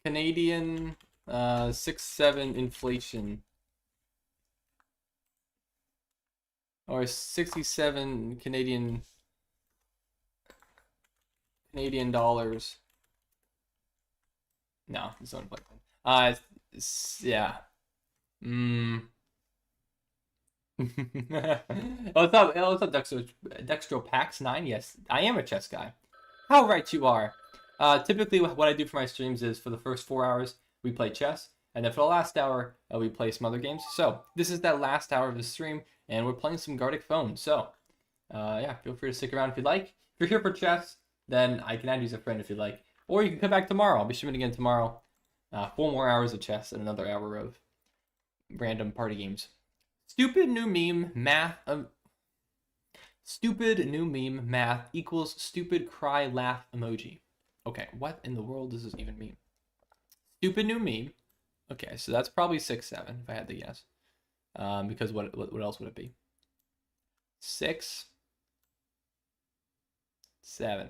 Canadian 6-7 inflation. Or 67 Canadian dollars. No, it's not inflation. Yeah. What's up? What's up, Dextro Pax 9? Yes, I am a chess guy. How right you are. Typically, what I do for my streams is for the first 4 hours we play chess, and then for the last hour we play some other games. So this is that last hour of the stream, and we're playing some Gartic Phone. So yeah, feel free to stick around if you'd like. If you're here for chess, then I can add you as a friend if you'd like, or you can come back tomorrow. I'll be streaming again tomorrow. 4 more hours of chess and another hour of random party games. Stupid new meme math. Stupid new meme math equals stupid cry laugh emoji. Okay, what in the world does this even mean? Stupid new meme. Okay, so that's probably 6-7 if I had to guess. Because what else would it be? 6, 7.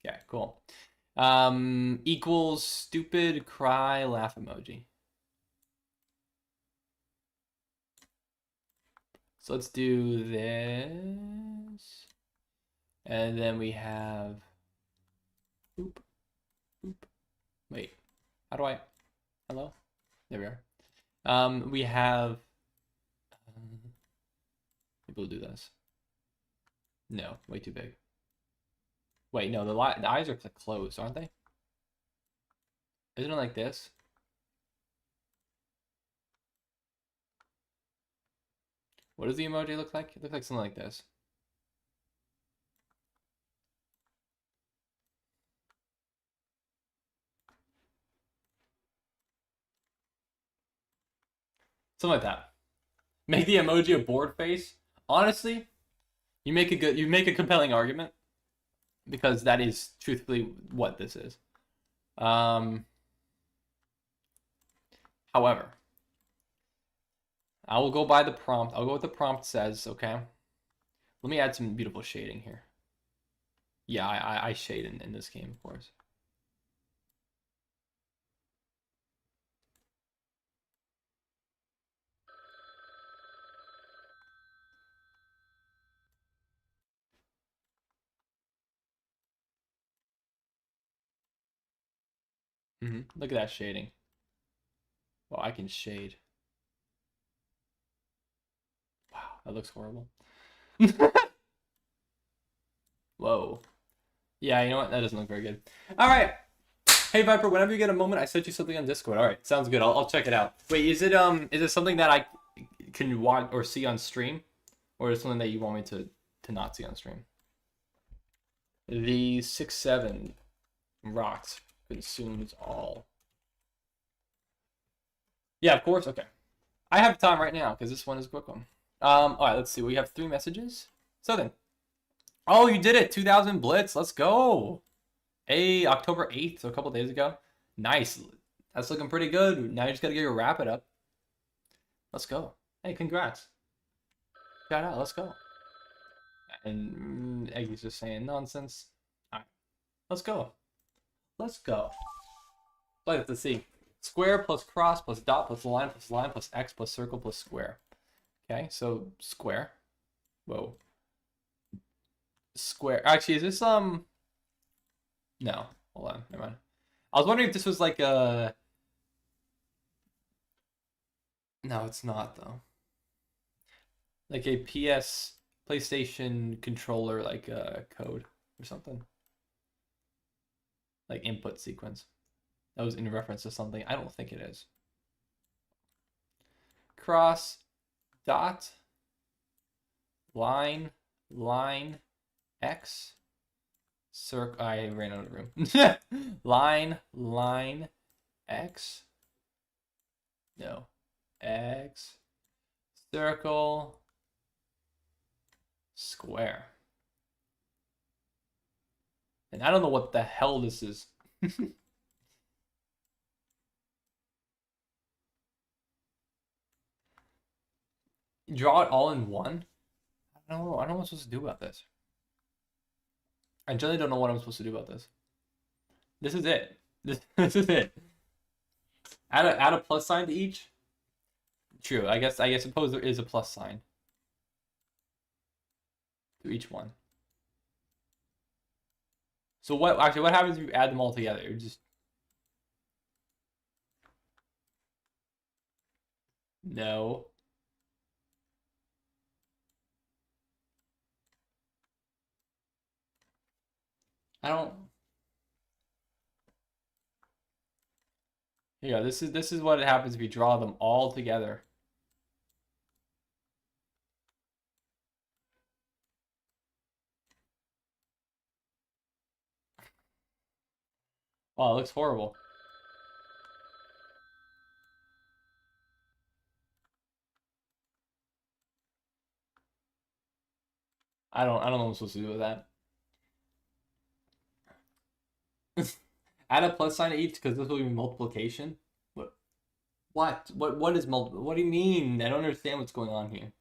Okay, cool. Equals stupid cry laugh emoji. So let's do this. And then we have boop, boop. Wait, how do I? Hello? There we are. We have. Maybe we'll do this. No, way too big. Wait, no, the eyes are closed, aren't they? Isn't it like this? What does the emoji look like? It looks like something like this. Something like that. Make the emoji a bored face. Honestly, you make a compelling argument, because that is truthfully what this is. However, I will go by the prompt. I'll go with the prompt says, okay? Let me add some beautiful shading here. Yeah, I shade in this game, of course. Look at that shading. Well, I can shade. Wow, that looks horrible. Whoa. Yeah, you know what? That doesn't look very good. All right. Hey Viper, whenever you get a moment, I sent you something on Discord. All right, sounds good. I'll check it out. Wait, is it something that I can watch or see on stream, or is it something that you want me to not see on stream? The 6-7 rocks consumes all. Yeah, of course. Okay, I have time right now because this one is a quick one. All right, let's see. We have 3 messages. So then, oh, you did it! 2,000 blitz. Let's go. October 8th, so a couple days ago. Nice. That's looking pretty good. Now you just gotta get your wrap it up. Let's go. Hey, congrats. Shout out, let's go. And Eggy's just saying nonsense. Alright, let's go. Let's go. Let's see. Square plus cross plus dot plus line plus X plus circle plus square. Okay, so square. Whoa. Square. Actually, is this no. Hold on, never mind. I was wondering if this was like a. No, it's not though. Like a PlayStation controller, like code or something. Like input sequence. That was in reference to something. I don't think it is. Cross, dot, line, X, circle. I ran out of room. line, X. No. X, circle, square. And I don't know what the hell this is. Draw it all in one? I don't know what I'm supposed to do about this. I generally don't know what I'm supposed to do about this. This is it. This is it. Add a plus sign to each? True. I suppose there is a plus sign to each one. So what happens if you add them all together? You just no. I don't. Yeah, this is what happens if you draw them all together. Wow, it looks horrible. I don't know what I'm supposed to do with that. Add a plus sign to each because this will be multiplication. What is multiple? What do you mean? I don't understand what's going on here.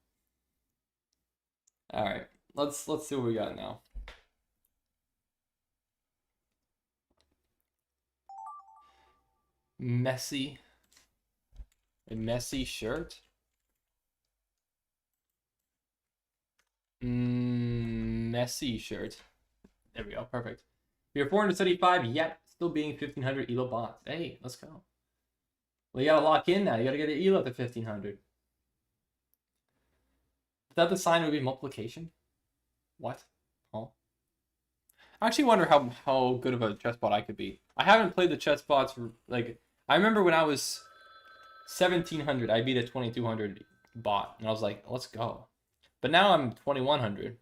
All right, let's see what we got now. Messy. A messy shirt. Messy shirt. There we go. Perfect. You're 475, yet still being 1500 elo bots. Hey, let's go. Well, you gotta lock in now. You gotta get an elo to 1500. Is that the sign would be multiplication? What? Oh. I actually wonder how good of a chess bot I could be. I haven't played the chess bots for, like, I remember when I was 1700, I beat a 2200 bot, and I was like, let's go. But now I'm 2100.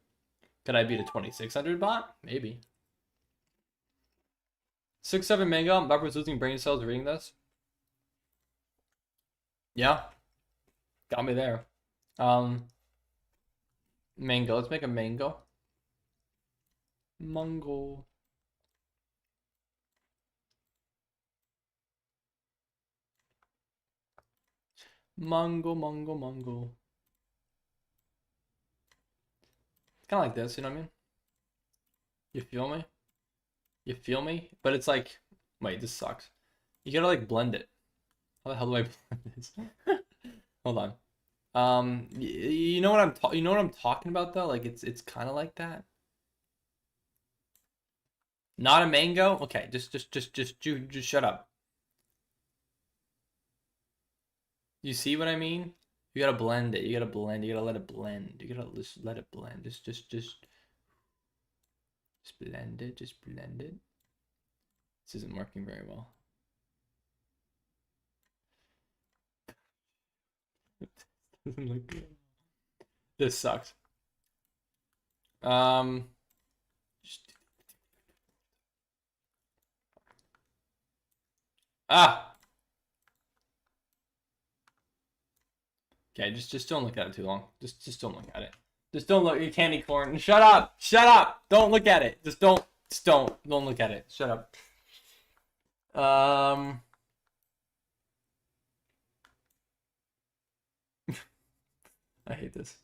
Could I beat a 2600 bot? Maybe. 6-7 mango. Barbara's losing brain cells reading this. Yeah. Got me there. Mango. Let's make a mango. Mango. Mango. Kind of like this, you know what I mean? You feel me? You feel me? But it's like, wait, this sucks. You gotta like blend it. How the hell do I blend this? Hold on. You know what I'm talking about though? Like it's kind of like that. Not a mango? Okay, just shut up. You see what I mean? You gotta blend it. You gotta blend. You gotta let it blend. You gotta just let it blend. Just blend it. Just blend it. This isn't working very well. Doesn't look good. This sucks. Okay, just don't look at it too long. Just don't look at it. Just don't look at candy corn. Shut up! Shut up! Don't look at it. Don't look at it. Shut up. I hate this.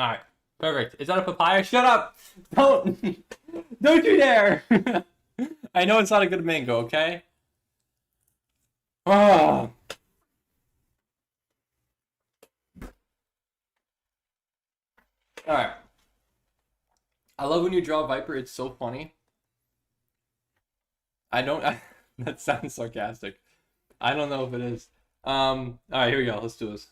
Alright. Perfect. Is that a papaya? Shut up! Don't you dare! I know it's not a good mango, okay? Oh. Alright. I love when you draw Viper, it's so funny. That sounds sarcastic. I don't know if it is. Alright, here we go. Let's do this.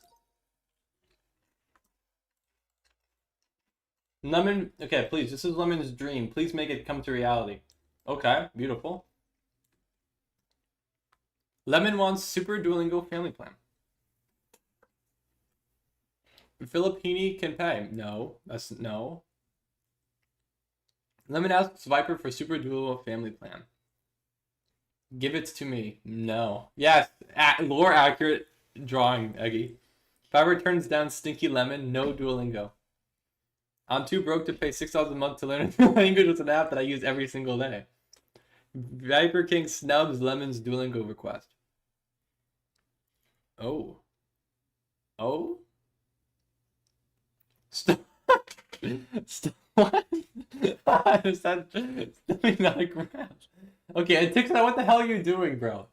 Lemon, okay, please. This is Lemon's dream. Please make it come to reality. Okay, beautiful. Lemon wants Super Duolingo family plan. Filippini can pay. No, that's no. Lemon asks Viper for Super Duolingo family plan. Give it to me. No. Yes, lore accurate drawing, Eggy. Viper turns down Stinky Lemon. No Duolingo. I'm too broke to pay $6 a month to learn a new language with an app that I use every single day. Viper King snubs Lemon's Duolingo request. Oh. Oh? Stop. Stop. What? Is that not a graph? Okay, and Tixon, what the hell are you doing, bro?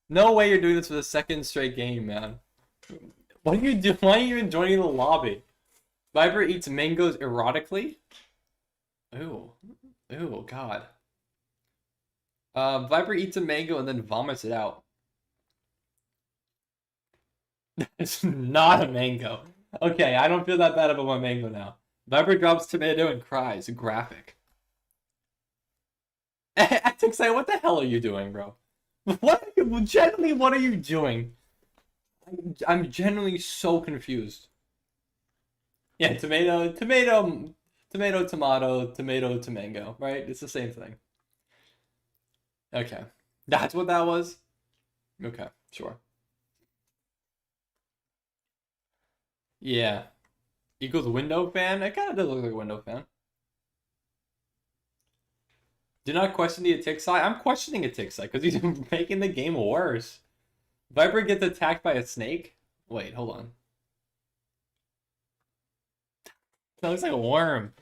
No way you're doing this for the second straight game, man. What are you doing? Why are you even joining the lobby? Viper eats mangoes erotically? Ew. Ew, God. Viper eats a mango and then vomits it out. It's not a mango. Okay, I don't feel that bad about my mango now. Viper drops tomato and cries. Graphic. Atixai, what the hell are you doing, bro? What are you doing? I'm genuinely so confused. Yeah, tomato, to mango, right? It's the same thing. Okay. That's what that was? Okay, sure. Yeah. Equals window fan? It kind of does look like a window fan. Do not question the Atixai. I'm questioning Atixai because he's making the game worse. Viper gets attacked by a snake? Wait, hold on. That looks like a worm.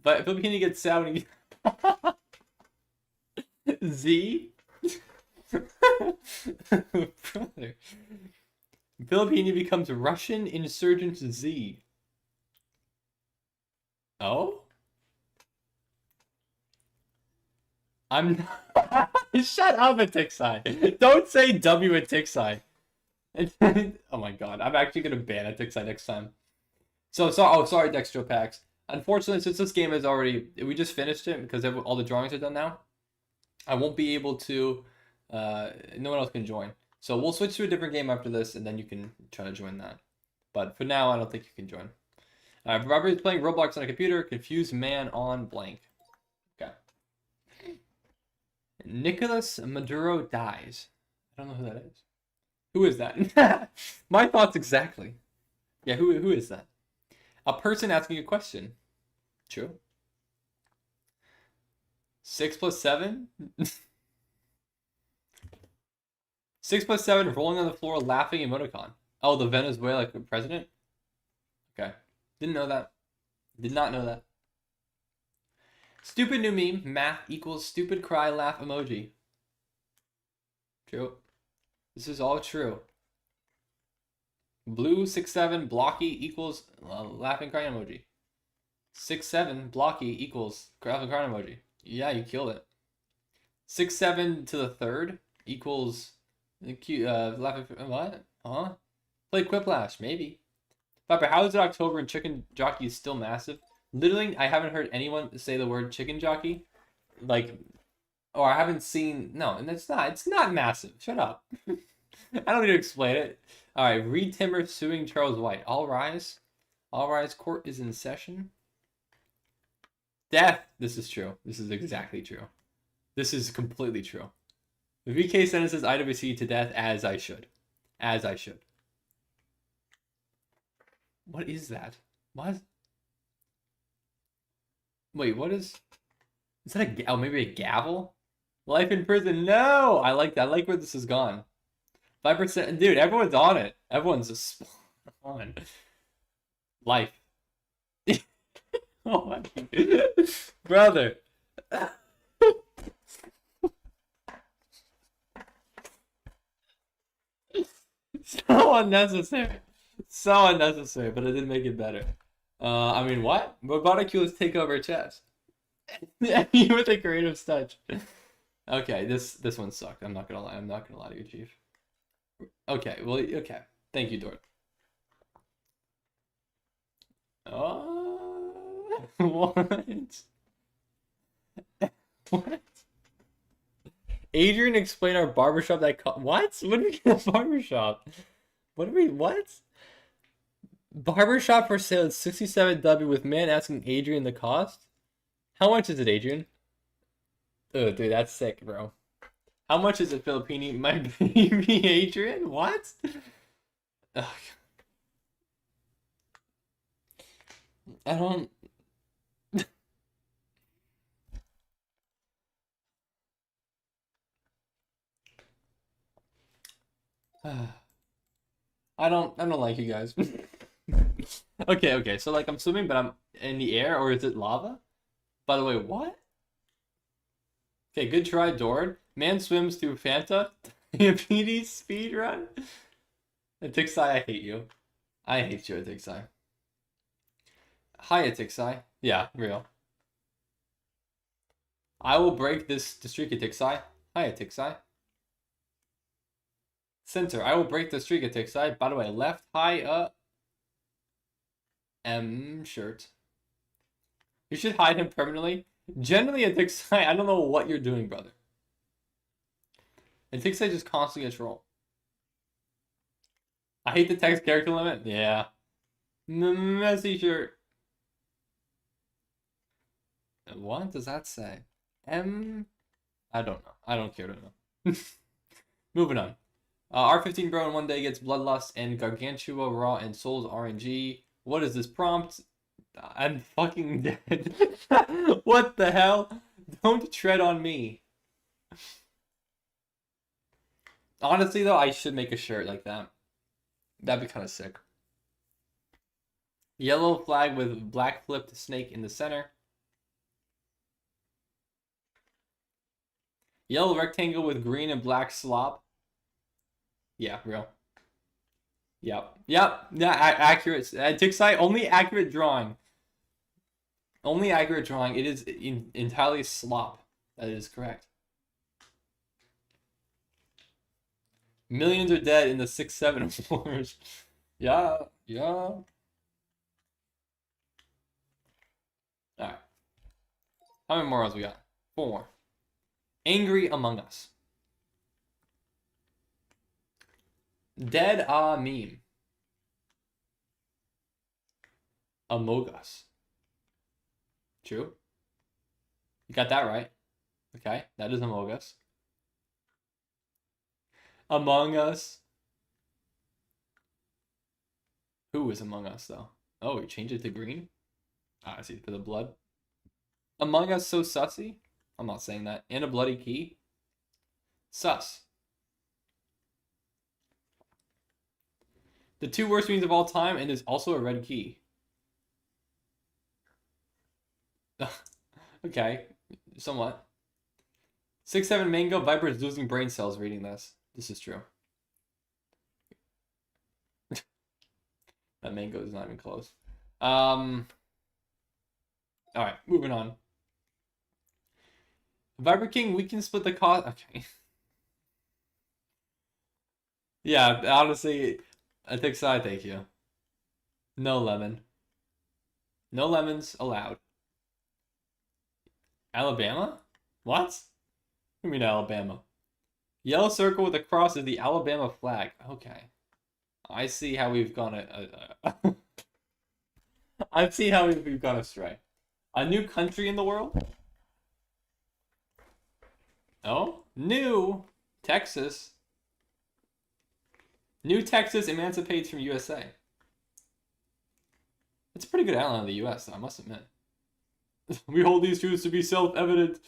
But Filipini gets sad when he... Z? Brother. Filipini becomes Russian insurgent Z. Oh? I'm not... Shut up, Atixai. Don't say W at Tixai. Oh my god, I'm actually gonna ban Atixai next time. So sorry, Dextro Packs. Unfortunately, since this game is already, we just finished it because all the drawings are done now. I won't be able to. No one else can join. So we'll switch to a different game after this, and then you can try to join that. But for now, I don't think you can join. Robert is playing Roblox on a computer. Confused man on blank. Okay. Nicolas Maduro dies. I don't know who that is. Who is that? My thoughts exactly. Yeah, who is that? A person asking a question. True. 6 + 7? 6 + 7, rolling on the floor, laughing emoticon. Oh, the Venezuela president? Okay. Didn't know that. Did not know that. Stupid new meme, math equals stupid cry laugh emoji. True. This is all true. Blue 6-7 blocky equals laughing crying emoji. 6-7 blocky equals laughing crying emoji. Yeah, you killed it. 6-7 to the third equals laughing. What? Huh? Play Quiplash, maybe. Papa, how is it October and chicken jockey is still massive? Literally, I haven't heard anyone say the word chicken jockey, like, or I haven't seen. No, and it's not massive. Shut up. I don't need to explain it. All right, Reed Timmer suing Charles White. All rise. All rise. Court is in session. Death. This is true. This is exactly true. This is completely true. The VK sentences IWC to death as I should. As I should. What is that? What? Wait, what is that oh, maybe a gavel? Life in prison. No! I like that. I like where this has gone. 5%. Dude, everyone's on it. Everyone's just on. Life. Oh my brother. So unnecessary. So unnecessary, but it did make it better. I mean, what? Roboticulous take over chest. You with a creative touch. Okay, this one sucked. I'm not gonna lie. I'm not gonna lie to you, Chief. Okay, well, okay. Thank you, Dort. Oh, what? What? Adrian, explain our barbershop that what? What do we get a barbershop? What? Barbershop for sale at 67W with man asking Adrian the cost? How much is it, Adrian? Oh, dude, that's sick, bro. How much is it, Filipini? My baby Adrian? What? Ugh. I don't... I don't like you guys. Okay, so like I'm swimming, but I'm in the air, or is it lava? By the way, what? Okay, good try, Dord. Man swims through Fanta. PD speed run. Atixai, I hate you. I hate you, Atixai. Hi, Atixai. Yeah, real. I will break the streak, Atixai. Hi, Atixai. Center, I will break the streak, Atixai. By the way, left high M shirt. You should hide him permanently. Generally, Atixai, I don't know what you're doing, brother. Atixai just constantly gets rolled. I hate the text character limit. Yeah. Messy shirt. What does that say? M? I don't know. I don't care to know. Moving on. R15 bro in one day gets Bloodlust and Gargantua Raw and Souls RNG. What is this prompt? I'm fucking dead. What the hell? Don't tread on me. Honestly, though, I should make a shirt like that. That'd be kind of sick. Yellow flag with black flipped snake in the center. Yellow rectangle with green and black slop. Yeah, real. Yep. Yeah, accurate. Tixai, only accurate drawing. Only accurate drawing. It is entirely slop. That is correct. Millions are dead in the 6-7 wars. Yeah. Alright. How many more rounds we got? 4 more. Angry Among Us. Dead meme. Among Us. True. You got that right. Okay, that is Among Us. Among Us. Who is Among Us, though? Oh, we changed it to green? Ah, I see, for the blood. Among Us so sussy? I'm not saying that. And a bloody key? Sus. The 2 worst memes of all time, and there's also a red key. Okay, somewhat. 6-7 Mango, Viper's losing brain cells reading this. This is true. That Mango is not even close. Alright, moving on. Viper King, we can split the cost. Okay. Yeah, honestly, I think so. Thank you. No lemon. No lemons allowed. Alabama? What? What do you mean Alabama? Yellow circle with a cross is the Alabama flag. Okay. I see how we've gone I see how we've gone astray. A new country in the world? Oh, new Texas. New Texas emancipates from USA. It's a pretty good island of the US, though, I must admit. We hold these truths to be self-evident.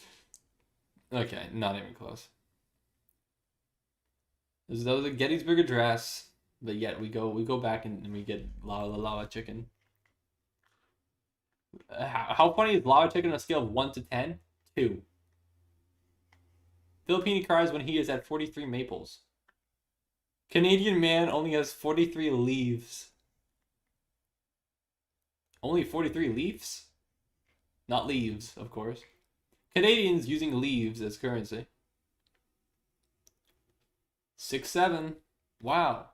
Okay, not even close. That was a Gettysburg Address, but yet we go back and we get lava chicken. How funny is Lava Chicken on a scale of 1 to 10? 2. Filipino cries when he is at 43 maples. Canadian man only has 43 leaves. Only 43 leaves? Not leaves, of course. Canadians using leaves as currency. 6-7. Wow.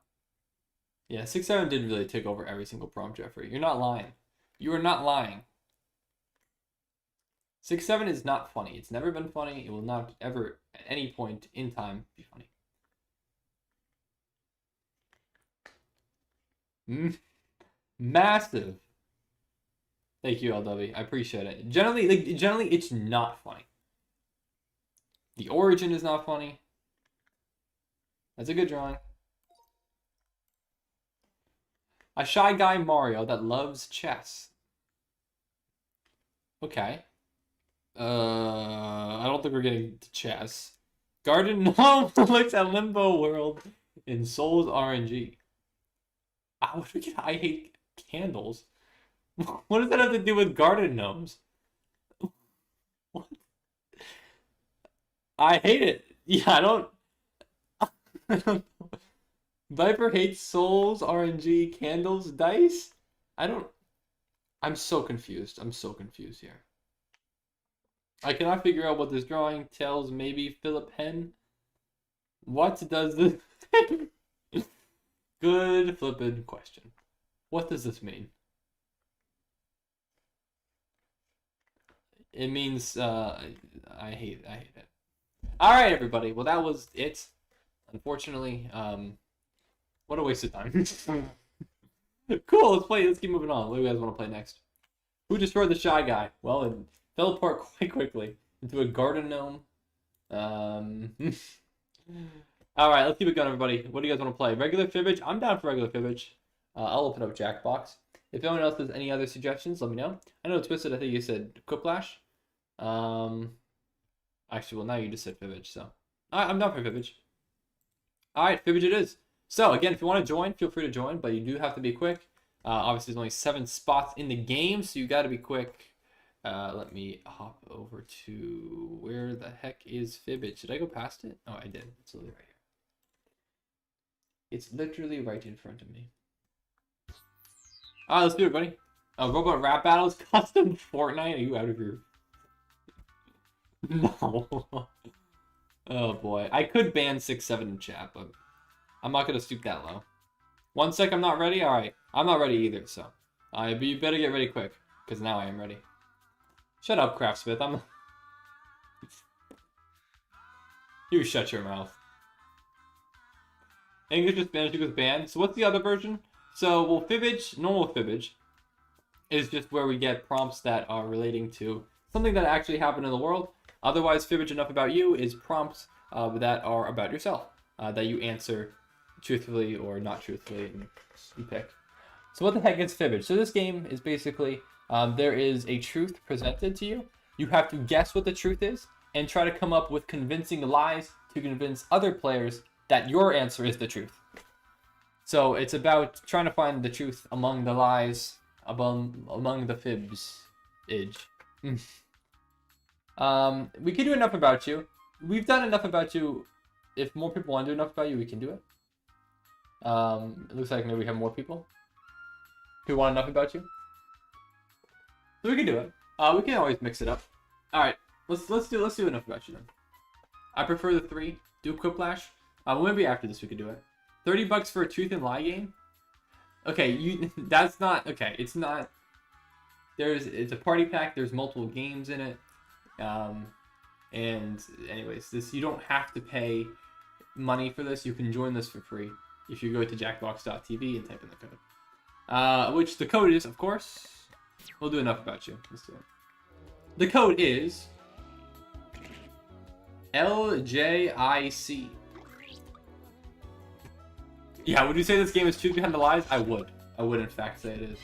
Yeah, 6-7 did really take over every single prompt, Jeffrey. You're not lying. You are not lying. 6-7 is not funny. It's never been funny. It will not ever, at any point in time, be funny. Massive. Thank you, LW. I appreciate it. Generally, it's not funny. The origin is not funny. That's a good drawing. A shy guy Mario that loves chess. Okay. I don't think we're getting to chess. Garden Gnome looks at Limbo World in Souls RNG. I hate candles. What does that have to do with garden gnomes? What? I hate it. Yeah, I don't know. Viper hates souls, RNG, candles, dice? I'm so confused. I'm so confused here. I cannot figure out what this drawing tells. Maybe Philip Hen. What does this... Good flippin' question. What does this mean? It means, I hate it. Alright, everybody. Well, that was it. Unfortunately, what a waste of time. Cool, let's keep moving on. What do you guys want to play next? Who destroyed the shy guy? Well, it fell apart quite quickly into a garden gnome. Alright, let's keep it going, everybody. What do you guys want to play? Regular Fibbage? I'm down for regular Fibbage. I'll open up Jackbox. If anyone else has any other suggestions, let me know. I know Twisted, I think you said Quiplash. Actually, well, now you just said Fibbage, so. Alright, I'm down for Fibbage. Alright, Fibbage it is. So, again, if you want to join, feel free to join, but you do have to be quick. Obviously, there's only 7 spots in the game, so you got to be quick. Let me hop over to where the heck is Fibbage? Did I go past it? Oh, I did. It's literally right here. It's literally right in front of me. Alright, let's do it, buddy. Robot Rap Battles, custom Fortnite. Are you out of your... No. Oh, boy. I could ban 6-7 in chat, but I'm not going to stoop that low. 1 sec, I'm not ready? Alright. I'm not ready either, so. But you better get ready quick, because now I am ready. Shut up, Craftsmith. I'm... You shut your mouth. English or Spanish equals banned. So what's the other version? So, well, Fibbage, normal Fibbage, is just where we get prompts that are relating to something that actually happened in the world. Otherwise, Fibbage Enough About You is prompts that are about yourself, that you answer truthfully or not truthfully, and you pick. So what the heck is Fibbage? So this game is basically, there is a truth presented to you. You have to guess what the truth is, and try to come up with convincing lies to convince other players that your answer is the truth. So it's about trying to find the truth among the lies, among the fibs. We can do enough about you. We've done enough about you. If more people want to do enough about you, we can do it. It looks like maybe we have more people who want enough about you. So we can do it. We can always mix it up. All right, let's do enough about you then. I prefer the 3. Do Quiplash. Maybe after this we could do it. $30 for a truth and lie game. Okay, that's not okay. It's not. It's a party pack. There's multiple games in it. And anyways, you don't have to pay money for this. You can join this for free if you go to jackbox.tv and type in the code. Which the code is, of course. We'll do enough about you. Let's do it. The code is LJIC. Yeah, would you say this game is truth behind the lies? I would. I would, in fact, say it is.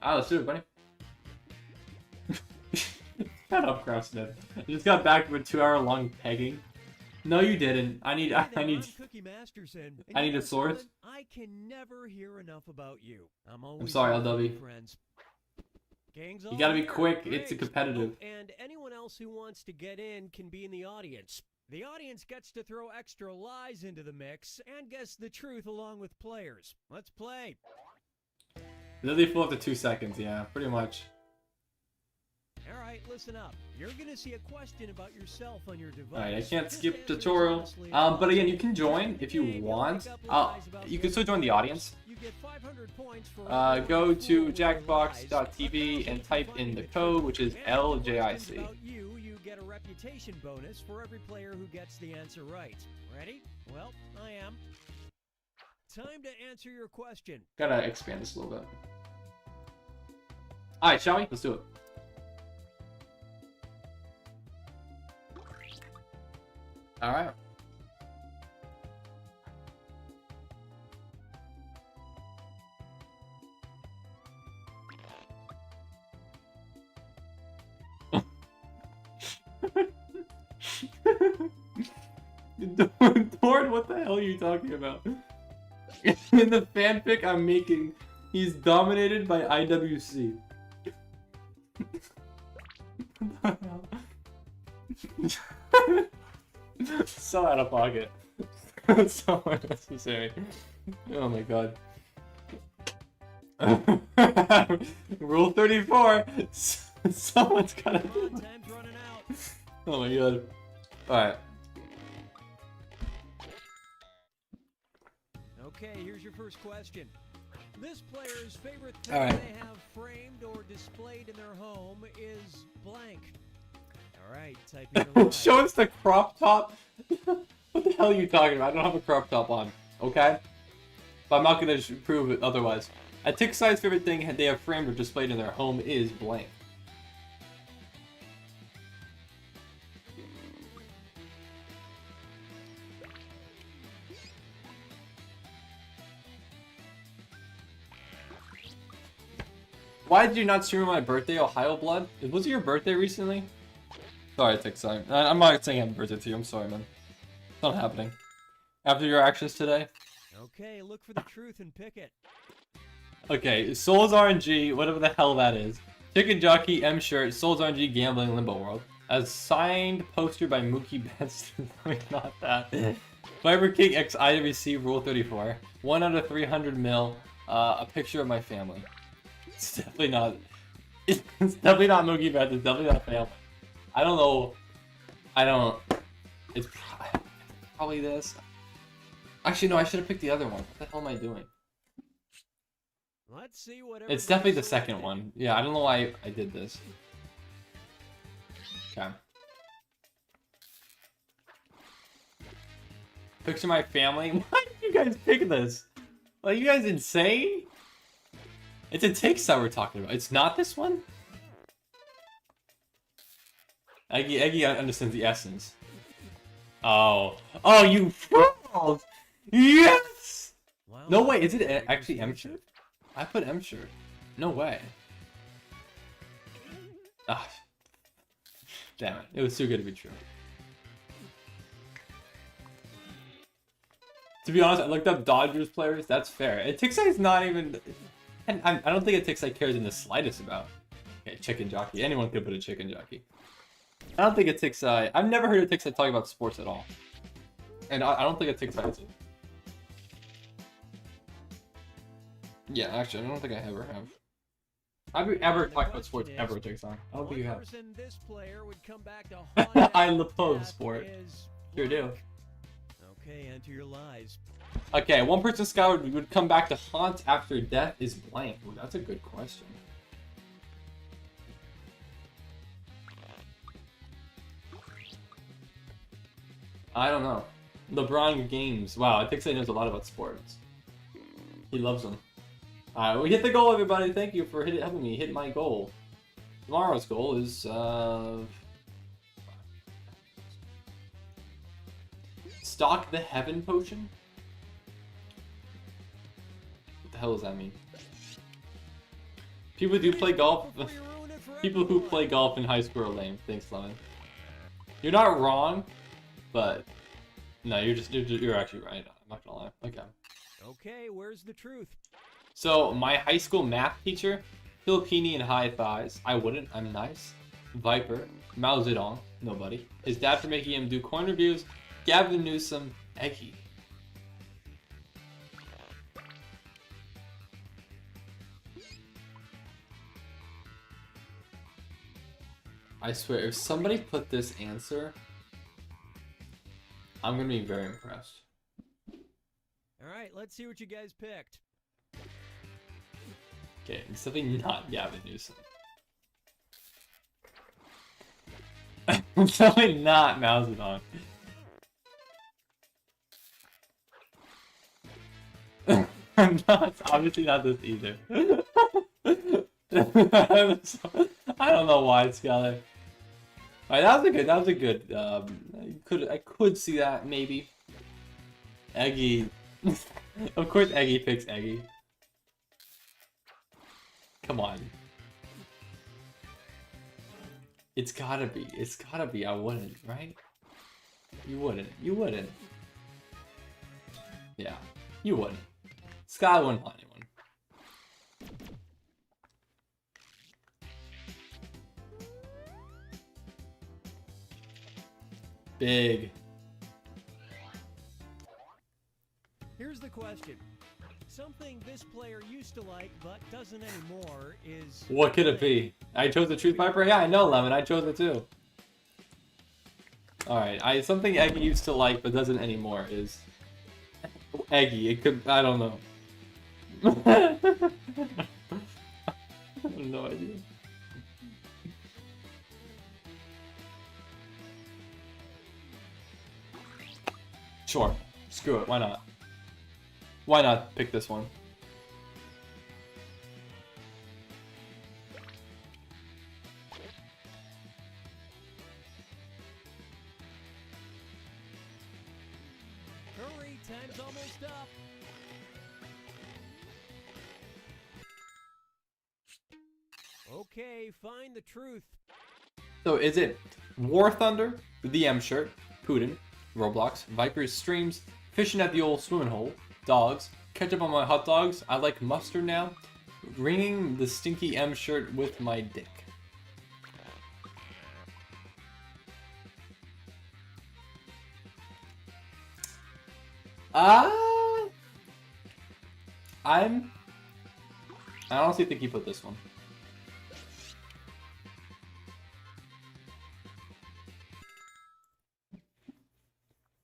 Let's do it, buddy. Shut up, Craftsmith. I just got back from a 2-hour-long pegging. No, you didn't. I need Cookie Masterson. I need a source. I can never hear enough about you. I'm sorry, here for you, LW. friends. Gang's You all gotta be here. quick. It's a Great. competitive. Oh, and anyone else who wants to get in can be in the audience. The audience gets to throw extra lies into the mix and guess the truth along with players. Let's play. Literally full up to 2 seconds. Yeah, pretty much. All right, listen up. You're going to see a question about yourself on your device. Alright, I can't Just skip answer as tutorial. honestly as But again, you possible. can join if you want. You can still join the audience. You get 500 points for Go to every jackbox.tv and type in the code, which is LJIC. About you get a reputation bonus for every player who gets the answer right. Ready? Well, I am. Time to answer your question. Gotta expand this a little bit. Alright, shall we? Let's do it. Alright. Dorn, what the hell are you talking about? In the fanfic I'm making, he's dominated by IWC. So out of pocket. So unnecessary. Oh my god. Rule 34. Someone's gotta do it. Time's running out. Oh my god. Alright. Okay, here's your first question. This player's favorite thing All right. they have framed or displayed in their home is blank. All right, type in the lie. Show us the crop top. What the hell are you talking about? I don't have a crop top on, okay? But I'm not gonna prove it otherwise. A tick size favorite thing they have framed or displayed in their home is blank. Why did you not stream on my birthday, Ohio Blood? Was it your birthday recently? Sorry, Tick Size. I'm not saying happy birthday to you. I'm sorry, man. It's not happening. After your actions today. Okay, look for the truth and pick it. Okay, Souls RNG, whatever the hell that is. Chicken Jockey, M Shirt, Souls RNG, Gambling, Limbo World. A signed poster by Mookie Betts. Not that. Fiber King X IWC Rule 34. 1 out of 300 mil. A picture of my family. It's definitely not. It's definitely not Mookie Betts. It's definitely not family. I don't know. I don't. It's probably this. Actually, no. I should have picked the other one. What the hell am I doing? Let's see what It's definitely the everybody's second selected. one. Yeah, I don't know why I did this. Okay. Picture my family. Why did you guys pick this? Are you guys insane? It's a takes that we're talking about. It's not this one? Eggy understands the essence. Oh. Oh, you fools! Yes! Well, No way, is it actually M shirt? I put M shirt. No way. Ah. Damn it. It was too good to be true. To be honest, I looked up Dodgers players. That's fair. And Tixai's not even... And I don't think a Tixai cares in the slightest about... Okay, chicken jockey. Anyone could put a chicken jockey. I don't think a Tixai... I've never heard a Tixai talk about sports at all. And I don't think a Tixai is it. Yeah, actually, I don't think I ever have. Have you ever The talked about sports question ever, is, Tixai? I don't what think you have. person this player would come back to haunt I after love death sport. is Sure do. blank. Okay, enter your lies. Okay, one person scout would come back to haunt after death is blank. Ooh, that's a good question. I don't know. LeBron Games. Wow, I think he knows a lot about sports. He loves them. Alright, we hit the goal, everybody. Thank you for helping me hit my goal. Tomorrow's goal is, stock the Heaven Potion? What the hell does that mean? People do play golf. Before you ruin it for People who everyone. play golf in high school are lame. Thanks, Lemon. You're not wrong, but No, you're actually right. I'm not gonna lie. Okay. Okay, where's the truth? So my high school math teacher, Filipini and high thighs. I wouldn't. I'm nice. Viper, Mao Zedong, nobody. His dad for making him do coin reviews. Gavin Newsom, Eggy. I swear, if somebody put this answer, I'm gonna be very impressed. All right, let's see what you guys picked. Okay, it's definitely not Gavin Newsom. It's definitely not Mao Zedong. No, it's obviously not this either. I don't know why, Skylar. Alright, that was a good, I could see that, maybe. Eggy. Of course Eggy picks Eggy. Come on. It's gotta be, I wouldn't, right? You wouldn't. Yeah, you wouldn't. Sky wouldn't find anyone. Big. Here's the question. Something this player used to like but doesn't anymore is... What could it be? I chose the Truth Viper? Yeah, I know, Lemon. I chose it too. Alright, something Eggy used to like but doesn't anymore is... Eggy. It could... I don't know. I have no idea. Sure. Screw it. Why not? Why not pick this one? Hurry, time's almost up. Okay, find the truth. So is it War Thunder, the M shirt, Putin, Roblox, Viper's streams, fishing at the old swimming hole, dogs, ketchup on my hot dogs, I like mustard now, ringing the stinky M shirt with my dick. I honestly think he put this one.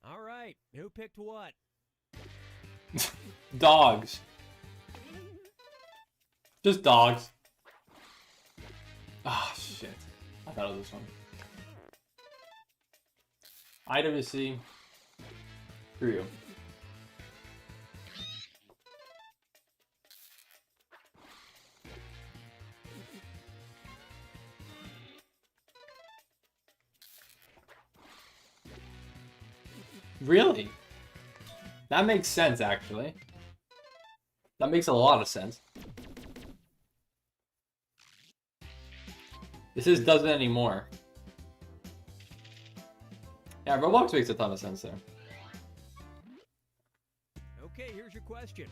All right, who picked what? Dogs. Just dogs. Ah, shit. I thought it was this one. IWC. For you. Really? That makes sense, actually. That makes a lot of sense. This is doesn't anymore. Yeah, Roblox makes a ton of sense there. Okay, here's your question.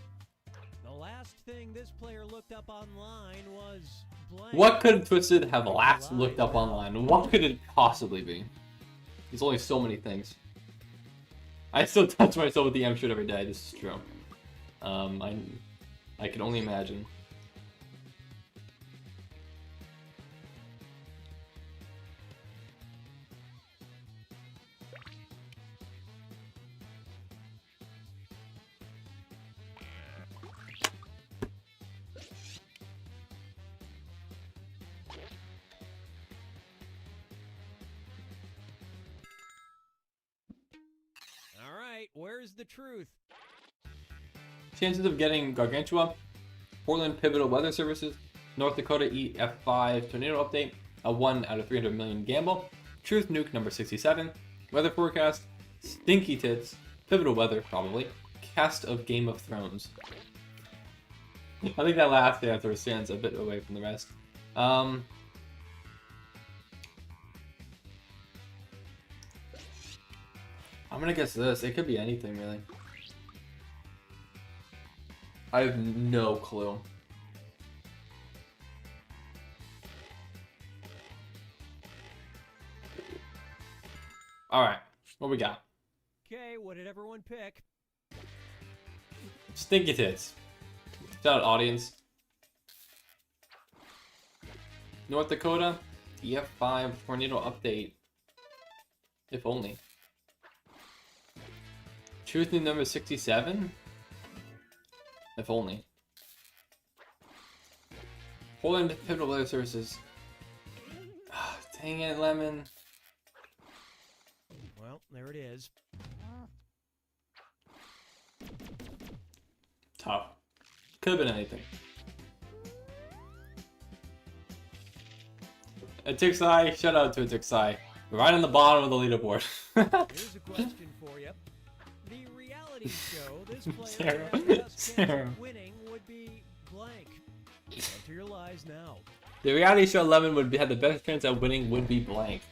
The last thing this player looked up online was blank. What could Twisted have last looked up online? What could it possibly be? There's only so many things. I still touch myself with the M shirt every day. This is true. I can only imagine. All right, where's the truth? Chances of getting Gargantua, Portland Pivotal Weather Services, North Dakota EF5 Tornado Update, a 1 out of 300 million gamble, Truth Nuke number 67, Weather Forecast, Stinky Tits, Pivotal Weather, probably, Cast of Game of Thrones. I think that last answer stands a bit away from the rest. I'm gonna guess this. It could be anything, really. I have no clue. Alright, what we got? Okay, what did everyone pick? Stinky Tits. Shout out, audience. North Dakota, EF5 tornado update. If only. Truth News number 67? If only. Poland Pivotal Weather Services. Dang it, Lemon. Well, there it is. Tough. Could have been anything. Atixai, shout out to Atixai. Right on the bottom of the leaderboard. Here's a question for you. The reality show this player has the best chance of winning would be blank. Enter your lies now. The reality show 11 would have the best chance at winning would be blank.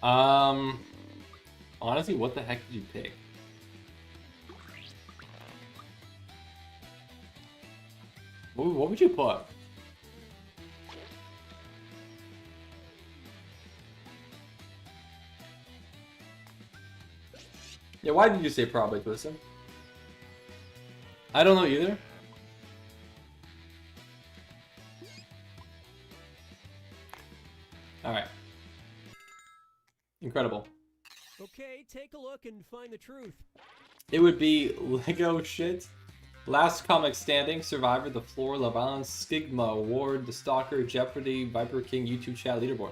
Honestly, what the heck did you pick? What would you put? Yeah, why did you say probably, Twisted? I don't know either. Alright. Incredible. Okay, take a look and find the truth. It would be Lego shit. Last Comic Standing, Survivor, The Floor, Love Island, Skigma, Award, The Stalker, Jeopardy, Viper King, YouTube chat, leaderboard.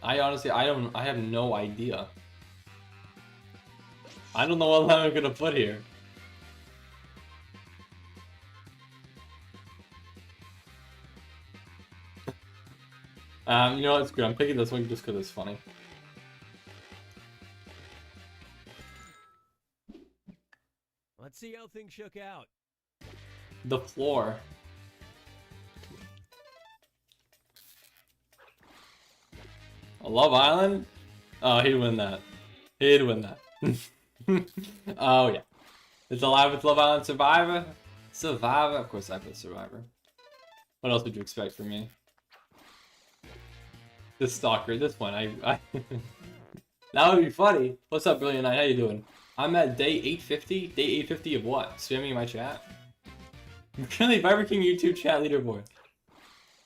I honestly, I have no idea. I don't know what I'm gonna put here. You know what, it's good. I'm picking this one just because it's funny. Let's see how things shook out. The Floor. Love Island? Oh, he'd win that. He'd win that. Oh, yeah. It's Alive with Love Island Survivor? Survivor? Of course I put Survivor. What else would you expect from me? This Stalker, this one, I that would be funny. What's up, Brilliant Knight? How you doing? I'm at day 850. Day 850 of what? Spamming in my chat? I'm currently Viper King YouTube chat leaderboard.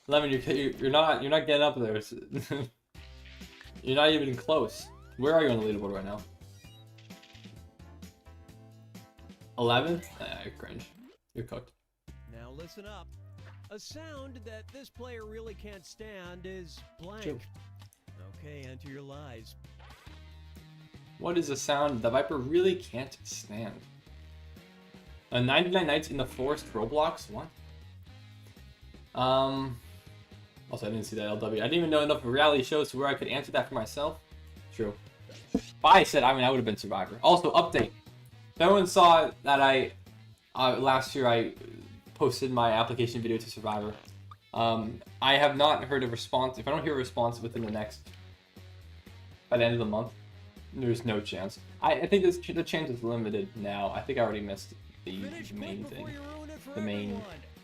Lemon, you're not getting up there. You're not even close. Where are you on the leaderboard right now? 11th? Cringe. You're cooked. Now listen up. A sound that this player really can't stand is blank. True. Okay, enter your lies. What is a sound the Viper really can't stand? 99 Nights in the Forest Roblox? What? Also, I didn't see that LW. I didn't even know enough reality shows to where I could answer that for myself. True. If I said, I would have been Survivor. Also, update. If everyone saw that last year I posted my application video to Survivor. I have not heard a response. If I don't hear a response within by the end of the month, there's no chance. I think the chance is limited now. I think I already missed the main thing. The main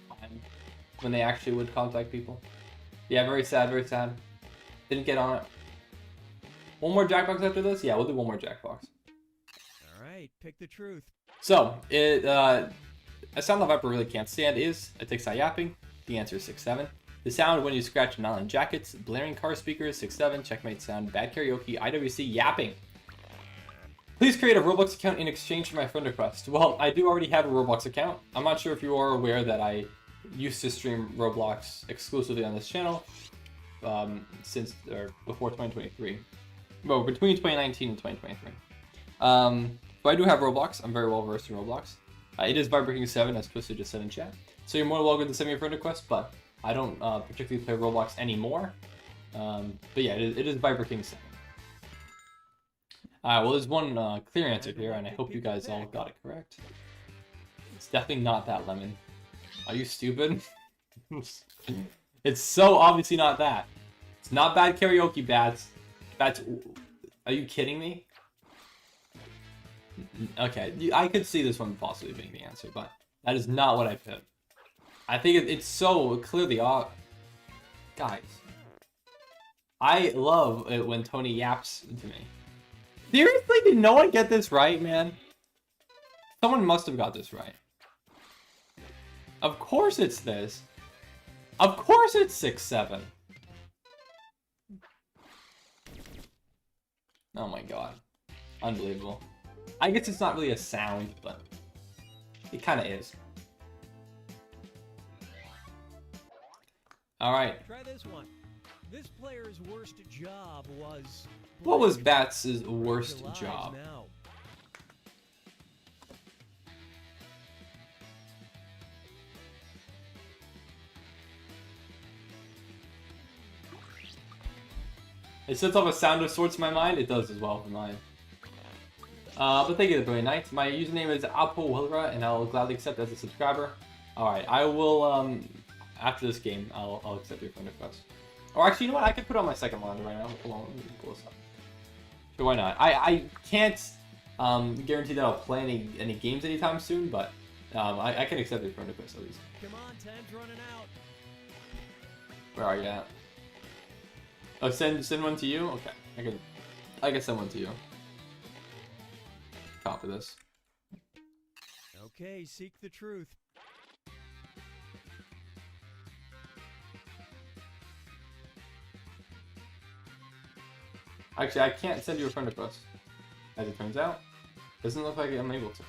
time when they actually would contact people. Yeah, very sad, very sad. Didn't get on it. One more Jackbox after this? Yeah, we'll do one more Jackbox. Alright, pick the truth. So, a sound the Viper really can't stand is Atixai yapping. The answer is 6-7. The sound when you scratch nylon jackets, blaring car speakers, 6-7. Checkmate sound, bad karaoke, IWC yapping. Please create a Roblox account in exchange for my friend request. Well, I do already have a Roblox account. I'm not sure if you are aware that I used to stream Roblox exclusively on this channel before 2023. Well, between 2019 and 2023. But I do have Roblox. I'm very well versed in Roblox. It is Viper King 7, as Twisted just said in chat. So you're more than welcome to send me a friend request, but I don't particularly play Roblox anymore. But yeah, it is Viper King 7. Well, there's one clear answer here, and I hope you guys all got it correct. It's definitely not that, Lemon. Are you stupid? It's so obviously not that. It's not bad karaoke, Bats. Bats, are you kidding me? Okay, I could see this one possibly being the answer, but that is not what I picked. I think it's so clearly guys. I love it when Tony yaps to me. Seriously, did no one get this right, man? Someone must have got this right. Of course it's this. Of course it's 6-7. Oh my god. Unbelievable. I guess it's not really a sound, but it kind of is. Alright. Try this one. This player's worst job was... What was Bats' worst job? Now. It sets off a sound of sorts in my mind. It does as well for mine. But thank you, the brilliant night. My username is ApoWilra, and I'll gladly accept as a subscriber. Alright, I will, after this game, I'll accept your friend request. Or actually, you know what? I could put on my second line right now. Hold on, let me pull this up. Sure, why not? I can't guarantee that I'll play any games anytime soon, but I can accept your friend request at least. Come on, time's running out. Where are you at? Oh, send one to you? Okay, I can send one to you. Copy this. Okay, seek the truth. Actually, I can't send you a friend request. As it turns out, doesn't look like I'm able to.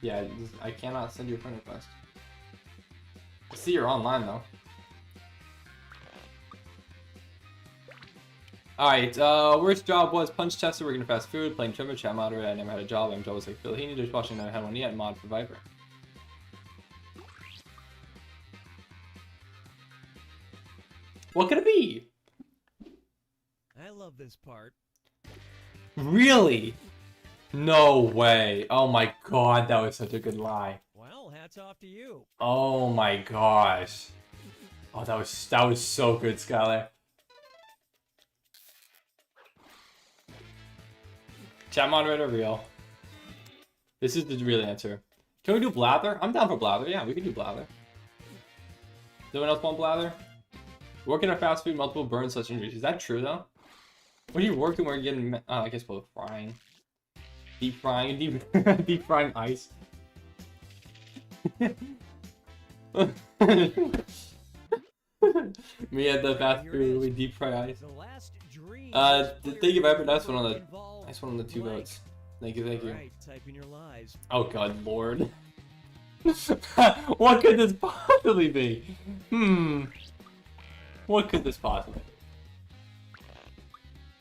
Yeah, I cannot send you a friend request. I see you're online though. Alright, worst job was punch tester, working in fast food, playing trimmer, chat moderator. I never had a job. I'm always like Phil Heaney, dishwashing, never had one yet, mod for Viper. What could it be? I love this part. Really? No way. Oh my god, that was such a good lie. Well, hats off to you. Oh my gosh. Oh, that was so good, Skylar. Chat moderator, real. This is the real answer. Can we do Blather? I'm down for Blather. Yeah, we can do Blather. Does anyone else want Blather? Working at fast food, multiple burns, such injuries. Is that true though? What are you working where you're getting? I guess both frying, deep frying, deep frying ice. Me at the fast food, we deep fry ice. Thank you, Viper. Nice one on the 2 votes. Thank you, thank you. Right, type in your lies. Oh god, Lord. What could this possibly be? What could this possibly be?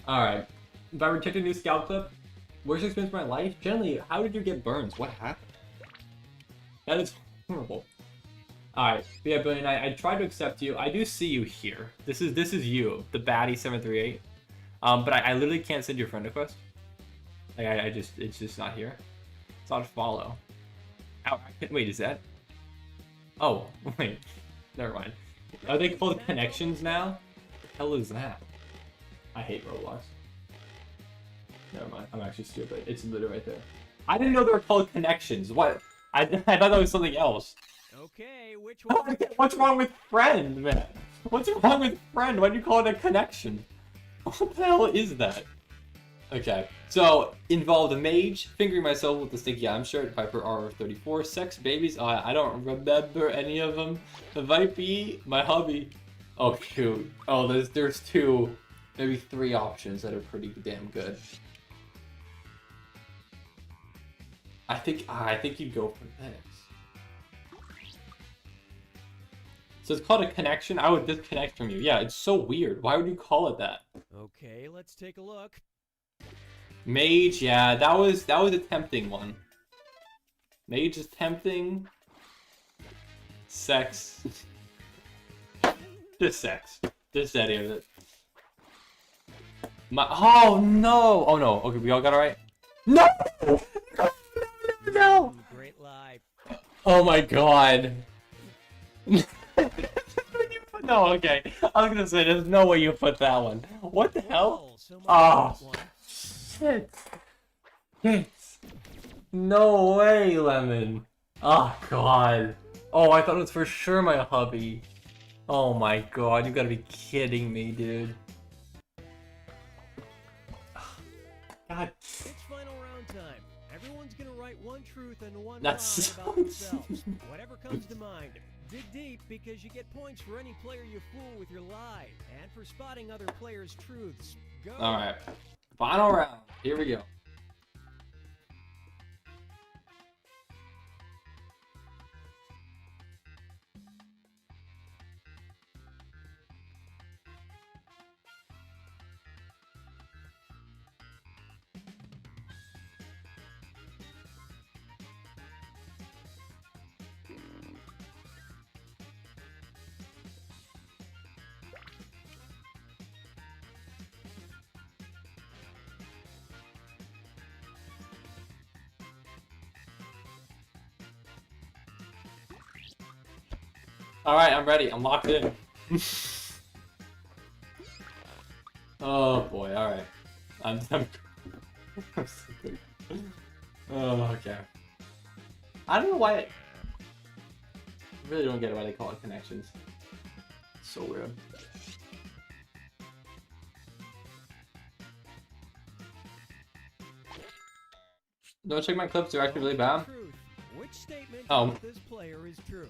Alright. If I were to check a new scout clip, worst experience of my life? Generally, how did you get burns? What happened? That is horrible. Alright, yeah, Billy, I tried to accept you. I do see you here. This is you, the baddie 738. But I literally can't send your friend request. Like it's just not here. It's not a follow. Ow, wait, is that? Oh, wait. Never mind. Are they called connections now? What the hell is that? I hate Roblox. Never mind. I'm actually stupid. It's literally right there. I didn't know they were called connections. What? I thought that was something else. Okay, which one? What's wrong with friend, man? What's wrong with friend? Why do you call it a connection? What the hell is that? Okay, so involved a mage, fingering myself with the stinky arm shirt, Viper R34, sex, babies. I don't remember any of them. The Viper, my hubby. Oh shoot. Oh, there's 2, maybe 3 options that are pretty damn good. I think you'd go for this. So it's called a connection. I would disconnect from you. Yeah, it's so weird. Why would you call it that? Okay, let's take a look. Mage, yeah, that was a tempting one. Mage is tempting. Sex. Just sex. Just any of it. Oh no! Oh no. Okay, we all got it right? No! No! Oh my god. No, okay. I was gonna say, there's no way you put that one. What the hell? Oh, shit. Shit. No way, Lemon. Oh, god. Oh, I thought it was for sure my hubby. Oh my god, you gotta be kidding me, dude. God. It's final round time. Everyone's gonna write one truth and one That's lie about themselves. Whatever comes to mind. Dig deep because you get points for any player you fool with your lie, and for spotting other players' truths. Go. Alright. Final round. Here we go. Alright, I'm ready. I'm locked in. Oh boy, alright. I'm so good. Oh, okay. I don't know why I really don't get why they call it connections. So weird. Don't check my clips, they're actually really bad. Which statement about this player is true?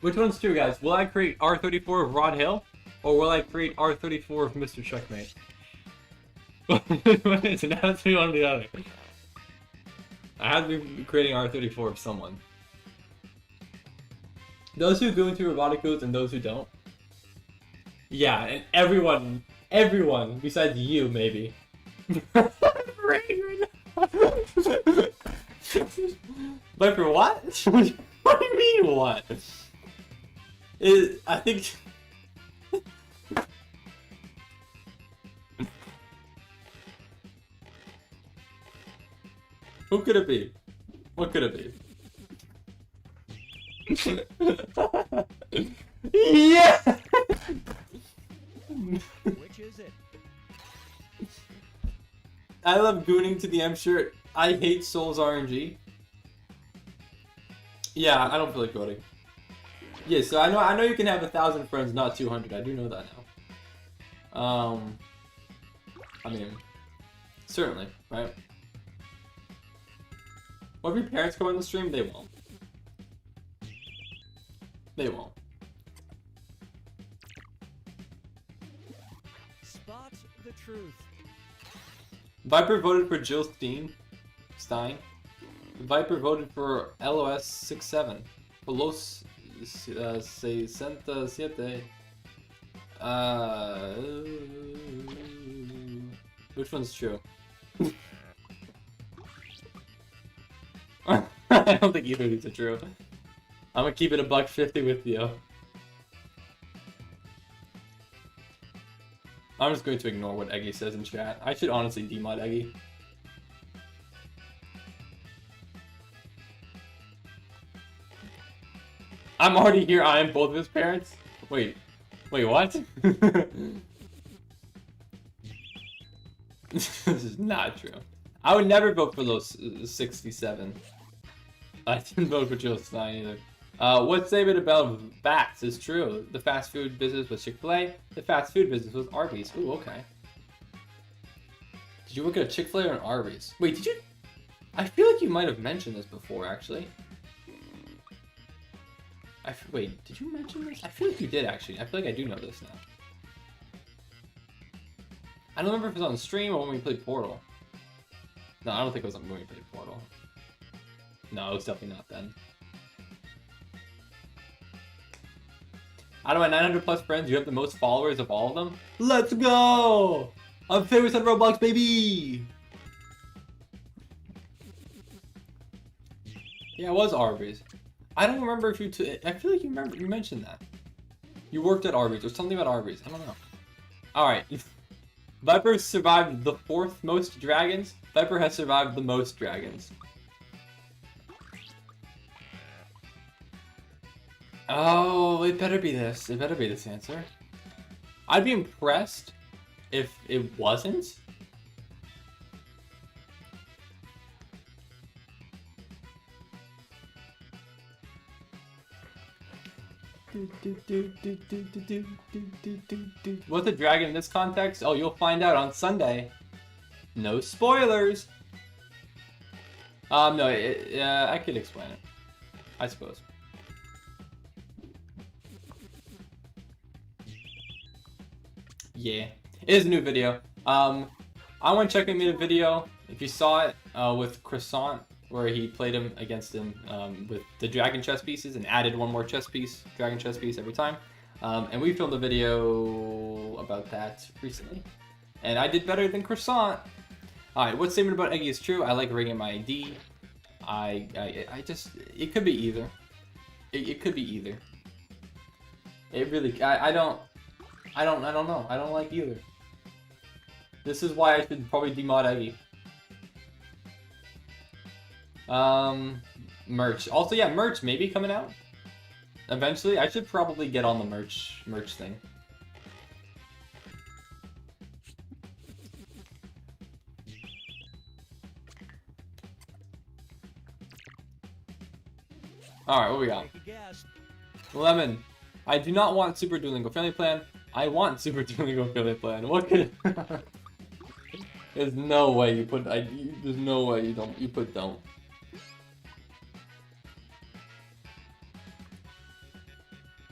Which one's true, guys? Will I create R34 of Rod Hill? Or will I create R34 of Mr. Checkmate? It has to be one or the other. I have to be creating R34 of someone. Those who go into robotic codes and those who don't. Yeah, and everyone besides you, maybe. But for what? What do you mean, what? I think... Who could it be? What could it be? Yeah! Which is it? I love gooning to the M shirt. I hate Souls RNG. Yeah, I don't feel like coding. Yeah, so I know you can have 1,000 friends, not 200. I do know that now. I mean, certainly, right? What if your parents come on the stream? They won't. They won't. Spot the truth. Viper voted for Jill Stein. Viper voted for LOS67. For Los 67. Which one's true? I don't think either of these are true. I'm gonna keep it $1.50 with you. I'm just going to ignore what Eggy says in chat. I should honestly demod Eggy. I'm already here. I am both of his parents. Wait, what? This is not true. I would never vote for those 67. I didn't vote for Jill Stein either. What statement about bats is true? The fast food business was Chick-fil-A. The fast food business was Arby's. Ooh, okay. Did you work at a Chick-fil-A or an Arby's? Wait, did you? I feel like you might have mentioned this before, actually. Wait, did you mention this? I feel like you did, actually. I feel like I do know this now. I don't remember if it was on stream or when we played Portal. No, I don't think it was on when we played Portal. No, it was definitely not then. Out of my 900 plus friends, you have the most followers of all of them? Let's go! I'm famous on Roblox, baby! Yeah, it was Arby's. I don't remember if you I feel like you mentioned that. You worked at Arby's or something about Arby's. I don't know. Alright. Viper survived the 4th most dragons. Viper has survived the most dragons. Oh, it better be this. It better be this answer. I'd be impressed if it wasn't. What's a dragon in this context? Oh, you'll find out on Sunday. No spoilers. No, I could explain it, I suppose. Yeah, it is a new video. I want to check and made a video. If you saw it with Croissant, where he played him against him with the dragon chess pieces and added one more chess piece, dragon chess piece every time. And we filmed a video about that recently, and I did better than Croissant. All right, what statement about Eggy is true? I like rigging my ID. I just, it could be either. It could be either. It really, I don't know. I don't like either. This is why I should probably demod Eggy. Merch. Also, yeah, merch maybe coming out eventually. I should probably get on the merch thing. Alright, what we got? Lemon. I do not want Super Duolingo Family Plan. I want Super Duolingo Family Plan. What could... There's no way you put... there's no way you don't... You put don't.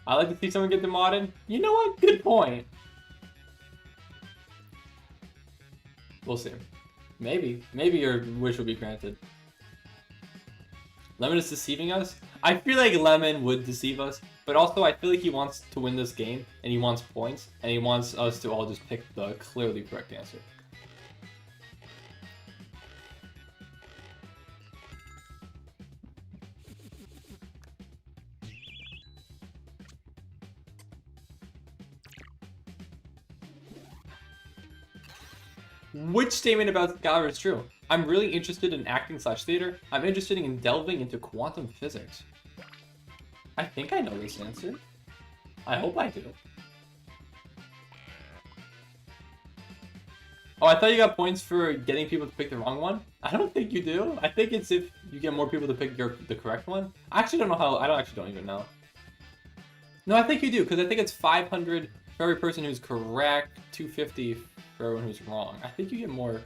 I like to see someone get demodded. You know what? Good point. We'll see. Maybe. Maybe your wish will be granted. Lemon is deceiving us? I feel like Lemon would deceive us, but also I feel like he wants to win this game, and he wants points, and he wants us to all just pick the clearly correct answer. Which statement about Scholar is true? I'm really interested in acting/theater. I'm interested in delving into quantum physics. I think I know this answer. I hope I do. Oh, I thought you got points for getting people to pick the wrong one. I don't think you do. I think it's if you get more people to pick the correct one. I actually don't know how. I don't even know. No, I think you do, because I think it's 500 for every person who's correct, 250 for everyone who's wrong. I think you get more.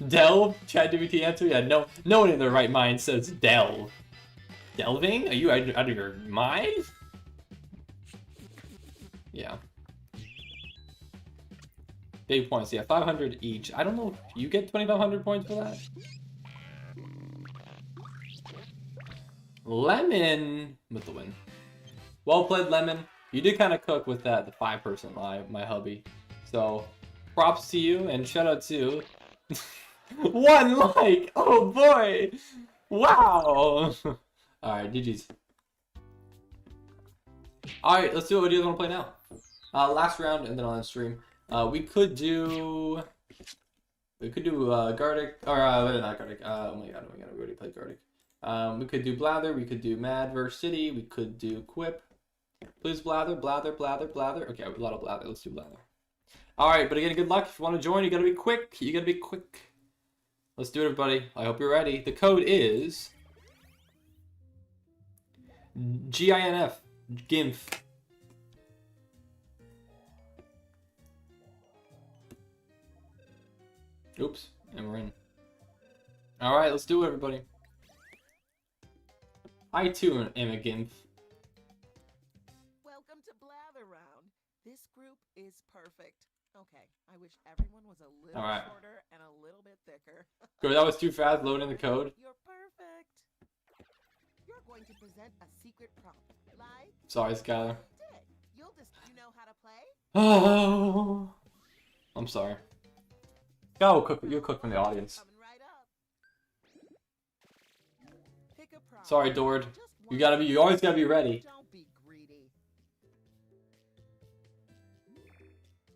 Delve? ChatGPT answer? Yeah, no one in their right mind says delve. Delving? Are you out of your mind? Yeah. Big points, yeah, 500 each. I don't know if you get 2,500 points for that. Lemon with the win. Well played, Lemon. You did kind of cook with that, the 5% lie, my hubby. So, props to you, and shout out to... 1 like! Oh boy! Wow! Alright, GG's. Alright, let's do it. What do you guys want to play now? Last round, and then I'll end stream. We could do Gardic, or not Gardic. Oh my god, we already played Gardic. We could do Blather. We could do Mad vs City. We could do Quip. Please Blather, Blather, Blather, Blather. Okay, a lot of Blather. Let's do Blather. All right, but again, good luck. If you want to join, you gotta be quick. You gotta be quick. Let's do it, everybody. I hope you're ready. The code is GINF. GINF. Oops, and we're in. All right, let's do it, everybody. I too am a GINF. Welcome to Blather Round. This group is perfect. Okay, I wish everyone was a little shorter and a little bit thicker. Good, that was too fast loading the code. You're perfect. You're going to present a secret prompt. Like? Sorry, Skylar. You'll just know how to play? Oh, I'm sorry. Go cook. You cook from the audience. Right Pick a prompt. Sorry, Dord. You always gotta be ready. Don't be greedy.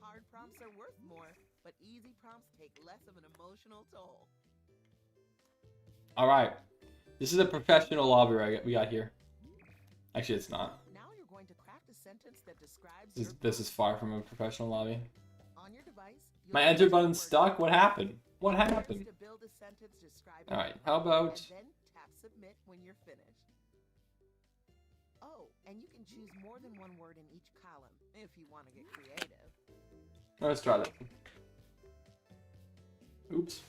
Hard prompts are worth more, but easy prompts take less of an emotional toll. All right, this is a professional lobby we got here. Actually, it's not. Now you're going to craft a sentence that describes This is far from a professional lobby. on your device. My enter button's stuck? What happened? What happened? To build a sentence describing Alright, how about... and then tap submit when you're finished. Oh, and you can choose more than one word in each column if you want to get creative. Let's try that. Oops.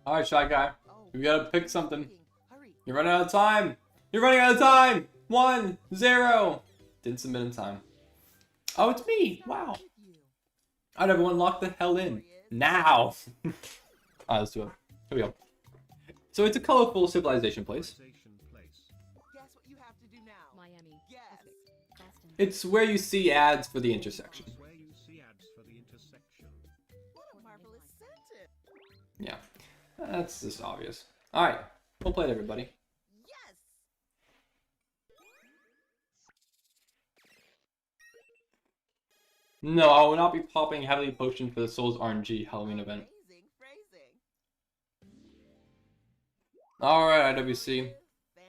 Alright, Shy Guy. Oh, We gotta pick something. hurry. You're running out of time! You're running out of time! 1, 0! Didn't submit in time. Oh, it's me! Wow. With you. Alright, everyone, lock the hell in. Now! Alright, let's do it. Here we go. So it's a colorful civilization place. Guess what you have to do now. Miami. Yes. Boston. It's where you see ads for the intersection. Where you see ads for the intersection. What a marvelous sentence. Yeah. That's just obvious. Alright. We'll play it, everybody. Yes. No, I will not be popping heavily potion for the Souls RNG Halloween event. Amazing phrasing. Alright, IWC. Bang.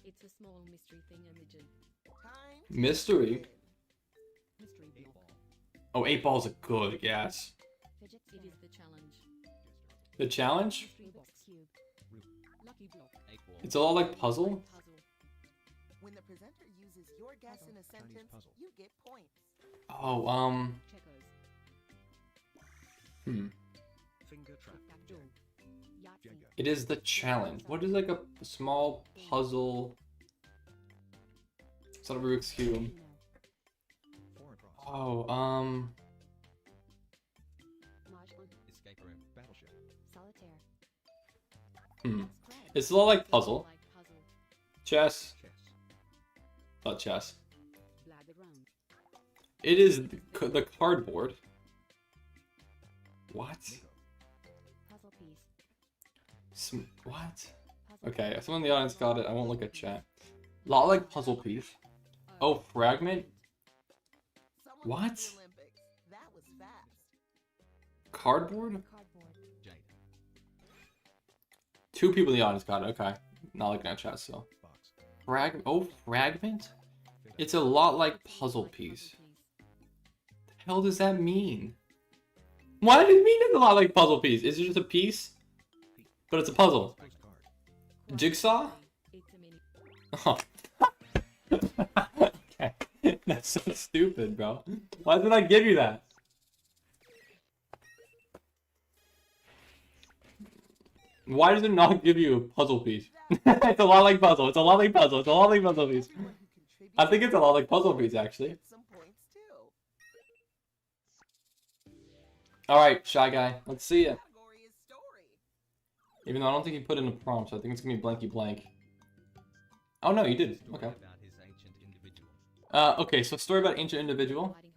It's a small mystery thing imagine. Time. Mystery? Mystery block. Oh, 8 Ball's a good guess. It is the challenge. The challenge? Mystery box cube. Lucky block. It's a lot like puzzle. Puzzle. When the presenter uses your guess in a sentence, puzzle. you get points. Oh, Checkers. Finger trap. Backdoor. Yahtzee. It is the challenge. What is like a small puzzle? It's not a Rubik's Cube. Uno. Four across. Oh, Mahjong. Escape room. Battleship. Solitaire. hmm. Scratch. It's a lot like puzzle. Like puzzle. Chess. Chess. Not chess. Blather round. It is the cardboard. What? Puzzle piece. What? Puzzle Okay, piece. someone in the audience got it. I won't look at chat. Lot like puzzle piece. Oh, fragment? Someone What? won the Olympics. That was fast. Cardboard? Cardboard. Jade. 2 people in the audience got it. Okay. Not looking at chat still. Box. Fragment? It's a lot like puzzle piece. The hell does that mean? Why does it mean it's a lot like puzzle piece? Is it just a piece? But it's a puzzle. Postcard. Jigsaw? It's a mini. Oh. Okay. That's so stupid, bro. Why did I give you that? Why does it not give you a puzzle piece? It's a lot like puzzle. It's a lot like puzzle. It's a lot like puzzle piece. Everyone who contributes I think it's a lot like puzzle piece, actually. gets some points too. Alright, Shy Guy. Let's see it. Category is story. Even though I don't think you put in a prompt, so I think it's gonna be blanky blank. Oh no, you did. Okay. About his ancient individual. Okay, so story about ancient individual. Riding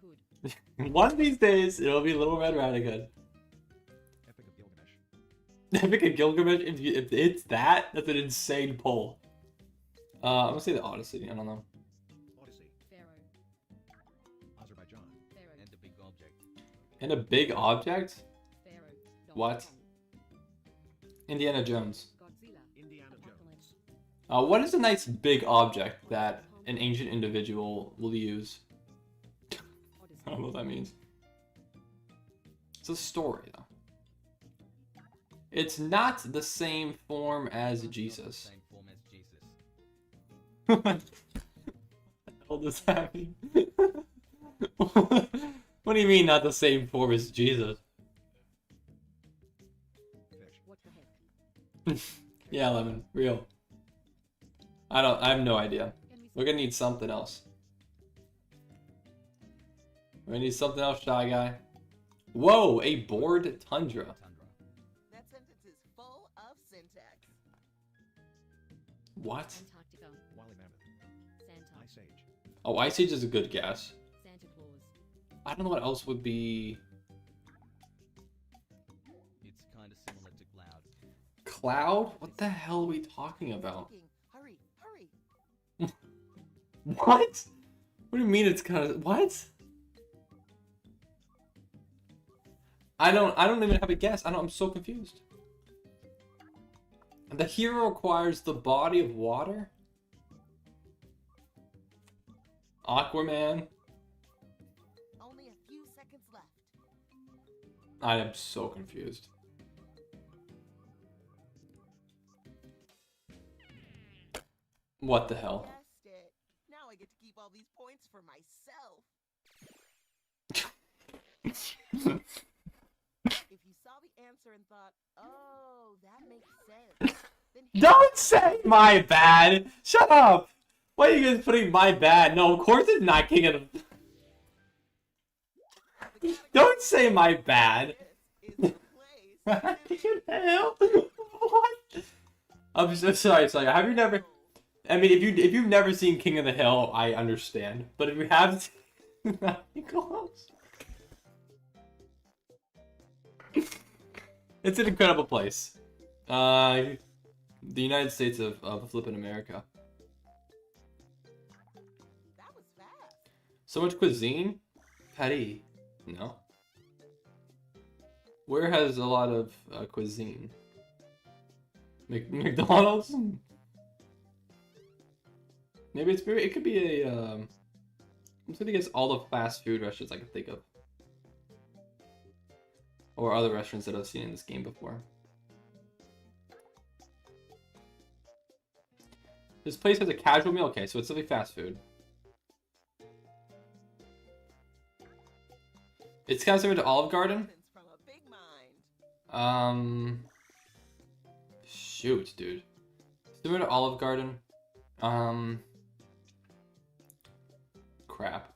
Hood. One of these days, it'll be Little Red Riding Hood. Epic of Gilgamesh. Epic of Gilgamesh, if it's that, that's an insane poll. I'm gonna say the Odyssey, I don't know. Odyssey. Pharaoh. Azerbaijan. Pharaoh. And a big object. And a big object? Pharaoh. Donkey What? Kong. Indiana Jones. Indiana Godzilla. Apocalypse. Jones. What is a nice big object that an ancient individual will use? I don't know what that means. It's a story, though. It's not the same form as Jesus. Same form as Jesus. What the hell does that mean? What do you mean, not the same form as Jesus? Fish. What the heck? Yeah, Lemon, real. I have no idea. Can we We're gonna need something else. We're gonna need something else, Shy Guy. Whoa, a bored tundra. Tundra. That sentence is full of syntax. What? Antarctica. Wily Mammoth. Santa. Ice Age. Oh, Ice Age is a good guess. Santa Claus. I don't know what else would be. It's cloud? What the hell are we talking about? Hurry, hurry. What? What do you mean it's kind of what? I don't even have a guess. I'm so confused. The hero acquires the body of water? Aquaman? Only a few seconds left. I am so confused. What the hell? Guessed it. Now I get to keep all these points for myself. If you saw the answer and thought, "Oh, that makes sense," then Don't say my bad! Shut up! Why are you guys putting my bad? No, of course it's not King of the... Don't say my bad! this is the place. King of the Hill? What? I'm so sorry. Have you never... I mean, if you've never seen King of the Hill, I understand. But if you have... close. It's an incredible place. The United States of flippin' America. That was fast. So much cuisine? Patty. No. Where has a lot of cuisine? McDonald's? Maybe it could be a I'm just gonna guess all the fast food restaurants I can think of. Or other restaurants that I've seen in this game before. This place has a casual meal? Okay, so it's really fast food. It's kind of similar to Olive Garden. From a big mind. Shoot, dude. Similar to Olive Garden. Crap.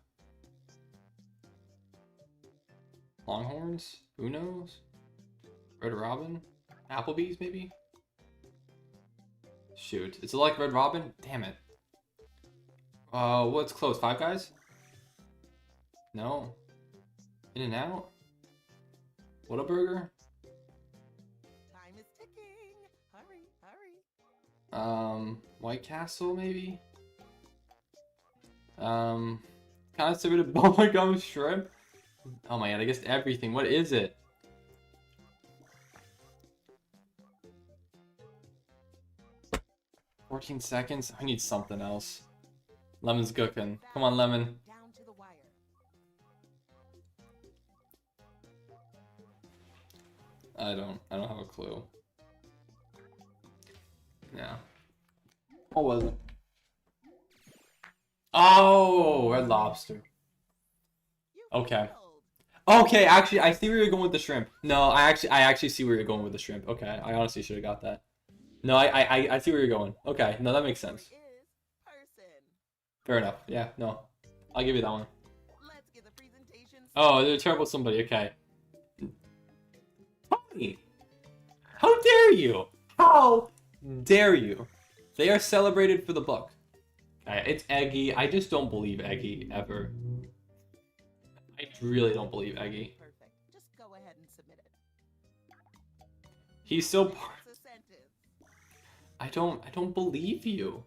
Longhorns? Uno's? Red Robin? Applebee's, maybe? Shoot. Is it like Red Robin? Damn it. What's close? Five Guys? No. In-N-Out? Whataburger? Time is ticking. Hurry, hurry. White Castle, maybe? Kind of similar to bubblegum shrimp? Oh my god, I guess everything. What is it? "14 seconds? I need something else. Lemon's cooking. Come on, Lemon. Down to the wire. I don't have a clue. Yeah. What was it? Oh, Red Lobster. You Okay. failed. Okay, actually, I see where you're going with the shrimp. No, I actually see where you're going with the shrimp. Okay, I honestly should have got that. No, I see where you're going. Okay, no, that makes sense. Is person. Fair enough. Yeah, no. I'll give you that one. Let's get the presentation. Oh, they're terrible somebody. Okay. Tony! How dare you? How dare you? They are celebrated for the book. It's Eggy. I just don't believe Eggy, ever. I really don't believe Eggy. Perfect. Just go ahead and submit it. He's so... It's a sentence. I don't believe you.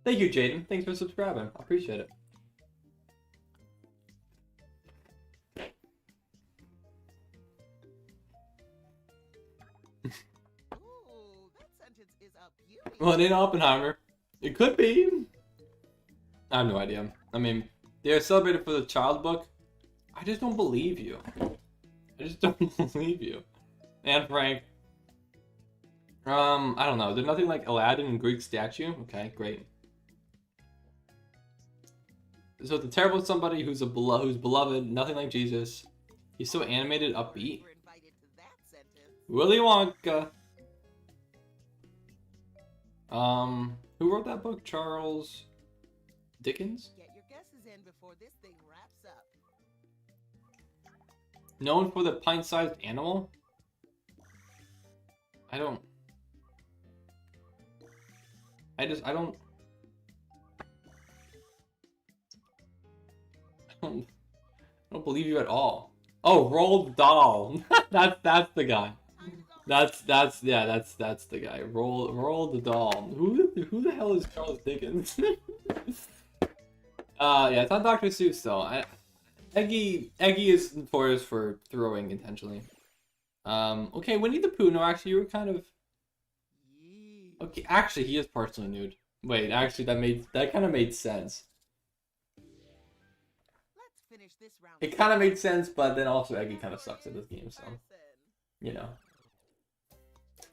Thank you, Jaden. Thanks for subscribing. I appreciate it. Ooh, that sentence is a beauty. Well, it ain't Oppenheimer. It could be. I have no idea. I mean, they're celebrated for the child book. I just don't believe you. I just don't believe you. And Frank. I don't know. There's nothing like Aladdin and Greek statue. Okay, great. So the terrible somebody who's who's beloved, nothing like Jesus. He's so animated, upbeat. We're invited to that sentence. Willy Wonka. Who wrote that book? Charles Dickens? Get your guesses in before this thing wraps up. Known for the pint-sized animal? I don't... I don't believe you at all. Oh, roll doll. That's the guy. That's the guy. Roll the doll. Who the hell is Charles Dickens? Yeah, it's not Dr. Seuss though. Eggy is notorious for throwing intentionally. Okay, Winnie the Pooh. No, actually, you were kind of. Okay, actually, he is partially nude. Wait, actually, that kind of made sense. Let's finish this round. It kind of made sense, but then also Eggy kind of sucks at this game, so you know.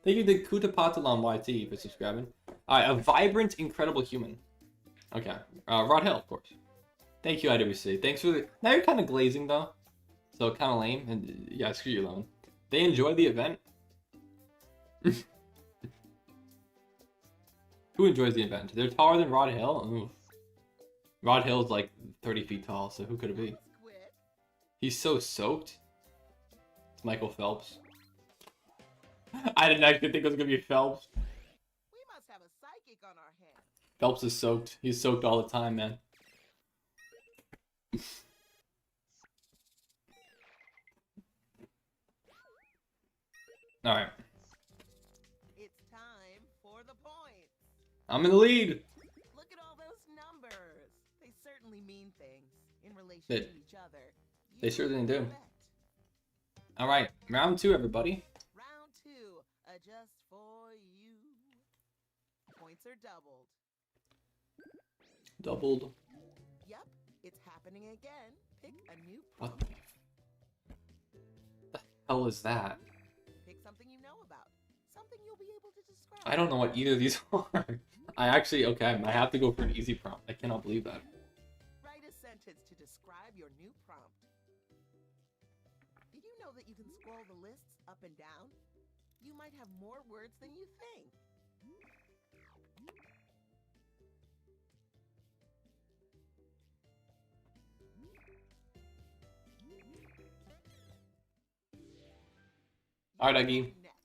Thank you to Kutapatalam YT for subscribing. Alright, a vibrant, incredible human. Okay, Rod Hill, of course. Thank you, IWC. Thanks for the. Now you're kind of glazing though, so kind of lame. And yeah, screw you, Lemon. They enjoy the event. Who enjoys the event? They're taller than Rod Hill. Ooh. Rod Hill's like 30 feet tall, so who could it be? He's so soaked. It's Michael Phelps. I didn't actually think it was gonna be Phelps. We must have a psychic on our hands. Phelps is soaked. He's soaked all the time, man. Alright. It's time for the points. I'm in the lead. Look at all those numbers. They certainly mean things in relation They- to each other. they You certainly do. bet. Alright, round 2, everybody. Round 2, just for you. Points are doubled. Doubled. Yep, it's happening again. Pick a new What prompt. the hell is that? Pick something you know about. Something you'll be able to describe. I don't know what either of these are. I actually, okay, I have to go for an easy prompt. I cannot believe that. Write a sentence to describe your new prompt. Did you know that you can scroll the lists up and down? You might have more words than you think. Alright, Eggy. Next.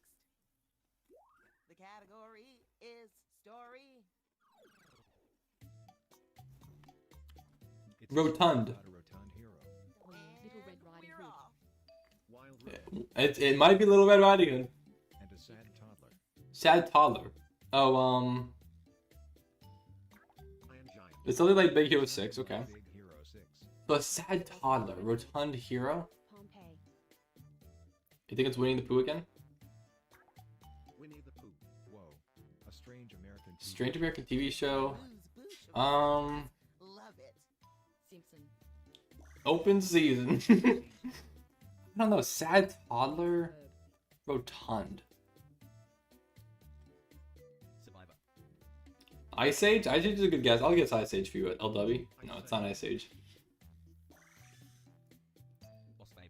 The category is story. It's Rotund. about a rotund hero. And Little Red Riding we're Hood. off. Wild Rose It might be Little Red Riding Hood. and a sad toddler. Sad toddler. Oh, I am giant. it's something like Big Hero 6, okay. Big Hero 6. So a sad toddler, rotund hero? Pompeii. You think it's Winnie the Pooh again? Winnie the Pooh. Whoa. A strange American. TV Strange American TV show. Booze, boosh, of course. Love it. Simpson. Open season. I don't know, sad toddler, rotund. Survivor. Ice Age? Ice Age is a good guess. I'll guess Ice Age for you at LW. No, it's not Ice Age. Lost Baby.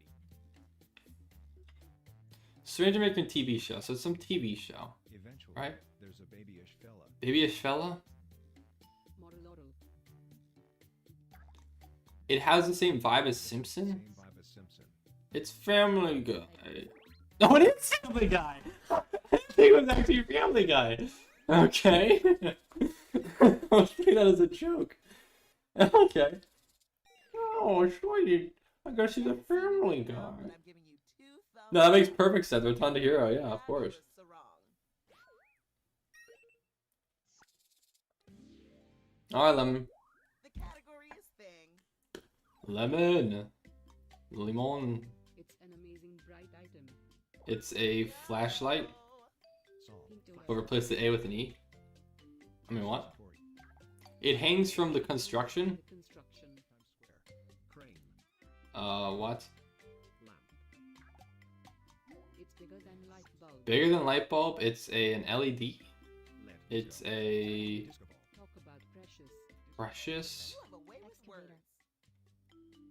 Strange American TV show, so it's some TV show. Eventually, Right. there's a babyish fella. Babyish fella? Modeloro. It has the same vibe as Simpson? Same vibe as Simpson. It's Family Guy. No, it is Family Guy! I think it was actually Family Guy. Okay. I'll take that as a joke. Okay. Oh, sweetie. I guess he's a Family Guy. And I'm giving you 2 thumbs No, that makes up. perfect sense. Rotund hero, yeah, of course. Fabulous sarong. Alright, Lemon. The category is thing. Lemon. Limon. It's an amazing bright item. It's a flashlight. Song. But replace the A with an E. I mean, what? It hangs from the construction. Construction. Times Square. Crane. What? Lamp. It's bigger than light bulb. Bigger than light bulb. It's an LED. LED It's show. a Disco ball. Talk about precious. precious. You have a way with words.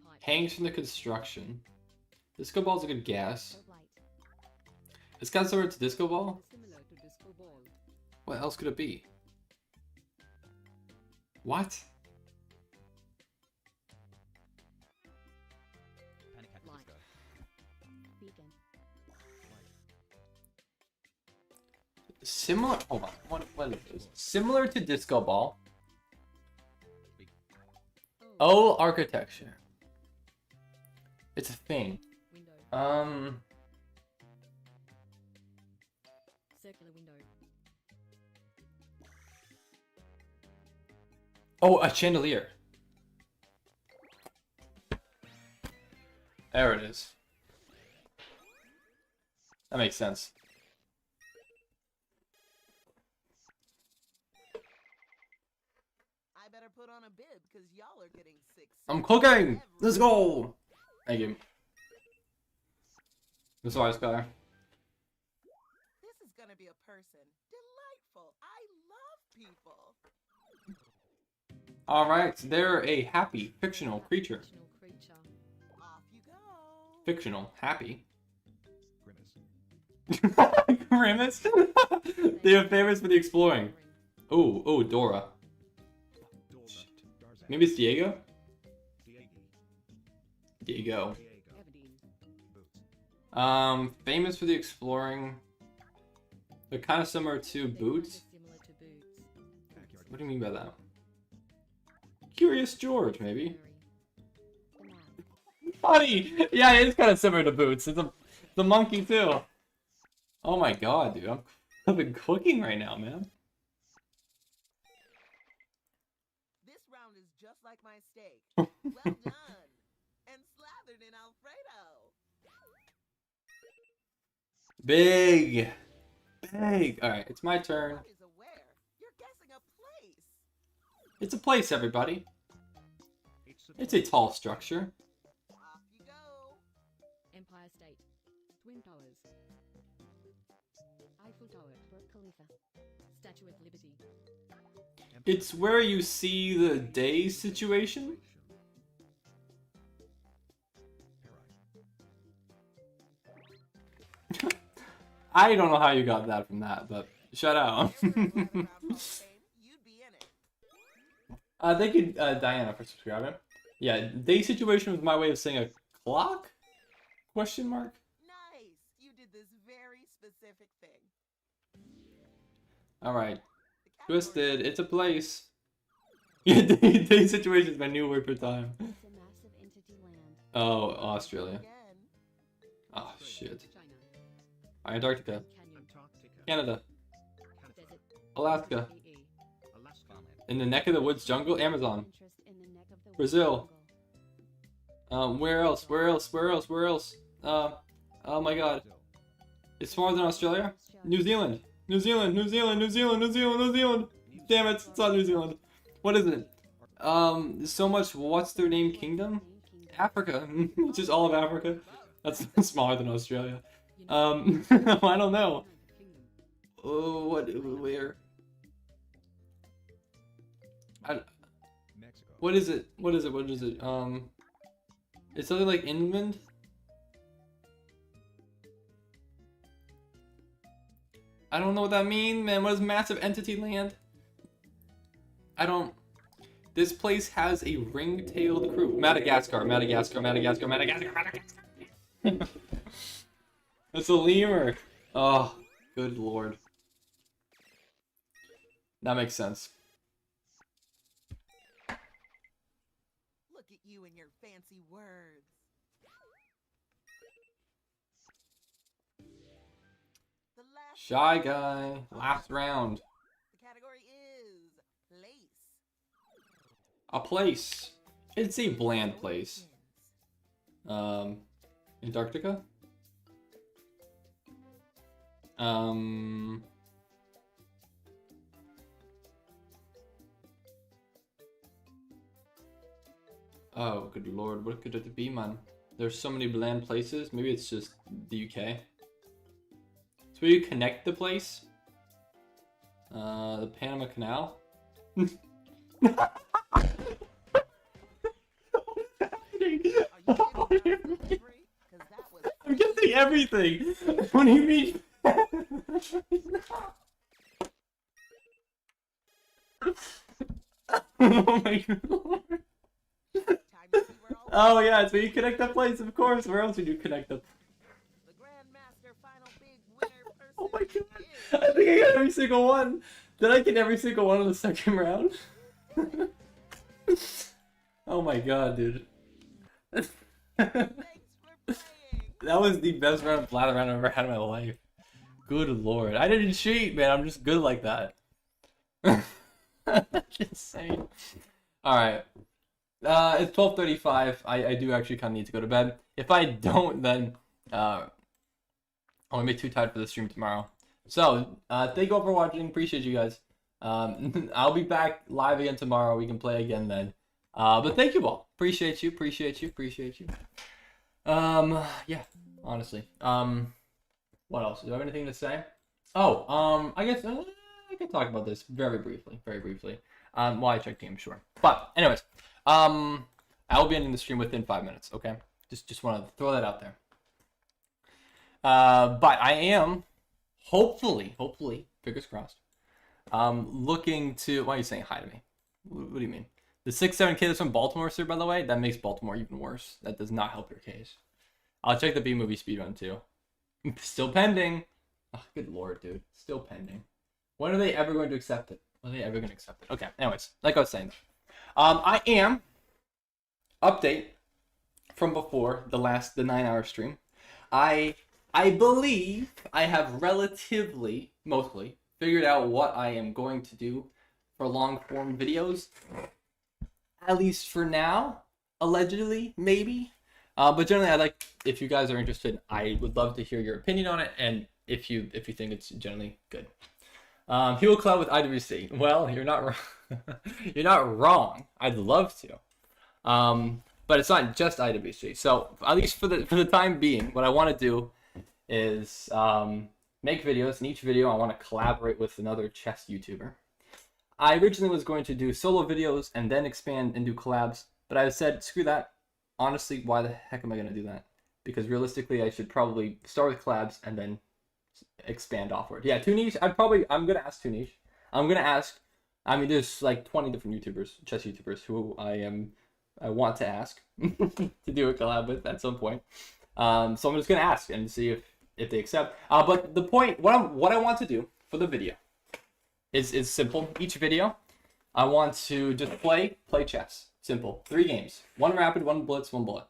Pipe. Hangs from the construction. Disco ball's a good guess. Light. It's got similar to disco ball. Similar to disco ball. What else could it be? What? Panic at the Light. disco. Beacon. Similar. Hold on. What is this? Similar to disco ball. Oh, architecture. It's a thing. Circular window. Oh, a chandelier. There it is. That makes sense. I better put on a bib because y'all are getting sick. I'm cooking. Let's go. Thank you. I'm sorry, Skylar. This is gonna be a person. Delightful. I love people. Alright, they're a happy, fictional creature. Fictional creature. Off you go. Fictional, happy. Grimace. Grimace? They have favorites for the exploring. Oh, Dora. Tarzan. Maybe it's Diego? Diego. Diego. Aberdeen. Boots. Famous for the exploring. They're kind of similar to They're Boots. kinda similar to boots. Backyard. What do you mean by that? Curious George, maybe? The map. Funny! Yeah, it is kind of similar to Boots. It's the monkey, too. Oh my god, dude. I've been cooking right now, man. This round is just like my steak. Well done. And slathered in Alfredo. Big! Big! Alright, it's my turn. What is a where? You're guessing a place. It's a place, everybody. It's a tall structure. Off you go. Empire State. Twin Towers. Eiffel Tower. Burj Khalifa. Statue of Liberty. It's where you see the day situation. I don't know how you got that from that, but shout out. If there were a Round Hall of Fame, you'd be in it. Thank you, Diana, for subscribing. Yeah, day situation was my way of saying a clock? Question mark? Nice. You did this very specific thing. Alright. The category Twisted, it's a place. Yeah, day situation is my new word per time. It's a massive entity land. Oh, Australia. again. Oh, shit. China. Antarctica. Canyon. Antarctica. Canada. Desert. Alaska. AE. Alaska. In the neck of the woods jungle. Amazon. Interest in the neck of the woods Brazil. jungle. Where else? Where else? Where else? Where else? Oh my god. Brazil. It's smaller than Australia? Australia. New Zealand. New Zealand. New Zealand. New Zealand. New Zealand. New Zealand. Damn it. It's not New Zealand. What is it? So much what's their name kingdom? Africa. Just all of Africa. That's smaller than Australia. I don't know. Oh, where? Mexico. What is it? What is it? It's something like England? I don't know what that means, man. What is massive entity land? I don't... This place has a ring-tailed crew. Madagascar, Madagascar, Madagascar, Madagascar, Madagascar. That's a lemur. Oh, good lord. That makes sense. Look at you and your fancy words. The last Shy guy. Last round. The category is place. A place. It's a bland place. Antarctica? Oh, good lord, what could it be, man? There's so many bland places. Maybe it's just the UK. So where you connect the place? The Panama Canal? Are you getting delivery? 'Cause that was I'm guessing everything! What do you mean? Oh my god. time to see where all Oh yeah, it's where you connect the place, of course. Where else would you connect them? the Grandmaster final big winner person. my god. I think I got every single one. Did I get every single one in the second round? Oh my god, dude. Thanks for playing. That was the best round of bladder round I've ever had in my life. Good lord. I didn't cheat, man. I'm just good like that. That's insane. Alright. It's 12:35. I do actually kind of need to go to bed. If I don't, then I'm gonna be too tired for the stream tomorrow. So, thank you all for watching. Appreciate you guys. I'll be back live again tomorrow. We can play again then. But thank you all. Appreciate you. Yeah, honestly. What else? Do I have anything to say? Oh, I guess I can talk about this very briefly. While I check game, sure. But anyways, I'll be ending the stream within 5 minutes. Okay, just want to throw that out there. But I am hopefully, fingers crossed, looking to. Why are you saying hi to me? What do you mean? The 6'7" kid is from Baltimore, sir, by the way. That makes Baltimore even worse. That does not help your case. I'll check the B-movie speedrun, too. Still pending. Oh, good lord, dude. Still pending. When are they ever going to accept it? Okay, anyways. Like I was saying. I am... Update from before the 9-hour stream. I believe I have relatively, mostly, figured out what I am going to do for long-form videos. At least for now, allegedly, maybe. But generally, I like, if you guys are interested, I would love to hear your opinion on it, and if you think it's generally good. Hero Cloud with IWC. Well, you're not wrong. You're not wrong. I'd love to. But it's not just IWC. So at least for the time being, what I want to do is make videos. In each video, I want to collaborate with another chess YouTuber. I originally was going to do solo videos and then expand and do collabs, but I said, screw that. Honestly, why the heck am I going to do that? Because realistically, I should probably start with collabs and then expand offward. Yeah, Tunish, I'm going to ask Tunish. I'm going to ask, I mean, there's like 20 different YouTubers, chess YouTubers, who I want to ask to do a collab with at some point. So I'm just going to ask and see if they accept. But the point, what I want to do for the video is simple. Each video, I want to just play chess. Simple. 3 games. 1 rapid, 1 blitz, 1 bullet.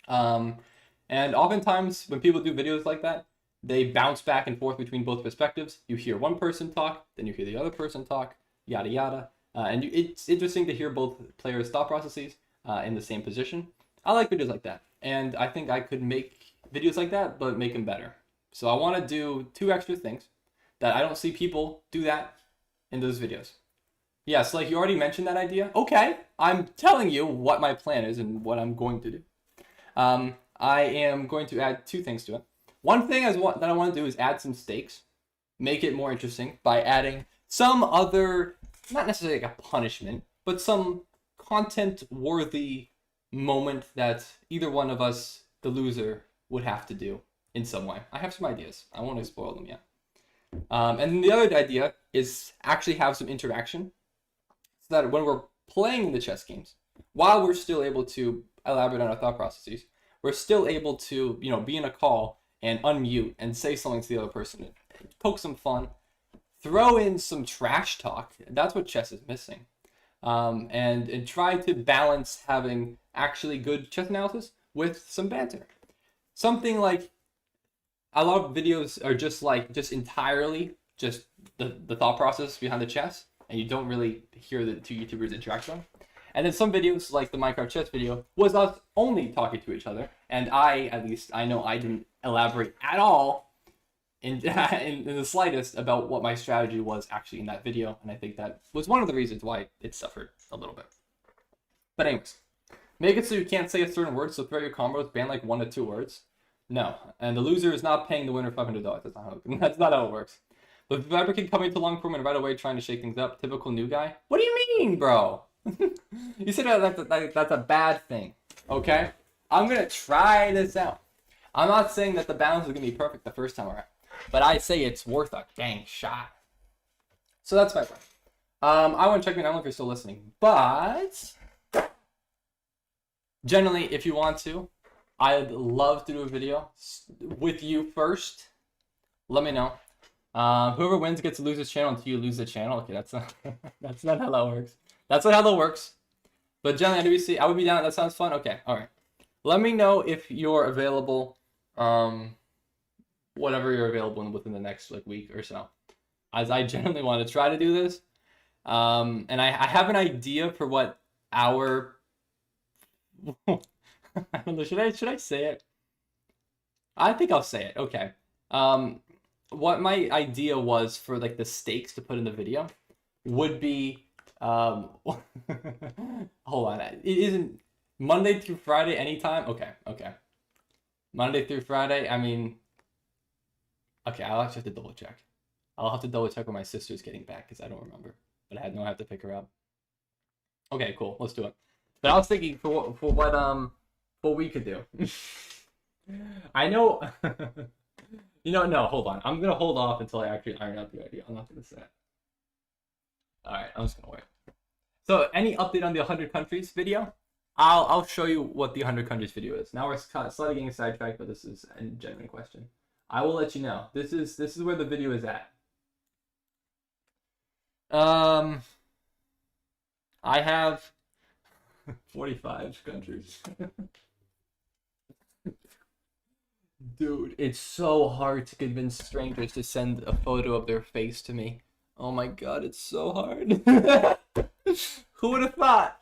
And oftentimes, when people do videos like that, they bounce back and forth between both perspectives. You hear one person talk, then you hear the other person talk, yada yada. And it's interesting to hear both players' thought processes in the same position. I like videos like that. And I think I could make videos like that, but make them better. So I want to do 2 extra things that I don't see people do that in those videos. Yes, like you already mentioned that idea. Okay, I'm telling you what my plan is and what I'm going to do. I am going to add 2 things to it. One thing that I want to do is add some stakes, make it more interesting by adding some other, not necessarily like a punishment, but some content-worthy moment that either one of us, the loser, would have to do in some way. I have some ideas. I won't spoil them yet. And then the other idea is actually have some interaction so that when we're playing the chess games, while we're still able to elaborate on our thought processes, we're still able to, be in a call and unmute and say something to the other person, poke some fun, throw in some trash talk. That's what chess is missing. And try to balance having actually good chess analysis with some banter. Something like, a lot of videos are just entirely the thought process behind the chess, and you don't really hear the 2 YouTubers interact on. And then some videos, like the Minecraft chess video, was us only talking to each other, and at least I know I didn't elaborate at all in the slightest about what my strategy was actually in that video, and I think that was one of the reasons why it suffered a little bit. But anyways, make it so you can't say a certain word, so throughout your combos, ban like 1 to 2 words. No, and the loser is not paying the winner $500. That's not how it works. But Fabricant coming to long form and right away trying to shake things up. Typical new guy. What do you mean, bro? You said that's a bad thing. Okay? I'm going to try this out. I'm not saying that the balance is going to be perfect the first time around. But I say it's worth a dang shot. So that's my plan. I want to check me. I don't know if you're still listening. But generally, if you want to, I'd love to do a video with you first. Let me know. Whoever wins gets to lose his channel until you lose the channel. Okay, that's not that's not how that works. That's not how that works. But generally, NWC, I would be down. That sounds fun. Okay, all right. Let me know if you're available. Whatever you're available within the next like week or so, as I generally want to try to do this. And I have an idea for what our I don't know. Should I say it? I think I'll say it. Okay. What my idea was for like the stakes to put in the video would be hold on. It isn't Monday through Friday anytime. Okay. Monday through Friday. I mean, okay. I'll actually have to double check. I'll have to double check when my sister's getting back because I don't remember. But I have to pick her up. Okay, cool. Let's do it. But I was thinking for what we could do. I know. No, hold on. I'm gonna hold off until I actually iron out the idea. I'm not gonna say it. All right, I'm just gonna wait. So, any update on the 100 countries video? I'll show you what the 100 countries video is. Now we're slightly getting sidetracked, but this is a genuine question. I will let you know. This is where the video is at. I have 45 countries. Dude, it's so hard to convince strangers to send a photo of their face to me. Oh my god, it's so hard. Who would have thought?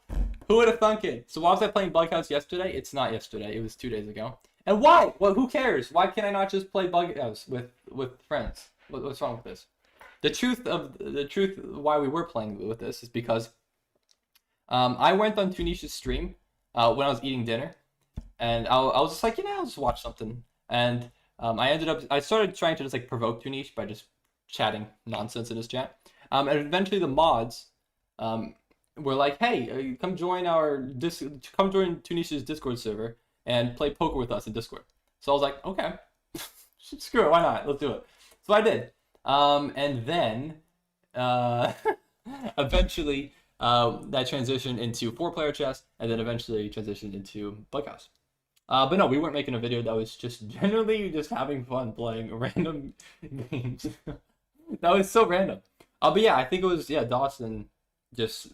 Who would have thunk it? So why was I playing Bug House yesterday? It's not yesterday, it was 2 days ago. And why? Well, who cares? Why can't I not just play Bug House with friends? What's wrong with this? The truth why we were playing with this is because I went on Tunish's stream when I was eating dinner. And I was just like, I'll just watch something. And I started trying to just like provoke Tunish by just chatting nonsense in his chat. And eventually the mods were like, hey, come join Tunish's Discord server and play poker with us in Discord. So I was like, okay, screw it, why not? Let's do it. So I did. And then eventually that transitioned into 4-player chess, and then eventually transitioned into Bug House. But no, we weren't making a video. That was just generally just having fun playing random games. That was so random. But yeah, I think it was Dawson just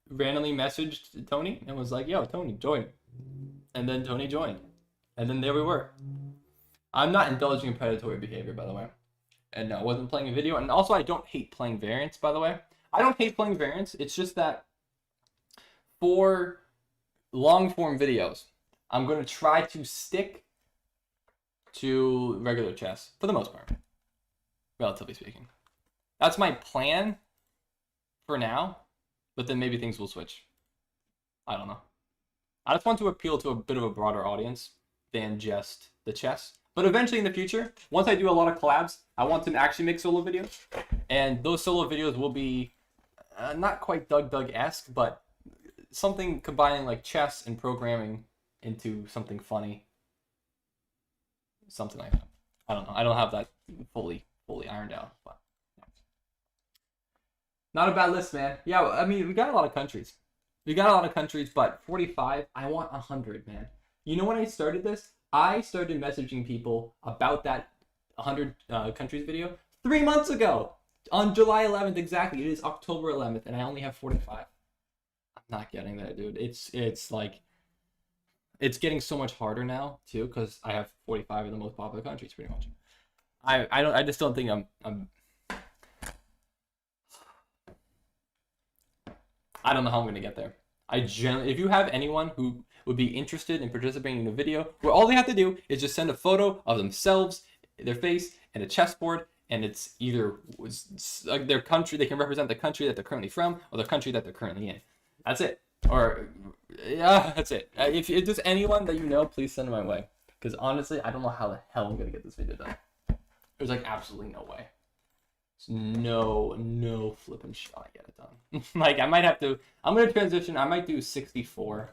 randomly messaged Tony and was like, "Yo, Tony, join." And then Tony joined, and then there we were. I'm not indulging in predatory behavior, by the way, and no, I wasn't playing a video. And also, I don't hate playing variants, by the way. I don't hate playing variants. It's just that for long form videos, I'm going to try to stick to regular chess for the most part, relatively speaking. That's my plan for now, but then maybe things will switch. I don't know. I just want to appeal to a bit of a broader audience than just the chess. But eventually in the future, once I do a lot of collabs, I want to actually make solo videos. And those solo videos will be not quite Doug-esque, but something combining like chess and programming into something funny. Something like that. I don't know. I don't have that fully ironed out. But not a bad list, man. Yeah, I mean, we got a lot of countries. But 45, I want 100, man. You know when I started this? I started messaging people about that 100 countries video 3 months ago. On July 11th, exactly. It is October 11th, and I only have 45. I'm not getting that, dude. It's like, it's getting so much harder now, too, because I have 45 of the most popular countries, pretty much. I just don't think I'm I don't know how I'm gonna get there. If you have anyone who would be interested in participating in a video where all they have to do is just send a photo of themselves, their face, and a chessboard, and it's either their country, they can represent the country that they're currently from, or the country that they're currently in. That's it. Or, yeah, that's it. If there's anyone that you know, please send it my way. Because honestly, I don't know how the hell I'm gonna get this video done. There's like absolutely no way. No flipping shot I get it done. Like I'm gonna transition. I might do 64.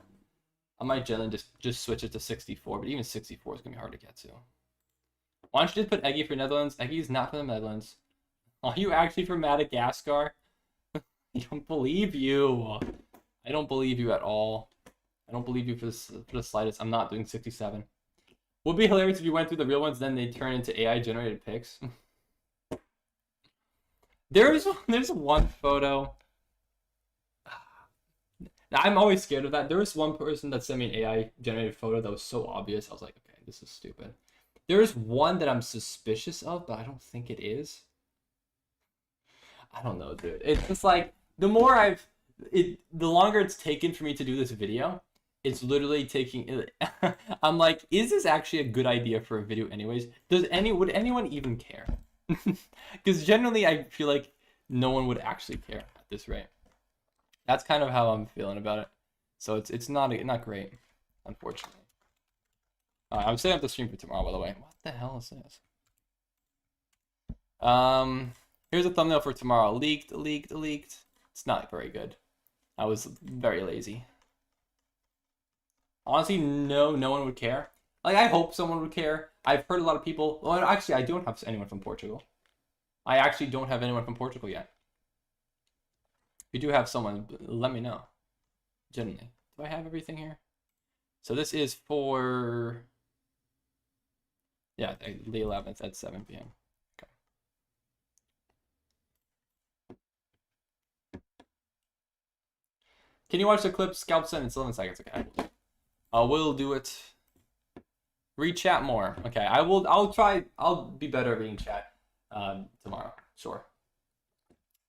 I might generally just switch it to 64, but even 64 is gonna be hard to get to. Why don't you just put Eggy for Netherlands? Eggy is not from the Netherlands. Are you actually from Madagascar? I don't believe you. I don't believe you at all. I don't believe you for the slightest. I'm not doing 67. Would be hilarious if you went through the real ones, then they turn into AI generated pics. There's one photo. I'm always scared of that. There was one person that sent me an AI generated photo that was so obvious. I was like, okay, this is stupid. There's one that I'm suspicious of, but I don't think it is. I don't know, dude. It's just like the longer it's taken for me to do this video, it's literally taking. I'm like, is this actually a good idea for a video, anyways? Would anyone even care? Because generally, I feel like no one would actually care at this rate. That's kind of how I'm feeling about it. So it's not great, unfortunately. I'm setting up the stream for tomorrow, by the way. What the hell is this? Here's a thumbnail for tomorrow. Leaked. It's not very good. I was very lazy. Honestly, no one would care. Like, I hope someone would care. I've heard a lot of people. Well, actually, I don't have anyone from Portugal. I actually don't have anyone from Portugal yet. If you do have someone, let me know. Generally. Do I have everything here? So this is for... yeah, the 11th at 7 p.m. Okay. Can you watch the clip? Scalp send? It's 11 seconds. Okay. I will do it. Read chat more. Okay, I'll try. I'll be better at reading chat tomorrow. Sure.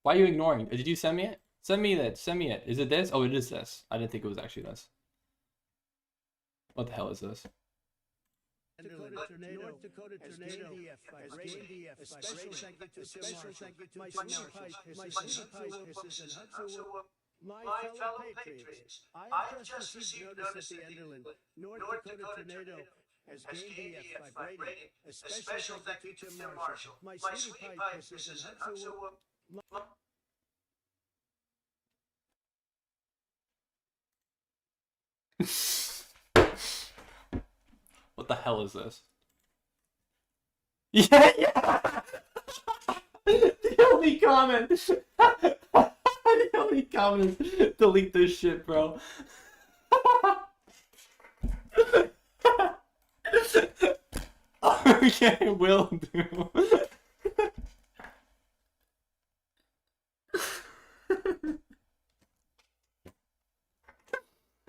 Why are you ignoring? Did you send me it? Send me that. Send me it. Is it this? Oh, it is this. I didn't think it was actually this. What the hell is this? North Dakota tornado has gained a special thank you to my sweetie pie kisses and my fellow patriots. I have just received notice that the Enderlin North Dakota tornado has gained EF by rating. A special thank you to Tim Marshall. My sweetie pie kisses and hugs. What the hell is this? Yeah. The only comment. The only comment is delete this shit, bro. Okay, will do.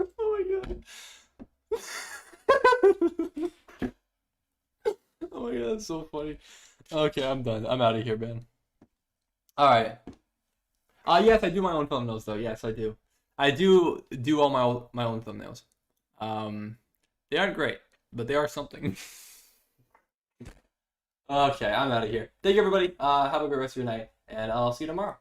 Oh my god. Oh my god, that's so funny. Okay, I'm done. I'm out of here, man. Alright. Yes, I do my own thumbnails though. Yes, I do. I do all my own thumbnails. They aren't great, but they are something. Okay, I'm out of here. Thank you, everybody. Have a great rest of your night, and I'll see you tomorrow.